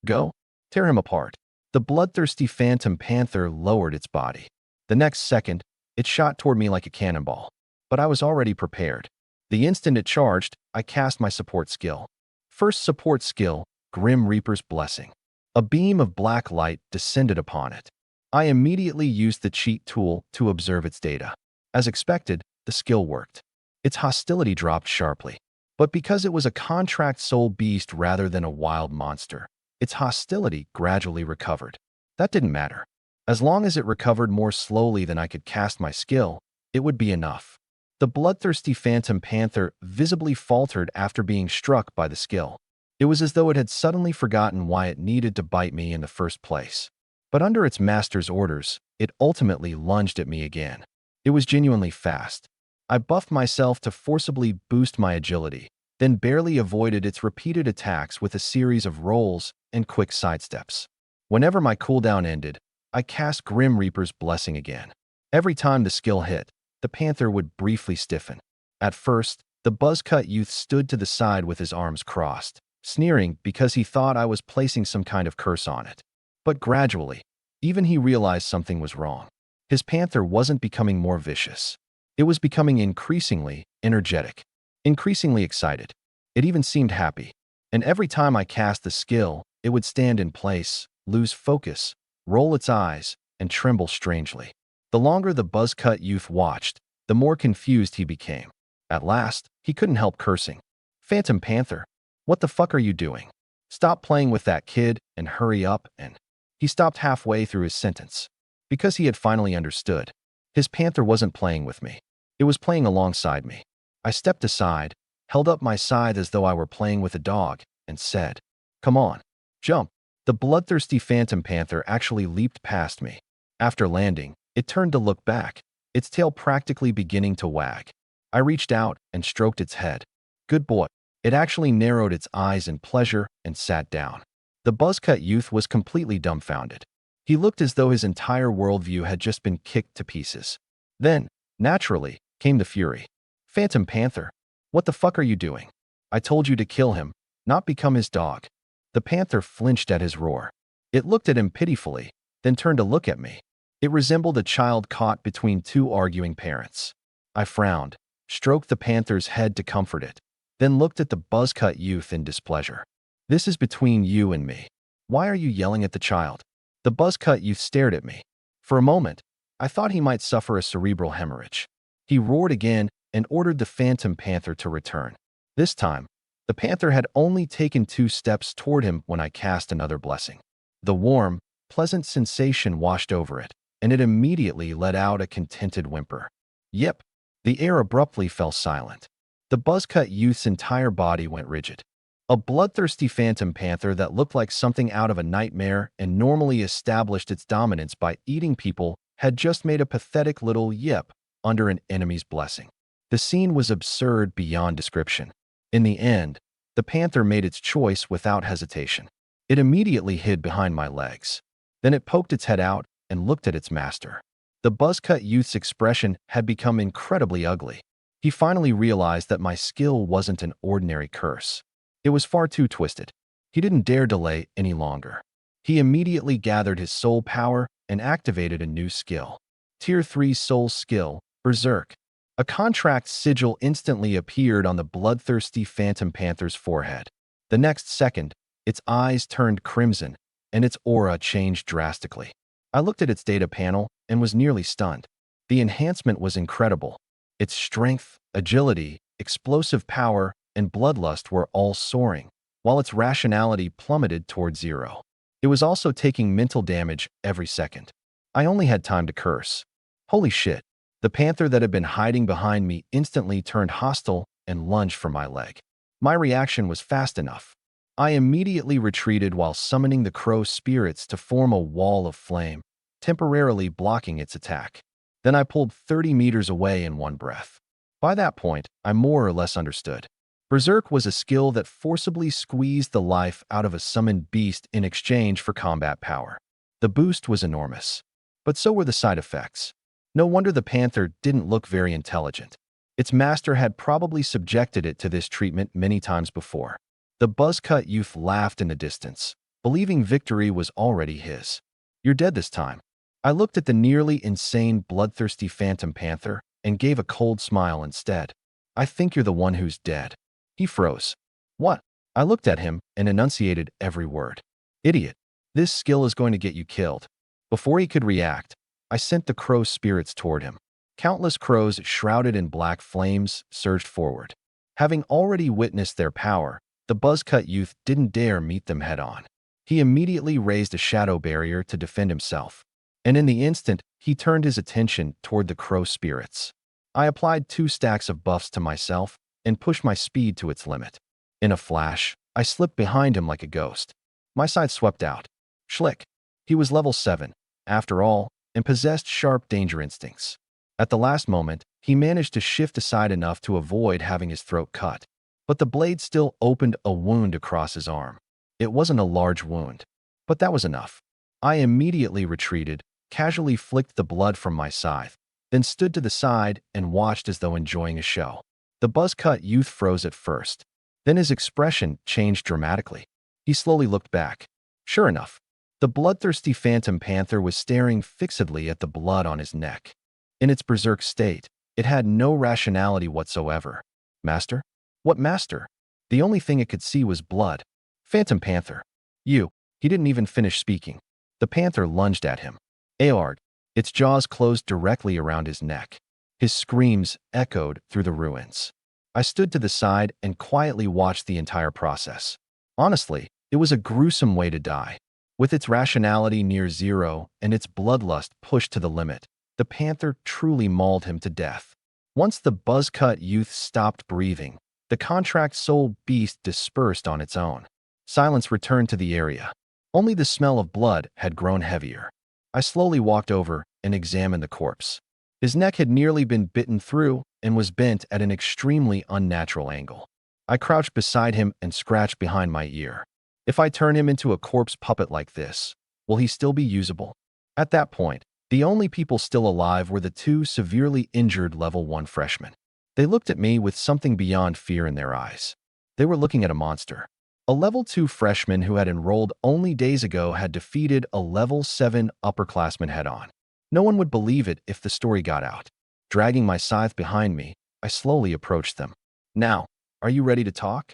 Go. Tear him apart. The bloodthirsty phantom panther lowered its body. The next second, it shot toward me like a cannonball. But I was already prepared. The instant it charged, I cast my support skill. First support skill, Grim Reaper's Blessing. A beam of black light descended upon it. I immediately used the cheat tool to observe its data. As expected, the skill worked. Its hostility dropped sharply. But because it was a contract soul beast rather than a wild monster, its hostility gradually recovered. That didn't matter. As long as it recovered more slowly than I could cast my skill, it would be enough. The bloodthirsty phantom panther visibly faltered after being struck by the skill. It was as though it had suddenly forgotten why it needed to bite me in the first place. But under its master's orders, it ultimately lunged at me again. It was genuinely fast. I buffed myself to forcibly boost my agility, then barely avoided its repeated attacks with a series of rolls and quick sidesteps. Whenever my cooldown ended, I cast Grim Reaper's Blessing again. Every time the skill hit, the panther would briefly stiffen. At first, the buzzcut youth stood to the side with his arms crossed, sneering because he thought I was placing some kind of curse on it. But gradually, even he realized something was wrong. His panther wasn't becoming more vicious. It was becoming increasingly energetic, increasingly excited. It even seemed happy. And every time I cast the skill, it would stand in place, lose focus, roll its eyes, and tremble strangely. The longer the buzzcut youth watched, the more confused he became. At last, he couldn't help cursing. Phantom Panther, what the fuck are you doing? Stop playing with that kid and hurry up and... He stopped halfway through his sentence. Because he had finally understood. His panther wasn't playing with me. It was playing alongside me. I stepped aside, held up my scythe as though I were playing with a dog, and said, "Come on, jump." The bloodthirsty phantom panther actually leaped past me. After landing, it turned to look back, its tail practically beginning to wag. I reached out and stroked its head. Good boy. It actually narrowed its eyes in pleasure and sat down. The buzzcut youth was completely dumbfounded. He looked as though his entire worldview had just been kicked to pieces. Then, naturally, came the fury. Phantom Panther, what the fuck are you doing? I told you to kill him, not become his dog. The panther flinched at his roar. It looked at him pitifully, then turned to look at me. It resembled a child caught between two arguing parents. I frowned, stroked the panther's head to comfort it, then looked at the buzzcut youth in displeasure. This is between you and me. Why are you yelling at the child? The buzzcut youth stared at me. For a moment, I thought he might suffer a cerebral hemorrhage. He roared again and ordered the phantom panther to return. This time, the panther had only taken 2 steps toward him when I cast another blessing. The warm, pleasant sensation washed over it, and it immediately let out a contented whimper. Yep. The air abruptly fell silent. The buzzcut youth's entire body went rigid. A bloodthirsty phantom panther that looked like something out of a nightmare and normally established its dominance by eating people had just made a pathetic little yip under an enemy's blessing. The scene was absurd beyond description. In the end, the panther made its choice without hesitation. It immediately hid behind my legs. Then it poked its head out and looked at its master. The buzzcut youth's expression had become incredibly ugly. He finally realized that my skill wasn't an ordinary curse. It was far too twisted. He didn't dare delay any longer. He immediately gathered his soul power and activated a new skill. Tier 3 soul skill, Berserk. A contract sigil instantly appeared on the bloodthirsty phantom panther's forehead. The next second, its eyes turned crimson, and its aura changed drastically. I looked at its data panel and was nearly stunned. The enhancement was incredible. Its strength, agility, explosive power, and bloodlust were all soaring, while its rationality plummeted toward zero. It was also taking mental damage every second. I only had time to curse. Holy shit. The panther that had been hiding behind me instantly turned hostile and lunged for my leg. My reaction was fast enough. I immediately retreated while summoning the crow's spirits to form a wall of flame, temporarily blocking its attack. Then I pulled 30 meters away in one breath. By that point, I more or less understood. Berserk was a skill that forcibly squeezed the life out of a summoned beast in exchange for combat power. The boost was enormous, but so were the side effects. No wonder the panther didn't look very intelligent. Its master had probably subjected it to this treatment many times before. The buzz-cut youth laughed in the distance, believing victory was already his. You're dead this time. I looked at the nearly insane, bloodthirsty phantom panther and gave a cold smile instead. I think you're the one who's dead. He froze. What? I looked at him and enunciated every word. Idiot. This skill is going to get you killed. Before he could react, I sent the crow's spirits toward him. Countless crows shrouded in black flames surged forward. Having already witnessed their power, the buzz-cut youth didn't dare meet them head-on. He immediately raised a shadow barrier to defend himself, and in the instant, he turned his attention toward the crow spirits. I applied 2 stacks of buffs to myself and pushed my speed to its limit. In a flash, I slipped behind him like a ghost. My side swept out. Schlick. He was level 7, after all, and possessed sharp danger instincts. At the last moment, he managed to shift aside enough to avoid having his throat cut, but the blade still opened a wound across his arm. It wasn't a large wound, but that was enough. I immediately retreated, casually flicked the blood from my scythe, then stood to the side and watched as though enjoying a show. The buzz-cut youth froze at first. Then his expression changed dramatically. He slowly looked back. Sure enough, the bloodthirsty phantom panther was staring fixedly at the blood on his neck. In its berserk state, it had no rationality whatsoever. Master? What master? The only thing it could see was blood. Phantom panther. You. He didn't even finish speaking. The panther lunged at him. Aord. Its jaws closed directly around his neck. His screams echoed through the ruins. I stood to the side and quietly watched the entire process. Honestly, it was a gruesome way to die. With its rationality near zero and its bloodlust pushed to the limit, the panther truly mauled him to death. Once the buzz-cut youth stopped breathing, the contract soul beast dispersed on its own. Silence returned to the area. Only the smell of blood had grown heavier. I slowly walked over and examined the corpse. His neck had nearly been bitten through and was bent at an extremely unnatural angle. I crouched beside him and scratched behind my ear. If I turn him into a corpse puppet like this, will he still be usable? At that point, the only people still alive were the 2 severely injured level 1 freshmen. They looked at me with something beyond fear in their eyes. They were looking at a monster. A level 2 freshman who had enrolled only days ago had defeated a level 7 upperclassman head-on. No one would believe it if the story got out. Dragging my scythe behind me, I slowly approached them. Now, are you ready to talk?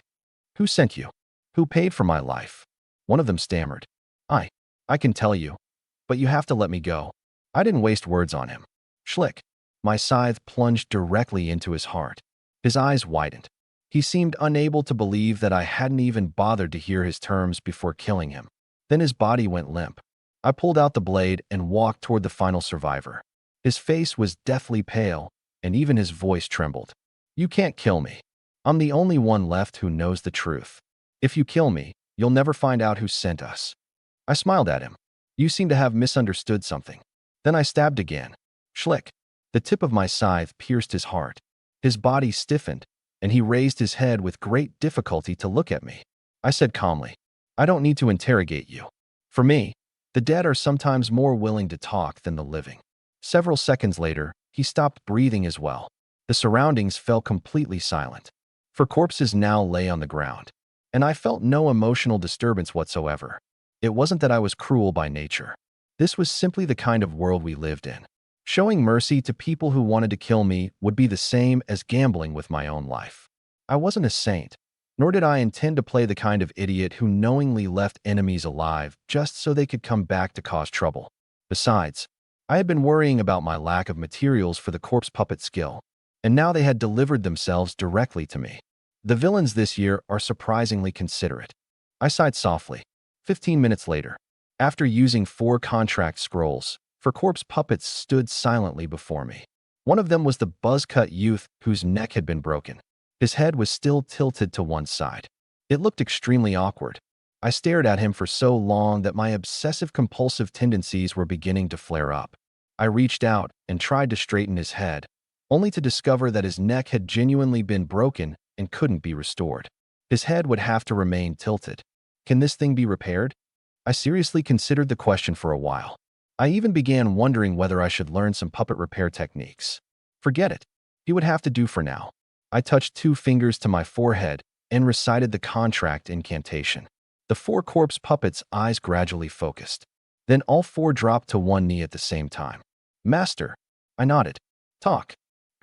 Who sent you? Who paid for my life? One of them stammered. I can tell you, but you have to let me go. I didn't waste words on him. Schlick. My scythe plunged directly into his heart. His eyes widened. He seemed unable to believe that I hadn't even bothered to hear his terms before killing him. Then his body went limp. I pulled out the blade and walked toward the final survivor. His face was deathly pale, and even his voice trembled. You can't kill me. I'm the only one left who knows the truth. If you kill me, you'll never find out who sent us. I smiled at him. You seem to have misunderstood something. Then I stabbed again. Schlick. The tip of my scythe pierced his heart. His body stiffened, and he raised his head with great difficulty to look at me. I said calmly, I don't need to interrogate you. For me, the dead are sometimes more willing to talk than the living. Several seconds later, he stopped breathing as well. The surroundings fell completely silent. For corpses now lay on the ground, and I felt no emotional disturbance whatsoever. It wasn't that I was cruel by nature. This was simply the kind of world we lived in. Showing mercy to people who wanted to kill me would be the same as gambling with my own life. I wasn't a saint, nor did I intend to play the kind of idiot who knowingly left enemies alive just so they could come back to cause trouble. Besides, I had been worrying about my lack of materials for the corpse puppet skill, and now they had delivered themselves directly to me. The villains this year are surprisingly considerate. I sighed softly. 15 minutes later, after using 4 contract scrolls, 4 corpse puppets stood silently before me. One of them was the buzz-cut youth whose neck had been broken. His head was still tilted to one side. It looked extremely awkward. I stared at him for so long that my obsessive-compulsive tendencies were beginning to flare up. I reached out and tried to straighten his head, only to discover that his neck had genuinely been broken and couldn't be restored. His head would have to remain tilted. Can this thing be repaired? I seriously considered the question for a while. I even began wondering whether I should learn some puppet repair techniques. Forget it. He would have to do for now. I touched 2 fingers to my forehead and recited the contract incantation. The 4 corpse puppets' eyes gradually focused. Then all 4 dropped to one knee at the same time. Master. I nodded. Talk.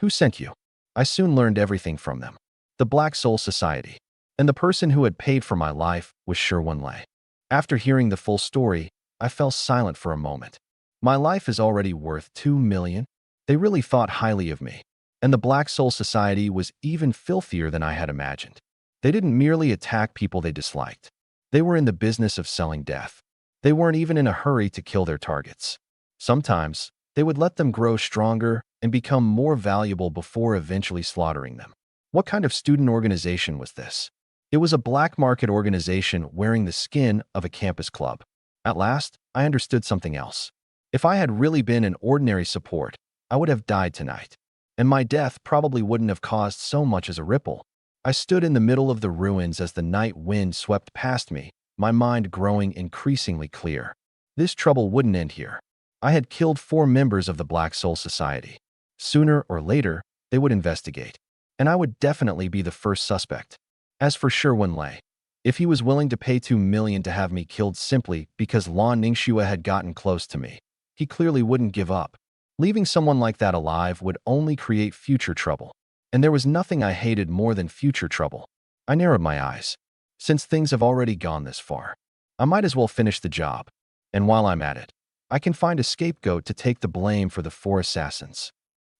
Who sent you? I soon learned everything from them. The Black Soul Society. And the person who had paid for my life was Sherwin-Lei. After hearing the full story, I fell silent for a moment. My life is already worth 2 million. They really thought highly of me. And the Black Soul Society was even filthier than I had imagined. They didn't merely attack people they disliked. They were in the business of selling death. They weren't even in a hurry to kill their targets. Sometimes, they would let them grow stronger and become more valuable before eventually slaughtering them. What kind of student organization was this? It was a black market organization wearing the skin of a campus club. At last, I understood something else. If I had really been an ordinary support, I would have died tonight. And my death probably wouldn't have caused so much as a ripple. I stood in the middle of the ruins as the night wind swept past me, my mind growing increasingly clear. This trouble wouldn't end here. I had killed 4 members of the Black Soul Society. Sooner or later, they would investigate. And I would definitely be the first suspect. As for Sherwin-Lei, if he was willing to pay 2 million to have me killed simply because Lan Ningxue had gotten close to me, he clearly wouldn't give up. Leaving someone like that alive would only create future trouble. And there was nothing I hated more than future trouble. I narrowed my eyes. Since things have already gone this far, I might as well finish the job. And while I'm at it, I can find a scapegoat to take the blame for the 4 assassins.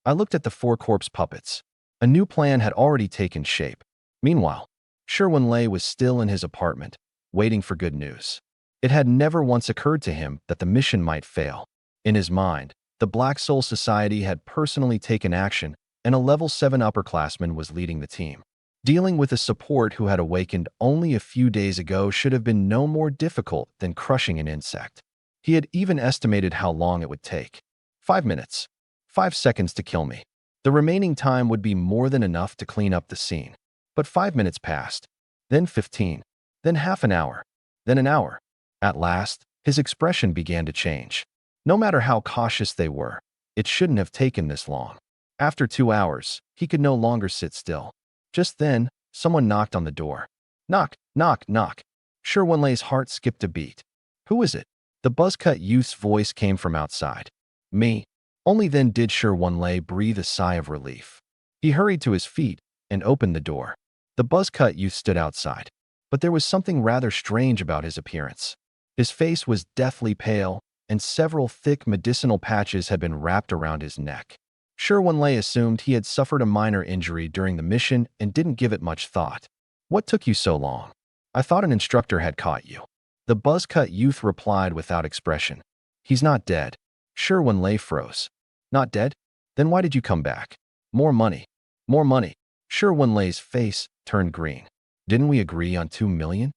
I looked at the 4 corpse puppets. A new plan had already taken shape. Meanwhile, Sherwin-Lei was still in his apartment, waiting for good news. It had never once occurred to him that the mission might fail. In his mind, the Black Soul Society had personally taken action, and a level 7 upperclassman was leading the team. Dealing with a support who had awakened only a few days ago should have been no more difficult than crushing an insect. He had even estimated how long it would take. 5 minutes. 5 seconds to kill me. The remaining time would be more than enough to clean up the scene. But 5 minutes passed. Then 15. Then half an hour. Then an hour. At last, his expression began to change. No matter how cautious they were, it shouldn't have taken this long. After 2 hours, he could no longer sit still. Just then, someone knocked on the door. Knock, knock, knock. Sherwin-Lei's heart skipped a beat. Who is it? The buzz-cut youth's voice came from outside. Me. Only then did Sherwin-Lei breathe a sigh of relief. He hurried to his feet and opened the door. The buzz-cut youth stood outside, but there was something rather strange about his appearance. His face was deathly pale, and several thick medicinal patches had been wrapped around his neck. Sherwin-Lei assumed he had suffered a minor injury during the mission and didn't give it much thought. What took you so long? I thought an instructor had caught you. The buzz-cut youth replied without expression. He's not dead. Sherwin-Lei froze. Not dead? Then why did you come back? More money. More money. Sherwin-Lei's face turned green. Didn't we agree on 2 million?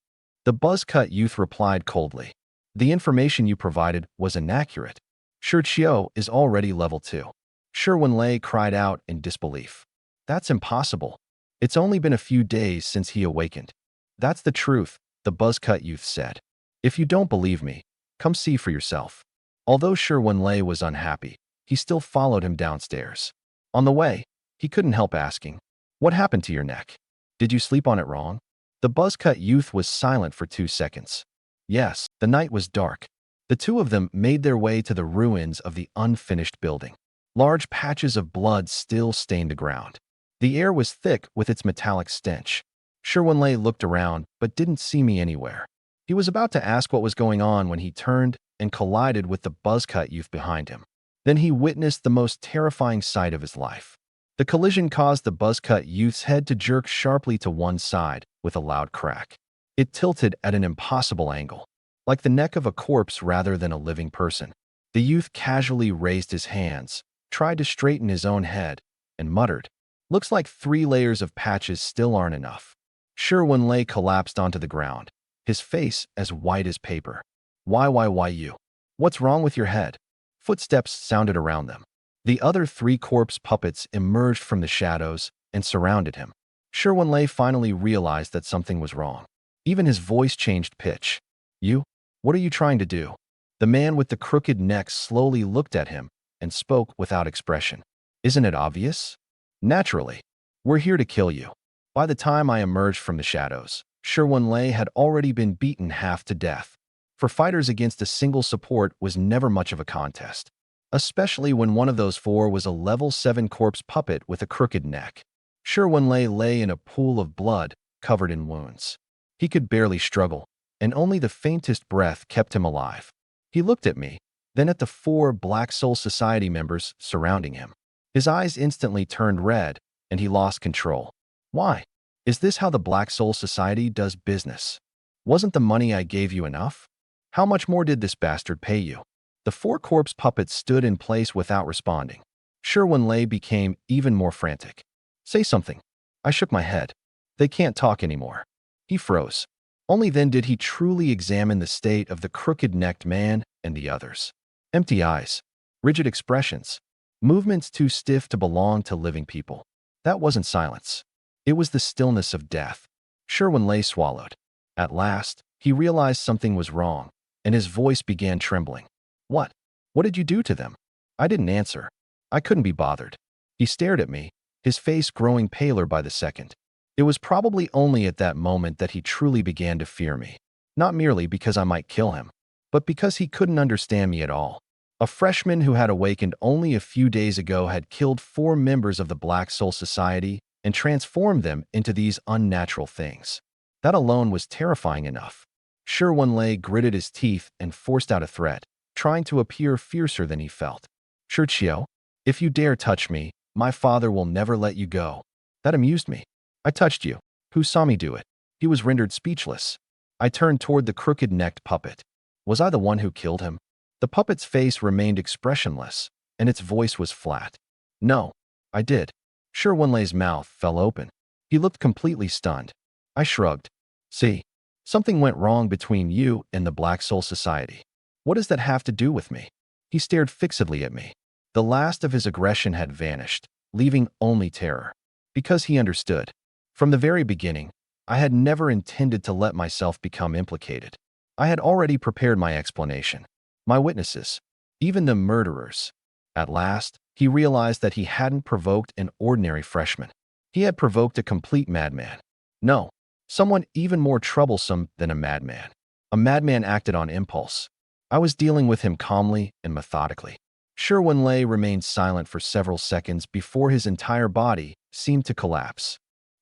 The buzz-cut youth replied coldly. The information you provided was inaccurate. Shirchio is already level 2. Sherwin-Lei cried out in disbelief. That's impossible. It's only been a few days since he awakened. That's the truth, the buzz-cut youth said. If you don't believe me, come see for yourself. Although Sherwin-Lei was unhappy, he still followed him downstairs. On the way, he couldn't help asking, what happened to your neck? Did you sleep on it wrong? The buzz-cut youth was silent for 2 seconds. Yes, the night was dark. The 2 of them made their way to the ruins of the unfinished building. Large patches of blood still stained the ground. The air was thick with its metallic stench. Sherwin-Lei looked around but didn't see me anywhere. He was about to ask what was going on when he turned and collided with the buzz-cut youth behind him. Then he witnessed the most terrifying sight of his life. The collision caused the buzzcut youth's head to jerk sharply to one side with a loud crack. It tilted at an impossible angle, like the neck of a corpse rather than a living person. The youth casually raised his hands, tried to straighten his own head, and muttered, "Looks like 3 layers of patches still aren't enough." Sherwin-Lei collapsed onto the ground, his face as white as paper. Why you? What's wrong with your head?" Footsteps sounded around them. The other 3 corpse puppets emerged from the shadows and surrounded him. Sherwin-Lei finally realized that something was wrong. Even his voice changed pitch. "You? What are you trying to do?" The man with the crooked neck slowly looked at him and spoke without expression. "Isn't it obvious?" "Naturally. We're here to kill you." By the time I emerged from the shadows, Sherwin-Lei had already been beaten half to death. For fighters against a single support was never much of a contest, especially when one of those 4 was a level 7 corpse puppet with a crooked neck. Sherwin-Lei lay in a pool of blood, covered in wounds. He could barely struggle, and only the faintest breath kept him alive. He looked at me, then at the 4 Black Soul Society members surrounding him. His eyes instantly turned red, and he lost control. "Why? Is this how the Black Soul Society does business? Wasn't the money I gave you enough? How much more did this bastard pay you?" The 4 corpse puppets stood in place without responding. Sherwin-Lei became even more frantic. "Say something." I shook my head. "They can't talk anymore." He froze. Only then did he truly examine the state of the crooked-necked man and the others. Empty eyes, rigid expressions, movements too stiff to belong to living people. That wasn't silence. It was the stillness of death. Sherwin-Lei swallowed. At last, he realized something was wrong, and his voice began trembling. "What? What did you do to them?" I didn't answer. I couldn't be bothered. He stared at me, his face growing paler by the second. It was probably only at that moment that he truly began to fear me. Not merely because I might kill him, but because he couldn't understand me at all. A freshman who had awakened only a few days ago had killed 4 members of the Black Soul Society and transformed them into these unnatural things. That alone was terrifying enough. Sherwin-Lei gritted his teeth and forced out a threat, trying to appear fiercer than he felt. "Churchio, if you dare touch me, my father will never let you go." That amused me. "I touched you. Who saw me do it?" He was rendered speechless. I turned toward the crooked-necked puppet. Was I the one who killed him? The puppet's face remained expressionless, and its voice was flat. "No, I did." Sherwin-Lei's mouth fell open. He looked completely stunned. I shrugged. "See, something went wrong between you and the Black Soul Society. What does that have to do with me?" He stared fixedly at me. The last of his aggression had vanished, leaving only terror. Because he understood. From the very beginning, I had never intended to let myself become implicated. I had already prepared my explanation. My witnesses. Even the murderers. At last, he realized that he hadn't provoked an ordinary freshman. He had provoked a complete madman. No, someone even more troublesome than a madman. A madman acted on impulse. I was dealing with him calmly and methodically. Sherwin-Lei remained silent for several seconds before his entire body seemed to collapse.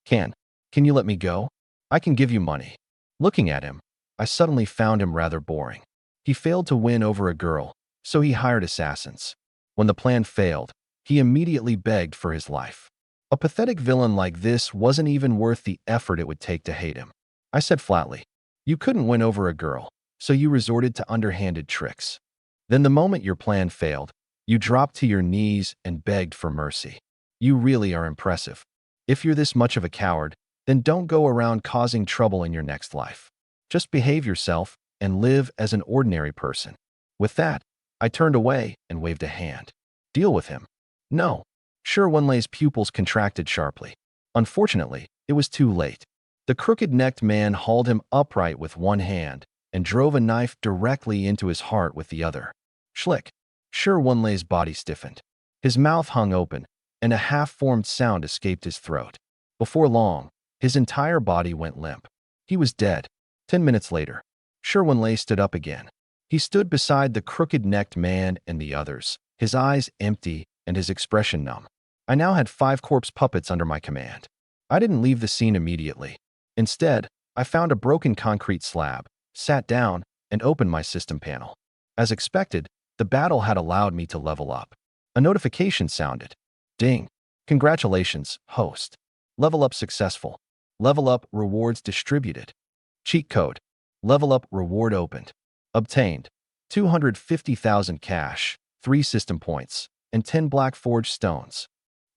Can you let me go? I can give you money." Looking at him, I suddenly found him rather boring. He failed to win over a girl, so he hired assassins. When the plan failed, he immediately begged for his life. A pathetic villain like this wasn't even worth the effort it would take to hate him. I said flatly, "You couldn't win over a girl, so you resorted to underhanded tricks. Then the moment your plan failed, you dropped to your knees and begged for mercy. You really are impressive. If you're this much of a coward, then don't go around causing trouble in your next life. Just behave yourself and live as an ordinary person." With that, I turned away and waved a hand. "Deal with him." "No." Sherwin-Lei's pupils contracted sharply. Unfortunately, it was too late. The crooked-necked man hauled him upright with one hand and drove a knife directly into his heart with the other. Schlick. Sherwin-Lei's body stiffened. His mouth hung open, and a half-formed sound escaped his throat. Before long, his entire body went limp. He was dead. 10 minutes later, Sherwin-Lei stood up again. He stood beside the crooked-necked man and the others, his eyes empty and his expression numb. I now had 5 corpse puppets under my command. I didn't leave the scene immediately. Instead, I found a broken concrete slab, sat down, and opened my system panel. As expected, the battle had allowed me to level up. A notification sounded. Ding. Congratulations, host. Level up successful. Level up rewards distributed. Cheat code. Level up reward opened. Obtained. 250,000 cash, 3 system points, and 10 black forged stones.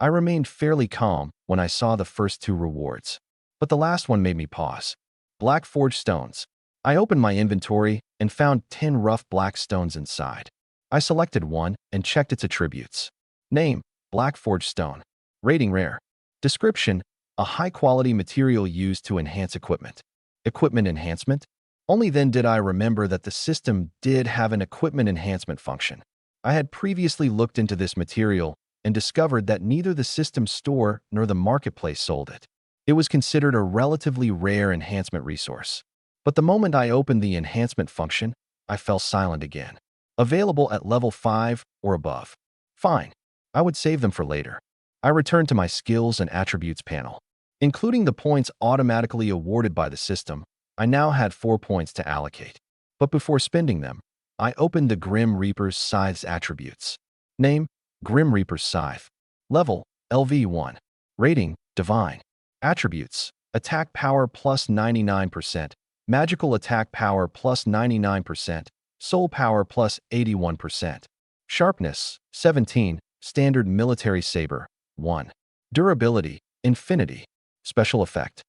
I remained fairly calm when I saw the first 2 rewards, but the last one made me pause. Black forged stones. I opened my inventory and found 10 rough black stones inside. I selected one and checked its attributes. Name, black forged stone. Rating rare. Description, a high-quality material used to enhance equipment. Equipment enhancement? Only then did I remember that the system did have an equipment enhancement function. I had previously looked into this material and discovered that neither the system store nor the marketplace sold it. It was considered a relatively rare enhancement resource. But the moment I opened the enhancement function, I fell silent again. Available at level 5 or above. Fine. I would save them for later. I returned to my skills and attributes panel. Including the points automatically awarded by the system, I now had 4 points to allocate. But before spending them, I opened the Grim Reaper's Scythe's attributes. Name, Grim Reaper's Scythe. Level, LV1. Rating, Divine. Attributes, attack power plus 99%, magical attack power plus 99%, soul power plus 81%. Sharpness, 17, standard military saber, 1. Durability, infinity. Special effect.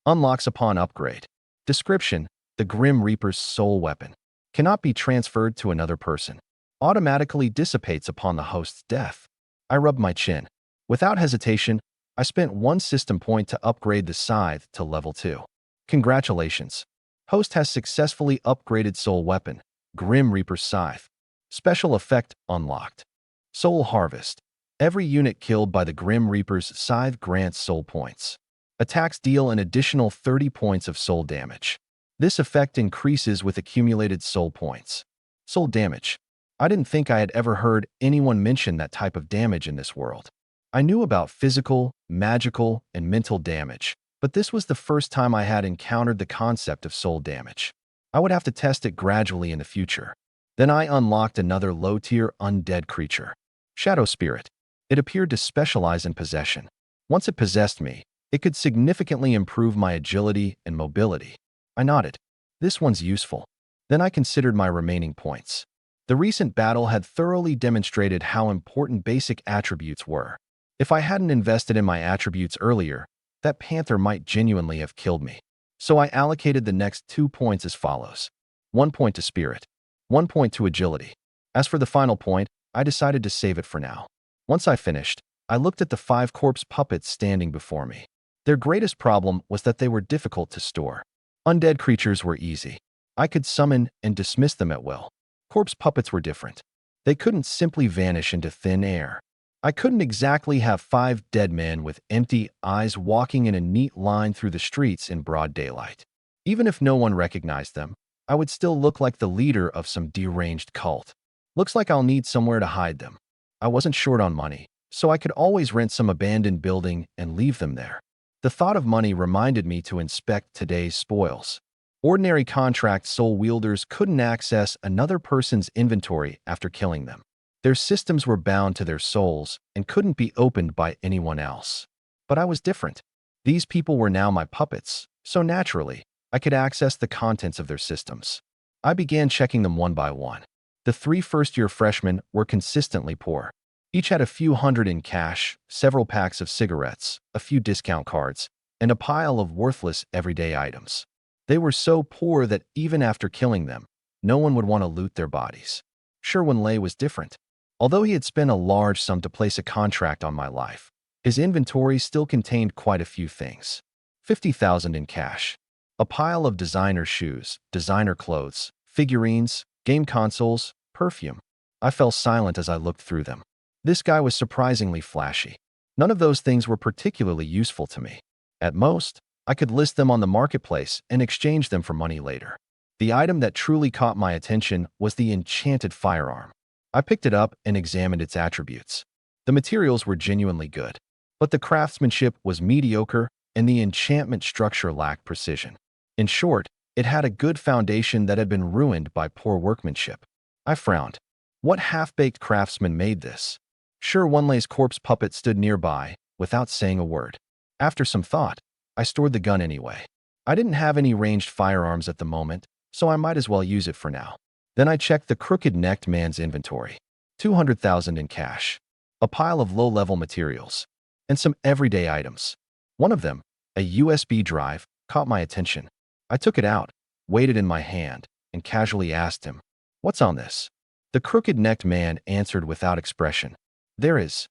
Unlocks upon upgrade. Description, the Grim Reaper's soul weapon. Cannot be transferred to another person. Automatically dissipates upon the host's death. I rubbed my chin. Without hesitation, I spent 1 system point to upgrade the scythe to level 2. Congratulations. Host has successfully upgraded soul weapon, Grim Reaper's Scythe. Special effect unlocked. Soul Harvest. Every unit killed by the Grim Reaper's Scythe grants soul points. Attacks deal an additional 30 points of soul damage. This effect increases with accumulated soul points. Soul damage. I didn't think I had ever heard anyone mention that type of damage in this world. I knew about physical, magical, and mental damage, but this was the first time I had encountered the concept of soul damage. I would have to test it gradually in the future. Then I unlocked another low-tier undead creature. Shadow Spirit. It appeared to specialize in possession. Once it possessed me, it could significantly improve my agility and mobility. I nodded. This one's useful. Then I considered my remaining points. The recent battle had thoroughly demonstrated how important basic attributes were. If I hadn't invested in my attributes earlier, that panther might genuinely have killed me. So I allocated the next 2 points as follows. 1 point to spirit. 1 point to agility. As for the final point, I decided to save it for now. Once I finished, I looked at the 5 corpse puppets standing before me. Their greatest problem was that they were difficult to store. Undead creatures were easy. I could summon and dismiss them at will. Corpse puppets were different. They couldn't simply vanish into thin air. I couldn't exactly have 5 dead men with empty eyes walking in a neat line through the streets in broad daylight. Even if no one recognized them, I would still look like the leader of some deranged cult. Looks like I'll need somewhere to hide them. I wasn't short on money, so I could always rent some abandoned building and leave them there. The thought of money reminded me to inspect today's spoils. Ordinary contract soul wielders couldn't access another person's inventory after killing them. Their systems were bound to their souls and couldn't be opened by anyone else. But I was different. These people were now my puppets, so naturally, I could access the contents of their systems. I began checking them one by one. The 3 first-year freshmen were consistently poor. Each had a few hundred in cash, several packs of cigarettes, a few discount cards, and a pile of worthless everyday items. They were so poor that even after killing them, no one would want to loot their bodies. Sherwin-Lay was different. Although he had spent a large sum to place a contract on my life, his inventory still contained quite a few things. 50,000 in cash. A pile of designer shoes, designer clothes, figurines, game consoles, perfume. I fell silent as I looked through them. This guy was surprisingly flashy. None of those things were particularly useful to me. At most, I could list them on the marketplace and exchange them for money later. The item that truly caught my attention was the enchanted firearm. I picked it up and examined its attributes. The materials were genuinely good, but the craftsmanship was mediocre and the enchantment structure lacked precision. In short, it had a good foundation that had been ruined by poor workmanship. I frowned. What half-baked craftsman made this? Sure, Wanlei's corpse puppet stood nearby, without saying a word. After some thought, I stored the gun anyway. I didn't have any ranged firearms at the moment, so I might as well use it for now. Then I checked the crooked-necked man's inventory. 200,000 in cash, a pile of low-level materials, and some everyday items. One of them, a USB drive, caught my attention. I took it out, weighed it in my hand, and casually asked him, "What's on this?" The crooked-necked man answered without expression, "There is."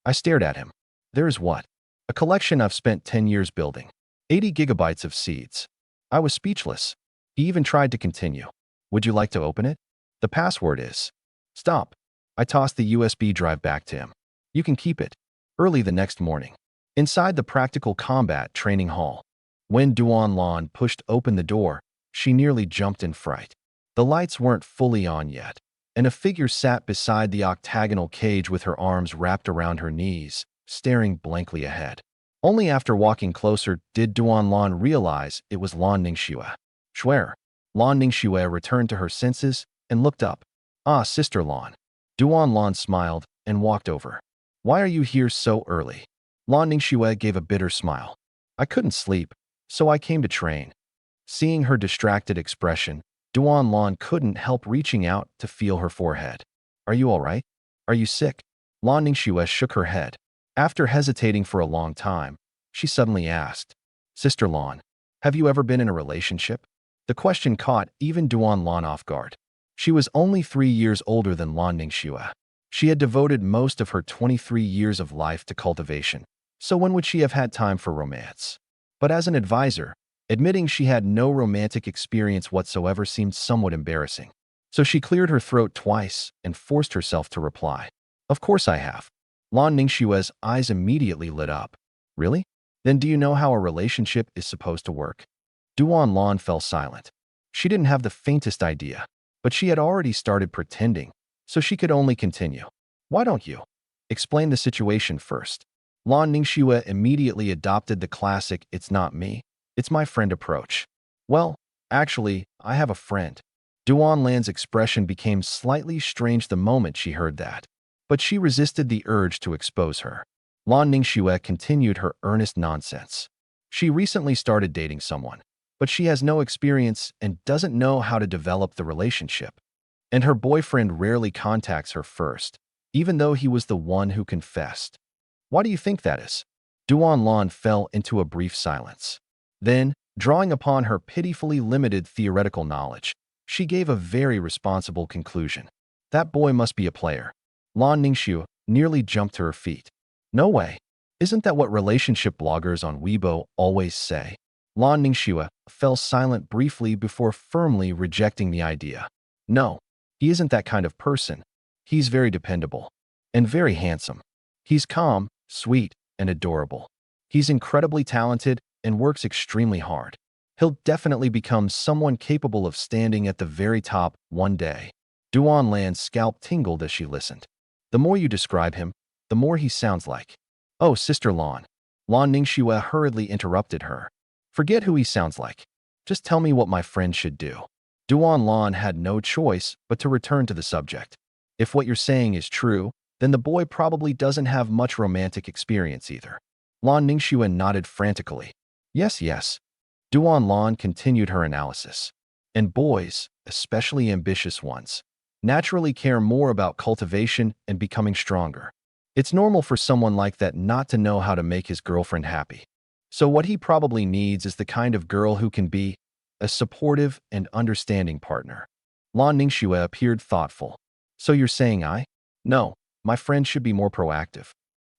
I stared at him. "There is what?" "A collection I've spent 10 years building. 80 gigabytes of seeds." I was speechless. He even tried to continue. "Would you like to open it? The password is..." "Stop." I tossed the USB drive back to him. "You can keep it." Early the next morning, inside the practical combat training hall, when Duan Lan pushed open the door, she nearly jumped in fright. The lights weren't fully on yet, and a figure sat beside the octagonal cage with her arms wrapped around her knees, staring blankly ahead. Only after walking closer did Duan Lan realize it was Lan Ningxue. "Shuer." Lan Ningxue returned to her senses and looked up. "Ah, Sister Lan." Duan Lan smiled and walked over. "Why are you here so early?" Lan Ningxue gave a bitter smile. "I couldn't sleep, so I came to train." Seeing her distracted expression, Duan Lan couldn't help reaching out to feel her forehead. "Are you all right? Are you sick?" Lan Ningxue shook her head. After hesitating for a long time, she suddenly asked, "Sister Lan, have you ever been in a relationship?" The question caught even Duan Lan off guard. She was only 3 years older than Lan Ningxue. She had devoted most of her 23 years of life to cultivation, so when would she have had time for romance? But as an advisor, admitting she had no romantic experience whatsoever seemed somewhat embarrassing. So she cleared her throat twice and forced herself to reply, "Of course I have." Lan Ningxue's eyes immediately lit up. "Really? Then do you know how a relationship is supposed to work?" Duan Lan fell silent. She didn't have the faintest idea, but she had already started pretending, so she could only continue. "Why don't you explain the situation first?" Lan Ningxue immediately adopted the classic "it's not me, it's my friend" approach. "Well, actually, I have a friend." Duan Lan's expression became slightly strange the moment she heard that, but she resisted the urge to expose her. Lan Ningxue continued her earnest nonsense. She recently started dating someone, but she has no experience and doesn't know how to develop the relationship. And her boyfriend rarely contacts her first, even though he was the one who confessed. "Why do you think that is?" Duan Lan fell into a brief silence. Then, drawing upon her pitifully limited theoretical knowledge, she gave a very responsible conclusion. "That boy must be a player." Lan Ningxue nearly jumped to her feet. "No way. Isn't that what relationship bloggers on Weibo always say?" Lan Ningxue fell silent briefly before firmly rejecting the idea. "No, he isn't that kind of person. He's very dependable. And very handsome. He's calm, sweet, and adorable. He's incredibly talented and works extremely hard. He'll definitely become someone capable of standing at the very top one day." Duan Lan's scalp tingled as she listened. "The more you describe him, the more he sounds like..." "Oh, Sister Lan." Lan Ningxue hurriedly interrupted her. "Forget who he sounds like. Just tell me what my friend should do." Duan Lan had no choice but to return to the subject. "If what you're saying is true, then the boy probably doesn't have much romantic experience either." Lan Ningxue nodded frantically. "Yes, yes." Duan Lan continued her analysis. "And boys, especially ambitious ones, naturally care more about cultivation and becoming stronger. It's normal for someone like that not to know how to make his girlfriend happy. So what he probably needs is the kind of girl who can be a supportive and understanding partner." Lan Ningxue appeared thoughtful. "So you're saying No, my friend should be more proactive."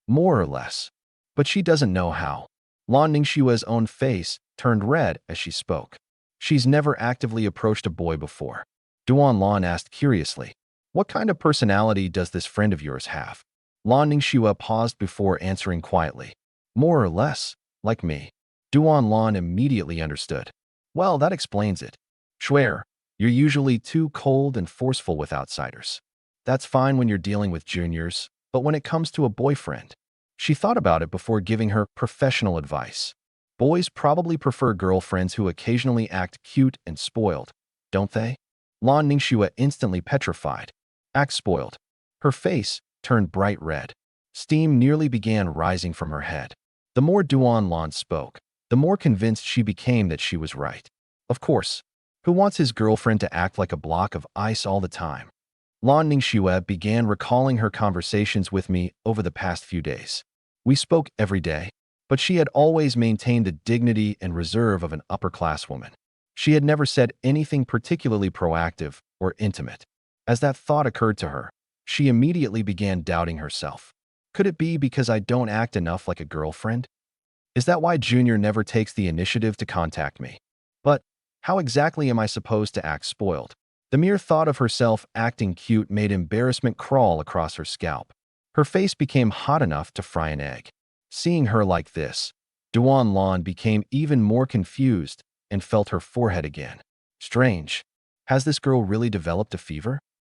"More or less. But she doesn't know how." Lan Ningxue's own face turned red as she spoke. "She's never actively approached a boy before." Duan Lan asked curiously, "What kind of personality does this friend of yours have?" Lan Ningxue paused before answering quietly. "More or less, like me." Duan Lan immediately understood. "Well, that explains it. Shuer, you're usually too cold and forceful with outsiders. That's fine when you're dealing with juniors, but when it comes to a boyfriend..." She thought about it before giving her professional advice. "Boys probably prefer girlfriends who occasionally act cute and spoiled, don't they?" Lan Ningxue instantly petrified. "Act spoiled." Her face turned bright red. Steam nearly began rising from her head. The more Duan spoke, the more convinced she became that she was right. Of course, who wants his girlfriend to act like a block of ice all the time? Lan Ningxue began recalling her conversations with me over the past few days. We spoke every day, but she had always maintained the dignity and reserve of an upper-class woman. She had never said anything particularly proactive or intimate. As that thought occurred to her, she immediately began doubting herself. Could it be because I don't act enough like a girlfriend? Is that why Junior never takes the initiative to contact me? But how exactly am I supposed to act spoiled? The mere thought of herself acting cute made embarrassment crawl across her scalp. Her face became hot enough to fry an egg. Seeing her like this, Duan Lan became even more confused and felt her forehead again. Strange. Has this girl really developed a fever?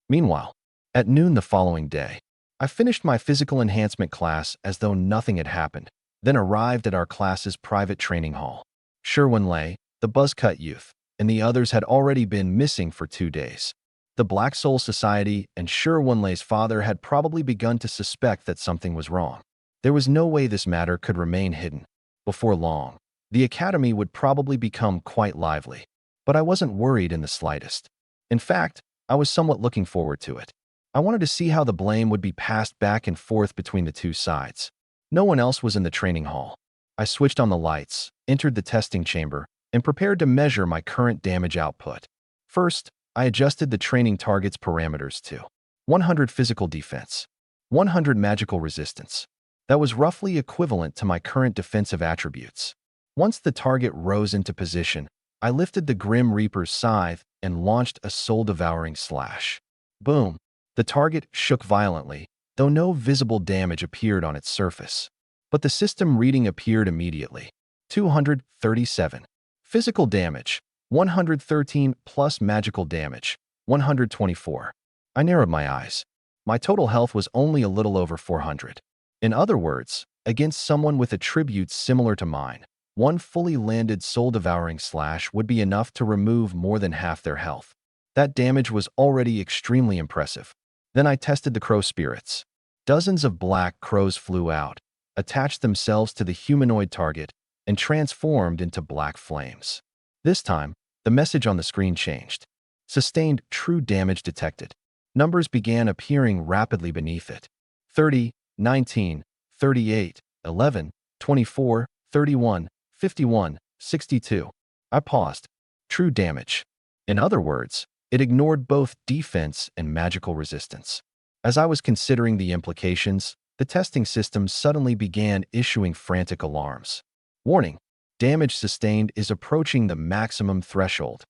Meanwhile, at noon the following day, I finished my physical enhancement class as though nothing had happened, then arrived at our class's private training hall. Sherwin Lei, the buzzcut youth, and the others had already been missing for 2 days. The Black Soul Society and Sherwin Lei's father had probably begun to suspect that something was wrong. There was no way this matter could remain hidden. Before long, the academy would probably become quite lively. But I wasn't worried in the slightest. In fact, I was somewhat looking forward to it. I wanted to see how the blame would be passed back and forth between the two sides. No one else was in the training hall. I switched on the lights, entered the testing chamber, and prepared to measure my current damage output. First, I adjusted the training target's parameters to 100 physical defense, 100 magical resistance. That was roughly equivalent to my current defensive attributes. Once the target rose into position, I lifted the Grim Reaper's scythe and launched a soul-devouring slash. Boom! The target shook violently, though no visible damage appeared on its surface. But the system reading appeared immediately. 237. Physical damage, 113 plus magical damage, 124. I narrowed my eyes. My total health was only a little over 400. In other words, against someone with attributes similar to mine, one fully landed soul-devouring slash would be enough to remove more than half their health. That damage was already extremely impressive. Then I tested the crow spirits. Dozens of black crows flew out, attached themselves to the humanoid target, and transformed into black flames. This time, the message on the screen changed. Sustained true damage detected. Numbers began appearing rapidly beneath it. 30, 19, 38, 11, 24, 31, 51, 62. I paused. True damage. In other words, it ignored both defense and magical resistance. As I was considering the implications, the testing system suddenly began issuing frantic alarms. Warning: damage sustained is approaching the maximum threshold.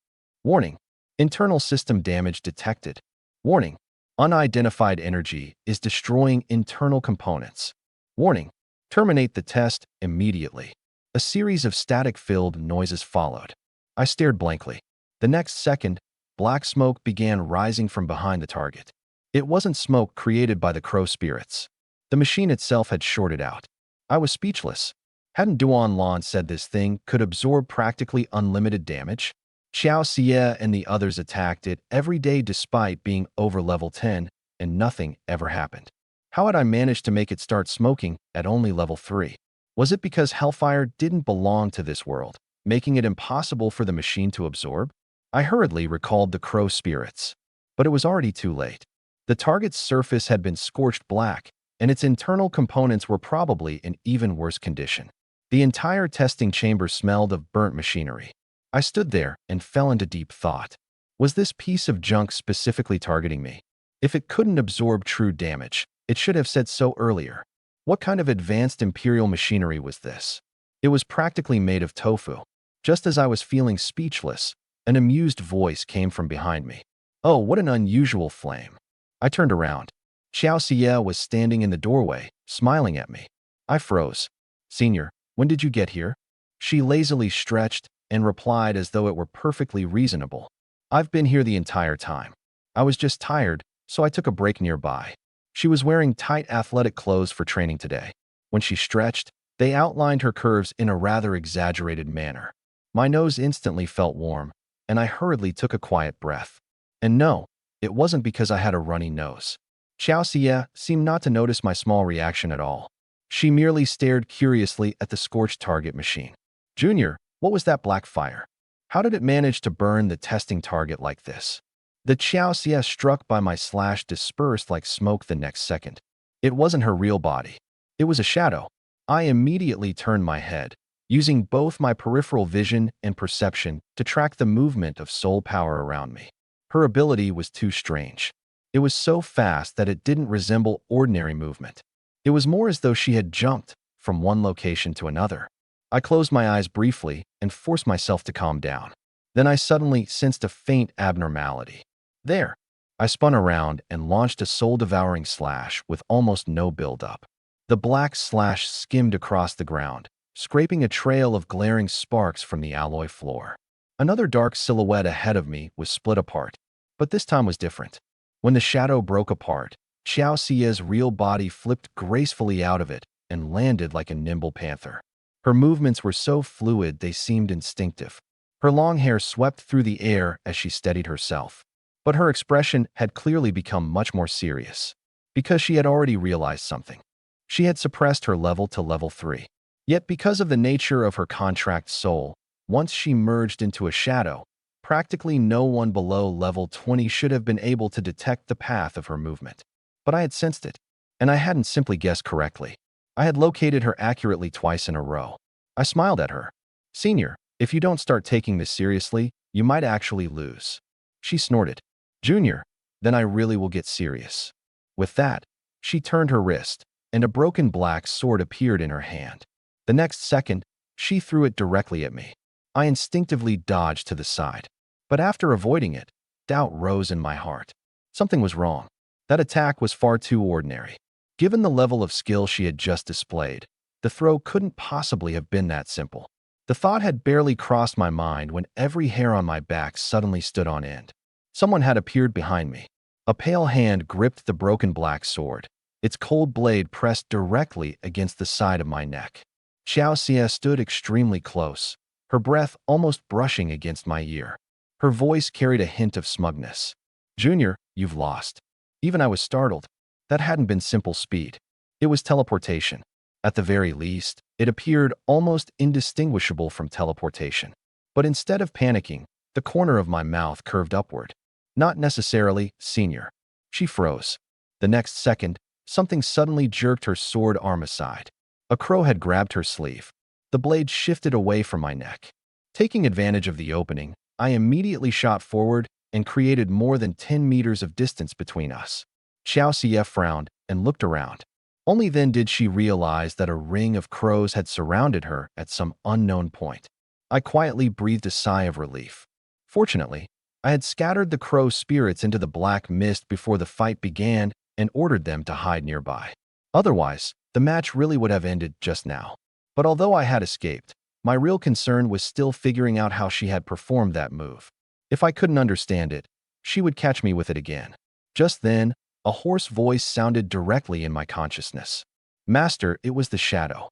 Warning: internal system damage detected. Warning: unidentified energy is destroying internal components. Warning: terminate the test immediately. A series of static-filled noises followed. I stared blankly. The next second, black smoke began rising from behind the target. It wasn't smoke created by the crow spirits. The machine itself had shorted out. I was speechless. Hadn't Duan Lan said this thing could absorb practically unlimited damage? Xiao Xie and the others attacked it every day despite being over level 10, and nothing ever happened. How had I managed to make it start smoking at only level 3? Was it because hellfire didn't belong to this world, making it impossible for the machine to absorb? I hurriedly recalled the crow spirits. But it was already too late. The target's surface had been scorched black, and its internal components were probably in even worse condition. The entire testing chamber smelled of burnt machinery. I stood there and fell into deep thought. Was this piece of junk specifically targeting me? If it couldn't absorb true damage, it should have said so earlier. What kind of advanced imperial machinery was this? It was practically made of tofu. Just as I was feeling speechless, an amused voice came from behind me. Oh, what an unusual flame. I turned around. Xiao Xie was standing in the doorway, smiling at me. I froze. Senior, when did you get here? She lazily stretched and replied as though it were perfectly reasonable. I've been here the entire time. I was just tired, so I took a break nearby. She was wearing tight athletic clothes for training today. When she stretched, they outlined her curves in a rather exaggerated manner. My nose instantly felt warm, and I hurriedly took a quiet breath. And no, it wasn't because I had a runny nose. Xiao Xie seemed not to notice my small reaction at all. She merely stared curiously at the scorched target machine. Junior, what was that black fire? How did it manage to burn the testing target like this? The Xiao Xie struck by my slash dispersed like smoke the next second. It wasn't her real body. It was a shadow. I immediately turned my head, using both my peripheral vision and perception to track the movement of soul power around me. Her ability was too strange. It was so fast that it didn't resemble ordinary movement. It was more as though she had jumped from one location to another. I closed my eyes briefly and forced myself to calm down. Then I suddenly sensed a faint abnormality. There. I spun around and launched a soul-devouring slash with almost no build-up. The black slash skimmed across the ground, scraping a trail of glaring sparks from the alloy floor. Another dark silhouette ahead of me was split apart, but this time was different. When the shadow broke apart, Xiao Xie's real body flipped gracefully out of it and landed like a nimble panther. Her movements were so fluid they seemed instinctive. Her long hair swept through the air as she steadied herself. But her expression had clearly become much more serious, because she had already realized something. She had suppressed her level to level 3. Yet because of the nature of her contract soul, once she merged into a shadow, practically no one below level 20 should have been able to detect the path of her movement. But I had sensed it, and I hadn't simply guessed correctly. I had located her accurately twice in a row. I smiled at her. Senior, if you don't start taking this seriously, you might actually lose. She snorted. Junior, then I really will get serious. With that, she turned her wrist, and a broken black sword appeared in her hand. The next second, she threw it directly at me. I instinctively dodged to the side. But after avoiding it, doubt rose in my heart. Something was wrong. That attack was far too ordinary. Given the level of skill she had just displayed, the throw couldn't possibly have been that simple. The thought had barely crossed my mind when every hair on my back suddenly stood on end. Someone had appeared behind me. A pale hand gripped the broken black sword, its cold blade pressed directly against the side of my neck. Xiao Xie stood extremely close, her breath almost brushing against my ear. Her voice carried a hint of smugness. Junior, you've lost. Even I was startled. That hadn't been simple speed. It was teleportation. At the very least, it appeared almost indistinguishable from teleportation. But instead of panicking, the corner of my mouth curved upward. Not necessarily, senior. She froze. The next second, something suddenly jerked her sword arm aside. A crow had grabbed her sleeve. The blade shifted away from my neck. Taking advantage of the opening, I immediately shot forward and created more than 10 meters of distance between us. Xiao Xie frowned and looked around. Only then did she realize that a ring of crows had surrounded her at some unknown point. I quietly breathed a sigh of relief. Fortunately, I had scattered the crow spirits into the black mist before the fight began and ordered them to hide nearby. Otherwise, the match really would have ended just now. But although I had escaped, my real concern was still figuring out how she had performed that move. If I couldn't understand it, she would catch me with it again. Just then, a hoarse voice sounded directly in my consciousness. Master, it was the shadow.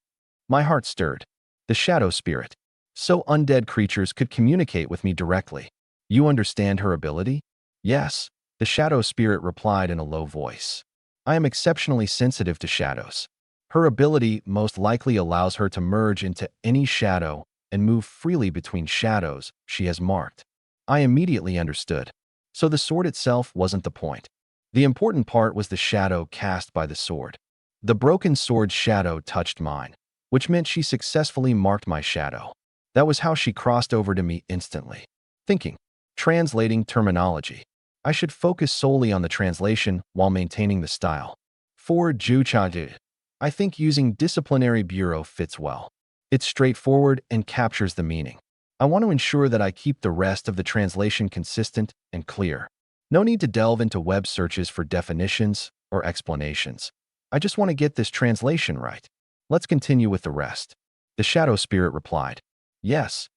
My heart stirred. The shadow spirit. So undead creatures could communicate with me directly. You understand her ability? Yes, the shadow spirit replied in a low voice. I am exceptionally sensitive to shadows. Her ability most likely allows her to merge into any shadow and move freely between shadows she has marked. I immediately understood. So the sword itself wasn't the point. The important part was the shadow cast by the sword. The broken sword's shadow touched mine, which meant she successfully marked my shadow. That was how she crossed over to me instantly. Thinking. Translating terminology. I should focus solely on the translation while maintaining the style. For Juchaji, I think using disciplinary bureau fits well. It's straightforward and captures the meaning. I want to ensure that I keep the rest of the translation consistent and clear. No need to delve into web searches for definitions or explanations. I just want to get this translation right. Let's continue with the rest. The shadow spirit replied. Yes.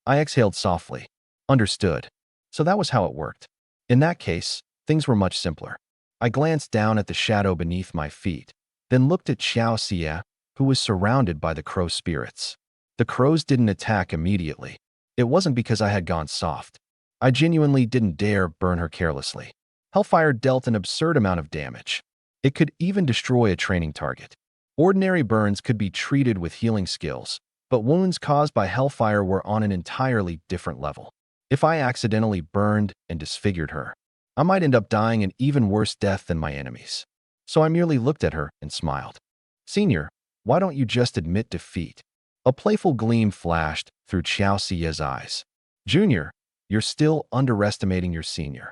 I exhaled softly. Understood. So that was how it worked. In that case, things were much simpler. I glanced down at the shadow beneath my feet, then looked at Xiao Xie, who was surrounded by the crow spirits. The crows didn't attack immediately. It wasn't because I had gone soft. I genuinely didn't dare burn her carelessly. Hellfire dealt an absurd amount of damage. It could even destroy a training target. Ordinary burns could be treated with healing skills, but wounds caused by hellfire were on an entirely different level. If I accidentally burned and disfigured her, I might end up dying an even worse death than my enemies. So I merely looked at her and smiled. Senior, why don't you just admit defeat? A playful gleam flashed through Xiao Xie's eyes. Junior, you're still underestimating your senior.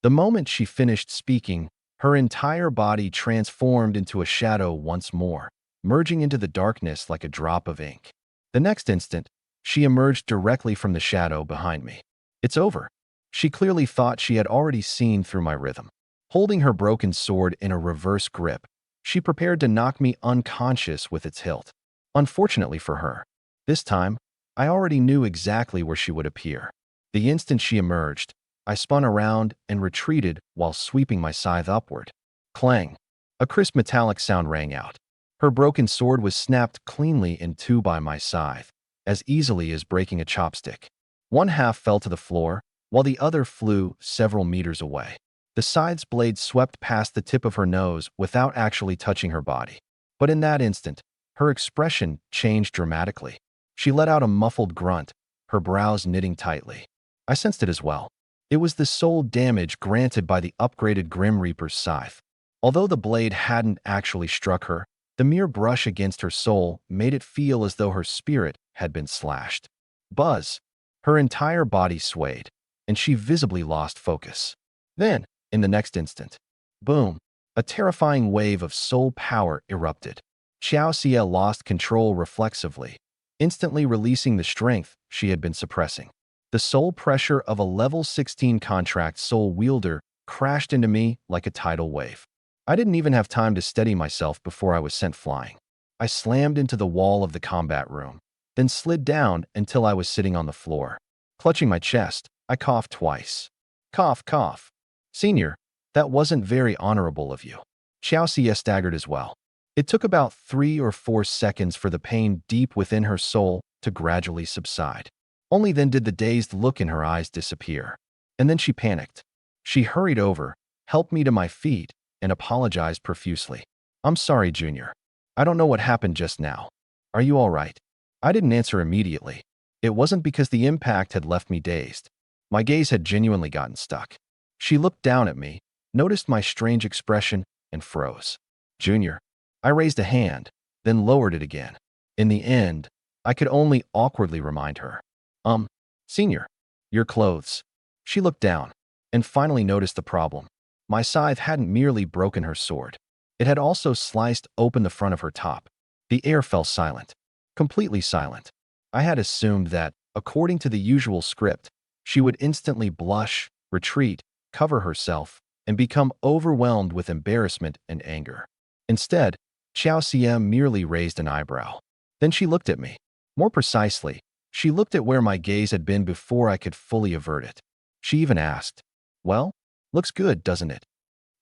The moment she finished speaking, her entire body transformed into a shadow once more, merging into the darkness like a drop of ink. The next instant, she emerged directly from the shadow behind me. It's over. She clearly thought she had already seen through my rhythm. Holding her broken sword in a reverse grip, she prepared to knock me unconscious with its hilt. Unfortunately for her, this time, I already knew exactly where she would appear. The instant she emerged, I spun around and retreated while sweeping my scythe upward. Clang! A crisp metallic sound rang out. Her broken sword was snapped cleanly in two by my scythe, as easily as breaking a chopstick. One half fell to the floor, while the other flew several meters away. The scythe's blade swept past the tip of her nose without actually touching her body. But in that instant, her expression changed dramatically. She let out a muffled grunt, her brows knitting tightly. I sensed it as well. It was the soul damage granted by the upgraded Grim Reaper's scythe. Although the blade hadn't actually struck her, the mere brush against her soul made it feel as though her spirit had been slashed. Buzz! Her entire body swayed, and she visibly lost focus. Then, in the next instant, boom! A terrifying wave of soul power erupted. Xiao Xie lost control reflexively, instantly releasing the strength she had been suppressing. The soul pressure of a level 16 contract soul wielder crashed into me like a tidal wave. I didn't even have time to steady myself before I was sent flying. I slammed into the wall of the combat room, then slid down until I was sitting on the floor. Clutching my chest, I coughed twice. Cough, cough. Senior, that wasn't very honorable of you. Xiao Xie staggered as well. It took about 3 or 4 seconds for the pain deep within her soul to gradually subside. Only then did the dazed look in her eyes disappear. And then she panicked. She hurried over, helped me to my feet, and apologized profusely. I'm sorry, Junior. I don't know what happened just now. Are you all right? I didn't answer immediately. It wasn't because the impact had left me dazed. My gaze had genuinely gotten stuck. She looked down at me, noticed my strange expression, and froze. Junior. I raised a hand, then lowered it again. In the end, I could only awkwardly remind her. Senior, your clothes. She looked down, and finally noticed the problem. My scythe hadn't merely broken her sword. It had also sliced open the front of her top. The air fell silent. Completely silent. I had assumed that, according to the usual script, she would instantly blush, retreat, cover herself, and become overwhelmed with embarrassment and anger. Instead, Xiao Xie merely raised an eyebrow. Then she looked at me. More precisely, she looked at where my gaze had been before I could fully avert it. She even asked, "Well, looks good, doesn't it?"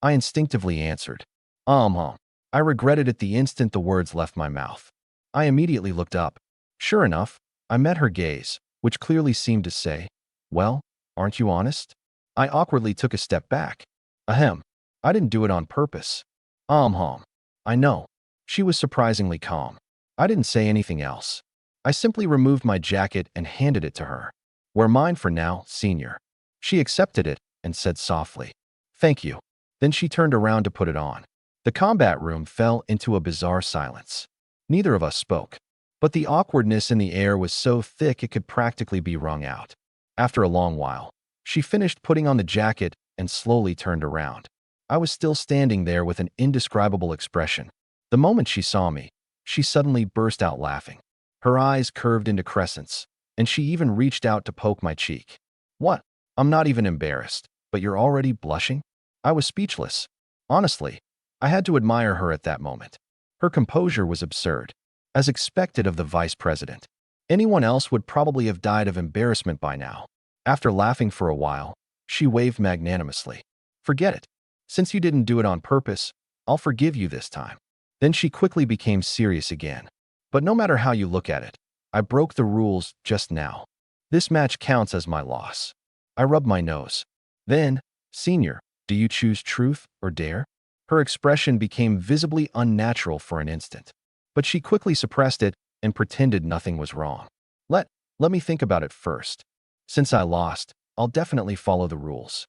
I instinctively answered, I regretted it the instant the words left my mouth. I immediately looked up. Sure enough, I met her gaze, which clearly seemed to say, "Well, aren't you honest?" I awkwardly took a step back. Ahem. I didn't do it on purpose. I know. She was surprisingly calm. I didn't say anything else. I simply removed my jacket and handed it to her. Wear mine for now, Senior. She accepted it and said softly, "Thank you." Then she turned around to put it on. The combat room fell into a bizarre silence. Neither of us spoke, but the awkwardness in the air was so thick it could practically be wrung out. After a long while, she finished putting on the jacket and slowly turned around. I was still standing there with an indescribable expression. The moment she saw me, she suddenly burst out laughing. Her eyes curved into crescents, and she even reached out to poke my cheek. What? I'm not even embarrassed, but you're already blushing? I was speechless. Honestly, I had to admire her at that moment. Her composure was absurd, as expected of the vice president. Anyone else would probably have died of embarrassment by now. After laughing for a while, she waved magnanimously. Forget it. Since you didn't do it on purpose, I'll forgive you this time. Then she quickly became serious again. But no matter how you look at it, I broke the rules just now. This match counts as my loss. I rubbed my nose. Then, Senior, do you choose truth or dare? Her expression became visibly unnatural for an instant, but she quickly suppressed it and pretended nothing was wrong. Let, let me think about it first. Since I lost, I'll definitely follow the rules.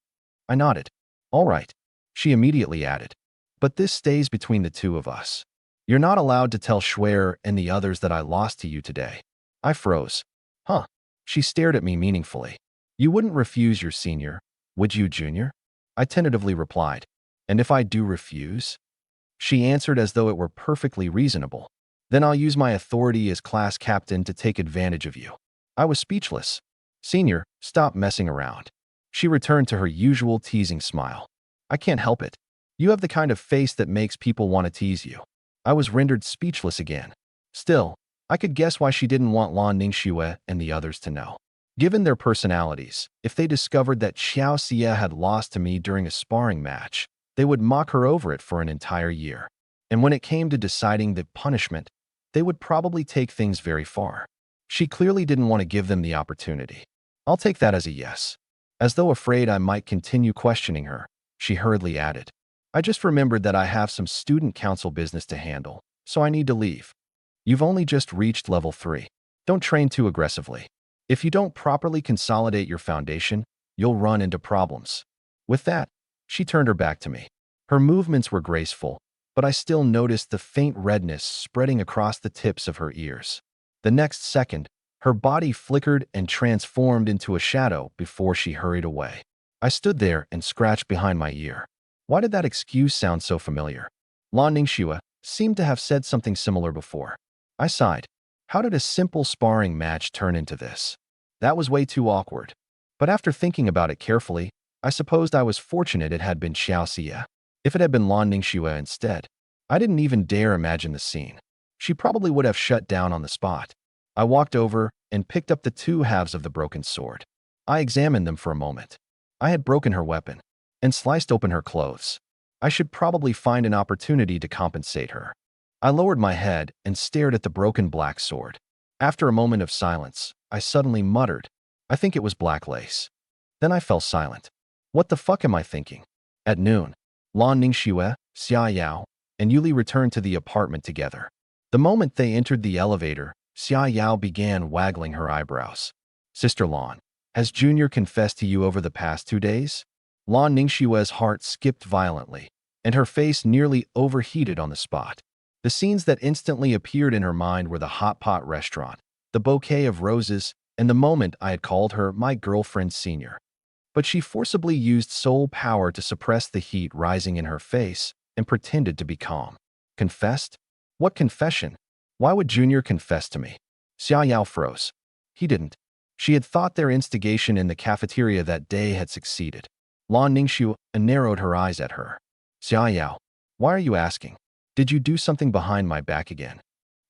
I nodded. All right. She immediately added. But this stays between the two of us. You're not allowed to tell Schwer and the others that I lost to you today. I froze. Huh. She stared at me meaningfully. You wouldn't refuse your senior, would you, junior? I tentatively replied. And if I do refuse? She answered as though it were perfectly reasonable. Then I'll use my authority as class captain to take advantage of you. I was speechless. Senior, stop messing around. She returned to her usual teasing smile. I can't help it. You have the kind of face that makes people want to tease you. I was rendered speechless again. Still, I could guess why she didn't want Lan Ningxue and the others to know. Given their personalities, if they discovered that Xiao Xie had lost to me during a sparring match, they would mock her over it for an entire year. And when it came to deciding the punishment, they would probably take things very far. She clearly didn't want to give them the opportunity. I'll take that as a yes. As though afraid I might continue questioning her, she hurriedly added, I just remembered that I have some student council business to handle, so I need to leave. You've only just reached level 3. Don't train too aggressively. If you don't properly consolidate your foundation, you'll run into problems. With that, she turned her back to me. Her movements were graceful, but I still noticed the faint redness spreading across the tips of her ears. The next second, her body flickered and transformed into a shadow before she hurried away. I stood there and scratched behind my ear. Why did that excuse sound so familiar? Lan Ningxue seemed to have said something similar before. I sighed. How did a simple sparring match turn into this? That was way too awkward. But after thinking about it carefully, I supposed I was fortunate it had been Xiao Xie. If it had been Lan Ningxue instead, I didn't even dare imagine the scene. She probably would have shut down on the spot. I walked over and picked up the two halves of the broken sword. I examined them for a moment. I had broken her weapon and sliced open her clothes. I should probably find an opportunity to compensate her. I lowered my head and stared at the broken black sword. After a moment of silence, I suddenly muttered, I think it was black lace. Then I fell silent. What the fuck am I thinking? At noon, Lan Ningxue, Xia Yao, and Yuli returned to the apartment together. The moment they entered the elevator, Xia Yao began waggling her eyebrows. Sister Lan, has Junior confessed to you over the past 2 days? Lan Ningxue's heart skipped violently, and her face nearly overheated on the spot. The scenes that instantly appeared in her mind were the hot pot restaurant, the bouquet of roses, and the moment I had called her my girlfriend senior. But she forcibly used soul power to suppress the heat rising in her face and pretended to be calm. Confessed? What confession? Why would Junior confess to me? Xia Yao froze. He didn't. She had thought their instigation in the cafeteria that day had succeeded. Lan Ningxue narrowed her eyes at her. Xia Yao, why are you asking? Did you do something behind my back again?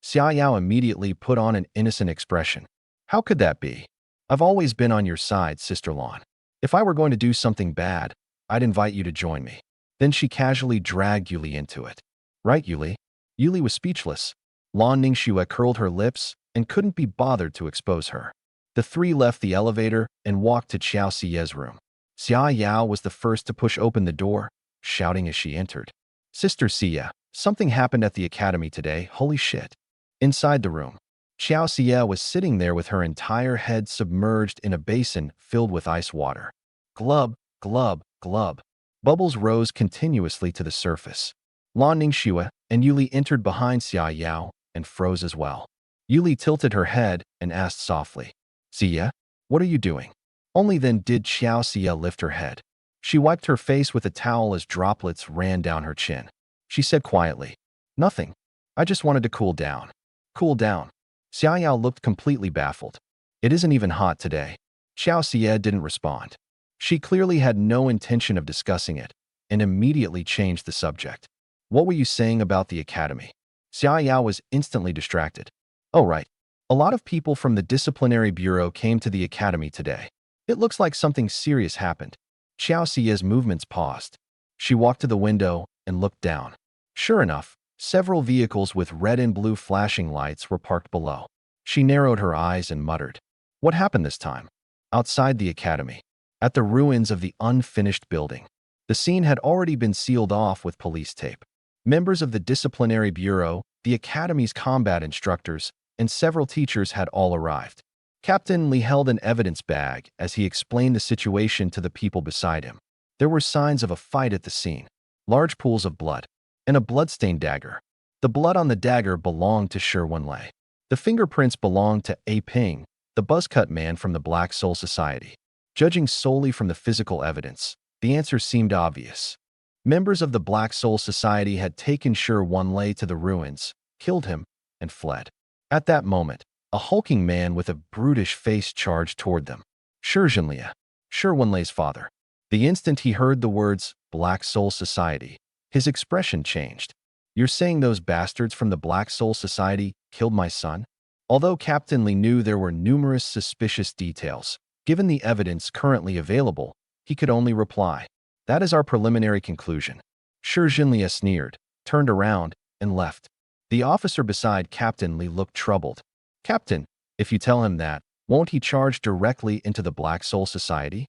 Xia Yao immediately put on an innocent expression. How could that be? I've always been on your side, Sister Lan. If I were going to do something bad, I'd invite you to join me. Then she casually dragged Yuli into it. Right, Yuli? Yuli was speechless. Lan Ningxue curled her lips and couldn't be bothered to expose her. The three left the elevator and walked to Xiao Xie's room. Xia Yao was the first to push open the door, shouting as she entered. Sister Xia, something happened at the academy today, holy shit. Inside the room, Xiao Xie was sitting there with her entire head submerged in a basin filled with ice water. Glub, glub, glub. Bubbles rose continuously to the surface. Lan Ningxue and Yuli entered behind Xia Yao and froze as well. Yuli tilted her head and asked softly, Xia, what are you doing? Only then did Xiao Xie lift her head. She wiped her face with a towel as droplets ran down her chin. She said quietly, Nothing. I just wanted to cool down. Cool down. Xia Yao looked completely baffled. It isn't even hot today. Xiao Xie didn't respond. She clearly had no intention of discussing it and immediately changed the subject. What were you saying about the academy? Xia Yao was instantly distracted. Oh, right. A lot of people from the disciplinary bureau came to the academy today. It looks like something serious happened. Xiao Xie's movements paused. She walked to the window and looked down. Sure enough, several vehicles with red and blue flashing lights were parked below. She narrowed her eyes and muttered, What happened this time? Outside the academy, at the ruins of the unfinished building. The scene had already been sealed off with police tape. Members of the disciplinary bureau, the academy's combat instructors, and several teachers had all arrived. Captain Lee held an evidence bag as he explained the situation to the people beside him. There were signs of a fight at the scene, large pools of blood, and a bloodstained dagger. The blood on the dagger belonged to Shi Wenlei. The fingerprints belonged to A Ping, the buzzcut man from the Black Soul Society. Judging solely from the physical evidence, the answer seemed obvious. Members of the Black Soul Society had taken Shi Wenlei to the ruins, killed him, and fled. At that moment, a hulking man with a brutish face charged toward them. Shi Jinlia, Shi Wenlei's father. The instant he heard the words Black Soul Society, his expression changed. You're saying those bastards from the Black Soul Society killed my son? Although Captain Lee knew there were numerous suspicious details, given the evidence currently available, he could only reply, "That is our preliminary conclusion." Shi Jinlia sneered, turned around, and left. The officer beside Captain Lee looked troubled. "Captain, if you tell him that, won't he charge directly into the Black Soul Society?"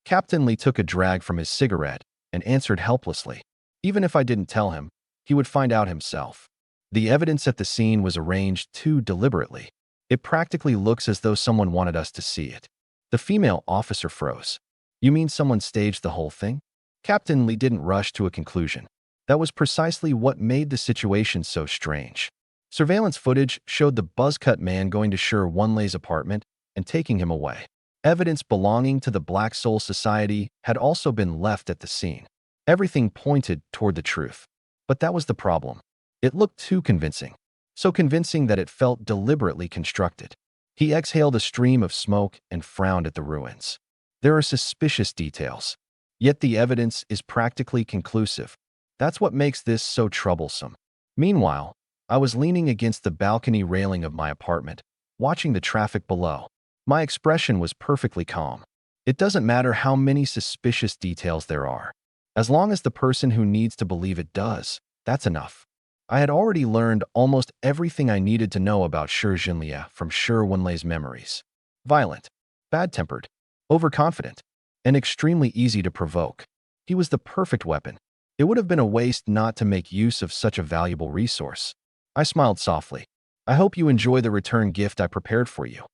Captain Lee took a drag from his cigarette and answered helplessly, "Even if I didn't tell him, he would find out himself." The evidence at the scene was arranged too deliberately. It practically looks as though someone wanted us to see it. The female officer froze. "You mean someone staged the whole thing?" Captain Lee didn't rush to a conclusion. That was precisely what made the situation so strange. Surveillance footage showed the buzzcut man going to Shi Wenlei's apartment and taking him away. Evidence belonging to the Black Soul Society had also been left at the scene. Everything pointed toward the truth. But that was the problem. It looked too convincing. So convincing that it felt deliberately constructed. He exhaled a stream of smoke and frowned at the ruins. There are suspicious details. Yet the evidence is practically conclusive. That's what makes this so troublesome. Meanwhile, I was leaning against the balcony railing of my apartment, watching the traffic below. My expression was perfectly calm. It doesn't matter how many suspicious details there are. As long as the person who needs to believe it does, that's enough. I had already learned almost everything I needed to know about Shi Jinlia from Shi Wenlei's memories. Violent, bad-tempered, overconfident, and extremely easy to provoke. He was the perfect weapon. It would have been a waste not to make use of such a valuable resource. I smiled softly. "I hope you enjoy the return gift I prepared for you.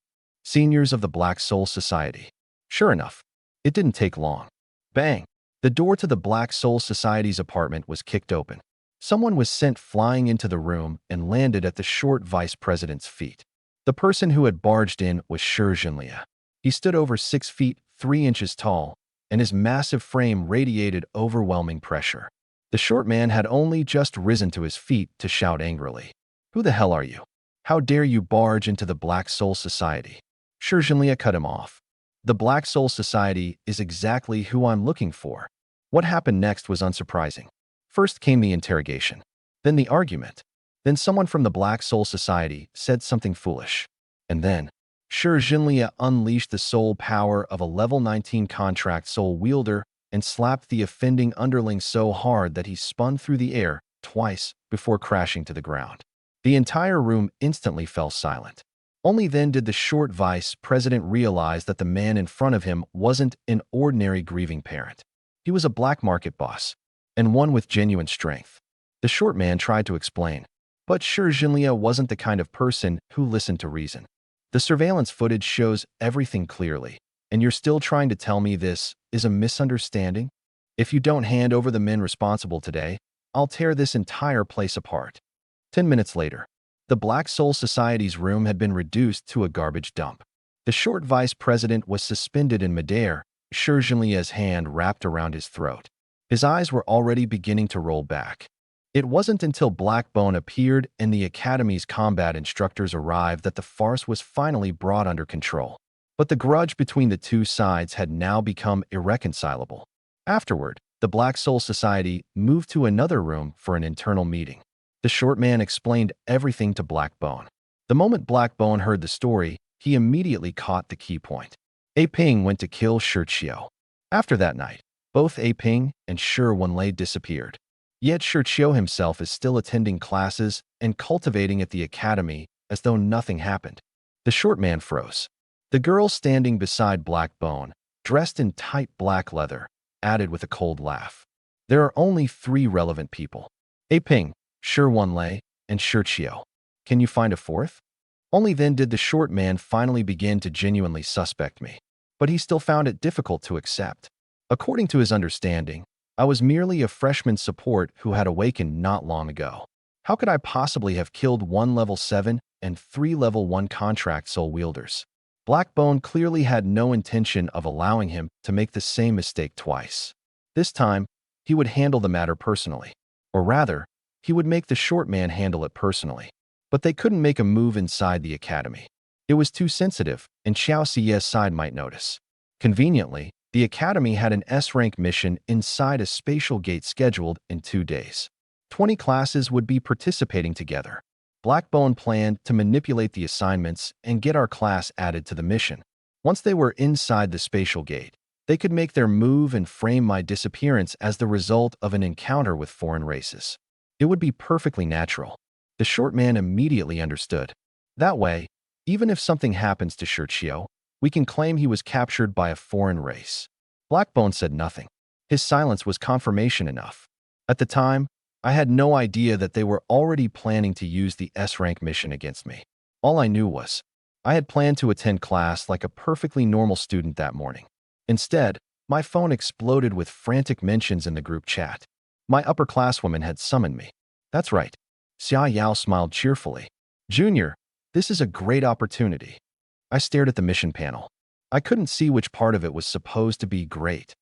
Seniors of the Black Soul Society." Sure enough, it didn't take long. Bang! The door to the Black Soul Society's apartment was kicked open. Someone was sent flying into the room and landed at the short vice president's feet. The person who had barged in was Shi Jinlia. He stood over 6 feet 3 inches tall, and his massive frame radiated overwhelming pressure. The short man had only just risen to his feet to shout angrily, "Who the hell are you? How dare you barge into the Black Soul Society?" Shi Jinlia cut him off. "The Black Soul Society is exactly who I'm looking for." What happened next was unsurprising. First came the interrogation, then the argument. Then someone from the Black Soul Society said something foolish. And then, Shi Jinlia unleashed the soul power of a level 19 contract soul wielder and slapped the offending underling so hard that he spun through the air twice before crashing to the ground. The entire room instantly fell silent. Only then did the short vice president realize that the man in front of him wasn't an ordinary grieving parent. He was a black market boss, and one with genuine strength. The short man tried to explain, but Shi Jinlia wasn't the kind of person who listened to reason. "The surveillance footage shows everything clearly, and you're still trying to tell me this is a misunderstanding? If you don't hand over the men responsible today, I'll tear this entire place apart." 10 minutes later, the Black Soul Society's room had been reduced to a garbage dump. The short vice president was suspended in midair, Shi Jinlia's hand wrapped around his throat. His eyes were already beginning to roll back. It wasn't until Blackbone appeared and the Academy's combat instructors arrived that the farce was finally brought under control. But the grudge between the two sides had now become irreconcilable. Afterward, the Black Soul Society moved to another room for an internal meeting. The short man explained everything to Blackbone. The moment Blackbone heard the story, he immediately caught the key point. A Ping went to kill Shi Qiu. After that night, both A Ping and Shi Wenlei disappeared. Yet Shi Qiu himself is still attending classes and cultivating at the academy as though nothing happened. The short man froze. The girl standing beside Blackbone, dressed in tight black leather, added with a cold laugh. There are only 3 relevant people. A Ping, Shi Wanlei, and Shi Qiao. Can you find a fourth? Only then did the short man finally begin to genuinely suspect me. But he still found it difficult to accept. According to his understanding, I was merely a freshman support who had awakened not long ago. How could I possibly have killed 1 level 7 and 3 level 1 contract soul wielders? Blackbone clearly had no intention of allowing him to make the same mistake twice. This time, he would handle the matter personally. Or rather, he would make the short man handle it personally. But they couldn't make a move inside the academy. It was too sensitive, and Xiao Xie's side might notice. Conveniently, the academy had an S-rank mission inside a spatial gate scheduled in 2 days. 20 classes would be participating together. Blackbone planned to manipulate the assignments and get our class added to the mission. Once they were inside the spatial gate, they could make their move and frame my disappearance as the result of an encounter with foreign races. It would be perfectly natural. The short man immediately understood. That way, even if something happens to Shi Qiao, we can claim he was captured by a foreign race. Blackbone said nothing. His silence was confirmation enough. At the time, I had no idea that they were already planning to use the S-rank mission against me. All I knew was, I had planned to attend class like a perfectly normal student that morning. Instead, my phone exploded with frantic mentions in the group chat. My upperclasswoman had summoned me. That's right. Xia Yao smiled cheerfully. Junior, this is a great opportunity. I stared at the mission panel. I couldn't see which part of it was supposed to be great.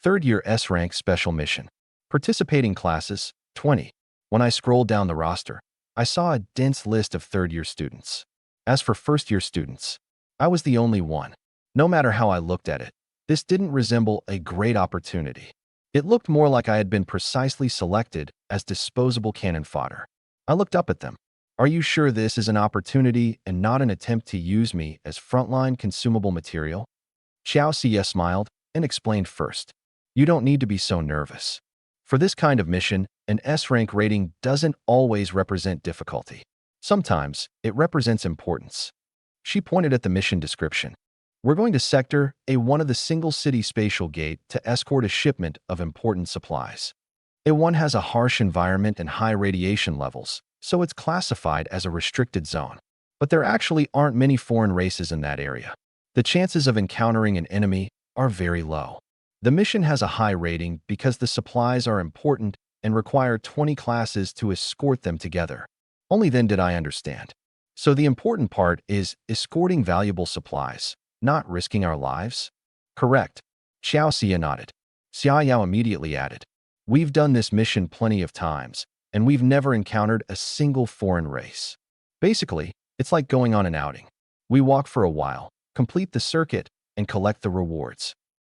3rd year S-rank special mission. Participating classes, 20. When I scrolled down the roster, I saw a dense list of 3rd year students. As for 1st year students, I was the only one. No matter how I looked at it, this didn't resemble a great opportunity. It looked more like I had been precisely selected as disposable cannon fodder. I looked up at them. Are you sure this is an opportunity and not an attempt to use me as frontline consumable material? Xiao Xie smiled and explained first. You don't need to be so nervous. For this kind of mission, an S-rank rating doesn't always represent difficulty. Sometimes, it represents importance. She pointed at the mission description. We're going to Sector A1 of the single-city spatial gate to escort a shipment of important supplies. A1 has a harsh environment and high radiation levels, so it's classified as a restricted zone. But there actually aren't many foreign races in that area. The chances of encountering an enemy are very low. The mission has a high rating because the supplies are important and require 20 classes to escort them together. Only then did I understand. So the important part is escorting valuable supplies, not risking our lives? Correct. Xiao Xie nodded. Xia Yao immediately added, We've done this mission plenty of times, and we've never encountered a single foreign race. Basically, it's like going on an outing. We walk for a while, complete the circuit, and collect the rewards.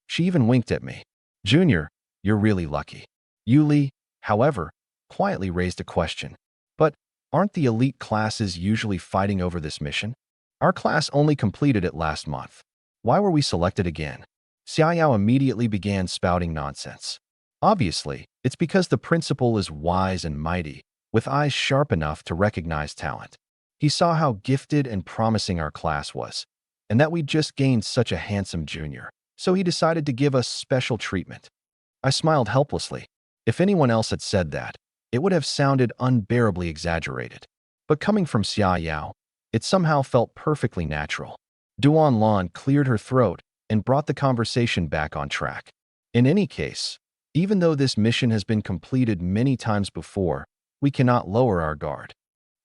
She even winked at me. Junior, you're really lucky. Yuli, however, quietly raised a question. But aren't the elite classes usually fighting over this mission? Our class only completed it last month. Why were we selected again? Xia Yao immediately began spouting nonsense. Obviously, it's because the principal is wise and mighty, with eyes sharp enough to recognize talent. He saw how gifted and promising our class was, and that we'd just gained such a handsome junior. So he decided to give us special treatment. I smiled helplessly. If anyone else had said that, it would have sounded unbearably exaggerated. But coming from Xia Yao, it somehow felt perfectly natural. Duan Lan cleared her throat and brought the conversation back on track. In any case, even though this mission has been completed many times before, we cannot lower our guard.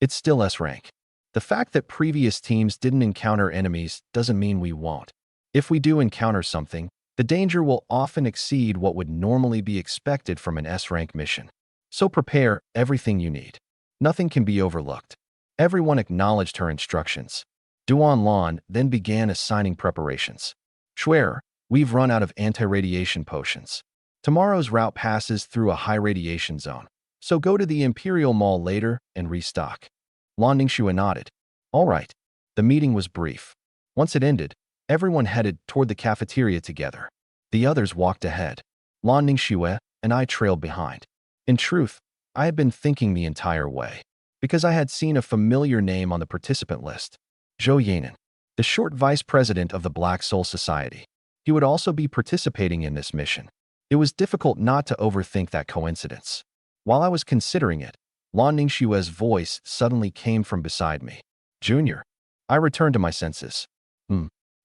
It's still S-rank. The fact that previous teams didn't encounter enemies doesn't mean we won't. If we do encounter something, the danger will often exceed what would normally be expected from an S-rank mission. So prepare everything you need. Nothing can be overlooked. Everyone acknowledged her instructions. Duan Lan then began assigning preparations. Schwer, we've run out of anti-radiation potions. Tomorrow's route passes through a high radiation zone, so go to the Imperial Mall later and restock. Lan Ningxue nodded. All right. The meeting was brief. Once it ended, everyone headed toward the cafeteria together. The others walked ahead. Lan Ningxue and I trailed behind. In truth, I had been thinking the entire way, because I had seen a familiar name on the participant list. Zhou Yanan, the short vice president of the Black Soul Society. He would also be participating in this mission. It was difficult not to overthink that coincidence. While I was considering it, Lan Ningxue's voice suddenly came from beside me. Junior. I returned to my senses.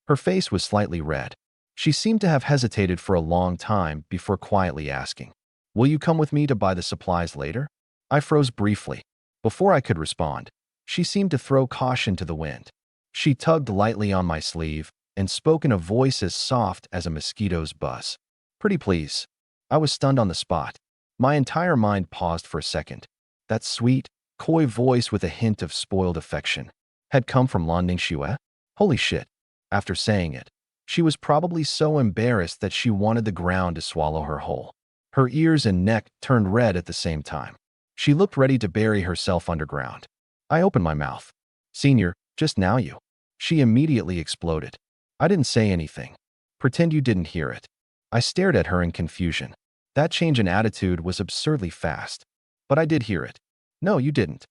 Her face was slightly red. She seemed to have hesitated for a long time before quietly asking, "Will you come with me to buy the supplies later?" I froze briefly. Before I could respond, she seemed to throw caution to the wind. She tugged lightly on my sleeve and spoke in a voice as soft as a mosquito's buzz. "Pretty please." I was stunned on the spot. My entire mind paused for a second. That sweet, coy voice with a hint of spoiled affection had come from Lan Ningxue? Holy shit. After saying it, she was probably so embarrassed that she wanted the ground to swallow her whole. Her ears and neck turned red at the same time. She looked ready to bury herself underground. I opened my mouth. "Senior, just now you." She immediately exploded. "I didn't say anything. Pretend you didn't hear it." I stared at her in confusion. That change in attitude was absurdly fast. "But I did hear it." "No, you didn't."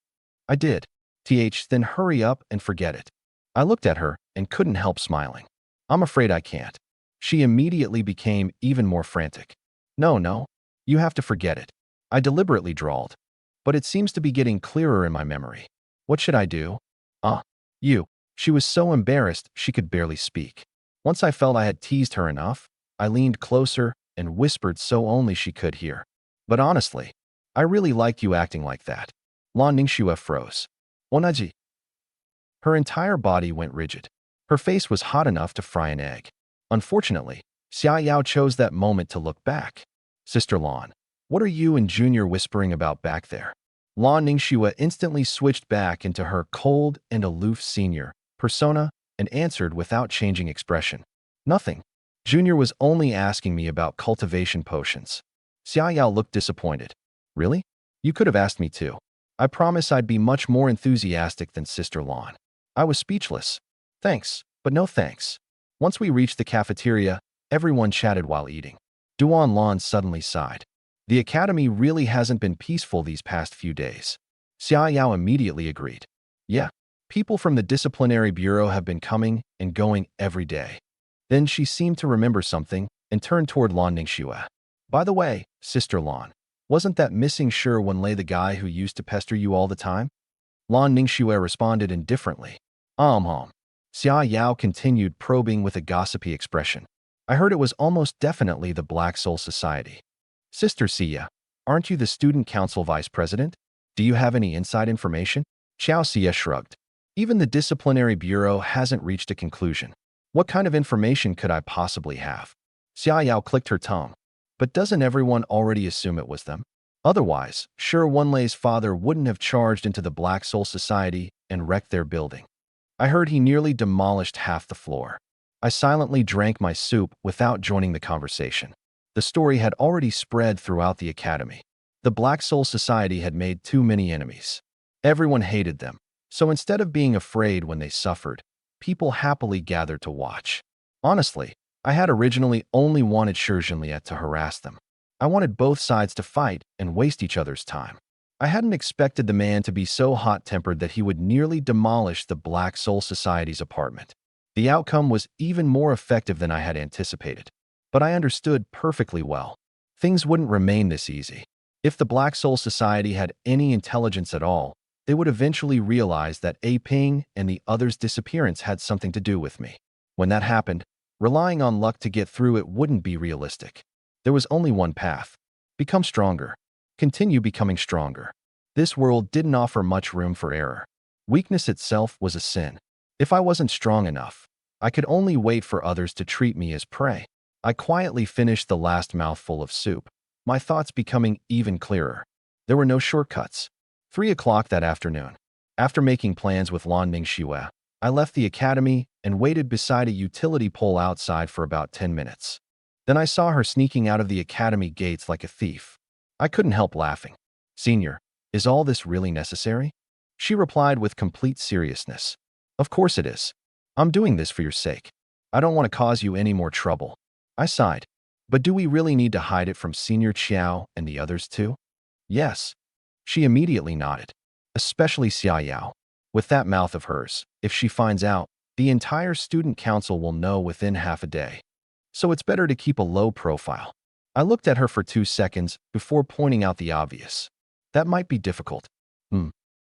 "I did." Then hurry up and forget it." I looked at her and couldn't help smiling. "I'm afraid I can't." She immediately became even more frantic. No, you have to forget it." I deliberately drawled. "But it seems to be getting clearer in my memory. What should I do?" You." She was so embarrassed she could barely speak. Once I felt I had teased her enough, I leaned closer and whispered so only she could hear. "But honestly, I really liked you acting like that." Lan Ningxue froze. "Onaji." Her entire body went rigid. Her face was hot enough to fry an egg. Unfortunately, Xia Yao chose that moment to look back. "Sister Lan, what are you and Junior whispering about back there?" Lan Ningxue instantly switched back into her cold and aloof senior persona and answered without changing expression. "Nothing. Junior was only asking me about cultivation potions." Xia Yao looked disappointed. "Really? You could have asked me too. I promise I'd be much more enthusiastic than Sister Lan." I was speechless. "Thanks, but no thanks." Once we reached the cafeteria, everyone chatted while eating. Duan Lan suddenly sighed. "The academy really hasn't been peaceful these past few days." Xia Yao immediately agreed. "Yeah, people from the disciplinary bureau have been coming and going every day." Then she seemed to remember something and turned toward Lan Ningxue. "By the way, Sister Lan, wasn't that missing Wenlei the guy who used to pester you all the time?" Lan Ningxue responded indifferently. Xia Yao continued probing with a gossipy expression. "I heard it was almost definitely the Black Soul Society." "Sister Xia, aren't you the student council vice president? Do you have any inside information?" Xiao Xia shrugged. "Even the disciplinary bureau hasn't reached a conclusion. What kind of information could I possibly have?" Xia Yao clicked her tongue. "But doesn't everyone already assume it was them? Otherwise, Wenlei's father wouldn't have charged into the Black Soul Society and wrecked their building. I heard he nearly demolished half the floor." I silently drank my soup without joining the conversation. The story had already spread throughout the academy. The Black Soul Society had made too many enemies. Everyone hated them, so instead of being afraid when they suffered, people happily gathered to watch. Honestly, I had originally only wanted Junliet to harass them. I wanted both sides to fight and waste each other's time. I hadn't expected the man to be so hot-tempered that he would nearly demolish the Black Soul Society's apartment. The outcome was even more effective than I had anticipated. But I understood perfectly well. Things wouldn't remain this easy. If the Black Soul Society had any intelligence at all, they would eventually realize that A Ping and the others' disappearance had something to do with me. When that happened, relying on luck to get through it wouldn't be realistic. There was only one path. Become stronger. Continue becoming stronger. This world didn't offer much room for error. Weakness itself was a sin. If I wasn't strong enough, I could only wait for others to treat me as prey. I quietly finished the last mouthful of soup, my thoughts becoming even clearer. There were no shortcuts. 3 o'clock that afternoon. After making plans with Lan Ningxue, I left the academy and waited beside a utility pole outside for about 10 minutes. Then I saw her sneaking out of the academy gates like a thief. I couldn't help laughing. "Senior, is all this really necessary?" She replied with complete seriousness. "Of course it is. I'm doing this for your sake. I don't want to cause you any more trouble." I sighed. "But do we really need to hide it from Senior Qiao and the others too?" "Yes." She immediately nodded. "Especially Xia Yao. With that mouth of hers, if she finds out, the entire student council will know within half a day. So it's better to keep a low profile." I looked at her for 2 seconds before pointing out the obvious. That might be difficult.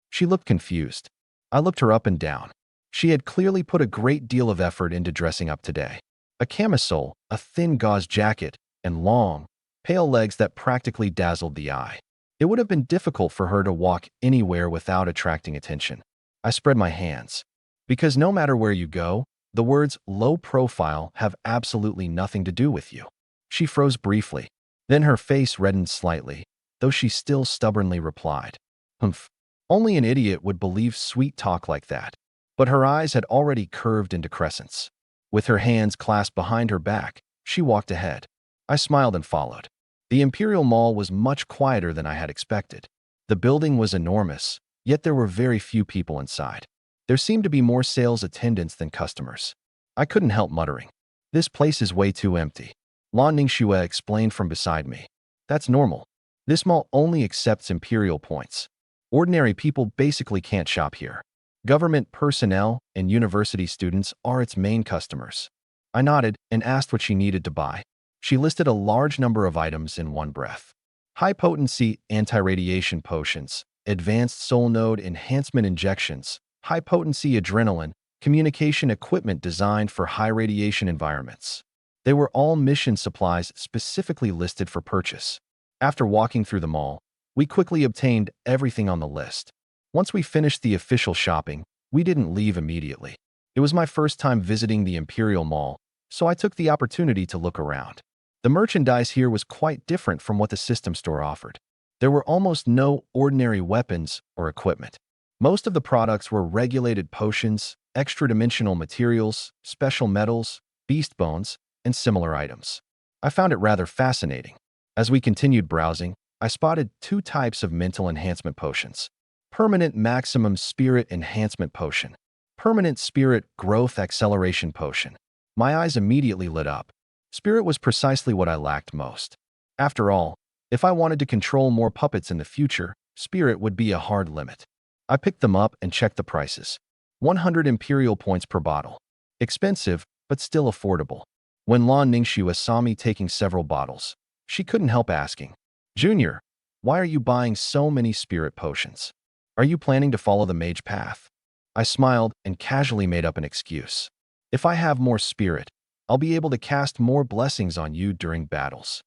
She looked confused. I looked her up and down. She had clearly put a great deal of effort into dressing up today. A camisole, a thin gauze jacket, and long, pale legs that practically dazzled the eye. It would have been difficult for her to walk anywhere without attracting attention. I spread my hands. Because no matter where you go, the words low profile have absolutely nothing to do with you. She froze briefly. Then her face reddened slightly, though she still stubbornly replied, "Humph. Only an idiot would believe sweet talk like that." But her eyes had already curved into crescents. With her hands clasped behind her back, she walked ahead. I smiled and followed. The Imperial Mall was much quieter than I had expected. The building was enormous, yet there were very few people inside. There seemed to be more sales attendants than customers. I couldn't help muttering, "This place is way too empty." Lan Ningxue explained from beside me. "That's normal. This mall only accepts Imperial points. Ordinary people basically can't shop here. Government personnel and university students are its main customers." I nodded and asked what she needed to buy. She listed a large number of items in one breath. High-potency anti-radiation potions, advanced soul node enhancement injections, high-potency adrenaline, communication equipment designed for high-radiation environments. They were all mission supplies specifically listed for purchase. After walking through the mall, we quickly obtained everything on the list. Once we finished the official shopping, we didn't leave immediately. It was my first time visiting the Imperial Mall, so I took the opportunity to look around. The merchandise here was quite different from what the system store offered. There were almost no ordinary weapons or equipment. Most of the products were regulated potions, extra-dimensional materials, special metals, beast bones, and similar items. I found it rather fascinating. As we continued browsing, I spotted 2 types of mental enhancement potions. Permanent Maximum Spirit Enhancement Potion. Permanent Spirit Growth Acceleration Potion. My eyes immediately lit up. Spirit was precisely what I lacked most. After all, if I wanted to control more puppets in the future, spirit would be a hard limit. I picked them up and checked the prices. 100 Imperial points per bottle. Expensive, but still affordable. When Lan Ningxue saw me taking several bottles, she couldn't help asking, "Junior, why are you buying so many spirit potions? Are you planning to follow the mage path?" I smiled and casually made up an excuse. "If I have more spirit, I'll be able to cast more blessings on you during battles."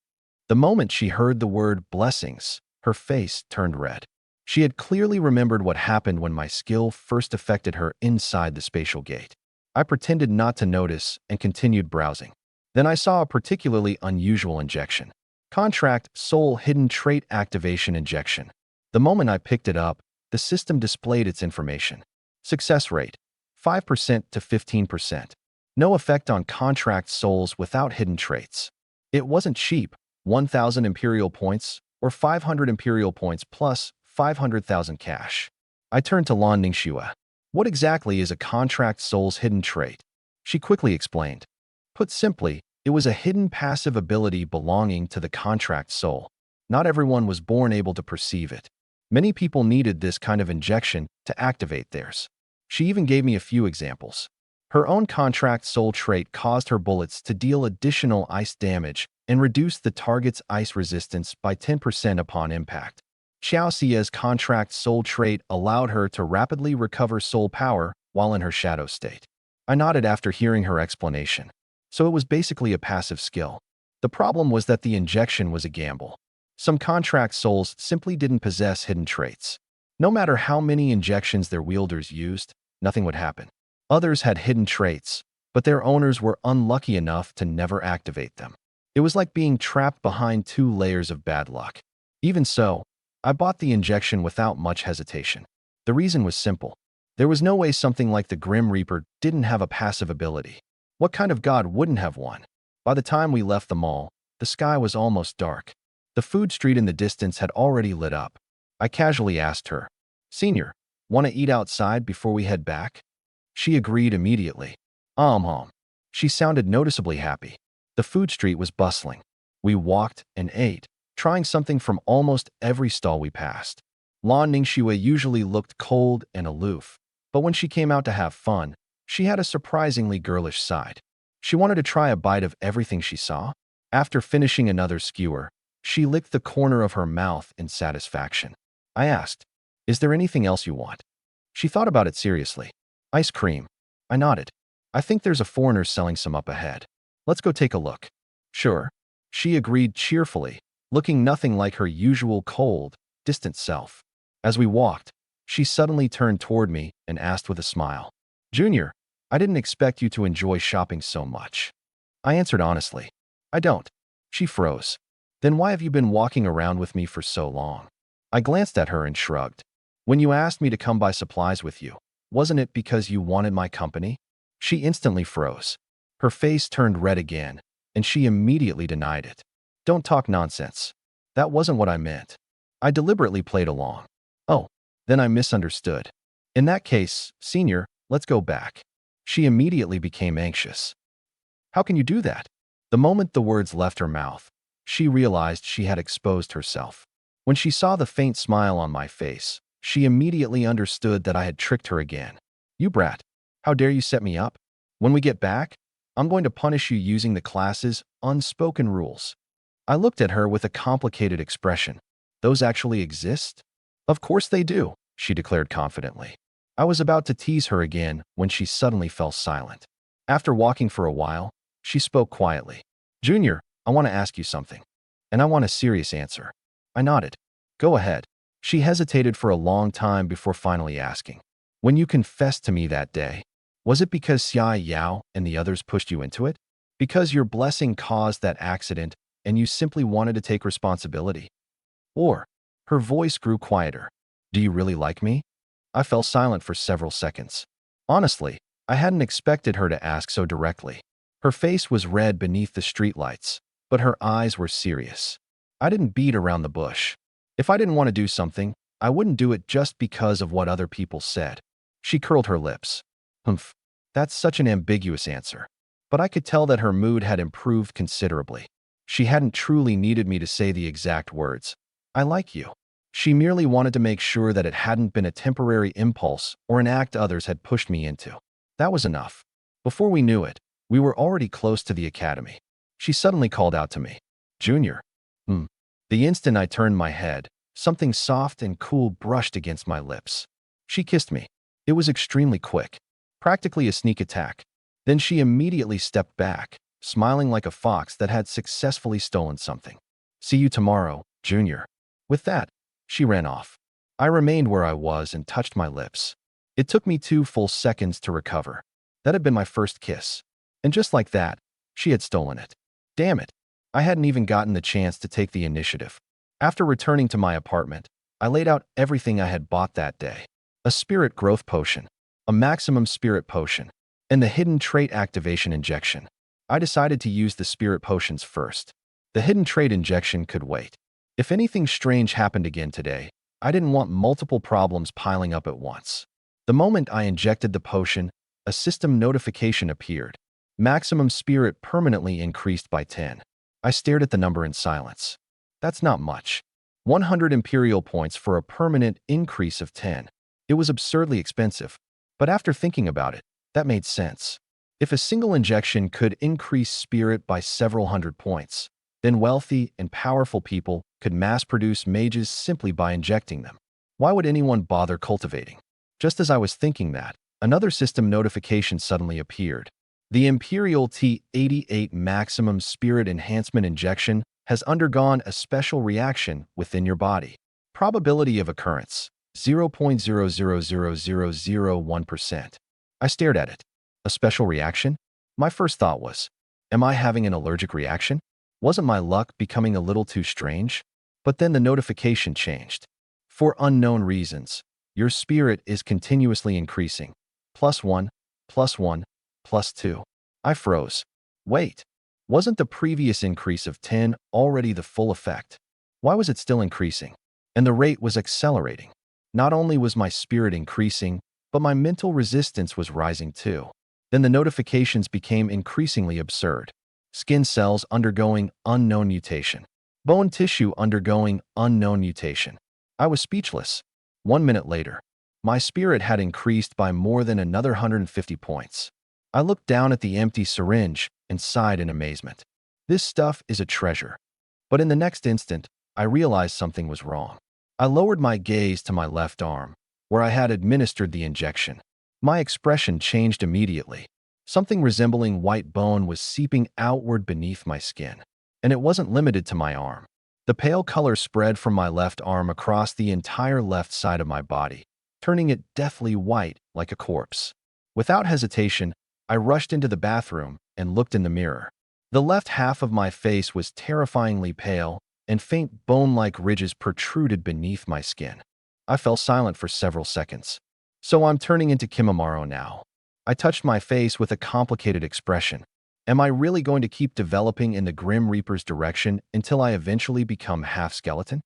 The moment she heard the word blessings, her face turned red. She had clearly remembered what happened when my skill first affected her inside the spatial gate. I pretended not to notice and continued browsing. Then I saw a particularly unusual injection. Contract Soul Hidden Trait Activation Injection. The moment I picked it up, the system displayed its information. Success rate, 5% to 15%. No effect on contract souls without hidden traits. It wasn't cheap, 1,000 Imperial points or 500 Imperial points plus 500,000 cash. I turned to Lan Ningxue. "What exactly is a contract soul's hidden trait?" She quickly explained. Put simply, it was a hidden passive ability belonging to the contract soul. Not everyone was born able to perceive it. Many people needed this kind of injection to activate theirs. She even gave me a few examples. Her own contract soul trait caused her bullets to deal additional ice damage and reduce the target's ice resistance by 10% upon impact. Xiao Xie's contract soul trait allowed her to rapidly recover soul power while in her shadow state. I nodded after hearing her explanation. So it was basically a passive skill. The problem was that the injection was a gamble. Some contract souls simply didn't possess hidden traits. No matter how many injections their wielders used, nothing would happen. Others had hidden traits, but their owners were unlucky enough to never activate them. It was like being trapped behind 2 layers of bad luck. Even so, I bought the injection without much hesitation. The reason was simple. There was no way something like the Grim Reaper didn't have a passive ability. What kind of god wouldn't have one? By the time we left the mall, the sky was almost dark. The food street in the distance had already lit up. I casually asked her, "Senior, want to eat outside before we head back?" She agreed immediately. She sounded noticeably happy. The food street was bustling. We walked and ate, trying something from almost every stall we passed. Lan Ningxue usually looked cold and aloof, but when she came out to have fun, she had a surprisingly girlish side. She wanted to try a bite of everything she saw. After finishing another skewer, she licked the corner of her mouth in satisfaction. I asked, "Is there anything else you want?" She thought about it seriously. "Ice cream." I nodded. "I think there's a foreigner selling some up ahead. Let's go take a look." "Sure." She agreed cheerfully, looking nothing like her usual cold, distant self. As we walked, she suddenly turned toward me and asked with a smile, "Junior, I didn't expect you to enjoy shopping so much." I answered honestly, "I don't." She froze. "Then why have you been walking around with me for so long?" I glanced at her and shrugged. "When you asked me to come buy supplies with you, wasn't it because you wanted my company?" She instantly froze. Her face turned red again, and she immediately denied it. "Don't talk nonsense. That wasn't what I meant." I deliberately played along. "Oh, then I misunderstood. In that case, Senior, let's go back." She immediately became anxious. "How can you do that?" The moment the words left her mouth, she realized she had exposed herself. When she saw the faint smile on my face, she immediately understood that I had tricked her again. "You brat. How dare you set me up? When we get back, I'm going to punish you using the class's unspoken rules." I looked at her with a complicated expression. "Those actually exist?" "Of course they do," she declared confidently. I was about to tease her again when she suddenly fell silent. After walking for a while, she spoke quietly. "Junior, I want to ask you something. And I want a serious answer." I nodded. "Go ahead." She hesitated for a long time before finally asking, "When you confessed to me that day, was it because Xia Yao and the others pushed you into it? Because your blessing caused that accident and you simply wanted to take responsibility? Or," her voice grew quieter, "do you really like me?" I fell silent for several seconds. Honestly, I hadn't expected her to ask so directly. Her face was red beneath the streetlights, but her eyes were serious. I didn't beat around the bush. If I didn't want to do something, I wouldn't do it just because of what other people said. She curled her lips. "Humph, that's such an ambiguous answer." But I could tell that her mood had improved considerably. She hadn't truly needed me to say the exact words, "I like you." She merely wanted to make sure that it hadn't been a temporary impulse or an act others had pushed me into. That was enough. Before we knew it, we were already close to the academy. She suddenly called out to me, "Junior." Hmm. The instant I turned my head, something soft and cool brushed against my lips. She kissed me. It was extremely quick, practically a sneak attack. Then she immediately stepped back, smiling like a fox that had successfully stolen something. "See you tomorrow, Junior." With that, she ran off. I remained where I was and touched my lips. It took me 2 full seconds to recover. That had been my first kiss. And just like that, she had stolen it. Damn it. I hadn't even gotten the chance to take the initiative. After returning to my apartment, I laid out everything I had bought that day. A spirit growth potion, a maximum spirit potion, and the hidden trait activation injection. I decided to use the spirit potions first. The hidden trait injection could wait. If anything strange happened again today, I didn't want multiple problems piling up at once. The moment I injected the potion, a system notification appeared. Maximum spirit permanently increased by 10. I stared at the number in silence. That's not much. 100 imperial points for a permanent increase of 10. It was absurdly expensive. But after thinking about it, that made sense. If a single injection could increase spirit by several hundred points, then wealthy and powerful people could mass-produce mages simply by injecting them. Why would anyone bother cultivating? Just as I was thinking that, another system notification suddenly appeared. The Imperial T88 Maximum Spirit Enhancement Injection has undergone a special reaction within your body. Probability of occurrence, 0.00001%. I stared at it. A special reaction? My first thought was, am I having an allergic reaction? Wasn't my luck becoming a little too strange? But then the notification changed. For unknown reasons, your spirit is continuously increasing. +1, +1, +2. I froze. Wait, wasn't the previous increase of 10 already the full effect? Why was it still increasing? And the rate was accelerating. Not only was my spirit increasing, but my mental resistance was rising too. Then the notifications became increasingly absurd. Skin cells undergoing unknown mutation. Bone tissue undergoing unknown mutation. I was speechless. 1 minute later, my spirit had increased by more than another 150 points. I looked down at the empty syringe and sighed in amazement. This stuff is a treasure. But in the next instant, I realized something was wrong. I lowered my gaze to my left arm, where I had administered the injection. My expression changed immediately. Something resembling white bone was seeping outward beneath my skin. And it wasn't limited to my arm. The pale color spread from my left arm across the entire left side of my body, turning it deathly white like a corpse. Without hesitation, I rushed into the bathroom and looked in the mirror. The left half of my face was terrifyingly pale, and faint bone-like ridges protruded beneath my skin. I fell silent for several seconds. So I'm turning into Kimimaro now. I touched my face with a complicated expression. Am I really going to keep developing in the Grim Reaper's direction until I eventually become half-skeleton?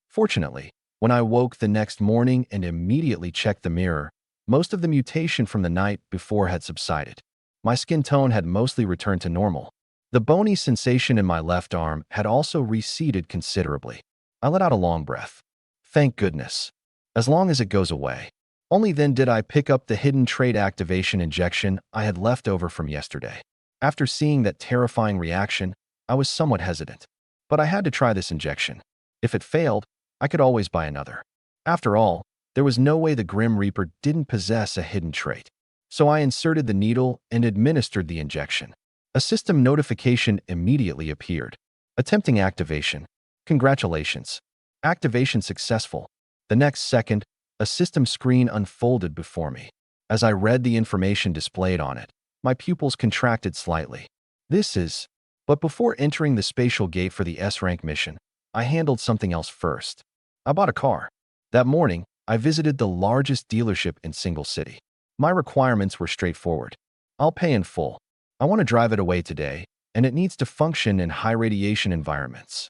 Fortunately, when I woke the next morning and immediately checked the mirror, most of the mutation from the night before had subsided. My skin tone had mostly returned to normal. The bony sensation in my left arm had also receded considerably. I let out a long breath. Thank goodness. As long as it goes away. Only then did I pick up the hidden trait activation injection I had left over from yesterday. After seeing that terrifying reaction, I was somewhat hesitant. But I had to try this injection. If it failed, I could always buy another. After all, there was no way the Grim Reaper didn't possess a hidden trait. So I inserted the needle and administered the injection. A system notification immediately appeared. Attempting activation. Congratulations. Activation successful. The next second, a system screen unfolded before me. As I read the information displayed on it, my pupils contracted slightly. But before entering the spatial gate for the S-Rank mission, I handled something else first. I bought a car. That morning, I visited the largest dealership in Single City. My requirements were straightforward. I'll pay in full. I want to drive it away today, and it needs to function in high-radiation environments.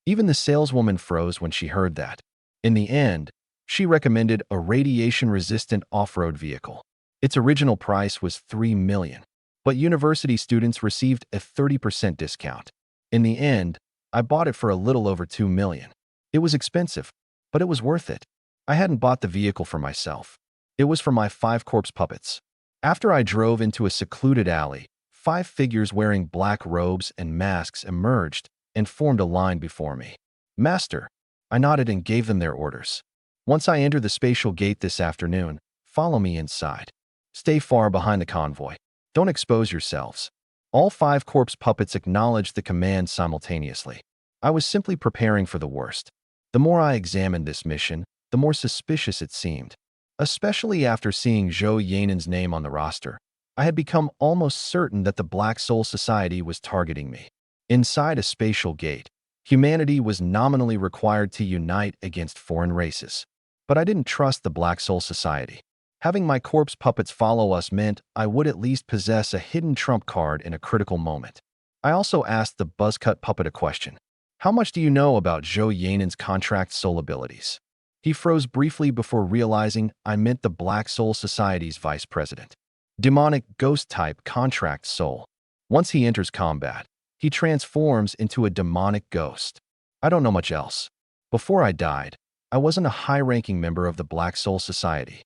Even the saleswoman froze when she heard that. In the end, she recommended a radiation-resistant off-road vehicle. Its original price was $3 million, but university students received a 30% discount. In the end, I bought it for a little over $2 million. It was expensive, but it was worth it. I hadn't bought the vehicle for myself. It was for my 5 corpse puppets. After I drove into a secluded alley, 5 figures wearing black robes and masks emerged and formed a line before me. Master, I nodded and gave them their orders. Once I enter the spatial gate this afternoon, follow me inside. Stay far behind the convoy. Don't expose yourselves. All 5 corpse puppets acknowledged the command simultaneously. I was simply preparing for the worst. The more I examined this mission, the more suspicious it seemed. Especially after seeing Zhou Yanen's name on the roster, I had become almost certain that the Black Soul Society was targeting me. Inside a spatial gate, humanity was nominally required to unite against foreign races. But I didn't trust the Black Soul Society. Having my corpse puppets follow us meant I would at least possess a hidden trump card in a critical moment. I also asked the buzzcut puppet a question. How much do you know about Zhou Yanen's contract soul abilities? He froze briefly before realizing I meant the Black Soul Society's vice president. Demonic ghost-type contract soul. Once he enters combat, he transforms into a demonic ghost. I don't know much else. Before I died, I wasn't a high-ranking member of the Black Soul Society.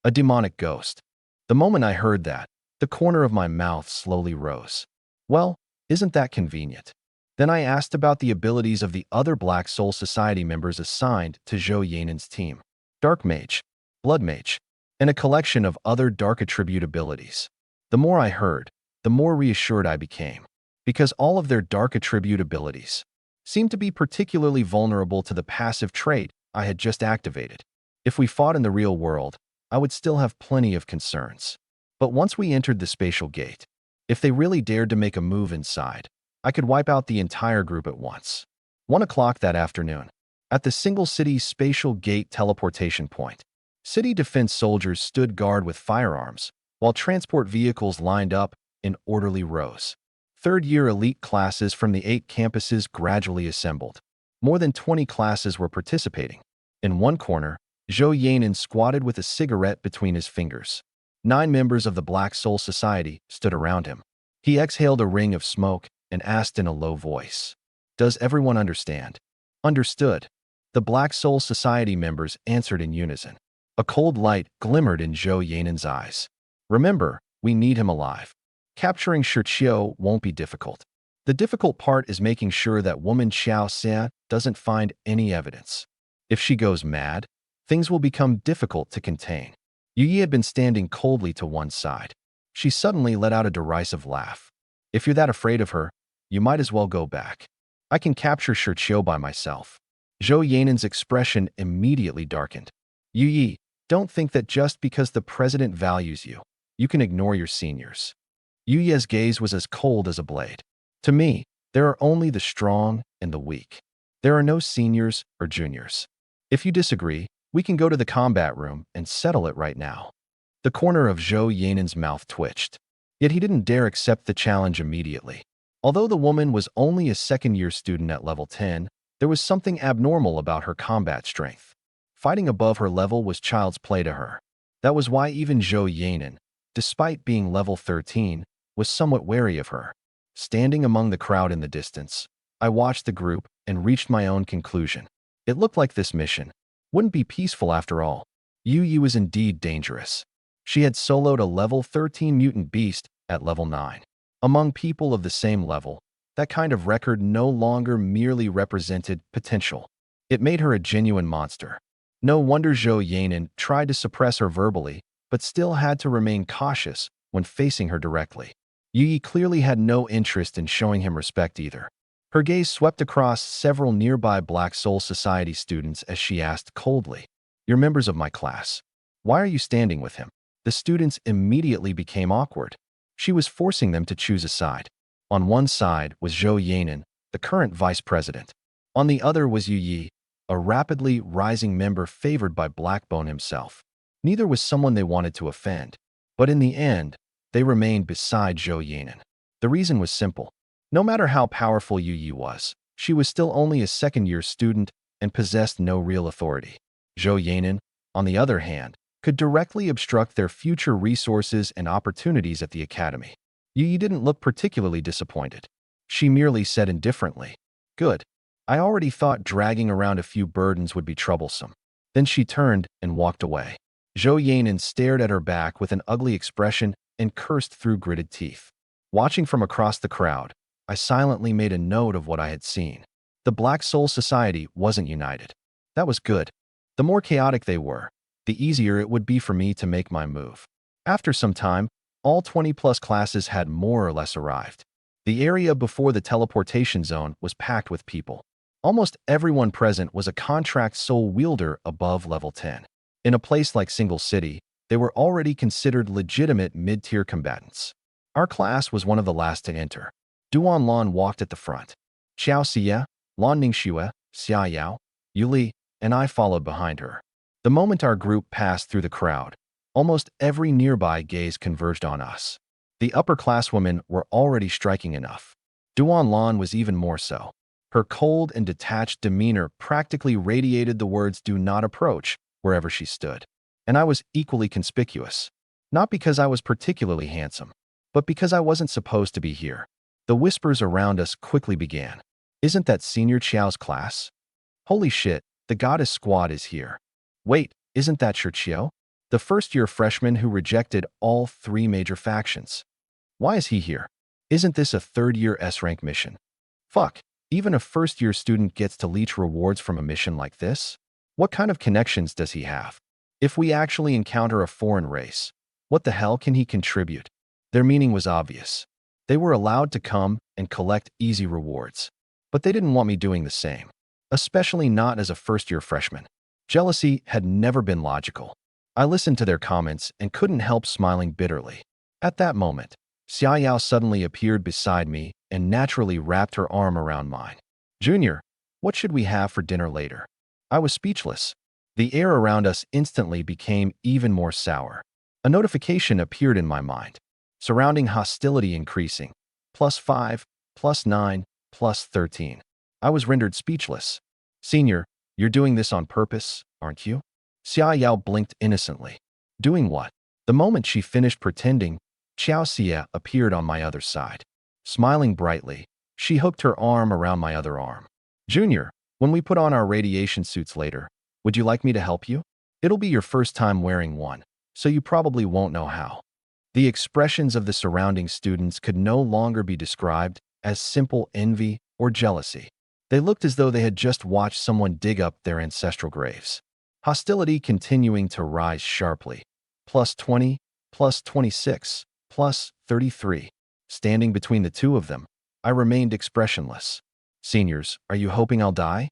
A demonic ghost. The moment I heard that, the corner of my mouth slowly rose. Well, isn't that convenient? Then I asked about the abilities of the other Black Soul Society members assigned to Zhou Yanen's team. Dark Mage, Blood Mage, and a collection of other dark attribute abilities. The more I heard, the more reassured I became, because all of their dark attribute abilities seemed to be particularly vulnerable to the passive trait I had just activated. If we fought in the real world, I would still have plenty of concerns. But once we entered the spatial gate, if they really dared to make a move inside, I could wipe out the entire group at once. 1 o'clock that afternoon, at the Single City Spatial Gate teleportation point, city defense soldiers stood guard with firearms, while transport vehicles lined up in orderly rows. Third-year elite classes from the 8 campuses gradually assembled. More than 20 classes were participating. In one corner, Zhou Yanen squatted with a cigarette between his fingers. 9 members of the Black Soul Society stood around him. He exhaled a ring of smoke and asked in a low voice, "Does everyone understand?" Understood. The Black Soul Society members answered in unison. A cold light glimmered in Zhou Yanen's eyes. "Remember, we need him alive. Capturing Shiqiu won't be difficult. The difficult part is making sure that woman Xiao Xia doesn't find any evidence. If she goes mad, things will become difficult to contain. Yu Yi had been standing coldly to one side. She suddenly let out a derisive laugh. If you're that afraid of her, you might as well go back. I can capture Shiqiu by myself. Zhou Yanan's expression immediately darkened. Yu Yi, don't think that just because the president values you, you can ignore your seniors. Yu Yi's gaze was as cold as a blade. To me, there are only the strong and the weak. There are no seniors or juniors. If you disagree, we can go to the combat room and settle it right now. The corner of Zhou Yanan's mouth twitched. Yet he didn't dare accept the challenge immediately. Although the woman was only a second-year student at level 10, there was something abnormal about her combat strength. Fighting above her level was child's play to her. That was why even Zhou Yanan, despite being level 13, was somewhat wary of her. Standing among the crowd in the distance, I watched the group and reached my own conclusion. It looked like this mission wouldn't be peaceful after all. Yu Yi was indeed dangerous. She had soloed a level 13 mutant beast at level 9. Among people of the same level, that kind of record no longer merely represented potential. It made her a genuine monster. No wonder Zhou Yanan tried to suppress her verbally, but still had to remain cautious when facing her directly. Yu Yi clearly had no interest in showing him respect either. Her gaze swept across several nearby Black Soul Society students as she asked coldly, "You're members of my class. Why are you standing with him?" The students immediately became awkward. She was forcing them to choose a side. On one side was Zhou Yanan, the current vice president. On the other was Yu Yi, a rapidly rising member favored by Blackbone himself. Neither was someone they wanted to offend. But in the end, they remained beside Zhou Yanan. The reason was simple. No matter how powerful Yu Yi was, she was still only a second-year student and possessed no real authority. Zhou Yanan, on the other hand, could directly obstruct their future resources and opportunities at the academy. Yu Yi didn't look particularly disappointed. She merely said indifferently, "Good. I already thought dragging around a few burdens would be troublesome." Then she turned and walked away. Zhou Yanan stared at her back with an ugly expression and cursed through gritted teeth. Watching from across the crowd, I silently made a note of what I had seen. The Black Soul Society wasn't united. That was good. The more chaotic they were, the easier it would be for me to make my move. After some time, all 20-plus classes had more or less arrived. The area before the teleportation zone was packed with people. Almost everyone present was a contract soul wielder above level 10. In a place like Single City, they were already considered legitimate mid-tier combatants. Our class was one of the last to enter. Duan Lan walked at the front. Xiao Xia, Lan Ningxue, Xia Yao, Yu Li, and I followed behind her. The moment our group passed through the crowd, almost every nearby gaze converged on us. The upper-class women were already striking enough. Duan Lan was even more so. Her cold and detached demeanor practically radiated the words "do not approach" wherever she stood. And I was equally conspicuous. Not because I was particularly handsome, but because I wasn't supposed to be here. The whispers around us quickly began. "Isn't that Senior Qiao's class? Holy shit, the goddess squad is here. Wait, isn't that Shiqiu? The first-year freshman who rejected all 3 major factions. Why is he here? Isn't this a third-year S-Rank mission? Fuck, even a first-year student gets to leech rewards from a mission like this? What kind of connections does he have? If we actually encounter a foreign race, what the hell can he contribute?" Their meaning was obvious. They were allowed to come and collect easy rewards. But they didn't want me doing the same. Especially not as a first-year freshman. Jealousy had never been logical. I listened to their comments and couldn't help smiling bitterly. At that moment, Xia Yao suddenly appeared beside me and naturally wrapped her arm around mine. "Junior, what should we have for dinner later?" I was speechless. The air around us instantly became even more sour. A notification appeared in my mind. Surrounding hostility increasing. +5, +9, +13. I was rendered speechless. "Senior, you're doing this on purpose, aren't you?" Xia Yao blinked innocently. "Doing what?" The moment she finished pretending, Xiao Xia appeared on my other side. Smiling brightly, she hooked her arm around my other arm. "Junior, when we put on our radiation suits later, would you like me to help you? It'll be your first time wearing one, so you probably won't know how." The expressions of the surrounding students could no longer be described as simple envy or jealousy. They looked as though they had just watched someone dig up their ancestral graves. Hostility continuing to rise sharply. +20, +26, +33. Standing between the two of them, I remained expressionless. Seniors, are you hoping I'll die?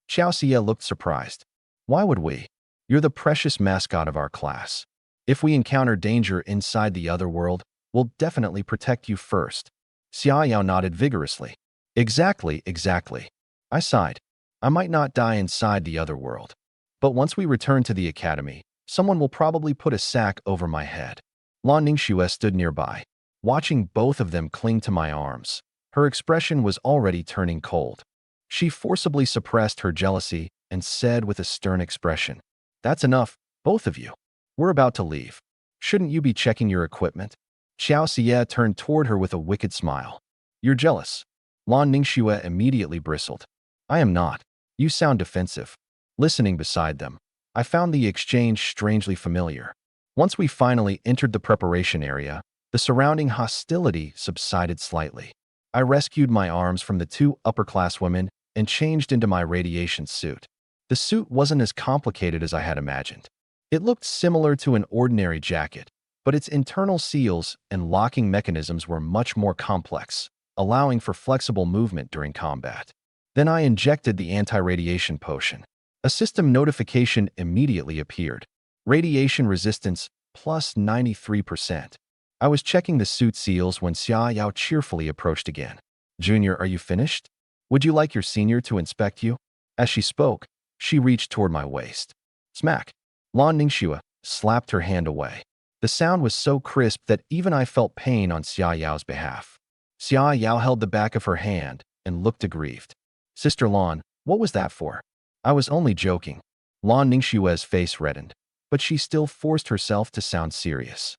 Xiao Xie looked surprised. Why would we? You're the precious mascot of our class. If we encounter danger inside the other world, we'll definitely protect you first. Xia Yao nodded vigorously. Exactly, exactly. I sighed. I might not die inside the other world. But once we return to the academy, someone will probably put a sack over my head. Lan Ningxue stood nearby, watching both of them cling to my arms. Her expression was already turning cold. She forcibly suppressed her jealousy and said with a stern expression, "That's enough, both of you. We're about to leave. Shouldn't you be checking your equipment?" Xiao Xie turned toward her with a wicked smile. "You're jealous." Lan Ningxue immediately bristled. "I am not. You sound defensive." Listening beside them, I found the exchange strangely familiar. Once we finally entered the preparation area, the surrounding hostility subsided slightly. I rescued my arms from the two upper-class women and changed into my radiation suit. The suit wasn't as complicated as I had imagined. It looked similar to an ordinary jacket, but its internal seals and locking mechanisms were much more complex, allowing for flexible movement during combat. Then I injected the anti-radiation potion. A system notification immediately appeared. Radiation resistance +93%. I was checking the suit seals when Xia Yao cheerfully approached again. "Junior, are you finished? Would you like your senior to inspect you?" As she spoke, she reached toward my waist. Smack! Lan Ningxue slapped her hand away. The sound was so crisp that even I felt pain on Xia Yao's behalf. Xia Yao held the back of her hand and looked aggrieved. "Sister Lan, what was that for?" "I was only joking." Lan Ningxue's face reddened, but she still forced herself to sound serious.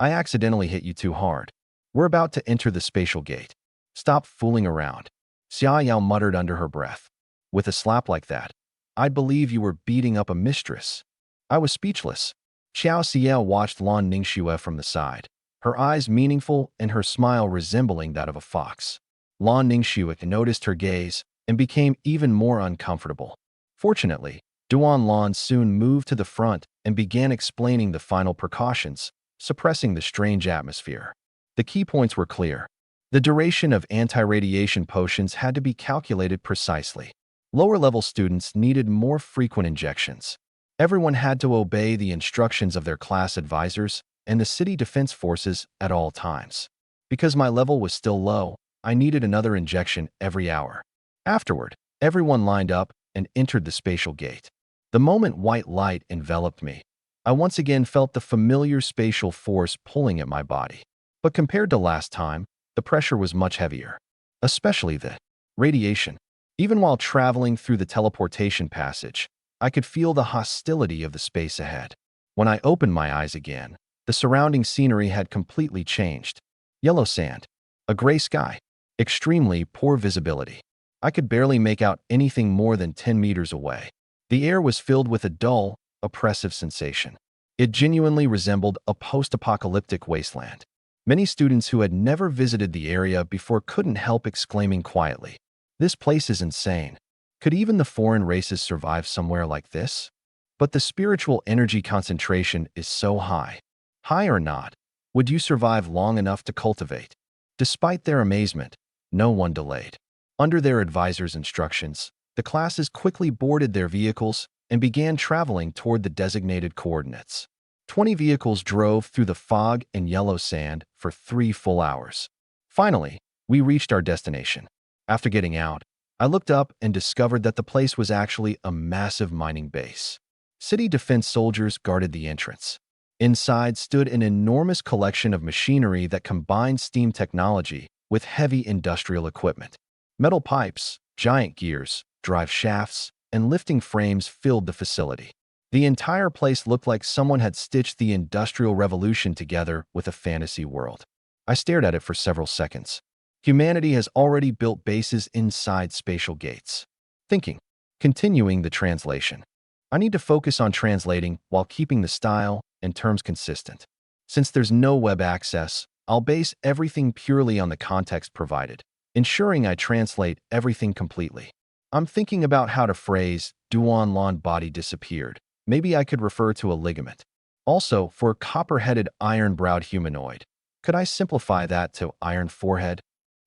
I accidentally hit you too hard. We're about to enter the spatial gate. Stop fooling around." Xia Yao muttered under her breath. "With a slap like that, I'd believe you were beating up a mistress." I was speechless. Xiao Xie watched Lan Ningxue from the side, her eyes meaningful and her smile resembling that of a fox. Lan Ningxue noticed her gaze and became even more uncomfortable. Fortunately, Duan Lan soon moved to the front and began explaining the final precautions, suppressing the strange atmosphere. The key points were clear. The duration of anti-radiation potions had to be calculated precisely. Lower-level students needed more frequent injections. Everyone had to obey the instructions of their class advisors and the city defense forces at all times. Because my level was still low, I needed another injection every hour. Afterward, everyone lined up and entered the spatial gate. The moment white light enveloped me, I once again felt the familiar spatial force pulling at my body. But compared to last time, the pressure was much heavier. Especially the radiation. Even while traveling through the teleportation passage, I could feel the hostility of the space ahead. When I opened my eyes again, the surrounding scenery had completely changed. Yellow sand, a gray sky, extremely poor visibility. I could barely make out anything more than 10 meters away. The air was filled with a dull, oppressive sensation. It genuinely resembled a post-apocalyptic wasteland. Many students who had never visited the area before couldn't help exclaiming quietly, "This place is insane. Could even the foreign races survive somewhere like this?" But the spiritual energy concentration is so high. High or not, would you survive long enough to cultivate? Despite their amazement, no one delayed. Under their advisors' instructions, the classes quickly boarded their vehicles and began traveling toward the designated coordinates. 20 vehicles drove through the fog and yellow sand for 3 full hours. Finally, we reached our destination. After getting out, I looked up and discovered that the place was actually a massive mining base. City defense soldiers guarded the entrance. Inside stood an enormous collection of machinery that combined steam technology with heavy industrial equipment. Metal pipes, giant gears, drive shafts, and lifting frames filled the facility. The entire place looked like someone had stitched the Industrial Revolution together with a fantasy world. I stared at it for several seconds. Humanity has already built bases inside spatial gates. Thinking, continuing the translation. I need to focus on translating while keeping the style and terms consistent. Since there's no web access, I'll base everything purely on the context provided, ensuring I translate everything completely. I'm thinking about how to phrase Duan Lan body disappeared. Maybe I could refer to a ligament. Also, for copper-headed iron-browed humanoid, could I simplify that to iron forehead?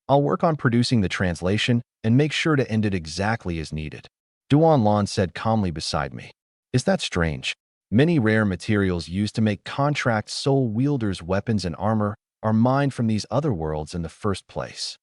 I'll work on producing the translation and make sure to end it exactly as needed. Duan Lan said calmly beside me. Is that strange? Many rare materials used to make contract soul wielders' weapons and armor are mined from these other worlds in the first place.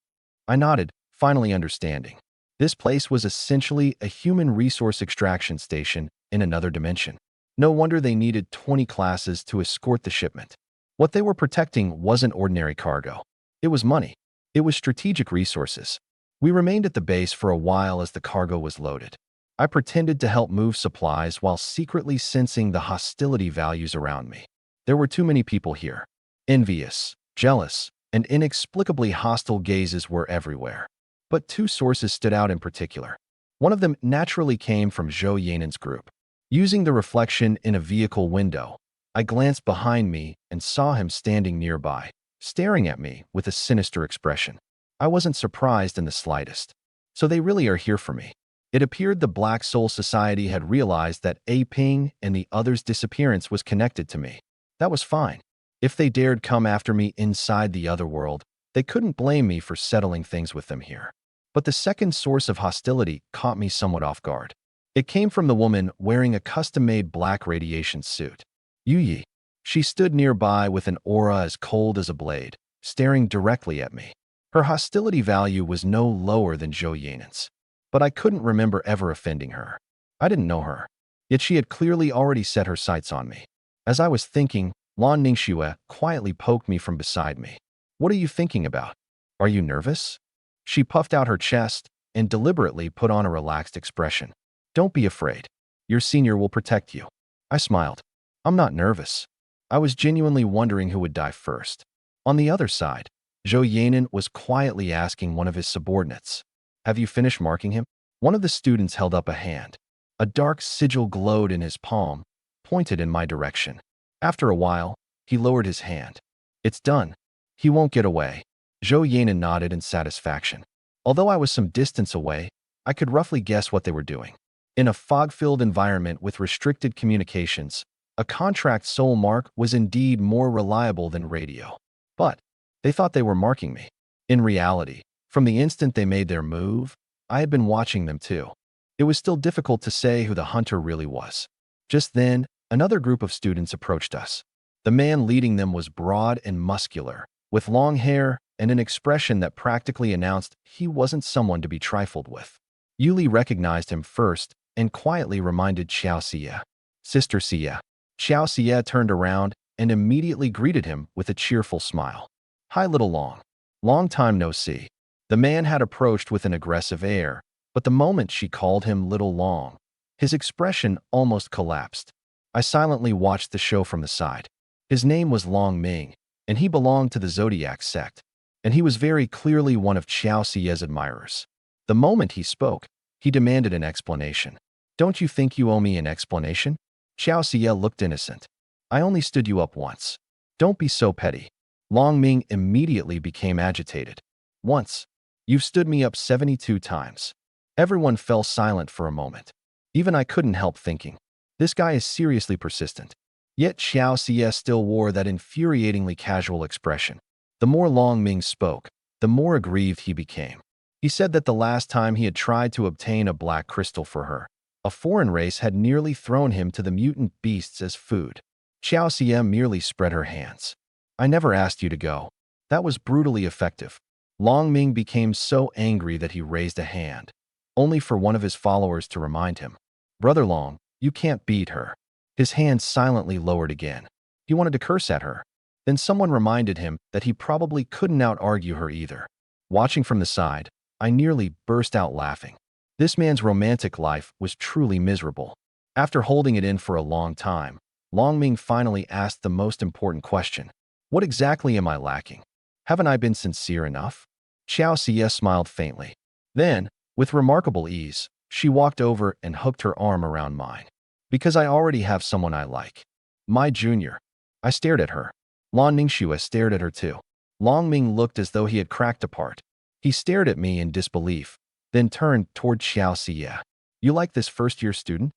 I nodded, finally understanding. This place was essentially a human resource extraction station in another dimension. No wonder they needed 20 classes to escort the shipment. What they were protecting wasn't ordinary cargo. It was money. It was strategic resources. We remained at the base for a while as the cargo was loaded. I pretended to help move supplies while secretly sensing the hostility values around me. There were too many people here. Envious, jealous, and inexplicably hostile gazes were everywhere. But two sources stood out in particular. One of them naturally came from Zhou Yanan's group. Using the reflection in a vehicle window, I glanced behind me and saw him standing nearby, staring at me with a sinister expression. I wasn't surprised in the slightest. So they really are here for me. It appeared the Black Soul Society had realized that A Ping and the other's disappearance was connected to me. That was fine. If they dared come after me inside the other world, they couldn't blame me for settling things with them here. But the second source of hostility caught me somewhat off guard. It came from the woman wearing a custom-made black radiation suit. Yu Yi. She stood nearby with an aura as cold as a blade, staring directly at me. Her hostility value was no lower than Zhou Yanan's. But I couldn't remember ever offending her. I didn't know her. Yet she had clearly already set her sights on me. As I was thinking, Lan Ningxue quietly poked me from beside me. What are you thinking about? Are you nervous? She puffed out her chest and deliberately put on a relaxed expression. Don't be afraid. Your senior will protect you. I smiled. I'm not nervous. I was genuinely wondering who would die first. On the other side, Zhou Yanan was quietly asking one of his subordinates, have you finished marking him? One of the students held up a hand. A dark sigil glowed in his palm, pointed in my direction. After a while, he lowered his hand. It's done. He won't get away. Zhou Yanan nodded in satisfaction. Although I was some distance away, I could roughly guess what they were doing. In a fog-filled environment with restricted communications, a contract soul mark was indeed more reliable than radio. But they thought they were marking me. In reality, from the instant they made their move, I had been watching them too. It was still difficult to say who the hunter really was. Just then, another group of students approached us. The man leading them was broad and muscular, with long hair and an expression that practically announced he wasn't someone to be trifled with. Yuli recognized him first and quietly reminded Xiao Xie. Sister Xie. Xiao Xie turned around and immediately greeted him with a cheerful smile. Hi, little Long. Long time no see. The man had approached with an aggressive air, but the moment she called him Little Long, his expression almost collapsed. I silently watched the show from the side. His name was Long Ming, and he belonged to the Zodiac sect, and he was very clearly one of Xiao Xie's admirers. The moment he spoke, he demanded an explanation. Don't you think you owe me an explanation? Xiao Xie looked innocent. I only stood you up once. Don't be so petty. Long Ming immediately became agitated. Once. You've stood me up 72 times. Everyone fell silent for a moment. Even I couldn't help thinking, this guy is seriously persistent. Yet Xiao Xie still wore that infuriatingly casual expression. The more Long Ming spoke, the more aggrieved he became. He said that the last time he had tried to obtain a black crystal for her, a foreign race had nearly thrown him to the mutant beasts as food. Xiao Xie merely spread her hands. I never asked you to go. That was brutally effective. Long Ming became so angry that he raised a hand, only for one of his followers to remind him. Brother Long, you can't beat her. His hand silently lowered again. He wanted to curse at her. Then someone reminded him that he probably couldn't out-argue her either. Watching from the side, I nearly burst out laughing. This man's romantic life was truly miserable. After holding it in for a long time, Long Ming finally asked the most important question. What exactly am I lacking? Haven't I been sincere enough? Xiao Xie smiled faintly. Then, with remarkable ease, she walked over and hooked her arm around mine. Because I already have someone I like. My junior. I stared at her. Lan Ningxue stared at her too. Long Ming looked as though he had cracked apart. He stared at me in disbelief, then turned toward Xiao Xie. You like this first-year student?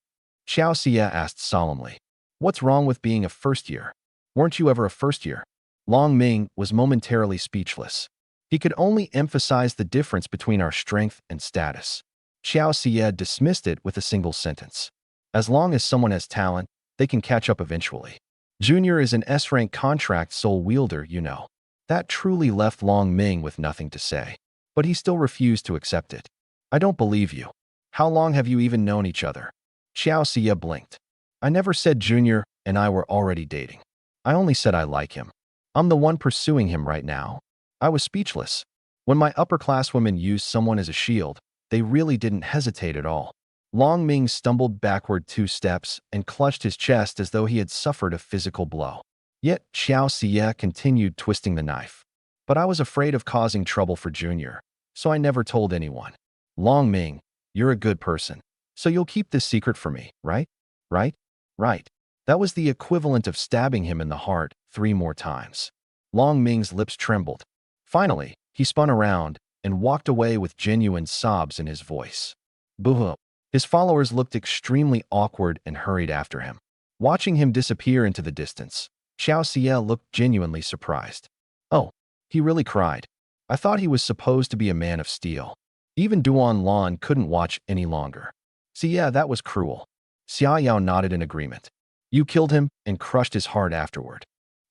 Xiao Xie asked solemnly. What's wrong with being a first year? Weren't you ever a first year? Long Ming was momentarily speechless. He could only emphasize the difference between our strength and status. Xiao Xie dismissed it with a single sentence. As long as someone has talent, they can catch up eventually. Junior is an S-rank contract soul wielder, you know. That truly left Long Ming with nothing to say. But he still refused to accept it. I don't believe you. How long have you even known each other? Xiao Xie blinked. I never said Junior and I were already dating. I only said I like him. I'm the one pursuing him right now. I was speechless. When my upper-class women used someone as a shield, they really didn't hesitate at all. Long Ming stumbled backward 2 steps and clutched his chest as though he had suffered a physical blow. Yet Xiao Xie continued twisting the knife. But I was afraid of causing trouble for Junior, so I never told anyone. Long Ming, you're a good person, so you'll keep this secret for me, right? Right? Right. That was the equivalent of stabbing him in the heart 3 more times. Long Ming's lips trembled. Finally, he spun around and walked away with genuine sobs in his voice. Boo-hoo. His followers looked extremely awkward and hurried after him. Watching him disappear into the distance, Xiao Xie looked genuinely surprised. Oh, he really cried. I thought he was supposed to be a man of steel. Even Duan Lan couldn't watch any longer. See, yeah, that was cruel. Xia Yao nodded in agreement. You killed him and crushed his heart afterward.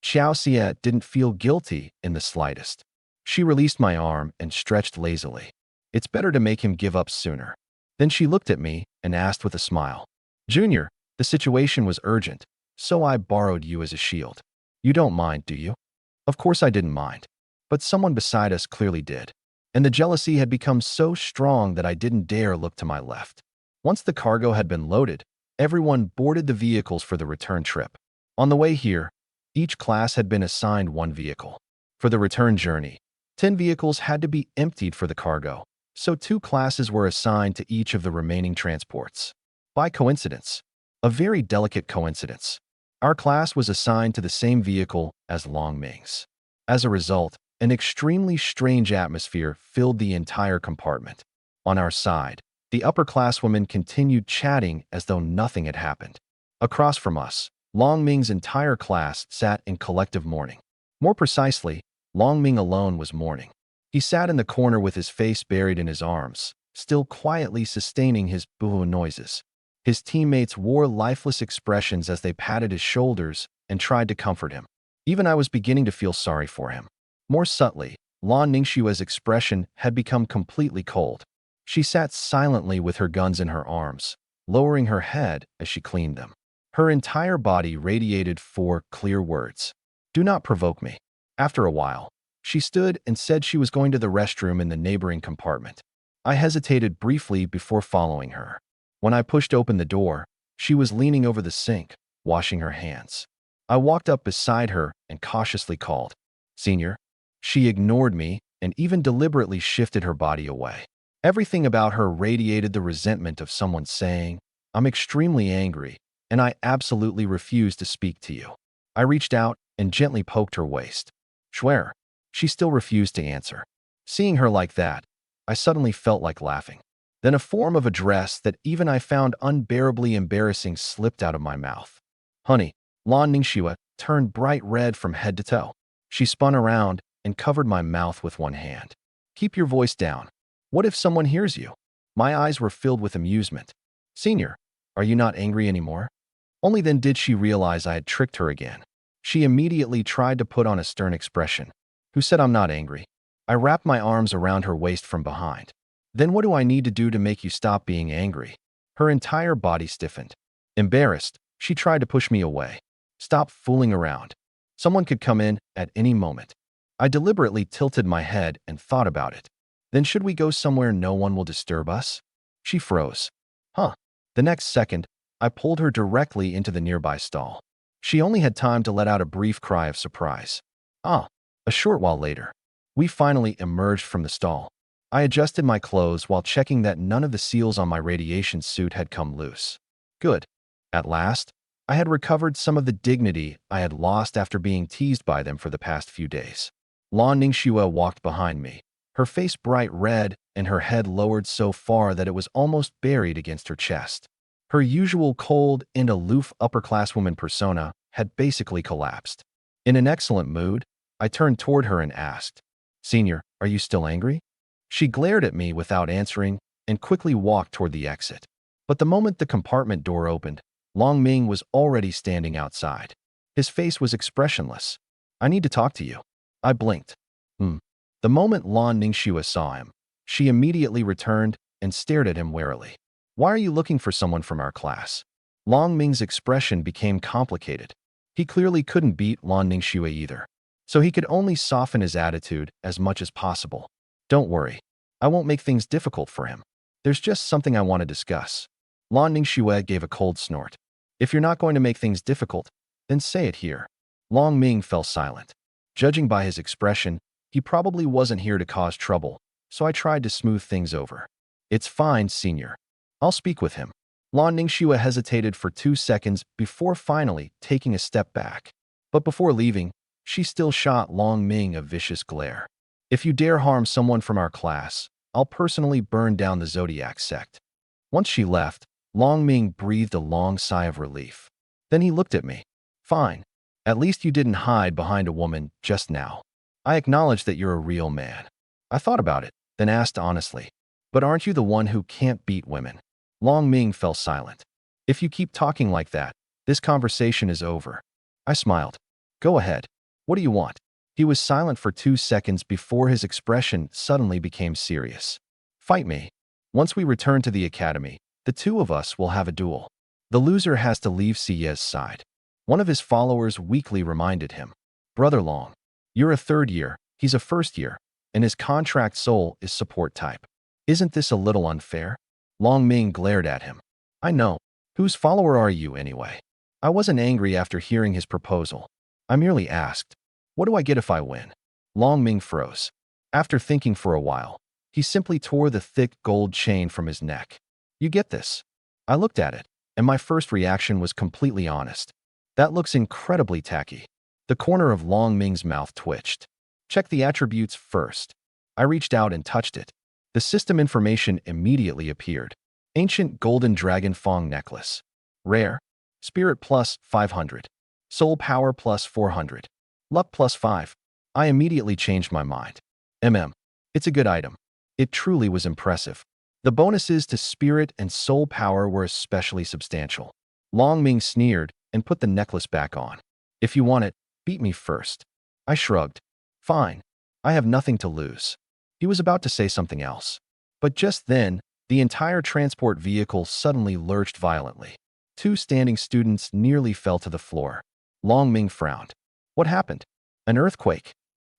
Xiao Xie didn't feel guilty in the slightest. She released my arm and stretched lazily. It's better to make him give up sooner. Then she looked at me and asked with a smile. Junior, the situation was urgent, so I borrowed you as a shield. You don't mind, do you? Of course I didn't mind. But someone beside us clearly did. And the jealousy had become so strong that I didn't dare look to my left. Once the cargo had been loaded, everyone boarded the vehicles for the return trip. On the way here, each class had been assigned 1 vehicle. For the return journey, 10 vehicles had to be emptied for the cargo, so 2 classes were assigned to each of the remaining transports. By coincidence, a very delicate coincidence, our class was assigned to the same vehicle as Long Ming's. As a result, an extremely strange atmosphere filled the entire compartment. On our side, the upper-class women continued chatting as though nothing had happened. Across from us, Long Ming's entire class sat in collective mourning. More precisely, Long Ming alone was mourning. He sat in the corner with his face buried in his arms, still quietly sustaining his boo-hoo noises. His teammates wore lifeless expressions as they patted his shoulders and tried to comfort him. Even I was beginning to feel sorry for him. More subtly, Lan Ningxue's expression had become completely cold. She sat silently with her guns in her arms, lowering her head as she cleaned them. Her entire body radiated 4 clear words. Do not provoke me. After a while, she stood and said she was going to the restroom in the neighboring compartment. I hesitated briefly before following her. When I pushed open the door, she was leaning over the sink, washing her hands. I walked up beside her and cautiously called, Senior. She ignored me and even deliberately shifted her body away. Everything about her radiated the resentment of someone saying, I'm extremely angry, and I absolutely refuse to speak to you. I reached out and gently poked her waist. Schwer. She still refused to answer. Seeing her like that, I suddenly felt like laughing. Then a form of address that even I found unbearably embarrassing slipped out of my mouth. Honey, Lan Ningxue turned bright red from head to toe. She spun around and covered my mouth with one hand. Keep your voice down. What if someone hears you? My eyes were filled with amusement. Senior, are you not angry anymore? Only then did she realize I had tricked her again. She immediately tried to put on a stern expression. Who said I'm not angry? I wrapped my arms around her waist from behind. Then what do I need to do to make you stop being angry? Her entire body stiffened. Embarrassed, she tried to push me away. Stop fooling around. Someone could come in at any moment. I deliberately tilted my head and thought about it. Then should we go somewhere no one will disturb us? She froze. Huh. The next second, I pulled her directly into the nearby stall. She only had time to let out a brief cry of surprise. Ah. A short while later, we finally emerged from the stall. I adjusted my clothes while checking that none of the seals on my radiation suit had come loose. Good. At last, I had recovered some of the dignity I had lost after being teased by them for the past few days. Lan Ningxue walked behind me, her face bright red and her head lowered so far that it was almost buried against her chest. Her usual cold and aloof upper-classwoman persona had basically collapsed. In an excellent mood, I turned toward her and asked, "Senior, are you still angry?" She glared at me without answering and quickly walked toward the exit. But the moment the compartment door opened, Long Ming was already standing outside. His face was expressionless. "I need to talk to you." I blinked. The moment Lan Ningxue saw him, she immediately returned and stared at him warily. "Why are you looking for someone from our class?" Long Ming's expression became complicated. He clearly couldn't beat Lan Ningxue either, so he could only soften his attitude as much as possible. "Don't worry, I won't make things difficult for him. There's just something I want to discuss." Lan Ningxue gave a cold snort. "If you're not going to make things difficult, then say it here." Long Ming fell silent. Judging by his expression, he probably wasn't here to cause trouble, so I tried to smooth things over. "It's fine, Senior. I'll speak with him." Lan Ningxue hesitated for 2 seconds before finally taking a step back. But before leaving, she still shot Long Ming a vicious glare. "If you dare harm someone from our class, I'll personally burn down the Zodiac sect." Once she left, Long Ming breathed a long sigh of relief. Then he looked at me. "Fine. At least you didn't hide behind a woman just now. I acknowledge that you're a real man." I thought about it, then asked honestly, "But aren't you the one who can't beat women?" Long Ming fell silent. "If you keep talking like that, this conversation is over." I smiled. "Go ahead. What do you want?" He was silent for 2 seconds before his expression suddenly became serious. "Fight me. Once we return to the academy, the two of us will have a duel. The loser has to leave Sie's side." One of his followers weakly reminded him, "Brother Long, you're a third year, he's a first year, and his contract soul is support type. Isn't this a little unfair?" Long Ming glared at him. "I know. Whose follower are you anyway?" I wasn't angry after hearing his proposal. I merely asked, "What do I get if I win?" Long Ming froze. After thinking for a while, he simply tore the thick gold chain from his neck. "You get this." I looked at it, and my first reaction was completely honest. "That looks incredibly tacky." The corner of Long Ming's mouth twitched. "Check the attributes first." I reached out and touched it. The system information immediately appeared. Ancient Golden Dragon Fong Necklace. Rare. Spirit plus 500. Soul Power plus 400. Luck plus 5. I immediately changed my mind. It's a good item. It truly was impressive. The bonuses to Spirit and Soul Power were especially substantial. Long Ming sneered and put the necklace back on. "If you want it, beat me first." I shrugged. "Fine. I have nothing to lose." He was about to say something else. But just then, the entire transport vehicle suddenly lurched violently. 2 standing students nearly fell to the floor. Long Ming frowned. "What happened? An earthquake?"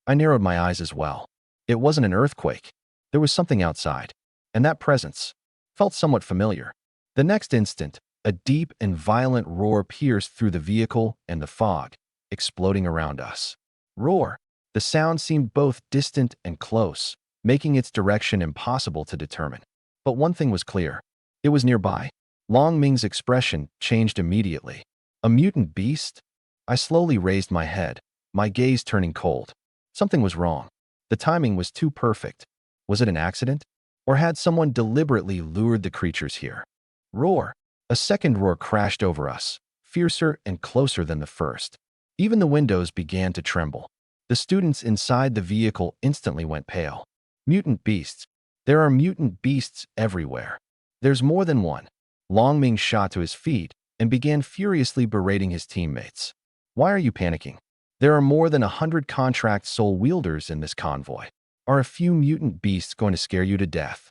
I narrowed my eyes as well. It wasn't an earthquake. There was something outside, and that presence felt somewhat familiar. The next instant, a deep and violent roar pierced through the vehicle and the fog, exploding around us. Roar. The sound seemed both distant and close, making its direction impossible to determine. But one thing was clear. It was nearby. Long Ming's expression changed immediately. "A mutant beast?" I slowly raised my head, my gaze turning cold. Something was wrong. The timing was too perfect. Was it an accident? Or had someone deliberately lured the creatures here? Roar. A second roar crashed over us, fiercer and closer than the first. Even the windows began to tremble. The students inside the vehicle instantly went pale. Mutant beasts. There are mutant beasts everywhere. There's more than one. Long Ming shot to his feet and began furiously berating his teammates. "Why are you panicking? There are more than 100 contract soul wielders in this convoy. Are a few mutant beasts going to scare you to death?"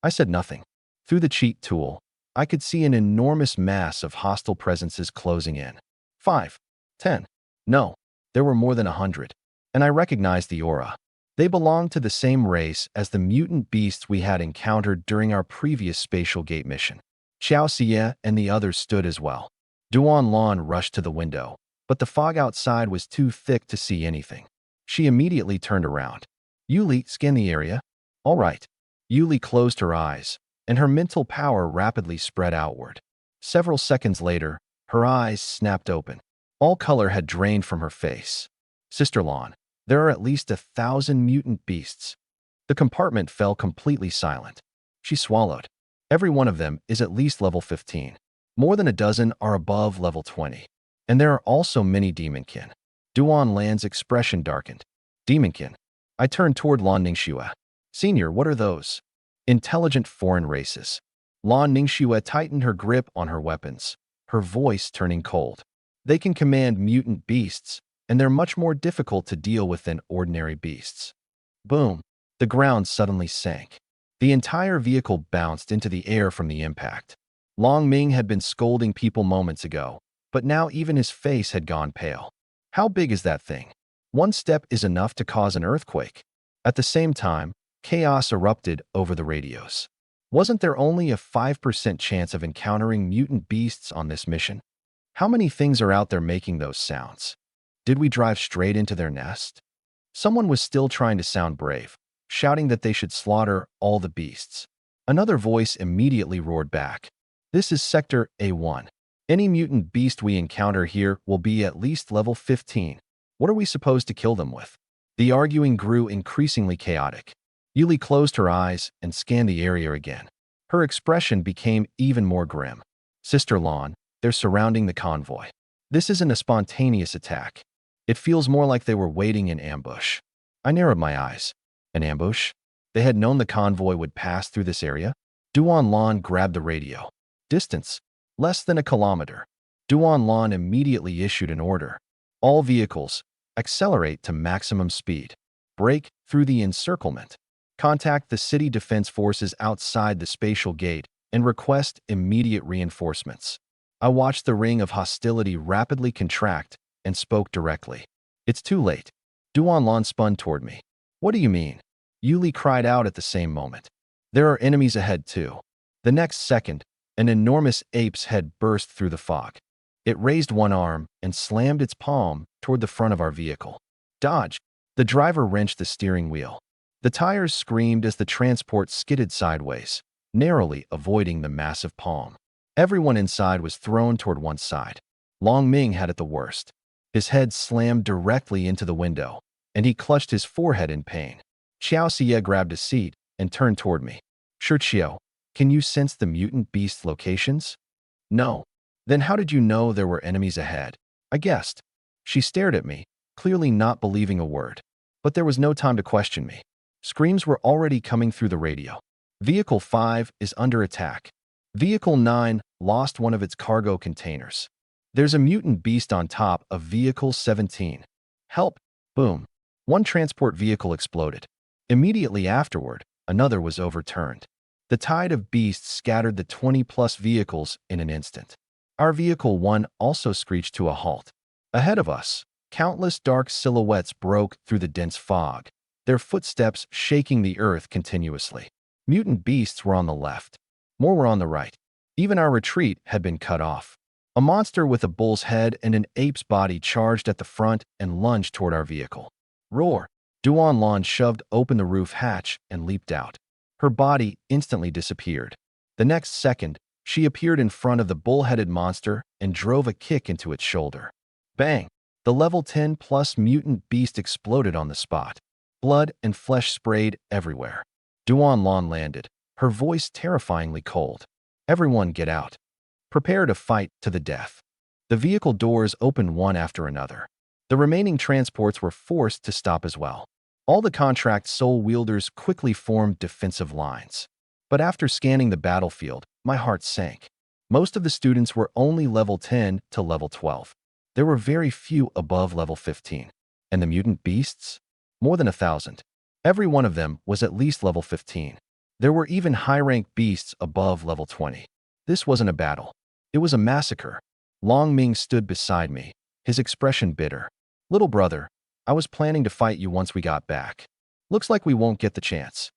I said nothing. Through the cheat tool, I could see an enormous mass of hostile presences closing in. 5, 10. No, there were more than 100. And I recognized the aura. They belonged to the same race as the mutant beasts we had encountered during our previous spatial gate mission. Xiao Xie and the others stood as well. Duan Lan rushed to the window, but the fog outside was too thick to see anything. She immediately turned around. "Yuli, scan the area." "All right." Yuli closed her eyes, and her mental power rapidly spread outward. Several seconds later, her eyes snapped open. All color had drained from her face. "Sister Lan, There are at least 1,000 mutant beasts. The compartment fell completely silent. She swallowed. Every one of them is at least level 15. More than a dozen are above level 20. And there are also many demonkin. Duan Lan's expression darkened. Demonkin. I turned toward Lan Ningxue. Senior, what are those? Intelligent foreign races. Lan Ningxue tightened her grip on her weapons, her voice turning cold. They can command mutant beasts, and they're much more difficult to deal with than ordinary beasts. Boom! The ground suddenly sank. The entire vehicle bounced into the air from the impact. Long Ming had been scolding people moments ago, but now even his face had gone pale. How big is that thing? One step is enough to cause an earthquake. At the same time, chaos erupted over the radios. Wasn't there only a 5% chance of encountering mutant beasts on this mission? How many things are out there making those sounds? Did we drive straight into their nest? Someone was still trying to sound brave, shouting that they should slaughter all the beasts. Another voice immediately roared back. This is Sector A1. Any mutant beast we encounter here will be at least level 15. What are we supposed to kill them with? The arguing grew increasingly chaotic. Yuli closed her eyes and scanned the area again. Her expression became even more grim. Sister Lan, they're surrounding the convoy. This isn't a spontaneous attack. It feels more like they were waiting in ambush. I narrowed my eyes. An ambush? They had known the convoy would pass through this area? Duan Lan grabbed the radio. Distance? Less than a kilometer. Duan Lan immediately issued an order. All vehicles, accelerate to maximum speed. Break through the encirclement. Contact the city defense forces outside the spatial gate and request immediate reinforcements. I watched the ring of hostility rapidly contract and spoke directly. It's too late. Duan Lan spun toward me. What do you mean? Yuli cried out at the same moment. There are enemies ahead too. The next second, an enormous ape's head burst through the fog. It raised one arm and slammed its palm toward the front of our vehicle. Dodge! The driver wrenched the steering wheel. The tires screamed as the transport skidded sideways, narrowly avoiding the massive palm. Everyone inside was thrown toward one side. Long Ming had it the worst. His head slammed directly into the window, and he clutched his forehead in pain. Xiao Xie grabbed a seat and turned toward me. Shi Qiao, can you sense the mutant beast's locations? No. Then how did you know there were enemies ahead? I guessed. She stared at me, clearly not believing a word. But there was no time to question me. Screams were already coming through the radio. Vehicle 5 is under attack. Vehicle 9 lost one of its cargo containers. There's a mutant beast on top of Vehicle 17. Help! Boom. One transport vehicle exploded. Immediately afterward, another was overturned. The tide of beasts scattered the 20-plus vehicles in an instant. Our Vehicle 1 also screeched to a halt. Ahead of us, countless dark silhouettes broke through the dense fog, their footsteps shaking the earth continuously. Mutant beasts were on the left. More were on the right. Even our retreat had been cut off. A monster with a bull's head and an ape's body charged at the front and lunged toward our vehicle. Roar! Duan Lan shoved open the roof hatch and leaped out. Her body instantly disappeared. The next second, she appeared in front of the bull-headed monster and drove a kick into its shoulder. Bang! The level 10-plus mutant beast exploded on the spot. Blood and flesh sprayed everywhere. Duan Lan landed, her voice terrifyingly cold. Everyone get out. Prepare to fight to the death. The vehicle doors opened one after another. The remaining transports were forced to stop as well. All the contract soul wielders quickly formed defensive lines. But after scanning the battlefield, my heart sank. Most of the students were only level 10 to level 12. There were very few above level 15. And the mutant beasts? More than 1,000. Every one of them was at least level 15. There were even high-rank beasts above level 20. This wasn't a battle. It was a massacre. Long Ming stood beside me, his expression bitter. Little brother, I was planning to fight you once we got back. Looks like we won't get the chance.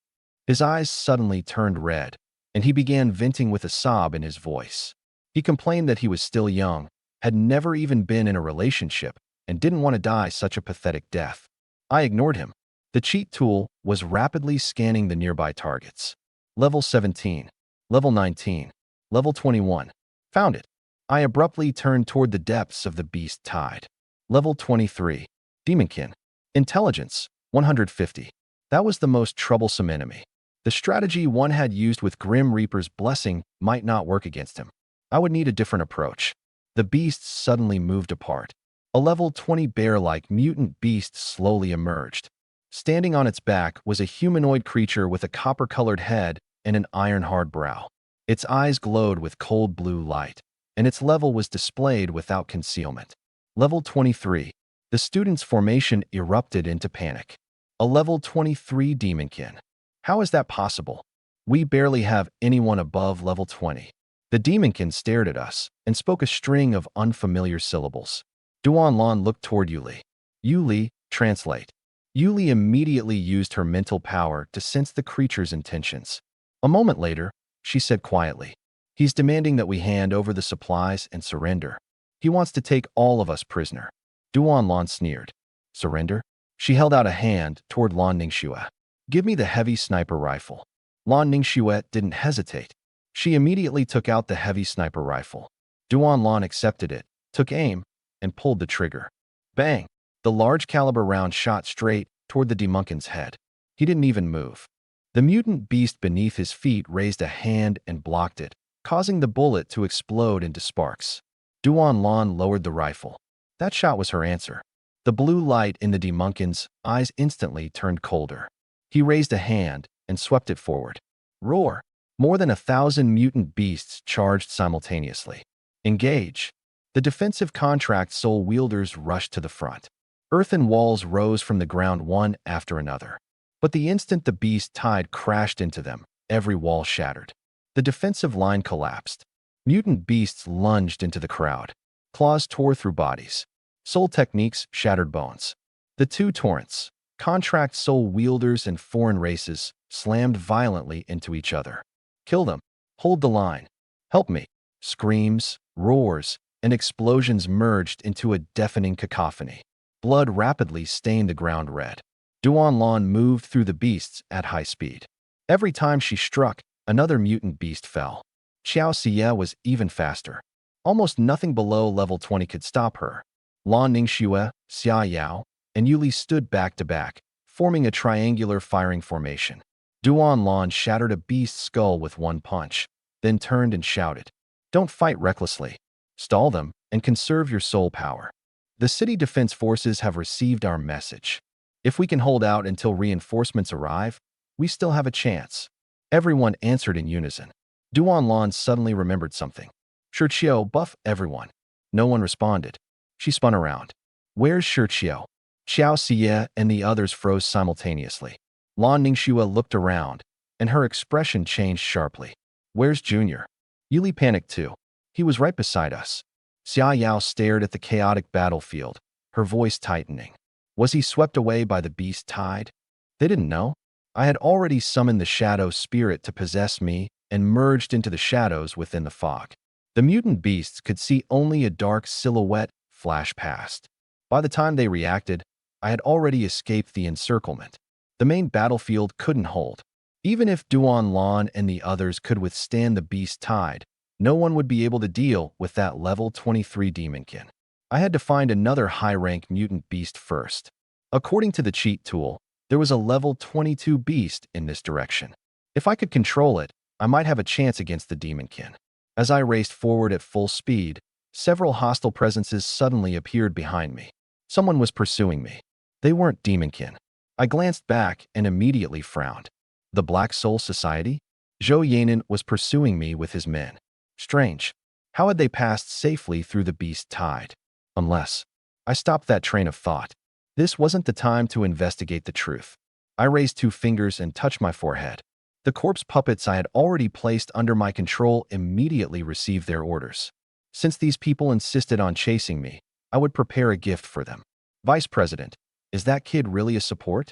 His eyes suddenly turned red, and he began venting with a sob in his voice. He complained that he was still young, had never even been in a relationship, and didn't want to die such a pathetic death. I ignored him. The cheat tool was rapidly scanning the nearby targets. Level 17. Level 19. Level 21. Found it. I abruptly turned toward the depths of the beast tide. Level 23. Demonkin. Intelligence, 150. That was the most troublesome enemy. The strategy one had used with Grim Reaper's blessing might not work against him. I would need a different approach. The beasts suddenly moved apart. A level 20 bear-like mutant beast slowly emerged. Standing on its back was a humanoid creature with a copper-colored head and an iron-hard brow. Its eyes glowed with cold blue light, and its level was displayed without concealment. Level 23. The student's formation erupted into panic. A level 23 demonkin. How is that possible? We barely have anyone above level 20. The demonkin stared at us and spoke a string of unfamiliar syllables. Duanlan looked toward Yuli. Yuli, translate. Yuli immediately used her mental power to sense the creature's intentions. A moment later, she said quietly, "He's demanding that we hand over the supplies and surrender. He wants to take all of us prisoner." Duanlan sneered. "Surrender?" She held out a hand toward Lan Ningxue. "Give me the heavy sniper rifle." Lan Ningxue didn't hesitate. She immediately took out the heavy sniper rifle. Duanlan accepted it, took aim, and pulled the trigger. Bang! The large caliber round shot straight toward the demonkin's head. He didn't even move. The mutant beast beneath his feet raised a hand and blocked it, causing the bullet to explode into sparks. Duanlan lowered the rifle. That shot was her answer. The blue light in the demonkin's eyes instantly turned colder. He raised a hand and swept it forward. Roar! More than 1,000 mutant beasts charged simultaneously. Engage! The defensive contract soul wielders rushed to the front. Earthen walls rose from the ground one after another. But the instant the beast tide crashed into them, every wall shattered. The defensive line collapsed. Mutant beasts lunged into the crowd. Claws tore through bodies. Soul techniques shattered bones. The two torrents, contract soul wielders and foreign races, slammed violently into each other. Kill them. Hold the line. Help me. Screams, roars, and explosions merged into a deafening cacophony. Blood rapidly stained the ground red. Duanlan moved through the beasts at high speed. Every time she struck, another mutant beast fell. Xiao Xie was even faster. Almost nothing below level 20 could stop her. Lan Ningxue, Xia Yao, and Yuli stood back to back, forming a triangular firing formation. Duanlan shattered a beast's skull with one punch, then turned and shouted, "Don't fight recklessly. Stall them and conserve your soul power. The city defense forces have received our message. If we can hold out until reinforcements arrive, we still have a chance." Everyone answered in unison. Duanlan suddenly remembered something. "Shiqiu, buff everyone." No one responded. She spun around. "Where's Shiqiu?" Xiao Xie and the others froze simultaneously. Lan Ningxue looked around, and her expression changed sharply. "Where's Junior?" Yuli panicked too. "He was right beside us." Xia Yao stared at the chaotic battlefield, her voice tightening. Was he swept away by the beast tide? They didn't know. I had already summoned the shadow spirit to possess me and merged into the shadows within the fog. The mutant beasts could see only a dark silhouette flash past. By the time they reacted, I had already escaped the encirclement. The main battlefield couldn't hold. Even if Duanlan and the others could withstand the beast tide, no one would be able to deal with that level 23 demonkin. I had to find another high-rank mutant beast first. According to the cheat tool, there was a level 22 beast in this direction. If I could control it, I might have a chance against the demonkin. As I raced forward at full speed, several hostile presences suddenly appeared behind me. Someone was pursuing me. They weren't demonkin. I glanced back and immediately frowned. The Black Soul Society? Zhou Yanin was pursuing me with his men. Strange. How had they passed safely through the beast tide? Unless... I stopped that train of thought. This wasn't the time to investigate the truth. I raised 2 fingers and touched my forehead. The corpse puppets I had already placed under my control immediately received their orders. Since these people insisted on chasing me, I would prepare a gift for them. "Vice President, is that kid really a support?"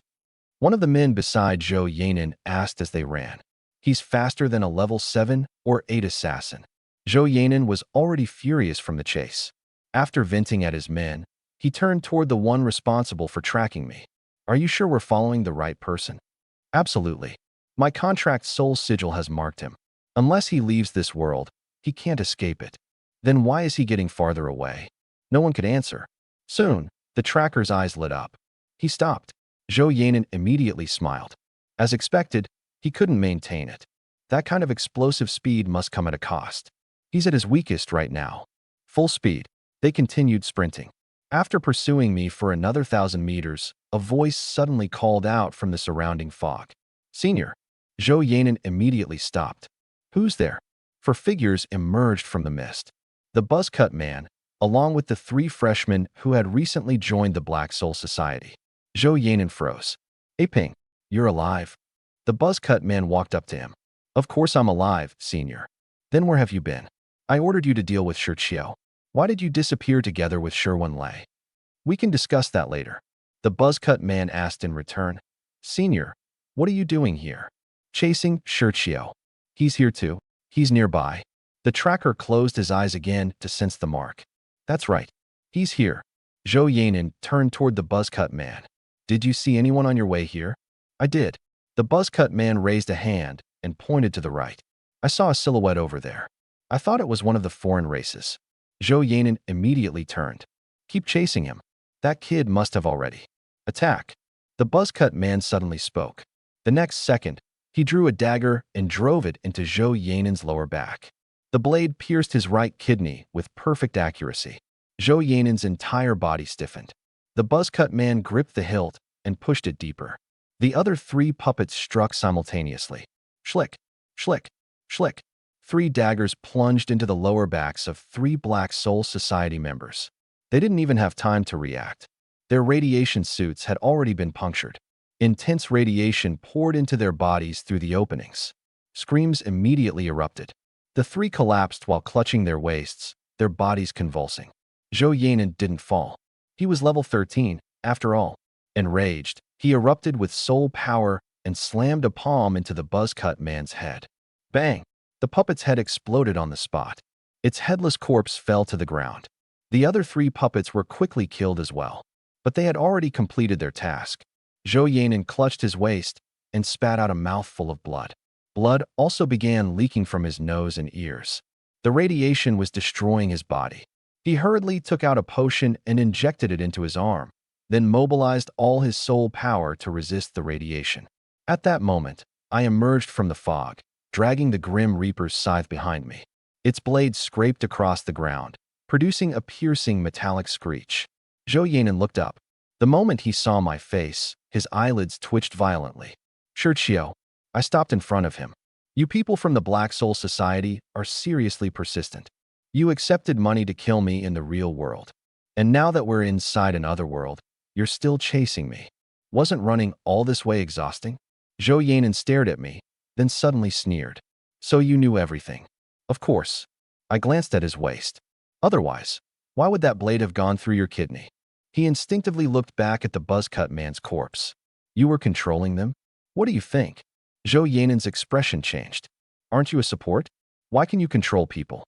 One of the men beside Zhou Yanin asked as they ran. "He's faster than a level 7 or 8 assassin." Zhou Yanin was already furious from the chase. After venting at his men, he turned toward the one responsible for tracking me. "Are you sure we're following the right person?" "Absolutely. My contract soul sigil has marked him. Unless he leaves this world, he can't escape it. Then why is he getting farther away?" No one could answer. Soon, the tracker's eyes lit up. He stopped. Zhou Yanan immediately smiled. As expected, he couldn't maintain it. That kind of explosive speed must come at a cost. He's at his weakest right now. Full speed. They continued sprinting. After pursuing me for another 1,000 meters, a voice suddenly called out from the surrounding fog. Senior. Zhou Yanan immediately stopped. Who's there? Four figures emerged from the mist. The buzzcut man, along with the 3 freshmen who had recently joined the Black Soul Society. Zhou Yanan froze. Hey Ping, you're alive. The buzzcut man walked up to him. Of course I'm alive, senior. Then where have you been? I ordered you to deal with Shi Qiao. Why did you disappear together with Shi Wenlei? We can discuss that later. The buzzcut man asked in return. Senior, what are you doing here? Chasing Shi Qiao. He's here too. He's nearby. The tracker closed his eyes again to sense the mark. That's right. He's here. Zhou Yanan turned toward the buzzcut man. Did you see anyone on your way here? I did. The buzzcut man raised a hand and pointed to the right. I saw a silhouette over there. I thought it was one of the foreign races. Zhou Yanan immediately turned. Keep chasing him. That kid must have already. Attack. The buzzcut man suddenly spoke. The next second, he drew a dagger and drove it into Zhou Yanan's lower back. The blade pierced his right kidney with perfect accuracy. Zhou Yanan's entire body stiffened. The buzzcut man gripped the hilt and pushed it deeper. The other 3 puppets struck simultaneously. Schlick, schlick, schlick. 3 daggers plunged into the lower backs of 3 Black Soul Society members. They didn't even have time to react. Their radiation suits had already been punctured. Intense radiation poured into their bodies through the openings. Screams immediately erupted. The 3 collapsed while clutching their waists, their bodies convulsing. Zhou Yanan didn't fall. He was level 13, after all. Enraged, he erupted with soul power and slammed a palm into the buzzcut man's head. Bang! The puppet's head exploded on the spot. Its headless corpse fell to the ground. The other 3 puppets were quickly killed as well. But they had already completed their task. Zhou Yanan clutched his waist and spat out a mouthful of blood. Blood also began leaking from his nose and ears. The radiation was destroying his body. He hurriedly took out a potion and injected it into his arm, then mobilized all his soul power to resist the radiation. At that moment, I emerged from the fog, dragging the Grim Reaper's scythe behind me. Its blade scraped across the ground, producing a piercing metallic screech. Zhou Yanan looked up. The moment he saw my face, his eyelids twitched violently. Shi Qiao. I stopped in front of him. You people from the Black Soul Society are seriously persistent. You accepted money to kill me in the real world. And now that we're inside another world, you're still chasing me. Wasn't running all this way exhausting? Zhou Yanan stared at me, then suddenly sneered. So you knew everything. Of course. I glanced at his waist. Otherwise, why would that blade have gone through your kidney? He instinctively looked back at the buzzcut man's corpse. You were controlling them? What do you think? Zhou Yanan's expression changed. Aren't you a support? Why can you control people?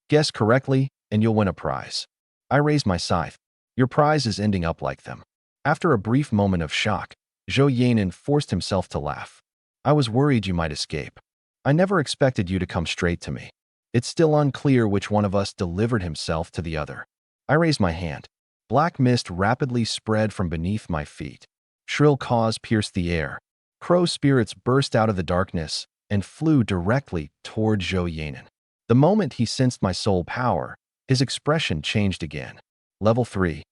Guess correctly, and you'll win a prize. I raised my scythe. Your prize is ending up like them. After a brief moment of shock, Zhou Yanan forced himself to laugh. I was worried you might escape. I never expected you to come straight to me. It's still unclear which one of us delivered himself to the other. I raised my hand. Black mist rapidly spread from beneath my feet. Shrill caws pierced the air. Crow spirits burst out of the darkness and flew directly toward Zhou Yanan. The moment he sensed my soul power, his expression changed again. Level 3.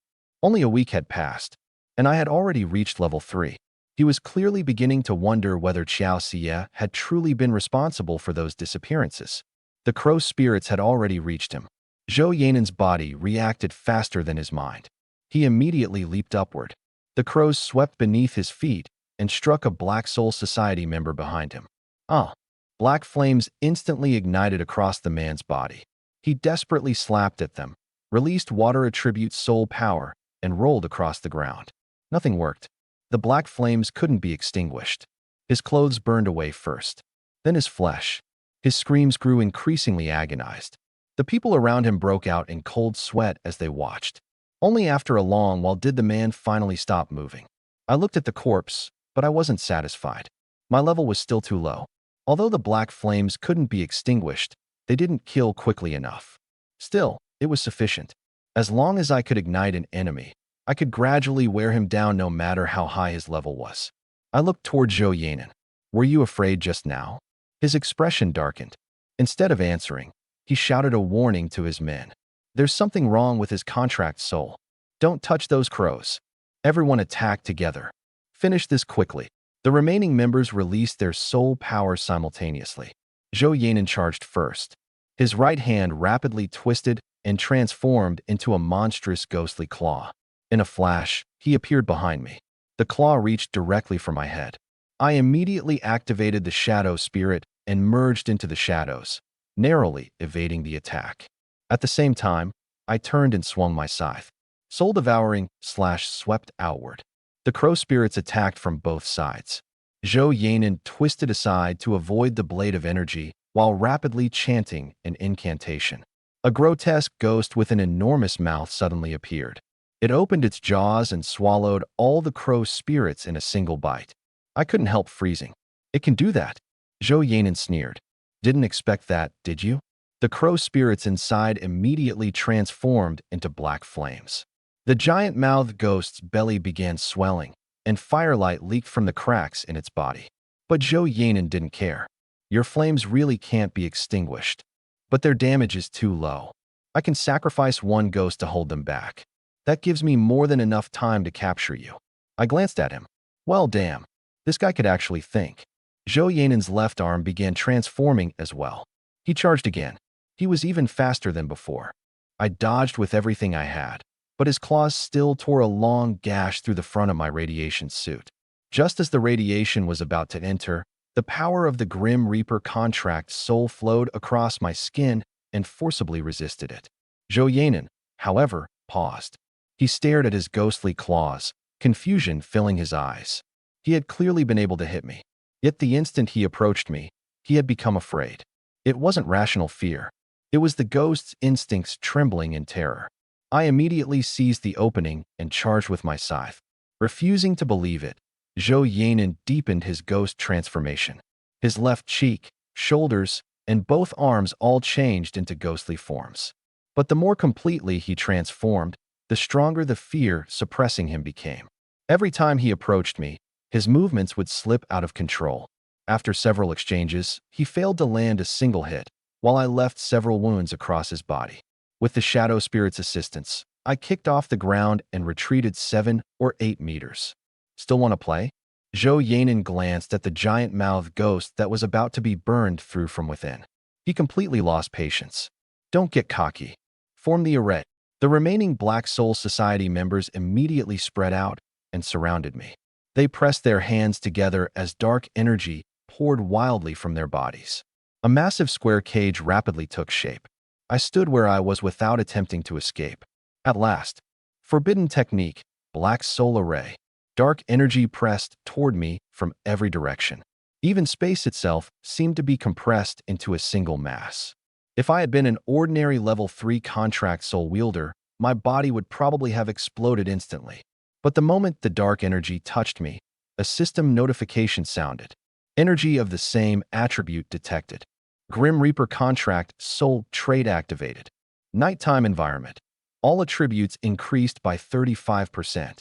Only a week had passed, and I had already reached level 3. He was clearly beginning to wonder whether Qiao Xie had truly been responsible for those disappearances. The crow spirits had already reached him. Zhou Yanan's body reacted faster than his mind. He immediately leaped upward. The crows swept beneath his feet and struck a Black Soul Society member behind him. Ah! Black flames instantly ignited across the man's body. He desperately slapped at them, released water attribute soul power, and rolled across the ground. Nothing worked. The black flames couldn't be extinguished. His clothes burned away first, then his flesh. His screams grew increasingly agonized. The people around him broke out in cold sweat as they watched. Only after a long while did the man finally stop moving. I looked at the corpse, but I wasn't satisfied. My level was still too low. Although the black flames couldn't be extinguished, they didn't kill quickly enough. Still, it was sufficient. As long as I could ignite an enemy, I could gradually wear him down no matter how high his level was. I looked toward Zhou Yanan. Were you afraid just now? His expression darkened. Instead of answering, he shouted a warning to his men. There's something wrong with his contract soul. Don't touch those crows. Everyone attacked together. Finish this quickly. The remaining members released their soul power simultaneously. Zhou Yanan charged first. His right hand rapidly twisted and transformed into a monstrous ghostly claw. In a flash, he appeared behind me. The claw reached directly for my head. I immediately activated the shadow spirit and merged into the shadows, narrowly evading the attack. At the same time, I turned and swung my scythe. Soul devouring swept outward. The crow spirits attacked from both sides. Zhou Yanan twisted aside to avoid the blade of energy while rapidly chanting an incantation. A grotesque ghost with an enormous mouth suddenly appeared. It opened its jaws and swallowed all the crow spirits in a single bite. I couldn't help freezing. It can do that? Zhou Yanan sneered. Didn't expect that, did you? The crow spirits inside immediately transformed into black flames. The giant-mouthed ghost's belly began swelling, and firelight leaked from the cracks in its body. But Zhou Yanan didn't care. Your flames really can't be extinguished. But their damage is too low. I can sacrifice one ghost to hold them back. That gives me more than enough time to capture you. I glanced at him. Well, damn. This guy could actually think. Zhou Yanan's left arm began transforming as well. He charged again. He was even faster than before. I dodged with everything I had, but his claws still tore a long gash through the front of my radiation suit. Just as the radiation was about to enter, the power of the Grim Reaper contract soul flowed across my skin and forcibly resisted it. Zhou Yanan, however, paused. He stared at his ghostly claws, confusion filling his eyes. He had clearly been able to hit me. Yet the instant he approached me, he had become afraid. It wasn't rational fear. It was the ghost's instincts trembling in terror. I immediately seized the opening and charged with my scythe. Refusing to believe it, Zhou Yanan deepened his ghost transformation. His left cheek, shoulders, and both arms all changed into ghostly forms. But the more completely he transformed, the stronger the fear suppressing him became. Every time he approached me, his movements would slip out of control. After several exchanges, he failed to land a single hit, while I left several wounds across his body. With the Shadow Spirit's assistance, I kicked off the ground and retreated 7 or 8 meters. Still want to play? Zhou Yanan glanced at the giant-mouthed ghost that was about to be burned through from within. He completely lost patience. Don't get cocky. Form the array. The remaining Black Soul Society members immediately spread out and surrounded me. They pressed their hands together as dark energy poured wildly from their bodies. A massive square cage rapidly took shape. I stood where I was without attempting to escape. At last, forbidden technique, Black Soul Array. Dark energy pressed toward me from every direction. Even space itself seemed to be compressed into a single mass. If I had been an ordinary level 3 contract soul wielder, my body would probably have exploded instantly. But the moment the dark energy touched me, a system notification sounded. Energy of the same attribute detected. Grim Reaper contract soul trait activated. Nighttime environment. All attributes increased by 35%.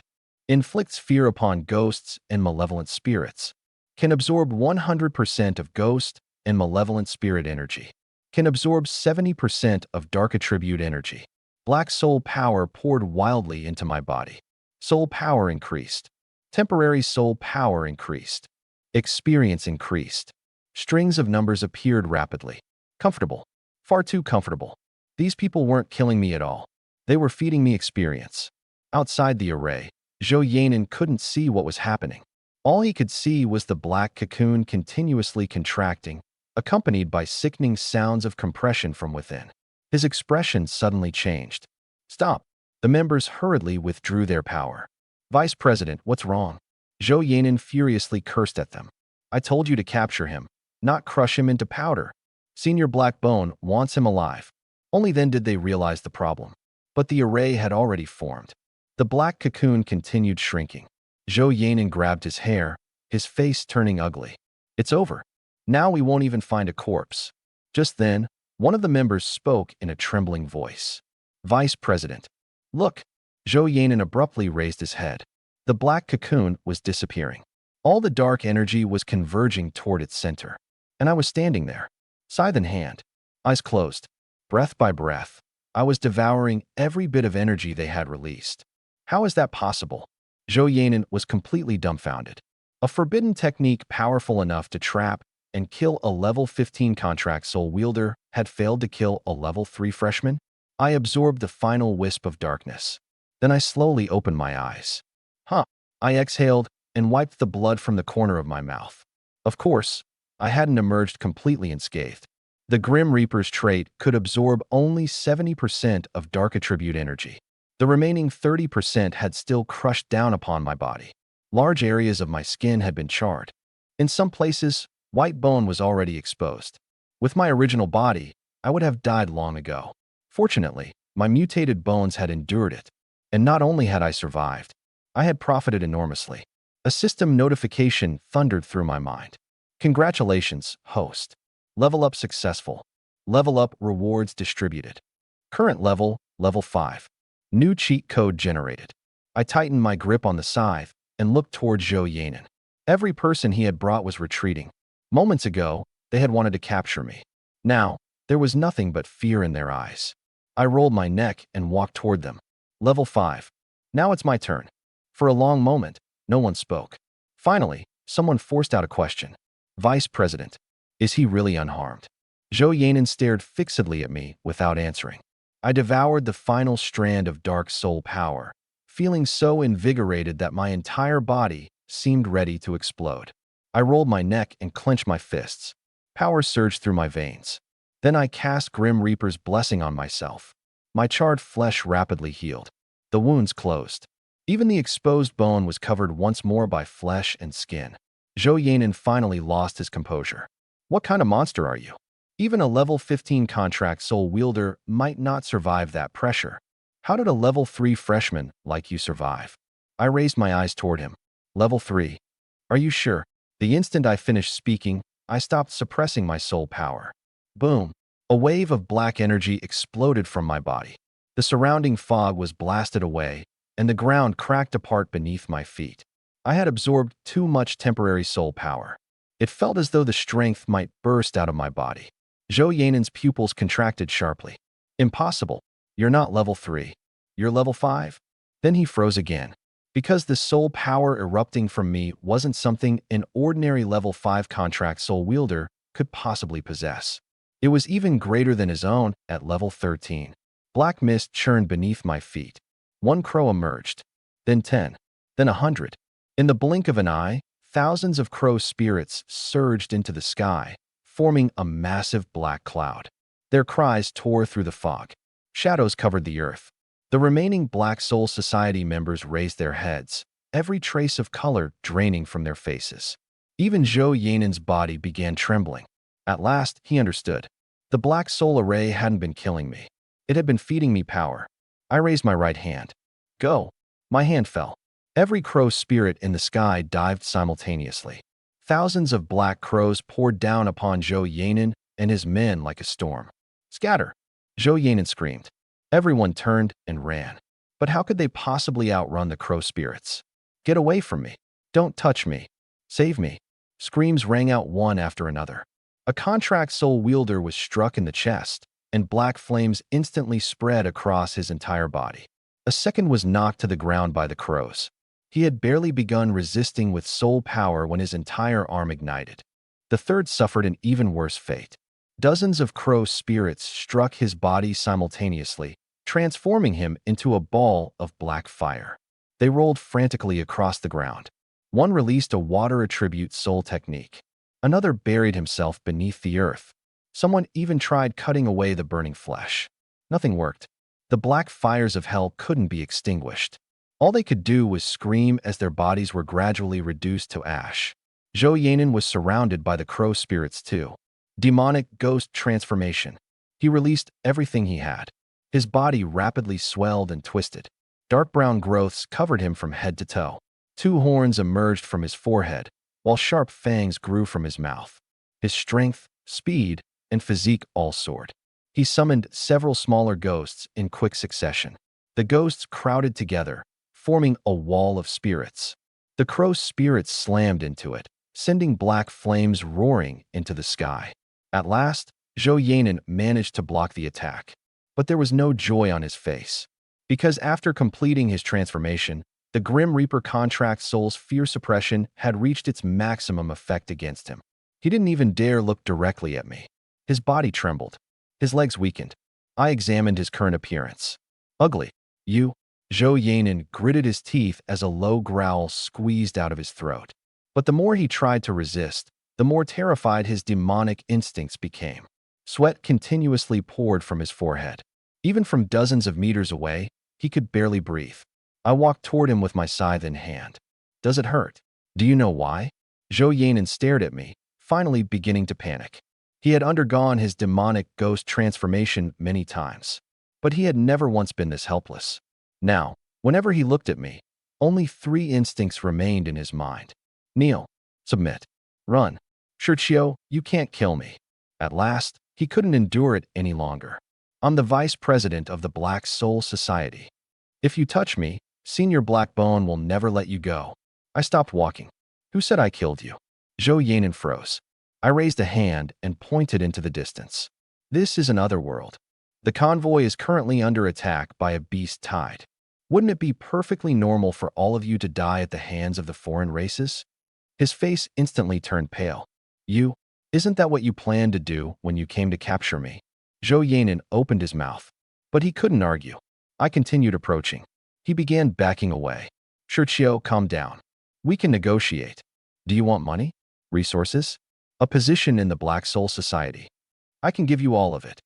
Inflicts fear upon ghosts and malevolent spirits. Can absorb 100% of ghost and malevolent spirit energy. Can absorb 70% of dark attribute energy. Black soul power poured wildly into my body. Soul power increased. Temporary soul power increased. Experience increased. Strings of numbers appeared rapidly. Comfortable. Far too comfortable. These people weren't killing me at all. They were feeding me experience. Outside the array, Zhou Yanan couldn't see what was happening. All he could see was the black cocoon continuously contracting, accompanied by sickening sounds of compression from within. His expression suddenly changed. Stop. The members hurriedly withdrew their power. Vice President, what's wrong? Zhou Yanan furiously cursed at them. I told you to capture him, not crush him into powder. Senior Black Bone wants him alive. Only then did they realize the problem. But the array had already formed. The black cocoon continued shrinking. Zhou Yanan grabbed his hair, his face turning ugly. It's over. Now we won't even find a corpse. Just then, one of the members spoke in a trembling voice. Vice President. Look. Zhou Yanin abruptly raised his head. The black cocoon was disappearing. All the dark energy was converging toward its center. And I was standing there, scythe in hand, eyes closed. Breath by breath, I was devouring every bit of energy they had released. How is that possible? Zhou Yanin was completely dumbfounded. A forbidden technique powerful enough to trap and kill a level 15 contract soul wielder had failed to kill a level 3 freshman? I absorbed the final wisp of darkness. Then I slowly opened my eyes. I exhaled and wiped the blood from the corner of my mouth. Of course, I hadn't emerged completely unscathed. The Grim Reaper's trait could absorb only 70% of dark attribute energy. The remaining 30% had still crushed down upon my body. Large areas of my skin had been charred. In some places, white bone was already exposed. With my original body, I would have died long ago. Fortunately, my mutated bones had endured it. And not only had I survived, I had profited enormously. A system notification thundered through my mind. Congratulations, host. Level up successful. Level up rewards distributed. Current level, level 5. New cheat code generated. I tightened my grip on the scythe and looked toward Zhou Yanin. Every person he had brought was retreating. Moments ago, they had wanted to capture me. Now, there was nothing but fear in their eyes. I rolled my neck and walked toward them. Level 5. Now it's my turn. For a long moment, no one spoke. Finally, someone forced out a question. Vice President, is he really unharmed? Zhou Yanin stared fixedly at me without answering. I devoured the final strand of dark soul power, feeling so invigorated that my entire body seemed ready to explode. I rolled my neck and clenched my fists. Power surged through my veins. Then I cast Grim Reaper's blessing on myself. My charred flesh rapidly healed. The wounds closed. Even the exposed bone was covered once more by flesh and skin. Zhou Yanin finally lost his composure. What kind of monster are you? Even a level 15 contract soul wielder might not survive that pressure. How did a level 3 freshman like you survive? I raised my eyes toward him. Level 3. Are you sure? The instant I finished speaking, I stopped suppressing my soul power. Boom. A wave of black energy exploded from my body. The surrounding fog was blasted away, and the ground cracked apart beneath my feet. I had absorbed too much temporary soul power. It felt as though the strength might burst out of my body. Zhou Yanin's pupils contracted sharply. Impossible. You're not level 3. You're level 5? Then he froze again. Because the soul power erupting from me wasn't something an ordinary level 5 contract soul wielder could possibly possess. It was even greater than his own at level 13. Black mist churned beneath my feet. One crow emerged, then 10, then 100. In the blink of an eye, thousands of crow spirits surged into the sky, forming a massive black cloud. Their cries tore through the fog. Shadows covered the earth. The remaining Black Soul Society members raised their heads, every trace of color draining from their faces. Even Zhou Yanin's body began trembling. At last, he understood. The Black Soul Array hadn't been killing me. It had been feeding me power. I raised my right hand. Go. My hand fell. Every crow spirit in the sky dived simultaneously. Thousands of black crows poured down upon Zhou Yanin and his men like a storm. Scatter! Zhou Yanin screamed. Everyone turned and ran. But how could they possibly outrun the crow spirits? Get away from me. Don't touch me. Save me. Screams rang out one after another. A contract soul wielder was struck in the chest, and black flames instantly spread across his entire body. A second was knocked to the ground by the crows. He had barely begun resisting with soul power when his entire arm ignited. The third suffered an even worse fate. Dozens of crow spirits struck his body simultaneously, transforming him into a ball of black fire. They rolled frantically across the ground. One released a water attribute soul technique. Another buried himself beneath the earth. Someone even tried cutting away the burning flesh. Nothing worked. The black fires of hell couldn't be extinguished. All they could do was scream as their bodies were gradually reduced to ash. Zhou Yanin was surrounded by the crow spirits too. Demonic ghost transformation. He released everything he had. His body rapidly swelled and twisted. Dark brown growths covered him from head to toe. 2 horns emerged from his forehead, while sharp fangs grew from his mouth. His strength, speed, and physique all soared. He summoned several smaller ghosts in quick succession. The ghosts crowded together, forming a wall of spirits. The crow's spirits slammed into it, sending black flames roaring into the sky. At last, Zhou Yanan managed to block the attack. But there was no joy on his face. Because after completing his transformation, the Grim Reaper contract soul's fear suppression had reached its maximum effect against him. He didn't even dare look directly at me. His body trembled. His legs weakened. I examined his current appearance. Ugly. You? Zhou Yanan gritted his teeth as a low growl squeezed out of his throat. But the more he tried to resist, the more terrified his demonic instincts became. Sweat continuously poured from his forehead. Even from dozens of meters away, he could barely breathe. I walked toward him with my scythe in hand. Does it hurt? Do you know why? Zhou Yanan stared at me, finally beginning to panic. He had undergone his demonic ghost transformation many times, but he had never once been this helpless. Now, whenever he looked at me, only 3 instincts remained in his mind. Kneel. Submit. Run. Shurchio, you can't kill me. At last, he couldn't endure it any longer. I'm the vice president of the Black Soul Society. If you touch me, Senior Blackbone will never let you go. I stopped walking. Who said I killed you? Zhou Yanan froze. I raised a hand and pointed into the distance. This is another world. The convoy is currently under attack by a beast tide. Wouldn't it be perfectly normal for all of you to die at the hands of the foreign races? His face instantly turned pale. Isn't that what you planned to do when you came to capture me? Zhou Yanan opened his mouth, but he couldn't argue. I continued approaching. He began backing away. Shurchio, calm down. We can negotiate. Do you want money? Resources? A position in the Black Soul Society? I can give you all of it.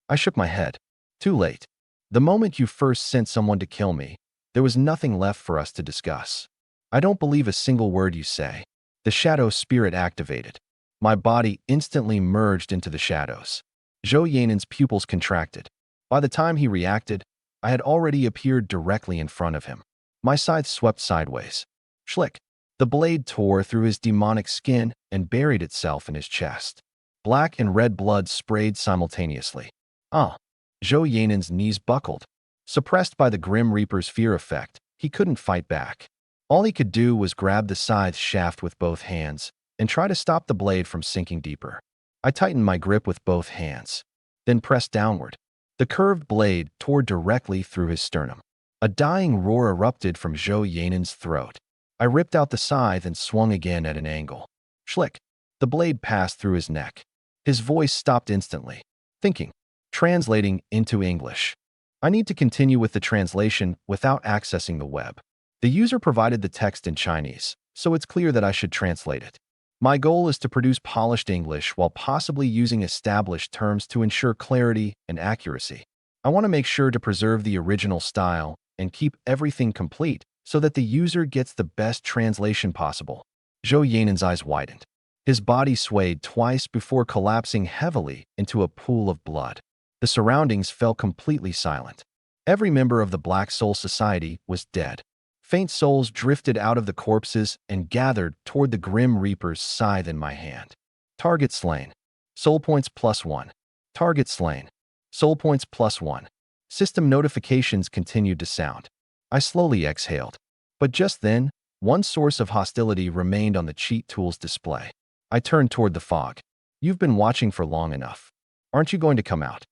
I shook my head. Too late. The moment you first sent someone to kill me, there was nothing left for us to discuss. I don't believe a single word you say. The shadow spirit activated. My body instantly merged into the shadows. Zhou Yanan's pupils contracted. By the time he reacted, I had already appeared directly in front of him. My scythe swept sideways. Schlick. The blade tore through his demonic skin and buried itself in his chest. Black and red blood sprayed simultaneously. Zhou Yanan's knees buckled. Suppressed by the Grim Reaper's fear effect, he couldn't fight back. All he could do was grab the scythe shaft with both hands and try to stop the blade from sinking deeper. I tightened my grip with both hands, then pressed downward. The curved blade tore directly through his sternum. A dying roar erupted from Zhou Yanan's throat. I ripped out the scythe and swung again at an angle. Schlick. The blade passed through his neck. His voice stopped instantly. Thinking. Translating into English. I need to continue with the translation without accessing the web. The user provided the text in Chinese, so it's clear that I should translate it. My goal is to produce polished English while possibly using established terms to ensure clarity and accuracy. I want to make sure to preserve the original style and keep everything complete so that the user gets the best translation possible. Zhou Yanan's eyes widened. His body swayed twice before collapsing heavily into a pool of blood. The surroundings fell completely silent. Every member of the Black Soul Society was dead. Faint souls drifted out of the corpses and gathered toward the Grim Reaper's scythe in my hand. Target slain. Soul points +1. Target slain. Soul points +1. System notifications continued to sound. I slowly exhaled. But just then, one source of hostility remained on the cheat tool's display. I turned toward the fog. You've been watching for long enough. Aren't you going to come out?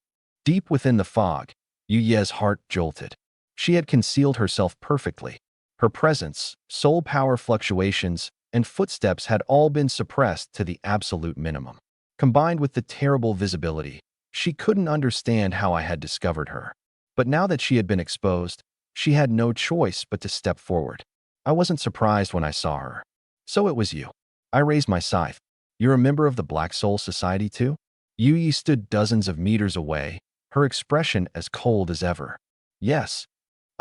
Deep within the fog, Yu Ye's heart jolted. She had concealed herself perfectly. Her presence, soul power fluctuations, and footsteps had all been suppressed to the absolute minimum. Combined with the terrible visibility, she couldn't understand how I had discovered her. But now that she had been exposed, she had no choice but to step forward. I wasn't surprised when I saw her. So it was you. I raised my scythe. You're a member of the Black Soul Society too? Yu Yi stood dozens of meters away, her expression as cold as ever. Yes.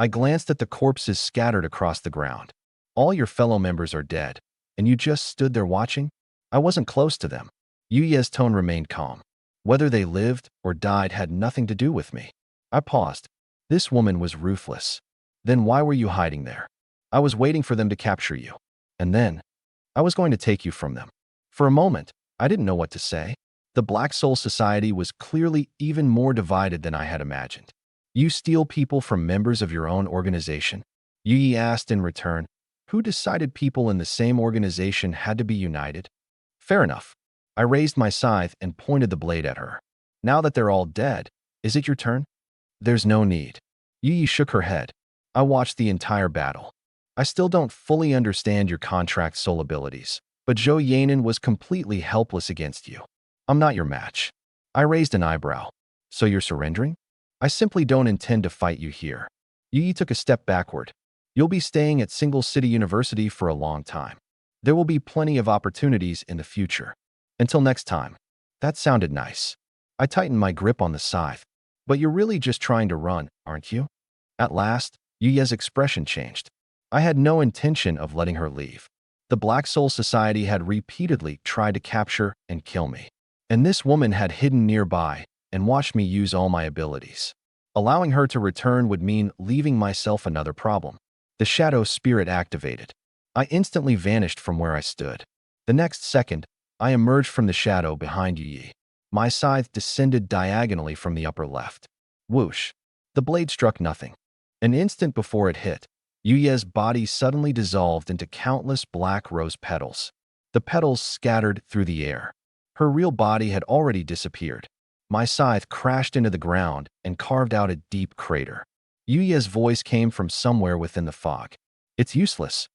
I glanced at the corpses scattered across the ground. All your fellow members are dead, and you just stood there watching? I wasn't close to them. Yu Ye's tone remained calm. Whether they lived or died had nothing to do with me. I paused. This woman was ruthless. Then why were you hiding there? I was waiting for them to capture you. And then, I was going to take you from them. For a moment, I didn't know what to say. The Black Soul Society was clearly even more divided than I had imagined. You steal people from members of your own organization? Yi asked in return. Who decided people in the same organization had to be united? Fair enough. I raised my scythe and pointed the blade at her. Now that they're all dead, is it your turn? There's no need. Yi shook her head. I watched the entire battle. I still don't fully understand your contract soul abilities, but Zhou Yanan was completely helpless against you. I'm not your match. I raised an eyebrow. So you're surrendering? I simply don't intend to fight you here. Yi took a step backward. You'll be staying at Single City University for a long time. There will be plenty of opportunities in the future. Until next time. That sounded nice. I tightened my grip on the scythe. But you're really just trying to run, aren't you? At last, Yuya's expression changed. I had no intention of letting her leave. The Black Soul Society had repeatedly tried to capture and kill me. And this woman had hidden nearby and watched me use all my abilities. Allowing her to return would mean leaving myself another problem. The shadow spirit activated. I instantly vanished from where I stood. The next second, I emerged from the shadow behind Yi. My scythe descended diagonally from the upper left. Whoosh! The blade struck nothing. An instant before it hit, Yuya's body suddenly dissolved into countless black rose petals. The petals scattered through the air. Her real body had already disappeared. My scythe crashed into the ground and carved out a deep crater. Yuya's voice came from somewhere within the fog. It's useless.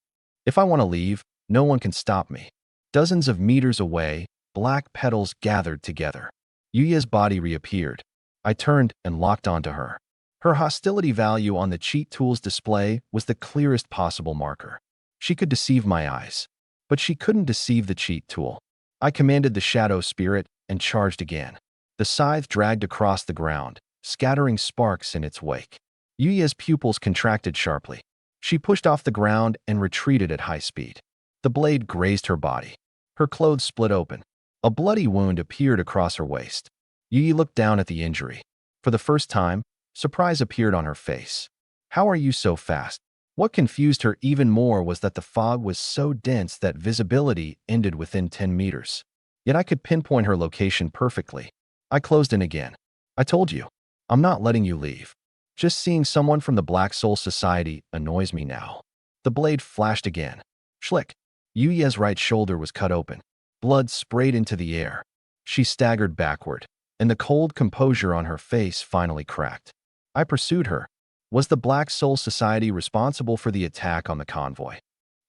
If I want to leave, no one can stop me. Dozens of meters away, black petals gathered together. Yuya's body reappeared. I turned and locked onto her. Her hostility value on the cheat tool's display was the clearest possible marker. She could deceive my eyes, but she couldn't deceive the cheat tool. I commanded the shadow spirit and charged again. The scythe dragged across the ground, scattering sparks in its wake. Yuya's pupils contracted sharply. She pushed off the ground and retreated at high speed. The blade grazed her body. Her clothes split open. A bloody wound appeared across her waist. Yuya looked down at the injury. For the first time, surprise appeared on her face. How are you so fast? What confused her even more was that the fog was so dense that visibility ended within 10 meters. Yet I could pinpoint her location perfectly. I closed in again. I told you, I'm not letting you leave. Just seeing someone from the Black Soul Society annoys me now. The blade flashed again. Schlick. Yuya's right shoulder was cut open. Blood sprayed into the air. She staggered backward, and the cold composure on her face finally cracked. I pursued her. Was the Black Soul Society responsible for the attack on the convoy?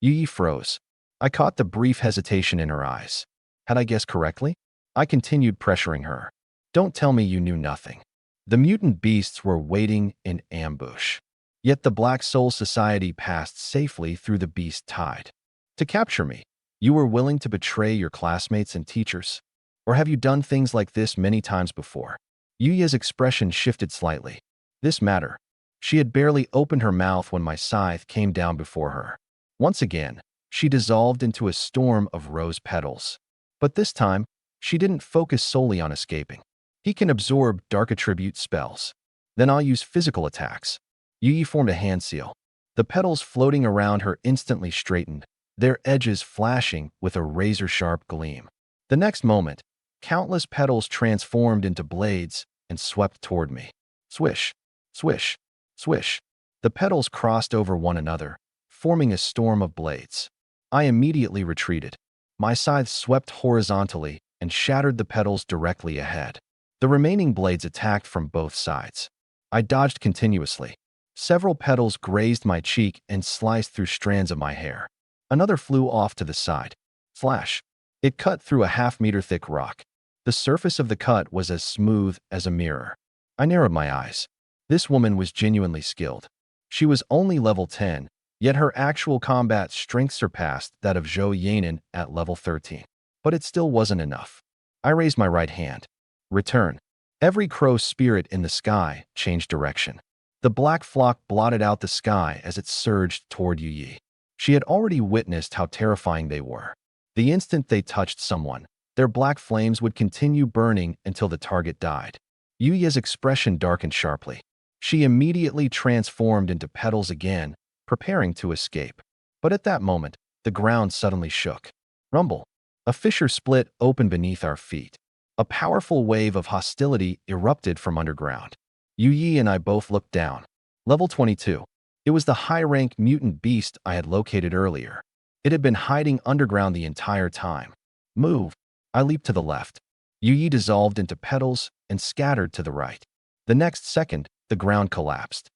Yuya froze. I caught the brief hesitation in her eyes. Had I guessed correctly? I continued pressuring her. Don't tell me you knew nothing. The mutant beasts were waiting in ambush. Yet the Black Soul Society passed safely through the beast tide. To capture me, you were willing to betray your classmates and teachers? Or have you done things like this many times before? Yuya's expression shifted slightly. This matter. She had barely opened her mouth when my scythe came down before her. Once again, she dissolved into a storm of rose petals. But this time, she didn't focus solely on escaping. He can absorb dark attribute spells. Then I'll use physical attacks. Yuya formed a hand seal. The petals floating around her instantly straightened, their edges flashing with a razor-sharp gleam. The next moment, countless petals transformed into blades and swept toward me. Swish, swish, swish. The petals crossed over one another, forming a storm of blades. I immediately retreated. My scythe swept horizontally and shattered the petals directly ahead. The remaining blades attacked from both sides. I dodged continuously. Several petals grazed my cheek and sliced through strands of my hair. Another flew off to the side. Flash! It cut through a half-meter thick rock. The surface of the cut was as smooth as a mirror. I narrowed my eyes. This woman was genuinely skilled. She was only level 10, yet her actual combat strength surpassed that of Zhou Yanan at level 13. But it still wasn't enough. I raised my right hand. Return. Every crow spirit in the sky changed direction. The black flock blotted out the sky as it surged toward Yuyi. She had already witnessed how terrifying they were. The instant they touched someone, their black flames would continue burning until the target died. Yuya's expression darkened sharply. She immediately transformed into petals again, preparing to escape. But at that moment, the ground suddenly shook. Rumble. A fissure split open beneath our feet. A powerful wave of hostility erupted from underground. Yu Yi and I both looked down. Level 22. It was the high-rank mutant beast I had located earlier. It had been hiding underground the entire time. Move. I leaped to the left. Yu Yi dissolved into petals and scattered to the right. The next second, the ground collapsed.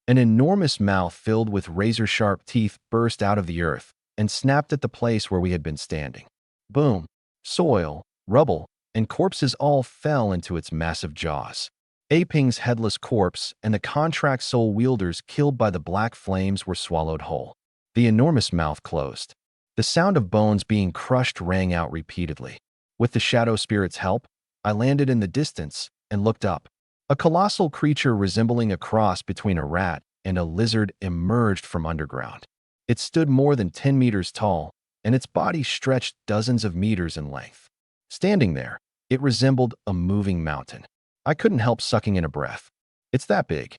An enormous mouth filled with razor-sharp teeth burst out of the earth and snapped at the place where we had been standing. Boom! Soil, rubble, and corpses all fell into its massive jaws. Aping's headless corpse and the contract soul wielders killed by the black flames were swallowed whole. The enormous mouth closed. The sound of bones being crushed rang out repeatedly. With the shadow spirit's help, I landed in the distance and looked up. A colossal creature resembling a cross between a rat and a lizard emerged from underground. It stood more than 10 meters tall, and its body stretched dozens of meters in length. Standing there, it resembled a moving mountain. I couldn't help sucking in a breath. It's that big.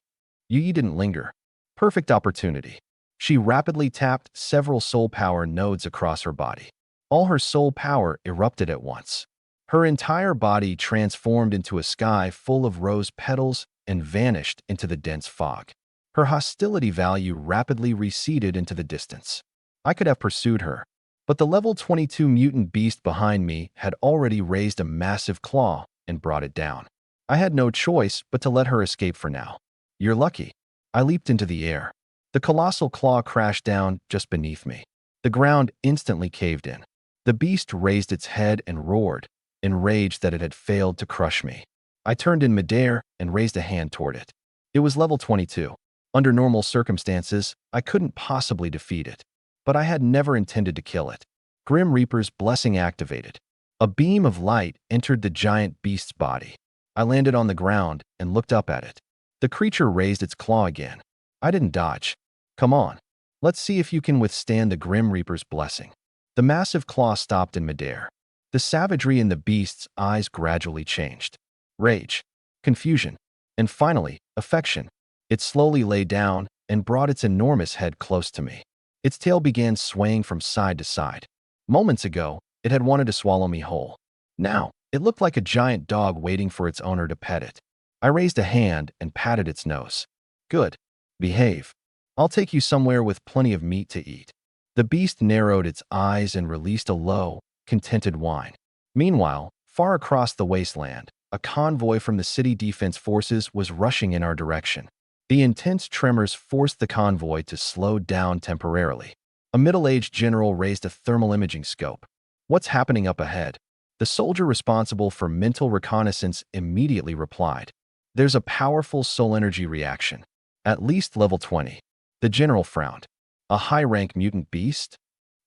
Yu Yi didn't linger. Perfect opportunity. She rapidly tapped several soul power nodes across her body. All her soul power erupted at once. Her entire body transformed into a sky full of rose petals and vanished into the dense fog. Her hostility value rapidly receded into the distance. I could have pursued her, but the level 22 mutant beast behind me had already raised a massive claw and brought it down. I had no choice but to let her escape for now. You're lucky. I leaped into the air. The colossal claw crashed down just beneath me. The ground instantly caved in. The beast raised its head and roared, enraged that it had failed to crush me. I turned in midair and raised a hand toward it. It was level 22. Under normal circumstances, I couldn't possibly defeat it, but I had never intended to kill it. Grim Reaper's blessing activated. A beam of light entered the giant beast's body. I landed on the ground and looked up at it. The creature raised its claw again. I didn't dodge. Come on. Let's see if you can withstand the Grim Reaper's blessing. The massive claw stopped in midair. The savagery in the beast's eyes gradually changed. Rage, confusion, and finally, affection. It slowly lay down and brought its enormous head close to me. Its tail began swaying from side to side. Moments ago, it had wanted to swallow me whole. Now, it looked like a giant dog waiting for its owner to pet it. I raised a hand and patted its nose. Good. Behave. I'll take you somewhere with plenty of meat to eat. The beast narrowed its eyes and released a low, contented whine. Meanwhile, far across the wasteland, a convoy from the city defense forces was rushing in our direction. The intense tremors forced the convoy to slow down temporarily. A middle-aged general raised a thermal imaging scope. What's happening up ahead? The soldier responsible for mental reconnaissance immediately replied. There's a powerful soul energy reaction. At least level 20. The general frowned. A high-rank mutant beast?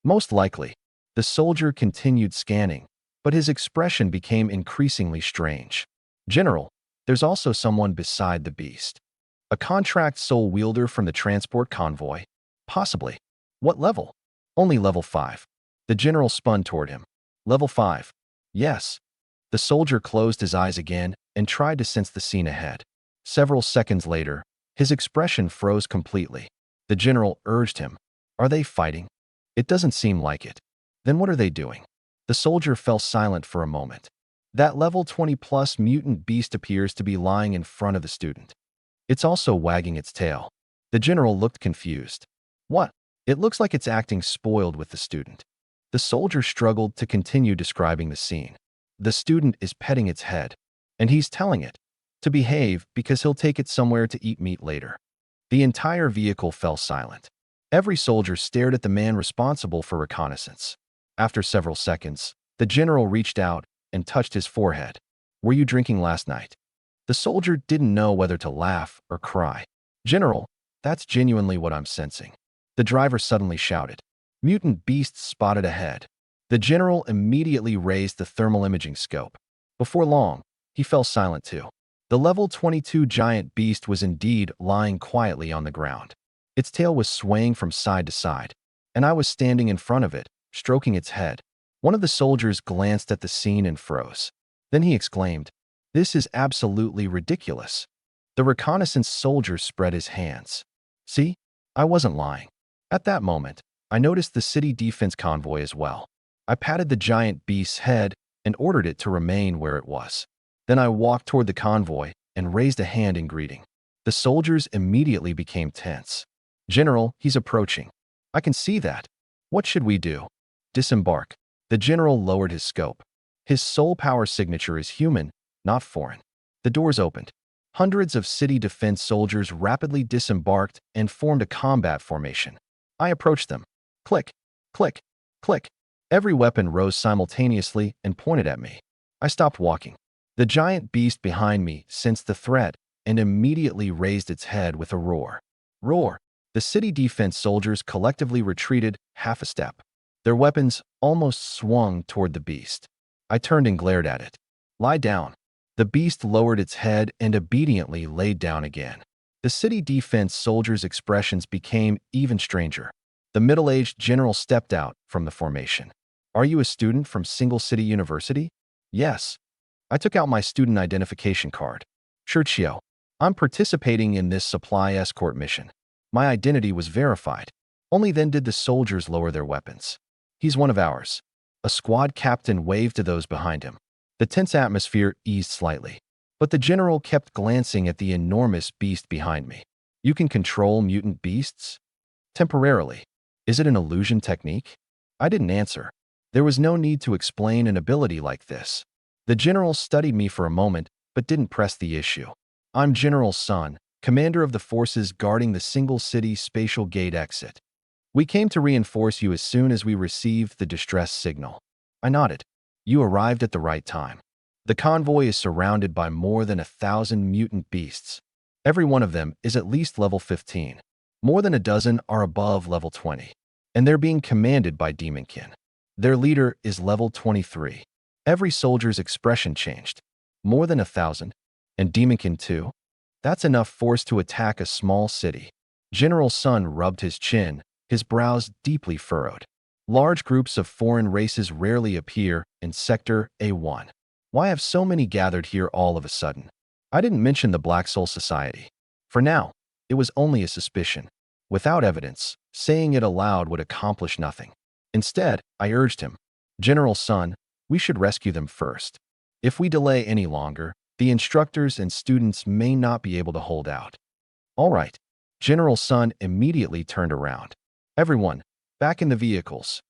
Most likely. The soldier continued scanning, but his expression became increasingly strange. General, there's also someone beside the beast. A contract soul wielder from the transport convoy? Possibly. What level? Only level 5. The general spun toward him. Level 5. Yes. The soldier closed his eyes again and tried to sense the scene ahead. Several seconds later, his expression froze completely. The general urged him. Are they fighting? It doesn't seem like it. Then what are they doing? The soldier fell silent for a moment. That level 20+ mutant beast appears to be lying in front of the student. It's also wagging its tail. The general looked confused. What? It looks like it's acting spoiled with the student. The soldier struggled to continue describing the scene. The student is petting its head, and he's telling it to behave because he'll take it somewhere to eat meat later. The entire vehicle fell silent. Every soldier stared at the man responsible for reconnaissance. After several seconds, the general reached out and touched his forehead. Were you drinking last night? The soldier didn't know whether to laugh or cry. General, that's genuinely what I'm sensing. The driver suddenly shouted. Mutant beasts spotted ahead. The general immediately raised the thermal imaging scope. Before long, he fell silent too. The level 22 giant beast was indeed lying quietly on the ground. Its tail was swaying from side to side, and I was standing in front of it, stroking its head. One of the soldiers glanced at the scene and froze. Then he exclaimed, "This is absolutely ridiculous." The reconnaissance soldier spread his hands. See, I wasn't lying. At that moment, I noticed the city defense convoy as well. I patted the giant beast's head and ordered it to remain where it was. Then I walked toward the convoy and raised a hand in greeting. The soldiers immediately became tense. General, he's approaching. I can see that. What should we do? Disembark. The general lowered his scope. His soul power signature is human, not foreign. The doors opened. Hundreds of city defense soldiers rapidly disembarked and formed a combat formation. I approached them. Click, click, click. Every weapon rose simultaneously and pointed at me. I stopped walking. The giant beast behind me sensed the threat and immediately raised its head with a roar. Roar! The city defense soldiers collectively retreated half a step. Their weapons almost swung toward the beast. I turned and glared at it. Lie down. The beast lowered its head and obediently laid down again. The city defense soldiers' expressions became even stranger. The middle-aged general stepped out from the formation. Are you a student from Single City University? Yes. I took out my student identification card. Churchio, I'm participating in this supply escort mission. My identity was verified. Only then did the soldiers lower their weapons. He's one of ours. A squad captain waved to those behind him. The tense atmosphere eased slightly, but the general kept glancing at the enormous beast behind me. You can control mutant beasts? Temporarily. Is it an illusion technique? I didn't answer. There was no need to explain an ability like this. The general studied me for a moment, but didn't press the issue. I'm General Sun, commander of the forces guarding the Single City Spatial Gate exit. We came to reinforce you as soon as we received the distress signal. I nodded. You arrived at the right time. The convoy is surrounded by more than 1,000 mutant beasts. Every one of them is at least level 15. More than a dozen are above level 20. And they're being commanded by Demonkin. Their leader is level 23. Every soldier's expression changed. More than 1,000. And Demonkin too? That's enough force to attack a small city. General Sun rubbed his chin, his brows deeply furrowed. Large groups of foreign races rarely appear in Sector A1. Why have so many gathered here all of a sudden? I didn't mention the Black Soul Society. For now, it was only a suspicion. Without evidence, saying it aloud would accomplish nothing. Instead, I urged him, General Sun, we should rescue them first. If we delay any longer, the instructors and students may not be able to hold out. All right. General Sun immediately turned around. Everyone, back in the vehicles.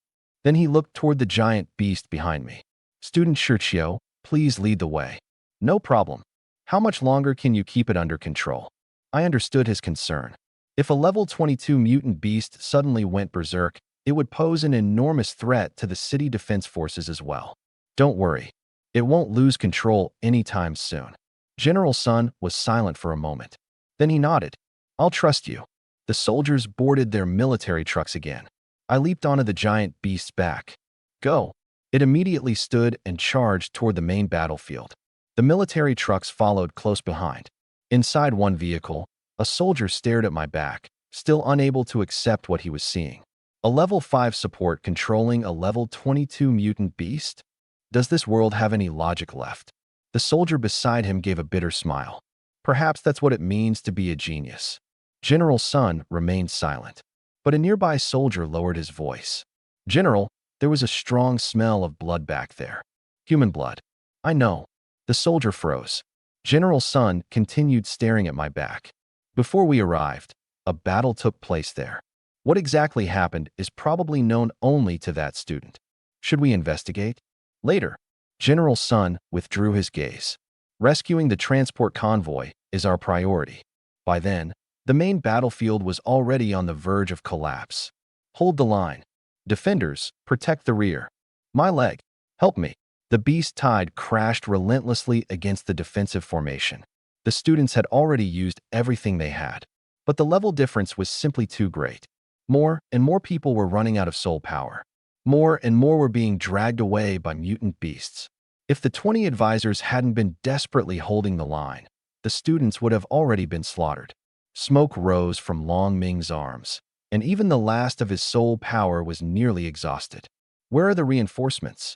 Then he looked toward the giant beast behind me. Student Churchio, please lead the way. No problem. How much longer can you keep it under control? I understood his concern. If a level 22 mutant beast suddenly went berserk, it would pose an enormous threat to the city defense forces as well. Don't worry. It won't lose control anytime soon. General Sun was silent for a moment. Then he nodded. I'll trust you. The soldiers boarded their military trucks again. I leaped onto the giant beast's back. Go. It immediately stood and charged toward the main battlefield. The military trucks followed close behind. Inside one vehicle, a soldier stared at my back, still unable to accept what he was seeing. A level 5 support controlling a level 22 mutant beast? Does this world have any logic left? The soldier beside him gave a bitter smile. Perhaps that's what it means to be a genius. General Sun remained silent, but a nearby soldier lowered his voice. General, there was a strong smell of blood back there. Human blood. I know. The soldier froze. General Sun continued staring at my back. Before we arrived, a battle took place there. What exactly happened is probably known only to that student. Should we investigate? Later, General Sun withdrew his gaze. Rescuing the transport convoy is our priority. By then, the main battlefield was already on the verge of collapse. Hold the line. Defenders, protect the rear. My leg. Help me. The beast tide crashed relentlessly against the defensive formation. The students had already used everything they had, but the level difference was simply too great. More and more people were running out of soul power. More and more were being dragged away by mutant beasts. If the 20 advisors hadn't been desperately holding the line, the students would have already been slaughtered. Smoke rose from Long Ming's arms, and even the last of his soul power was nearly exhausted. Where are the reinforcements?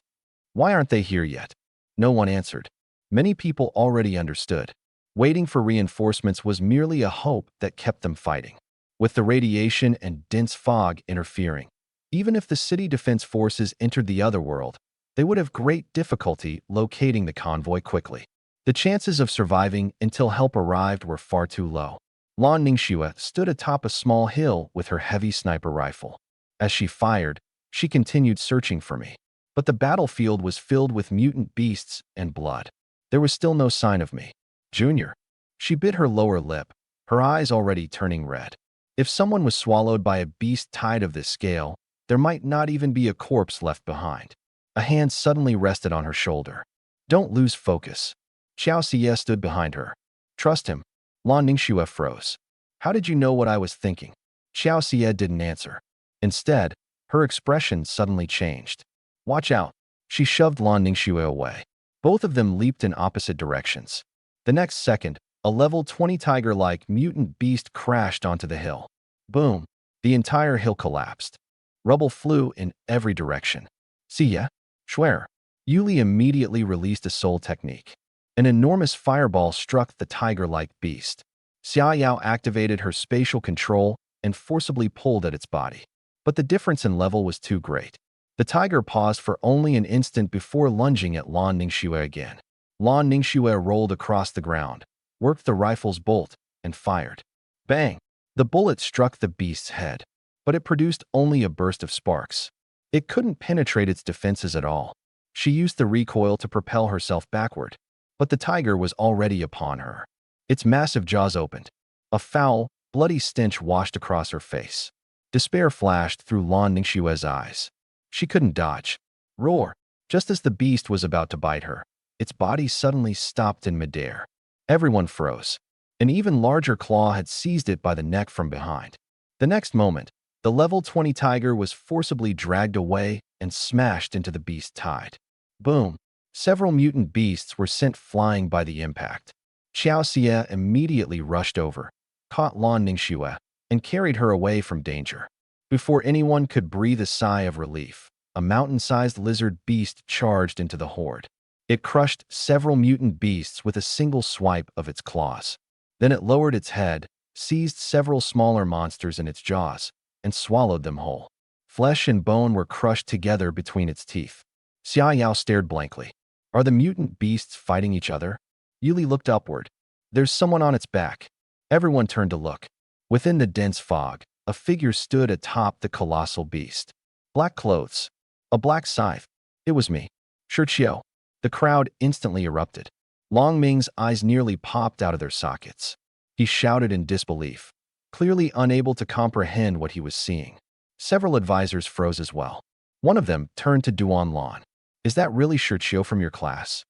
Why aren't they here yet? No one answered. Many people already understood. Waiting for reinforcements was merely a hope that kept them fighting. With the radiation and dense fog interfering, even if the city defense forces entered the other world, they would have great difficulty locating the convoy quickly. The chances of surviving until help arrived were far too low. Lan Ningxue stood atop a small hill with her heavy sniper rifle. As she fired, she continued searching for me. But the battlefield was filled with mutant beasts and blood. There was still no sign of me. Junior. She bit her lower lip, her eyes already turning red. If someone was swallowed by a beast tide of this scale, there might not even be a corpse left behind. A hand suddenly rested on her shoulder. Don't lose focus. Xiao Xie stood behind her. Trust him. Lan Ningxue froze. How did you know what I was thinking? Xiao Xie didn't answer. Instead, her expression suddenly changed. Watch out. She shoved Lan Ningxue away. Both of them leaped in opposite directions. The next second, a level 20 tiger-like mutant beast crashed onto the hill. Boom! The entire hill collapsed. Rubble flew in every direction. See ya? Schwer. Yuli immediately released a soul technique. An enormous fireball struck the tiger-like beast. Xia Yao activated her spatial control and forcibly pulled at its body. But the difference in level was too great. The tiger paused for only an instant before lunging at Lan Ningxue again. Lan Ningxue rolled across the ground, worked the rifle's bolt, and fired. Bang! The bullet struck the beast's head, but it produced only a burst of sparks. It couldn't penetrate its defenses at all. She used the recoil to propel herself backward, but the tiger was already upon her. Its massive jaws opened. A foul, bloody stench washed across her face. Despair flashed through Lan Ningxue's eyes. She couldn't dodge. Roar! Just as the beast was about to bite her, its body suddenly stopped in midair. Everyone froze. An even larger claw had seized it by the neck from behind. The next moment, the level 20 tiger was forcibly dragged away and smashed into the beast's hide. Boom! Several mutant beasts were sent flying by the impact. Xiao Xie immediately rushed over, caught Lan Ningxue, and carried her away from danger. Before anyone could breathe a sigh of relief, a mountain-sized lizard beast charged into the horde. It crushed several mutant beasts with a single swipe of its claws. Then it lowered its head, seized several smaller monsters in its jaws, and swallowed them whole. Flesh and bone were crushed together between its teeth. Xia Yao stared blankly. Are the mutant beasts fighting each other? Yuli looked upward. There's someone on its back. Everyone turned to look. Within the dense fog, a figure stood atop the colossal beast. Black clothes. A black scythe. It was me. Shiqiu. The crowd instantly erupted. Long Ming's eyes nearly popped out of their sockets. He shouted in disbelief, clearly unable to comprehend what he was seeing. Several advisors froze as well. One of them turned to Duan Lan. Is that really Shiqiu from your class?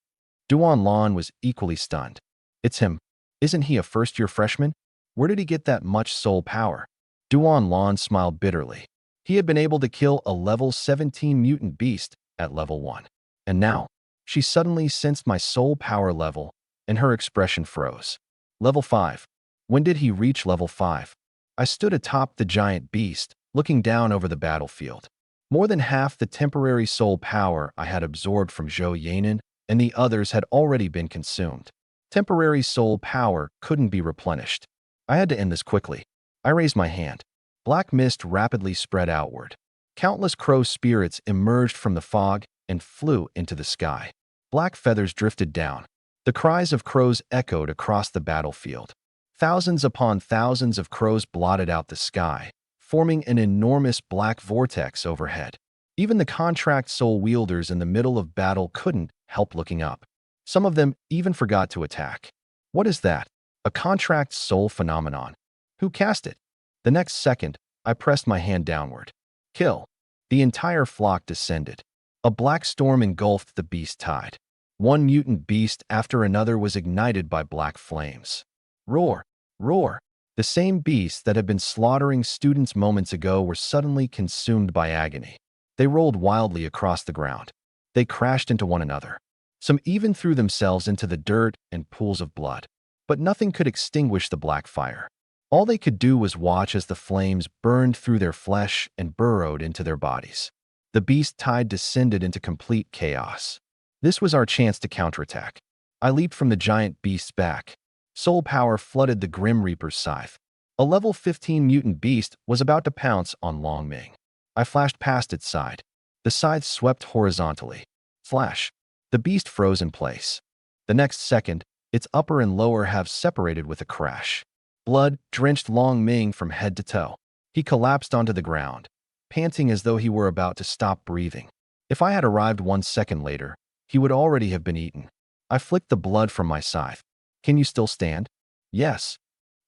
Duan Lan was equally stunned. It's him. Isn't he a first-year freshman? Where did he get that much soul power? Duan Lan smiled bitterly. He had been able to kill a level 17 mutant beast at level 1. And now, she suddenly sensed my soul power level, and her expression froze. Level 5. When did he reach level 5? I stood atop the giant beast, looking down over the battlefield. More than half the temporary soul power I had absorbed from Zhou Yanan and the others had already been consumed. Temporary soul power couldn't be replenished. I had to end this quickly. I raised my hand. Black mist rapidly spread outward. Countless crow spirits emerged from the fog and flew into the sky. Black feathers drifted down. The cries of crows echoed across the battlefield. Thousands upon thousands of crows blotted out the sky, forming an enormous black vortex overhead. Even the contract soul wielders in the middle of battle couldn't help looking up. Some of them even forgot to attack. What is that? A contract soul phenomenon. Who cast it? The next second, I pressed my hand downward. Kill. The entire flock descended. A black storm engulfed the beast tide. One mutant beast after another was ignited by black flames. Roar! Roar! The same beasts that had been slaughtering students moments ago were suddenly consumed by agony. They rolled wildly across the ground. They crashed into one another. Some even threw themselves into the dirt and pools of blood. But nothing could extinguish the black fire. All they could do was watch as the flames burned through their flesh and burrowed into their bodies. The beast tide descended into complete chaos. This was our chance to counterattack. I leaped from the giant beast's back. Soul power flooded the Grim Reaper's scythe. A level 15 mutant beast was about to pounce on Long Ming. I flashed past its side. The scythe swept horizontally. Flash. The beast froze in place. The next second, its upper and lower halves separated with a crash. Blood drenched Long Ming from head to toe. He collapsed onto the ground, panting as though he were about to stop breathing. If I had arrived 1 second later, he would already have been eaten. I flicked the blood from my scythe. Can you still stand? Yes.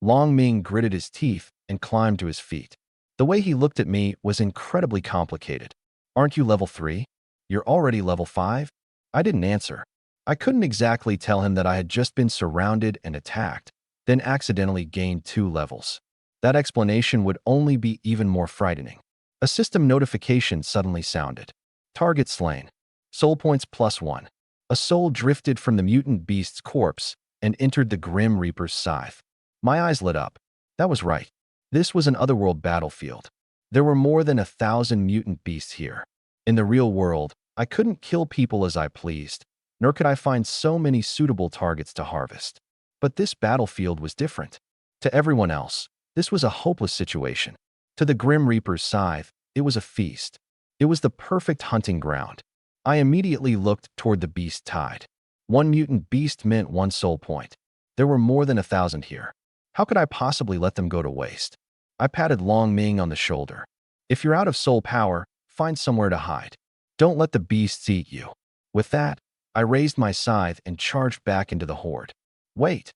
Long Ming gritted his teeth and climbed to his feet. The way he looked at me was incredibly complicated. Aren't you level 3? You're already level 5? I didn't answer. I couldn't exactly tell him that I had just been surrounded and attacked, then accidentally gained 2 levels. That explanation would only be even more frightening. A system notification suddenly sounded. Target slain. Soul points +1. A soul drifted from the mutant beast's corpse and entered the Grim Reaper's scythe. My eyes lit up. That was right. This was an otherworld battlefield. There were more than 1,000 mutant beasts here. In the real world, I couldn't kill people as I pleased, nor could I find so many suitable targets to harvest. But this battlefield was different. To everyone else, this was a hopeless situation. To the Grim Reaper's scythe, it was a feast. It was the perfect hunting ground. I immediately looked toward the beast tide. 1 mutant beast meant 1 soul point. There were more than 1,000 here. How could I possibly let them go to waste? I patted Long Ming on the shoulder. If you're out of soul power, find somewhere to hide. Don't let the beasts eat you. With that, I raised my scythe and charged back into the horde. Wait.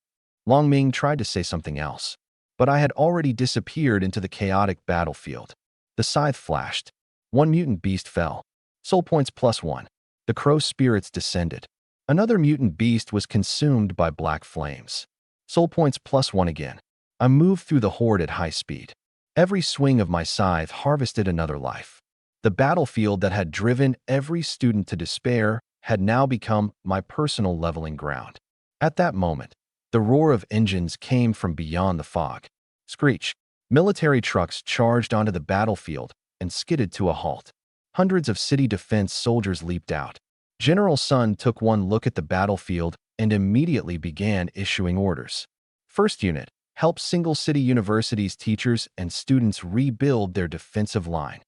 Long Ming tried to say something else, but I had already disappeared into the chaotic battlefield. The scythe flashed. 1 mutant beast fell. Soul points +1. The crow's spirits descended. Another mutant beast was consumed by black flames. Soul points +1 again. I moved through the horde at high speed. Every swing of my scythe harvested another life. The battlefield that had driven every student to despair had now become my personal leveling ground. At that moment, the roar of engines came from beyond the fog. Screech. Military trucks charged onto the battlefield and skidded to a halt. Hundreds of city defense soldiers leaped out. General Sun took one look at the battlefield and immediately began issuing orders. First unit, help single city universities' teachers and students rebuild their defensive line.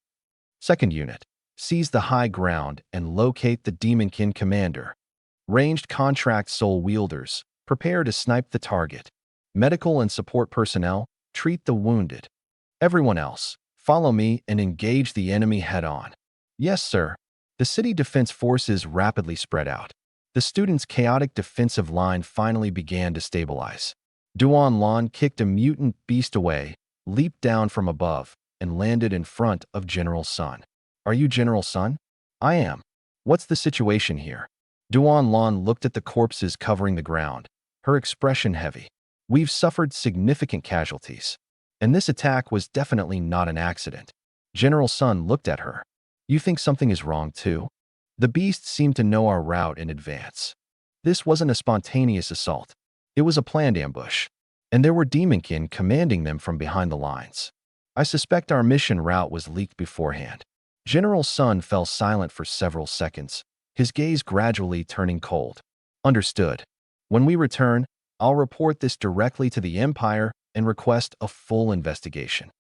Second unit, seize the high ground and locate the Demonkin commander. Ranged contract soul wielders, prepare to snipe the target. Medical and support personnel, treat the wounded. Everyone else, follow me and engage the enemy head-on. Yes, sir. The city defense forces rapidly spread out. The students' chaotic defensive line finally began to stabilize. Duan Lan kicked a mutant beast away, leaped down from above, and landed in front of General Sun. Are you General Sun? I am. What's the situation here? Duan Lan looked at the corpses covering the ground, her expression heavy. We've suffered significant casualties. And this attack was definitely not an accident. General Sun looked at her. You think something is wrong too? The beasts seemed to know our route in advance. This wasn't a spontaneous assault. It was a planned ambush. And there were Demonkin commanding them from behind the lines. I suspect our mission route was leaked beforehand. General Sun fell silent for several seconds, his gaze gradually turning cold. Understood. When we return, I'll report this directly to the Empire and request a full investigation.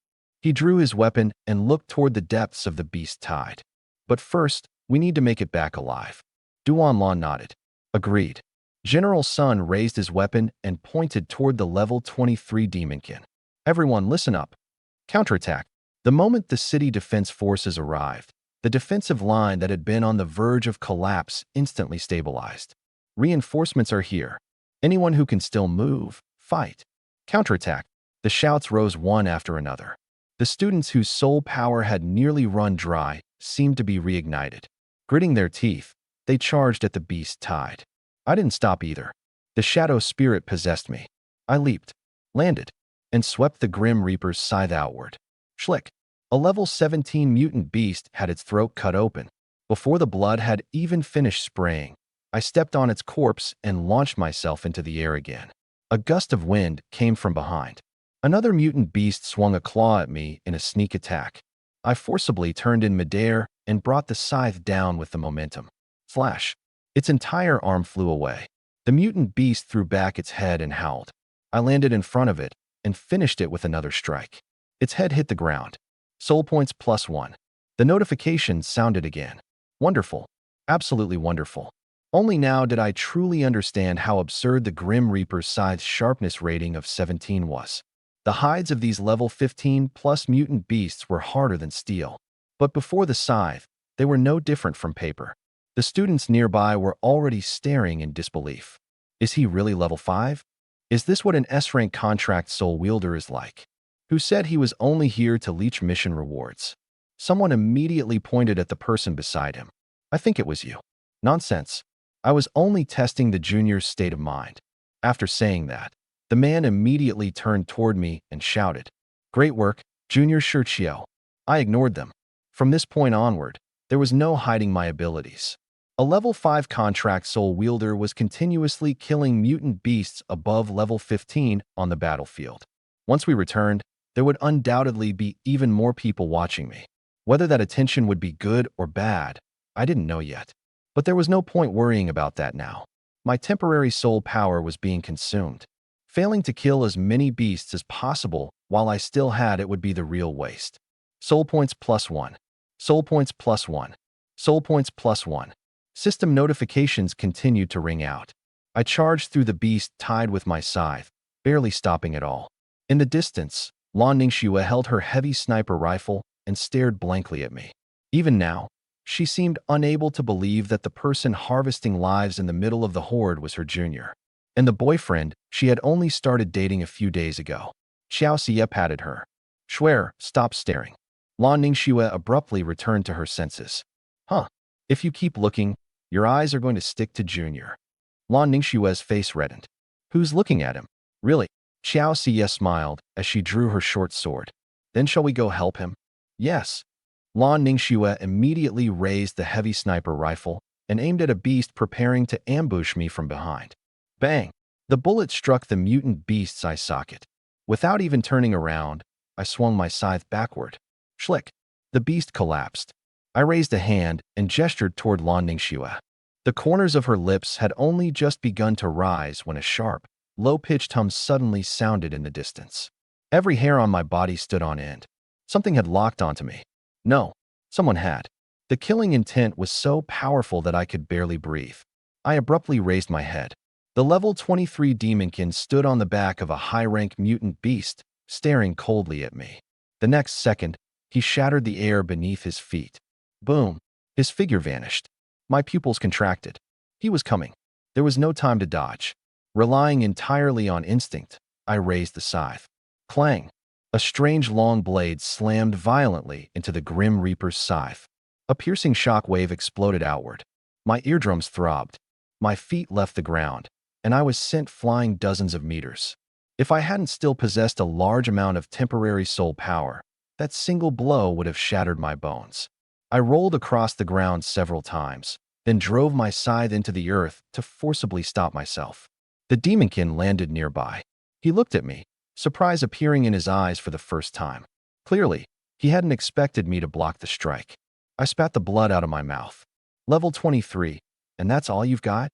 He drew his weapon and looked toward the depths of the beast tide. But first, we need to make it back alive. Duan Lan nodded. Agreed. General Sun raised his weapon and pointed toward the level 23 Demonkin. Everyone listen up. Counterattack. The moment the city defense forces arrived, the defensive line that had been on the verge of collapse instantly stabilized. Reinforcements are here. Anyone who can still move, fight. Counterattack. The shouts rose one after another. The students whose soul power had nearly run dry seemed to be reignited. Gritting their teeth, they charged at the beast tide. I didn't stop either. The shadow spirit possessed me. I leaped, landed, and swept the Grim Reaper's scythe outward. Schlick. A level 17 mutant beast had its throat cut open. Before the blood had even finished spraying, I stepped on its corpse and launched myself into the air again. A gust of wind came from behind. Another mutant beast swung a claw at me in a sneak attack. I forcibly turned in midair and brought the scythe down with the momentum. Flash. Its entire arm flew away. The mutant beast threw back its head and howled. I landed in front of it and finished it with another strike. Its head hit the ground. Soul points +1. The notification sounded again. Wonderful. Absolutely wonderful. Only now did I truly understand how absurd the Grim Reaper's scythe's sharpness rating of 17 was. The hides of these level 15 plus mutant beasts were harder than steel. But before the scythe, they were no different from paper. The students nearby were already staring in disbelief. Is he really level 5? Is this what an S-rank contract soul wielder is like? Who said he was only here to leech mission rewards? Someone immediately pointed at the person beside him. I think it was you. Nonsense. I was only testing the junior's state of mind. After saying that, the man immediately turned toward me and shouted, "Great work, Junior Shirchio." I ignored them. From this point onward, there was no hiding my abilities. A level 5 contract soul wielder was continuously killing mutant beasts above level 15 on the battlefield. Once we returned, there would undoubtedly be even more people watching me. Whether that attention would be good or bad, I didn't know yet. But there was no point worrying about that now. My temporary soul power was being consumed. Failing to kill as many beasts as possible while I still had it would be the real waste. Soul points +1. Soul points +1. Soul points +1. System notifications continued to ring out. I charged through the beast tied with my scythe, barely stopping at all. In the distance, Lan Ningxue held her heavy sniper rifle and stared blankly at me. Even now, she seemed unable to believe that the person harvesting lives in the middle of the horde was her junior. And the boyfriend she had only started dating a few days ago. Xiao Xie patted her. "Shuer, stop staring." Lan Ningxue abruptly returned to her senses. "Huh. If you keep looking, your eyes are going to stick to Junior." Lan Ningxue's face reddened. "Who's looking at him?" "Really?" Xiao Xie smiled as she drew her short sword. "Then shall we go help him?" "Yes." Lan Ningxue immediately raised the heavy sniper rifle and aimed at a beast preparing to ambush me from behind. Bang! The bullet struck the mutant beast's eye socket. Without even turning around, I swung my scythe backward. Schlick! The beast collapsed. I raised a hand and gestured toward Lan Ningxue. The corners of her lips had only just begun to rise when a sharp, low-pitched hum suddenly sounded in the distance. Every hair on my body stood on end. Something had locked onto me. No, someone had. The killing intent was so powerful that I could barely breathe. I abruptly raised my head. The level 23 demonkin stood on the back of a high-rank mutant beast, staring coldly at me. The next second, he shattered the air beneath his feet. Boom! His figure vanished. My pupils contracted. He was coming. There was no time to dodge. Relying entirely on instinct, I raised the scythe. Clang! A strange long blade slammed violently into the Grim Reaper's scythe. A piercing shock wave exploded outward. My eardrums throbbed. My feet left the ground, and I was sent flying dozens of meters. If I hadn't still possessed a large amount of temporary soul power, that single blow would have shattered my bones. I rolled across the ground several times, then drove my scythe into the earth to forcibly stop myself. The demonkin landed nearby. He looked at me, surprise appearing in his eyes for the first time. Clearly, he hadn't expected me to block the strike. I spat the blood out of my mouth. Level 23, and that's all you've got?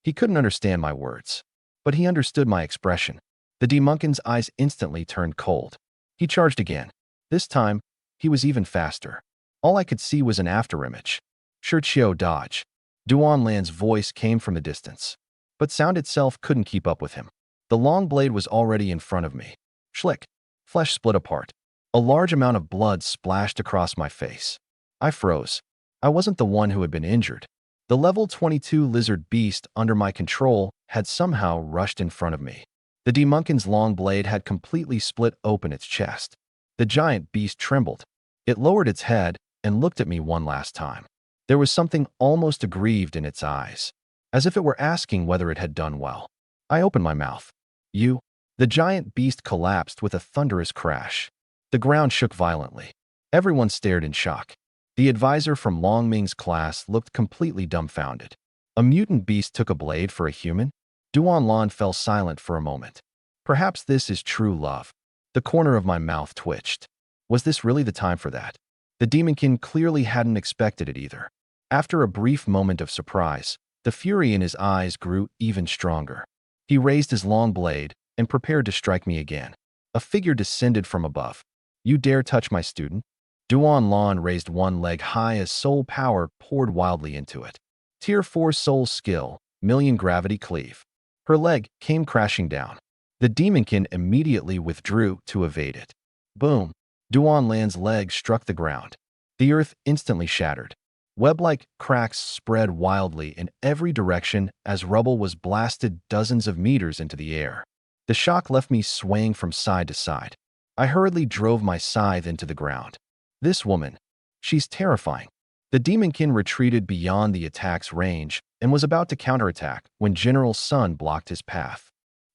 He couldn't understand my words, but he understood my expression. The demonkin's eyes instantly turned cold. He charged again. This time, he was even faster. All I could see was an afterimage. Shirchio dodge. Duan Lan's voice came from the distance, but sound itself couldn't keep up with him. The long blade was already in front of me. Schlick. Flesh split apart. A large amount of blood splashed across my face. I froze. I wasn't the one who had been injured. The level 22 lizard beast under my control had somehow rushed in front of me. The demonkin's long blade had completely split open its chest. The giant beast trembled. It lowered its head and looked at me one last time. There was something almost aggrieved in its eyes, as if it were asking whether it had done well. I opened my mouth. "You?" The giant beast collapsed with a thunderous crash. The ground shook violently. Everyone stared in shock. The advisor from Long Ming's class looked completely dumbfounded. A mutant beast took a blade for a human? Duan Lan fell silent for a moment. Perhaps this is true love. The corner of my mouth twitched. Was this really the time for that? The demonkin clearly hadn't expected it either. After a brief moment of surprise, the fury in his eyes grew even stronger. He raised his long blade and prepared to strike me again. A figure descended from above. "You dare touch my student?" Duan Lan raised one leg high as soul power poured wildly into it. Tier 4 soul skill, million gravity cleave. Her leg came crashing down. The demonkin immediately withdrew to evade it. Boom! Duan Lan's leg struck the ground. The earth instantly shattered. Web-like cracks spread wildly in every direction as rubble was blasted dozens of meters into the air. The shock left me swaying from side to side. I hurriedly drove my scythe into the ground. This woman, she's terrifying. The demonkin retreated beyond the attack's range and was about to counterattack when General Sun blocked his path.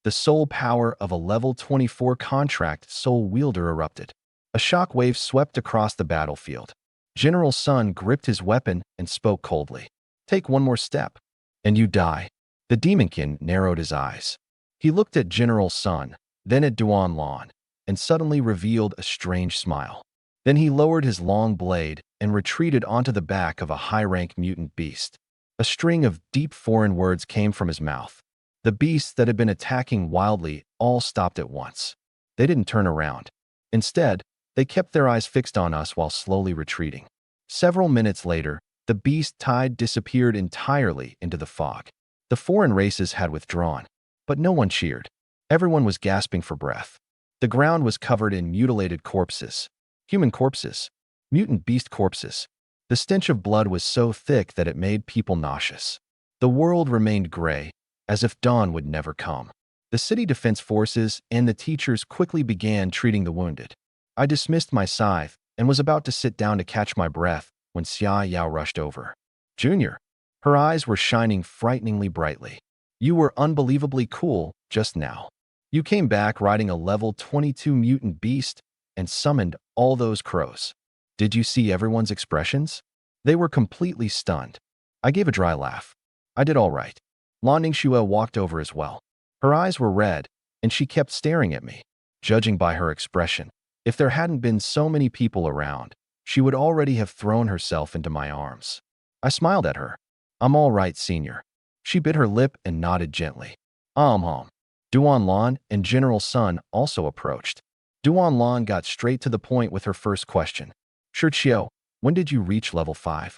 The soul power of a level 24 contract soul wielder erupted. A shock wave swept across the battlefield. General Sun gripped his weapon and spoke coldly. Take one more step, and you die. The demonkin narrowed his eyes. He looked at General Sun, then at Duan Lan, and suddenly revealed a strange smile. Then he lowered his long blade and retreated onto the back of a high-rank mutant beast. A string of deep foreign words came from his mouth. The beasts that had been attacking wildly all stopped at once. They didn't turn around. Instead, they kept their eyes fixed on us while slowly retreating. Several minutes later, the beast tide disappeared entirely into the fog. The foreign races had withdrawn, but no one cheered. Everyone was gasping for breath. The ground was covered in mutilated corpses. Human corpses. Mutant beast corpses. The stench of blood was so thick that it made people nauseous. The world remained gray, as if dawn would never come. The city defense forces and the teachers quickly began treating the wounded. I dismissed my scythe and was about to sit down to catch my breath when Xia Yao rushed over. Junior. Her eyes were shining frighteningly brightly. You were unbelievably cool just now. You came back riding a level 22 mutant beast and summoned all those crows. Did you see everyone's expressions? They were completely stunned. I gave a dry laugh. I did all right. Lan Ningxue walked over as well. Her eyes were red, and she kept staring at me. Judging by her expression, if there hadn't been so many people around, she would already have thrown herself into my arms. I smiled at her. I'm all right, senior. She bit her lip and nodded gently. Duan Lan and General Sun also approached. Duan Lan got straight to the point with her first question. Shiqiu, when did you reach level 5?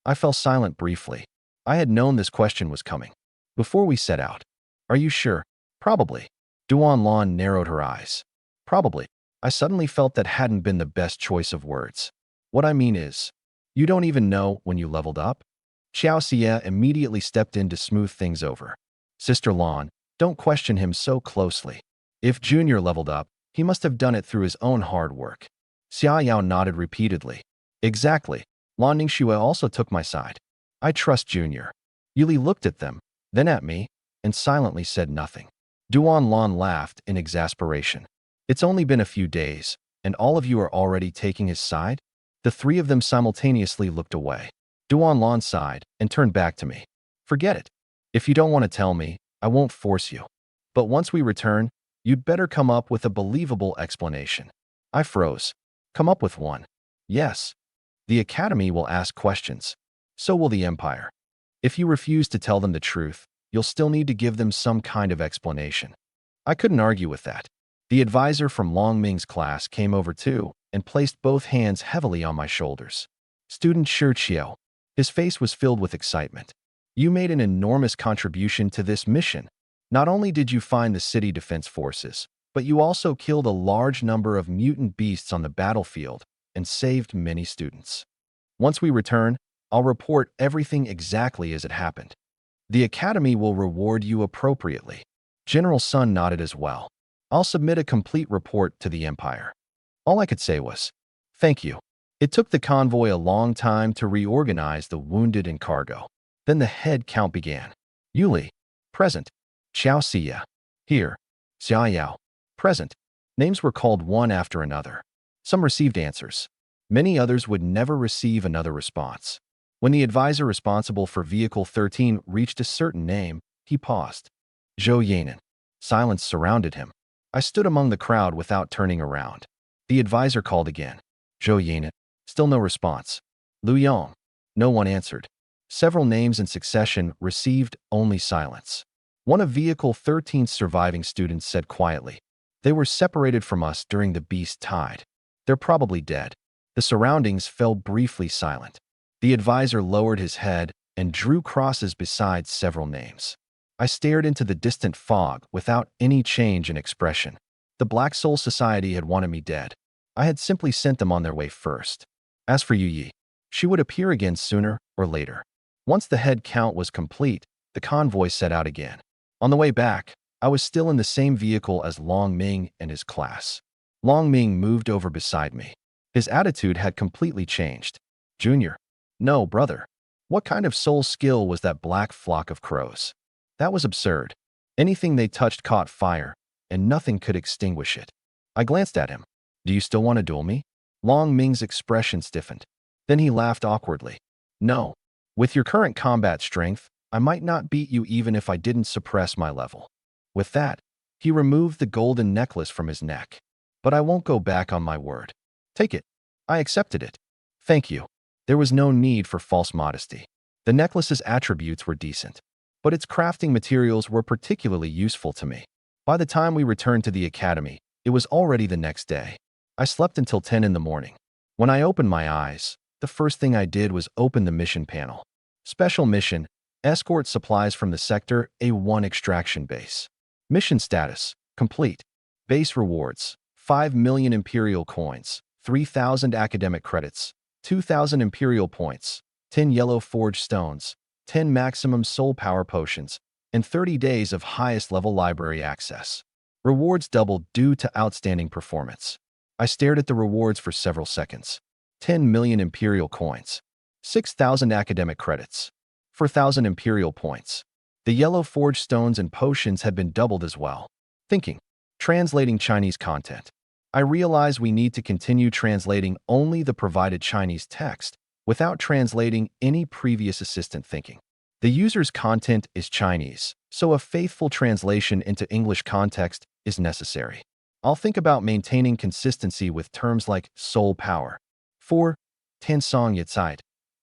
I fell silent briefly. I had known this question was coming. Before we set out. Are you sure? Probably. Duan Lan narrowed her eyes. Probably. I suddenly felt that hadn't been the best choice of words. What I mean is, you don't even know when you leveled up? Xiao Xie immediately stepped in to smooth things over. Sister Lan, don't question him so closely. If Junior leveled up, he must have done it through his own hard work. Xia Yao nodded repeatedly. Exactly. Lan Ningxue also took my side. I trust Junior. Yuli looked at them, then at me, and silently said nothing. Duan Lan laughed in exasperation. It's only been a few days, and all of you are already taking his side? The three of them simultaneously looked away. Duan Lan sighed and turned back to me. Forget it. If you don't want to tell me, I won't force you. But once we return, you'd better come up with a believable explanation. I froze. Come up with one. Yes. The Academy will ask questions. So will the Empire. If you refuse to tell them the truth, you'll still need to give them some kind of explanation. I couldn't argue with that. The advisor from Long Ming's class came over too and placed both hands heavily on my shoulders. Student Shiqiu. His face was filled with excitement. You made an enormous contribution to this mission. Not only did you find the city defense forces, but you also killed a large number of mutant beasts on the battlefield and saved many students. Once we return, I'll report everything exactly as it happened. The Academy will reward you appropriately. General Sun nodded as well. I'll submit a complete report to the Empire. All I could say was, thank you. It took the convoy a long time to reorganize the wounded and cargo. Then the head count began. Yuli, present. Xiao Xie, here. Xia Yao, present. Names were called one after another. Some received answers. Many others would never receive another response. When the advisor responsible for Vehicle 13 reached a certain name, he paused. Zhou Yanan. Silence surrounded him. I stood among the crowd without turning around. The advisor called again. Zhou Yanan. Still no response. Lu Yong. No one answered. Several names in succession received only silence. One of Vehicle 13's surviving students said quietly, they were separated from us during the beast tide. They're probably dead. The surroundings fell briefly silent. The advisor lowered his head and drew crosses beside several names. I stared into the distant fog without any change in expression. The Black Soul Society had wanted me dead. I had simply sent them on their way first. As for Yu Yi, she would appear again sooner or later. Once the head count was complete, the convoy set out again. On the way back, I was still in the same vehicle as Long Ming and his class. Long Ming moved over beside me. His attitude had completely changed. Junior. No, brother. What kind of soul skill was that black flock of crows? That was absurd. Anything they touched caught fire, and nothing could extinguish it. I glanced at him. Do you still want to duel me? Long Ming's expression stiffened. Then he laughed awkwardly. No. With your current combat strength, I might not beat you even if I didn't suppress my level. With that, he removed the golden necklace from his neck. But I won't go back on my word. Take it. I accepted it. Thank you. There was no need for false modesty. The necklace's attributes were decent, but its crafting materials were particularly useful to me. By the time we returned to the academy, it was already the next day. I slept until 10 in the morning. When I opened my eyes, the first thing I did was open the mission panel. Special mission, escort supplies from the Sector A1 extraction base. Mission status, complete. Base rewards, 5 million Imperial coins, 3,000 academic credits, 2,000 Imperial points, 10 yellow forged stones, 10 maximum soul power potions, and 30 days of highest level library access. Rewards doubled due to outstanding performance. I stared at the rewards for several seconds. 10 million Imperial coins, 6,000 academic credits, 4,000 Imperial points. The yellow forged stones and potions had been doubled as well. Thinking. Translating Chinese content. I realize we need to continue translating only the provided Chinese text without translating any previous assistant thinking. The user's content is Chinese, so a faithful translation into English context is necessary. I'll think about maintaining consistency with terms like soul power. 4. Tansong Yatside.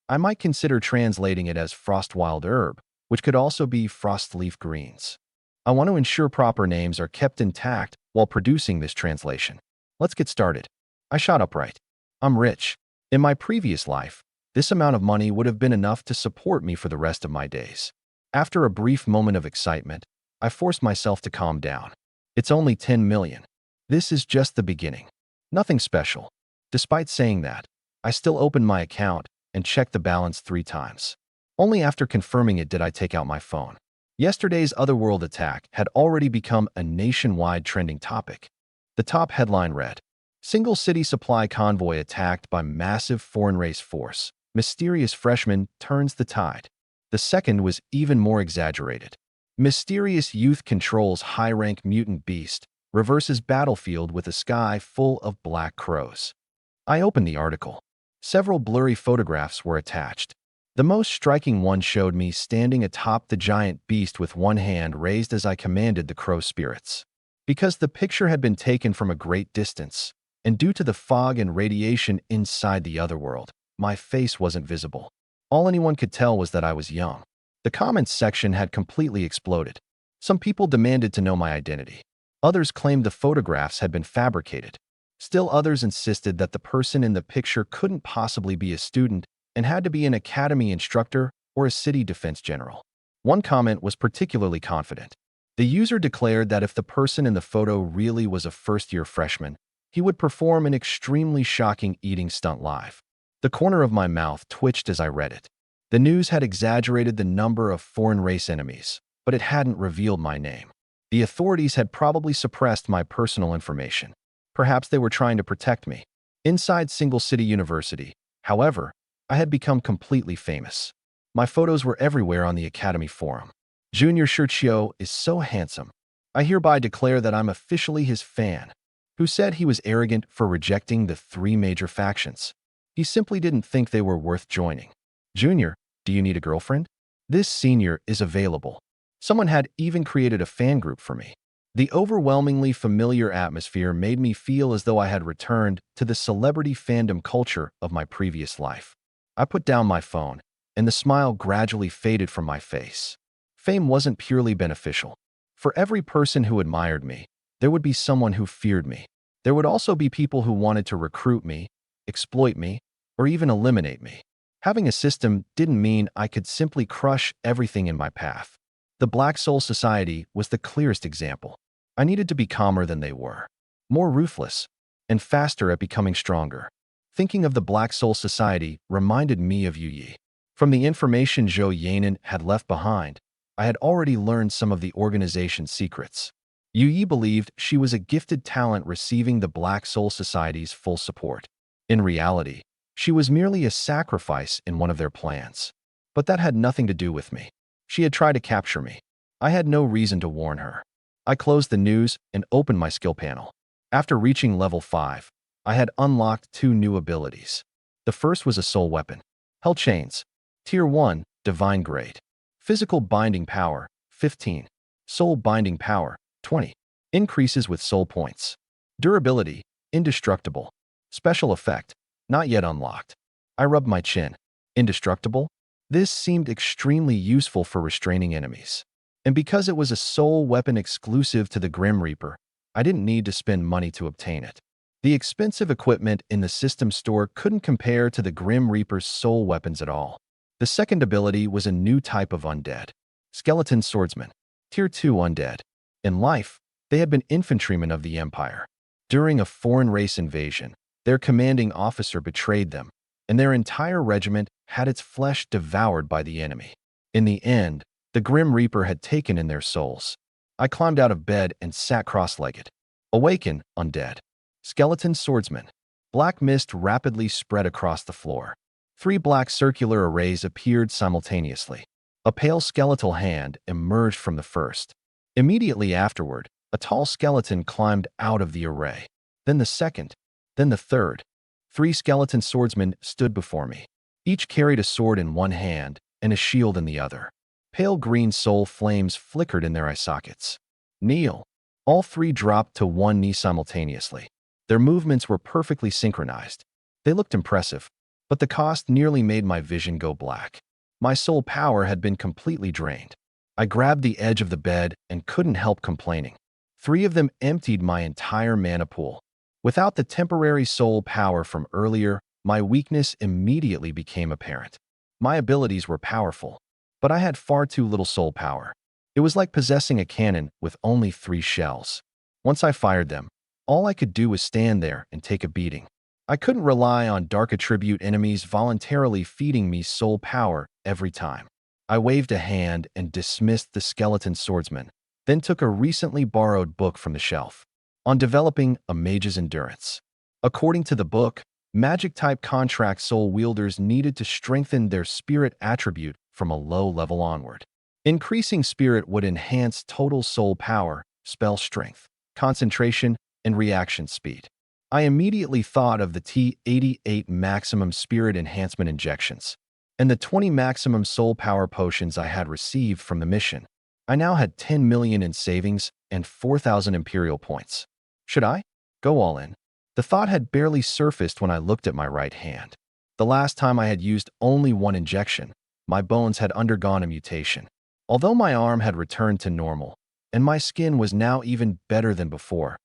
I might consider translating it as frostwild herb, which could also be frostleaf greens. I want to ensure proper names are kept intact while producing this translation. Let's get started. I shot upright. I'm rich. In my previous life, this amount of money would have been enough to support me for the rest of my days. After a brief moment of excitement, I forced myself to calm down. It's only 10 million. This is just the beginning. Nothing special. Despite saying that, I still opened my account and checked the balance 3 times. Only after confirming it did I take out my phone. Yesterday's Otherworld attack had already become a nationwide trending topic. The top headline read, Single city supply convoy attacked by massive foreign race force. Mysterious freshman turns the tide. The second was even more exaggerated. Mysterious youth controls high-rank mutant beast, reverses battlefield with a sky full of black crows. I opened the article. Several blurry photographs were attached. The most striking one showed me standing atop the giant beast with one hand raised as I commanded the crow spirits. Because the picture had been taken from a great distance, and due to the fog and radiation inside the otherworld, my face wasn't visible. All anyone could tell was that I was young. The comments section had completely exploded. Some people demanded to know my identity. Others claimed the photographs had been fabricated. Still others insisted that the person in the picture couldn't possibly be a student and had to be an academy instructor or a city defense general. One comment was particularly confident. The user declared that if the person in the photo really was a first-year freshman, he would perform an extremely shocking eating stunt live. The corner of my mouth twitched as I read it. The news had exaggerated the number of foreign race enemies, but it hadn't revealed my name. The authorities had probably suppressed my personal information. Perhaps they were trying to protect me. Inside Single City University, however, I had become completely famous. My photos were everywhere on the Academy forum. Junior Shirchio is so handsome. I hereby declare that I'm officially his fan, who said he was arrogant for rejecting the 3 major factions. He simply didn't think they were worth joining. Junior, do you need a girlfriend? This senior is available. Someone had even created a fan group for me. The overwhelmingly familiar atmosphere made me feel as though I had returned to the celebrity fandom culture of my previous life. I put down my phone, and the smile gradually faded from my face. Fame wasn't purely beneficial. For every person who admired me, there would be someone who feared me. There would also be people who wanted to recruit me, exploit me, or even eliminate me. Having a system didn't mean I could simply crush everything in my path. The Black Soul Society was the clearest example. I needed to be calmer than they were, more ruthless, and faster at becoming stronger. Thinking of the Black Soul Society reminded me of Yu Yi. From the information Zhou Yanan had left behind, I had already learned some of the organization's secrets. Yu Yi believed she was a gifted talent receiving the Black Soul Society's full support. In reality, she was merely a sacrifice in one of their plans. But that had nothing to do with me. She had tried to capture me. I had no reason to warn her. I closed the news and opened my skill panel. After reaching level 5, I had unlocked 2 new abilities. The first was a soul weapon. Hell Chains. Tier 1, Divine Grade. Physical Binding Power, 15. Soul Binding Power, 20. Increases with soul points. Durability, Indestructible. Special Effect, not yet unlocked. I rubbed my chin. Indestructible? This seemed extremely useful for restraining enemies. And because it was a soul weapon exclusive to the Grim Reaper, I didn't need to spend money to obtain it. The expensive equipment in the system store couldn't compare to the Grim Reaper's soul weapons at all. The second ability was a new type of undead. Skeleton Swordsman. Tier 2 Undead. In life, they had been infantrymen of the Empire. During a foreign race invasion, their commanding officer betrayed them, and their entire regiment had its flesh devoured by the enemy. In the end, the Grim Reaper had taken in their souls. I climbed out of bed and sat cross-legged. Awaken, Undead. Skeleton Swordsman. Black mist rapidly spread across the floor. 3 black circular arrays appeared simultaneously. A pale skeletal hand emerged from the first. Immediately afterward, a tall skeleton climbed out of the array. Then the second, then the third. 3 skeleton swordsmen stood before me. Each carried a sword in one hand and a shield in the other. Pale green soul flames flickered in their eye sockets. Kneel. All 3 dropped to one knee simultaneously. Their movements were perfectly synchronized. They looked impressive, but the cost nearly made my vision go black. My soul power had been completely drained. I grabbed the edge of the bed and couldn't help complaining. 3 of them emptied my entire mana pool. Without the temporary soul power from earlier, my weakness immediately became apparent. My abilities were powerful, but I had far too little soul power. It was like possessing a cannon with only 3 shells. Once I fired them, all I could do was stand there and take a beating. I couldn't rely on dark attribute enemies voluntarily feeding me soul power every time. I waved a hand and dismissed the skeleton swordsman, then took a recently borrowed book from the shelf on developing a mage's endurance. According to the book, magic-type contract soul wielders needed to strengthen their spirit attribute from a low level onward. Increasing spirit would enhance total soul power, spell strength, concentration, and reaction speed. I immediately thought of the T88 maximum spirit enhancement injections and the 20 maximum soul power potions I had received from the mission. I now had 10 million in savings and 4,000 imperial points. Should I go all in? The thought had barely surfaced when I looked at my right hand. The last time I had used only one injection, my bones had undergone a mutation. Although my arm had returned to normal, and my skin was now even better than before,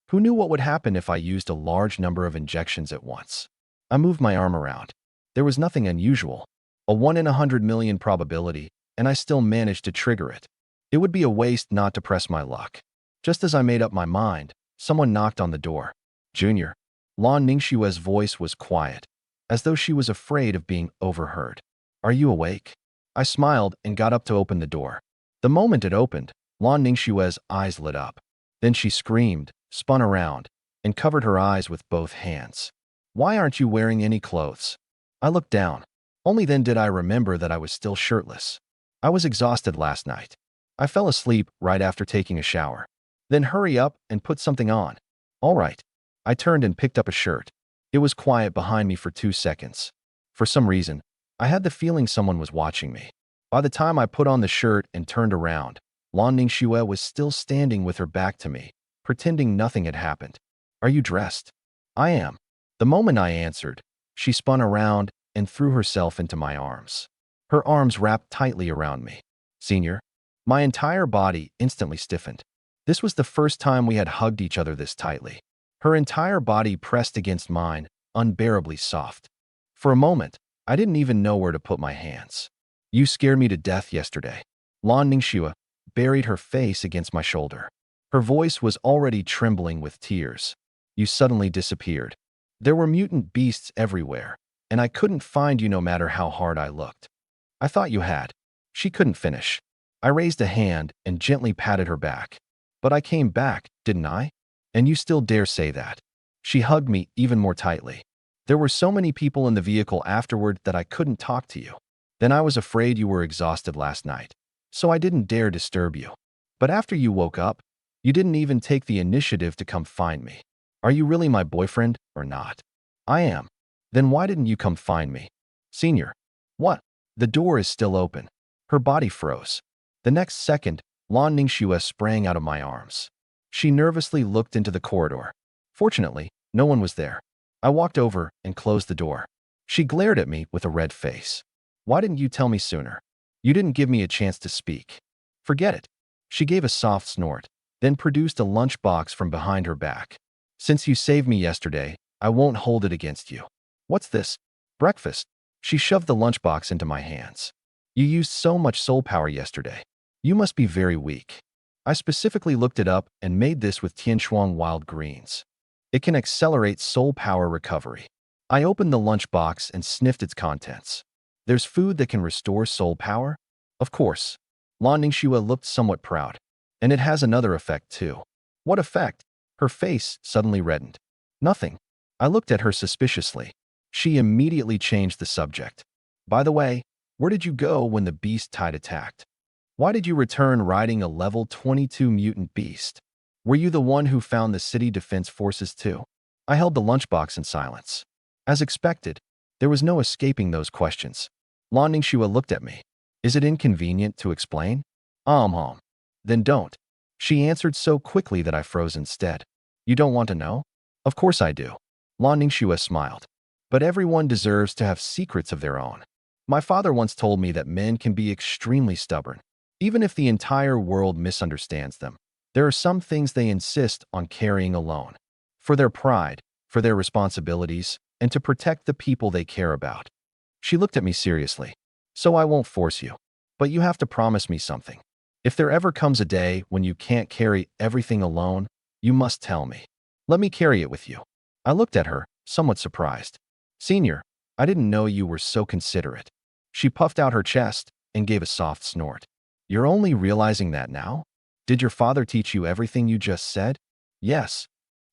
who knew what would happen if I used a large number of injections at once? I moved my arm around. There was nothing unusual. A 1 in 100 million probability, and I still managed to trigger it. It would be a waste not to press my luck. Just as I made up my mind, someone knocked on the door. Junior. Lan Ningxue's voice was quiet, as though she was afraid of being overheard. Are you awake? I smiled and got up to open the door. The moment it opened, Lan Ningxue's eyes lit up. Then she screamed, spun around, and covered her eyes with both hands. Why aren't you wearing any clothes? I looked down. Only then did I remember that I was still shirtless. I was exhausted last night. I fell asleep right after taking a shower. Then hurry up and put something on. All right. I turned and picked up a shirt. It was quiet behind me for 2 seconds. For some reason, I had the feeling someone was watching me. By the time I put on the shirt and turned around, Lan Ningxue was still standing with her back to me, pretending nothing had happened. Are you dressed? I am. The moment I answered, she spun around and threw herself into my arms. Her arms wrapped tightly around me. Senior. My entire body instantly stiffened. This was the first time we had hugged each other this tightly. Her entire body pressed against mine, unbearably soft. For a moment, I didn't even know where to put my hands. You scared me to death yesterday. Lan Ningxue, buried her face against my shoulder. Her voice was already trembling with tears. You suddenly disappeared. There were mutant beasts everywhere, and I couldn't find you no matter how hard I looked. I thought you had. She couldn't finish. I raised a hand and gently patted her back. But I came back, didn't I? And you still dare say that. She hugged me even more tightly. There were so many people in the vehicle afterward that I couldn't talk to you. Then I was afraid you were exhausted last night, so I didn't dare disturb you. But after you woke up, you didn't even take the initiative to come find me. Are you really my boyfriend or not? I am. Then why didn't you come find me? Senior. What? The door is still open. Her body froze. The next second, Lan Ningxue sprang out of my arms. She nervously looked into the corridor. Fortunately, no one was there. I walked over and closed the door. She glared at me with a red face. Why didn't you tell me sooner? You didn't give me a chance to speak. Forget it. She gave a soft snort, then produced a lunchbox from behind her back. Since you saved me yesterday, I won't hold it against you. What's this? Breakfast. She shoved the lunchbox into my hands. You used so much soul power yesterday. You must be very weak. I specifically looked it up and made this with Tianshuang wild greens. It can accelerate soul power recovery. I opened the lunchbox and sniffed its contents. There's food that can restore soul power? Of course. Lan Ningxue looked somewhat proud. And it has another effect too. What effect? Her face suddenly reddened. Nothing. I looked at her suspiciously. She immediately changed the subject. By the way, where did you go when the beast tide attacked? Why did you return riding a level 22 mutant beast? Were you the one who found the city defense forces too? I held the lunchbox in silence. As expected, there was no escaping those questions. Lan Ningxue looked at me. Is it inconvenient to explain? Then don't. She answered so quickly that I froze instead. You don't want to know? Of course I do. Lan Ningxue smiled. But everyone deserves to have secrets of their own. My father once told me that men can be extremely stubborn. Even if the entire world misunderstands them, there are some things they insist on carrying alone. For their pride, for their responsibilities, and to protect the people they care about. She looked at me seriously. So I won't force you. But you have to promise me something. If there ever comes a day when you can't carry everything alone, you must tell me. Let me carry it with you. I looked at her, somewhat surprised. Senior, I didn't know you were so considerate. She puffed out her chest and gave a soft snort. You're only realizing that now? Did your father teach you everything you just said? Yes.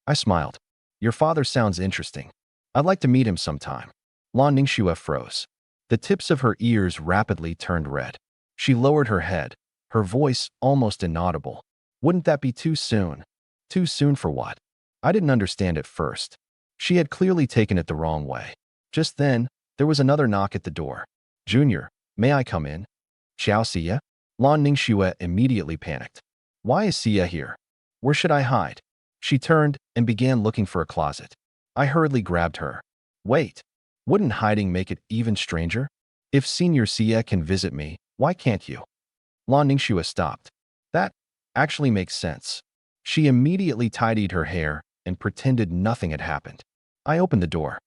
I smiled. Your father sounds interesting. I'd like to meet him sometime. Lan Ningxue froze. The tips of her ears rapidly turned red. She lowered her head, her voice almost inaudible. Wouldn't that be too soon? Too soon for what? I didn't understand at first. She had clearly taken it the wrong way. Just then, there was another knock at the door. Junior, may I come in? Xiao Xia? Lan Ningxue immediately panicked. Why is Xia here? Where should I hide? She turned and began looking for a closet. I hurriedly grabbed her. Wait. Wouldn't hiding make it even stranger? If Senior Xia can visit me, why can't you? Lan Ningxue stopped. That actually makes sense. She immediately tidied her hair and pretended nothing had happened. I opened the door.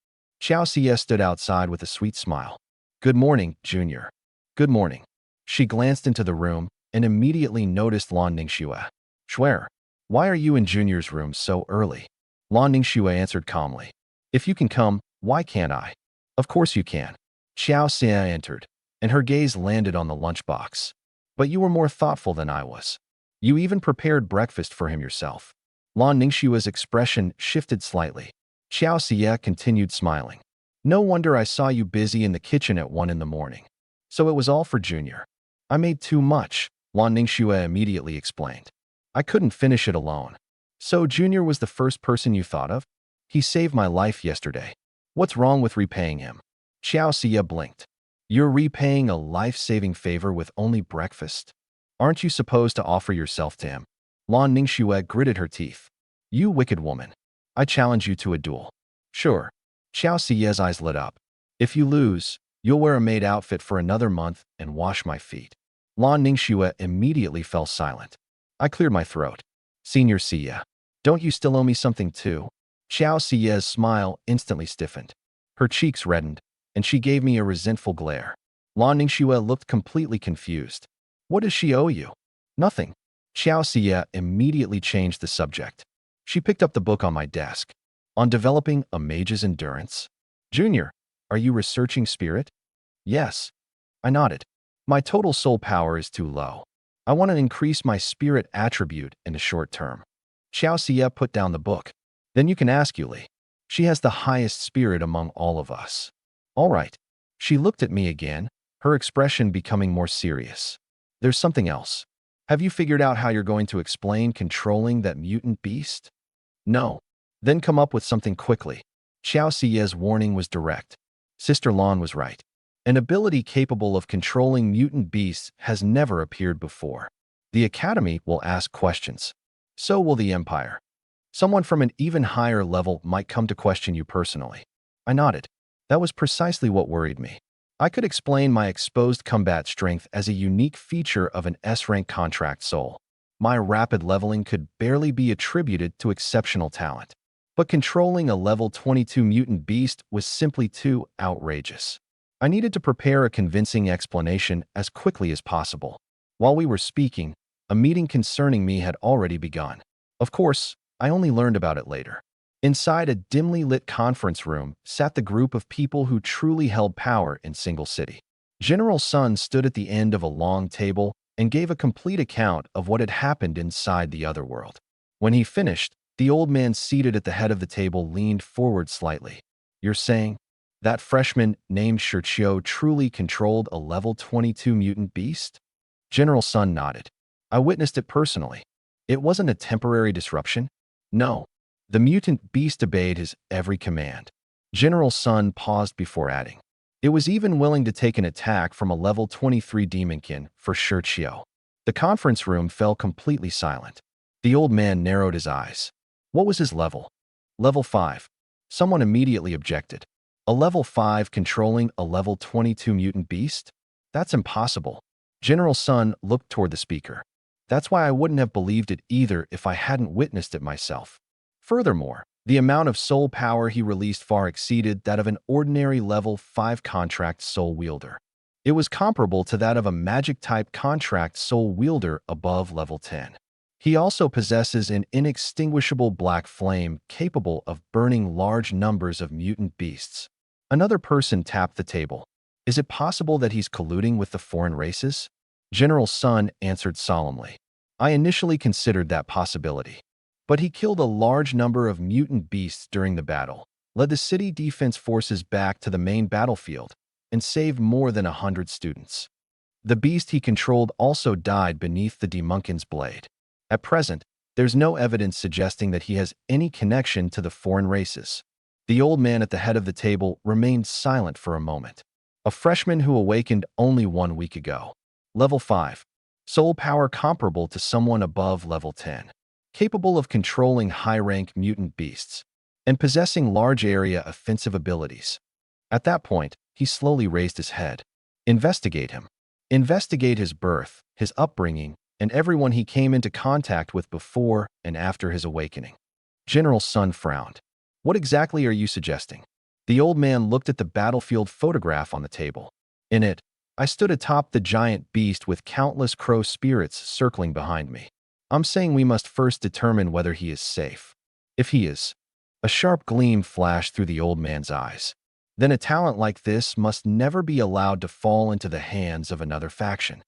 Xiao Xia stood outside with a sweet smile. Good morning, Junior. Good morning. She glanced into the room and immediately noticed Lan Ningxue. Shuer, why are you in Junior's room so early? Lan Ningxue answered calmly. If you can come, why can't I? Of course you can. Xiao Xia entered, and her gaze landed on the lunchbox. But you were more thoughtful than I was. You even prepared breakfast for him yourself. Lan Ningxue's expression shifted slightly. Xiao Xia continued smiling. No wonder I saw you busy in the kitchen at 1 in the morning. So it was all for Junior. I made too much, Lan Ningxue immediately explained. I couldn't finish it alone. So Junior was the first person you thought of? He saved my life yesterday. What's wrong with repaying him? Xiao Xia blinked. You're repaying a life-saving favor with only breakfast? Aren't you supposed to offer yourself to him? Lan Ningxue gritted her teeth. You wicked woman. I challenge you to a duel. Sure. Xiao Xia's eyes lit up. If you lose, you'll wear a maid outfit for another month and wash my feet. Lan Ningxue immediately fell silent. I cleared my throat. Senior Xia, don't you still owe me something too? Xiao Xia's smile instantly stiffened. Her cheeks reddened, and she gave me a resentful glare. Lan Ningxue looked completely confused. What does she owe you? Nothing. Xiao Xie immediately changed the subject. She picked up the book on my desk. On developing a mage's endurance? Junior, are you researching spirit? Yes. I nodded. My total soul power is too low. I want to increase my spirit attribute in the short term. Xiao Xie put down the book. Then you can ask Yuli. She has the highest spirit among all of us. All right. She looked at me again, her expression becoming more serious. There's something else. Have you figured out how you're going to explain controlling that mutant beast? No. Then come up with something quickly. Xiao Xie's warning was direct. Sister Lan was right. An ability capable of controlling mutant beasts has never appeared before. The Academy will ask questions. So will the Empire. Someone from an even higher level might come to question you personally. I nodded. That was precisely what worried me. I could explain my exposed combat strength as a unique feature of an S-rank contract soul. My rapid leveling could barely be attributed to exceptional talent. But controlling a level 22 mutant beast was simply too outrageous. I needed to prepare a convincing explanation as quickly as possible. While we were speaking, a meeting concerning me had already begun. Of course, I only learned about it later. Inside a dimly lit conference room sat the group of people who truly held power in Single City. General Sun stood at the end of a long table and gave a complete account of what had happened inside the other world. When he finished, the old man seated at the head of the table leaned forward slightly. You're saying that freshman named Shirchio truly controlled a level 22 mutant beast? General Sun nodded. I witnessed it personally. It wasn't a temporary disruption. No. The mutant beast obeyed his every command. General Sun paused before adding. It was even willing to take an attack from a level 23 demonkin for Shirchio. The conference room fell completely silent. The old man narrowed his eyes. What was his level? Level 5. Someone immediately objected. A level 5 controlling a level 22 mutant beast? That's impossible. General Sun looked toward the speaker. That's why I wouldn't have believed it either if I hadn't witnessed it myself. Furthermore, the amount of soul power he released far exceeded that of an ordinary level 5 contract soul wielder. It was comparable to that of a magic-type contract soul wielder above level 10. He also possesses an inextinguishable black flame capable of burning large numbers of mutant beasts. Another person tapped the table. Is it possible that he's colluding with the foreign races? General Sun answered solemnly. I initially considered that possibility. But he killed a large number of mutant beasts during the battle, led the city defense forces back to the main battlefield, and saved more than 100 students. The beast he controlled also died beneath the demonkin's blade. At present, there's no evidence suggesting that he has any connection to the foreign races. The old man at the head of the table remained silent for a moment. A freshman who awakened only 1 week ago. Level 5. Soul power comparable to someone above level 10. Capable of controlling high-rank mutant beasts, and possessing large area offensive abilities. At that point, he slowly raised his head. Investigate him. Investigate his birth, his upbringing, and everyone he came into contact with before and after his awakening. General Sun frowned. What exactly are you suggesting? The old man looked at the battlefield photograph on the table. In it, I stood atop the giant beast with countless crow spirits circling behind me. I'm saying we must first determine whether he is safe. If he is, a sharp gleam flashed through the old man's eyes. Then a talent like this must never be allowed to fall into the hands of another faction.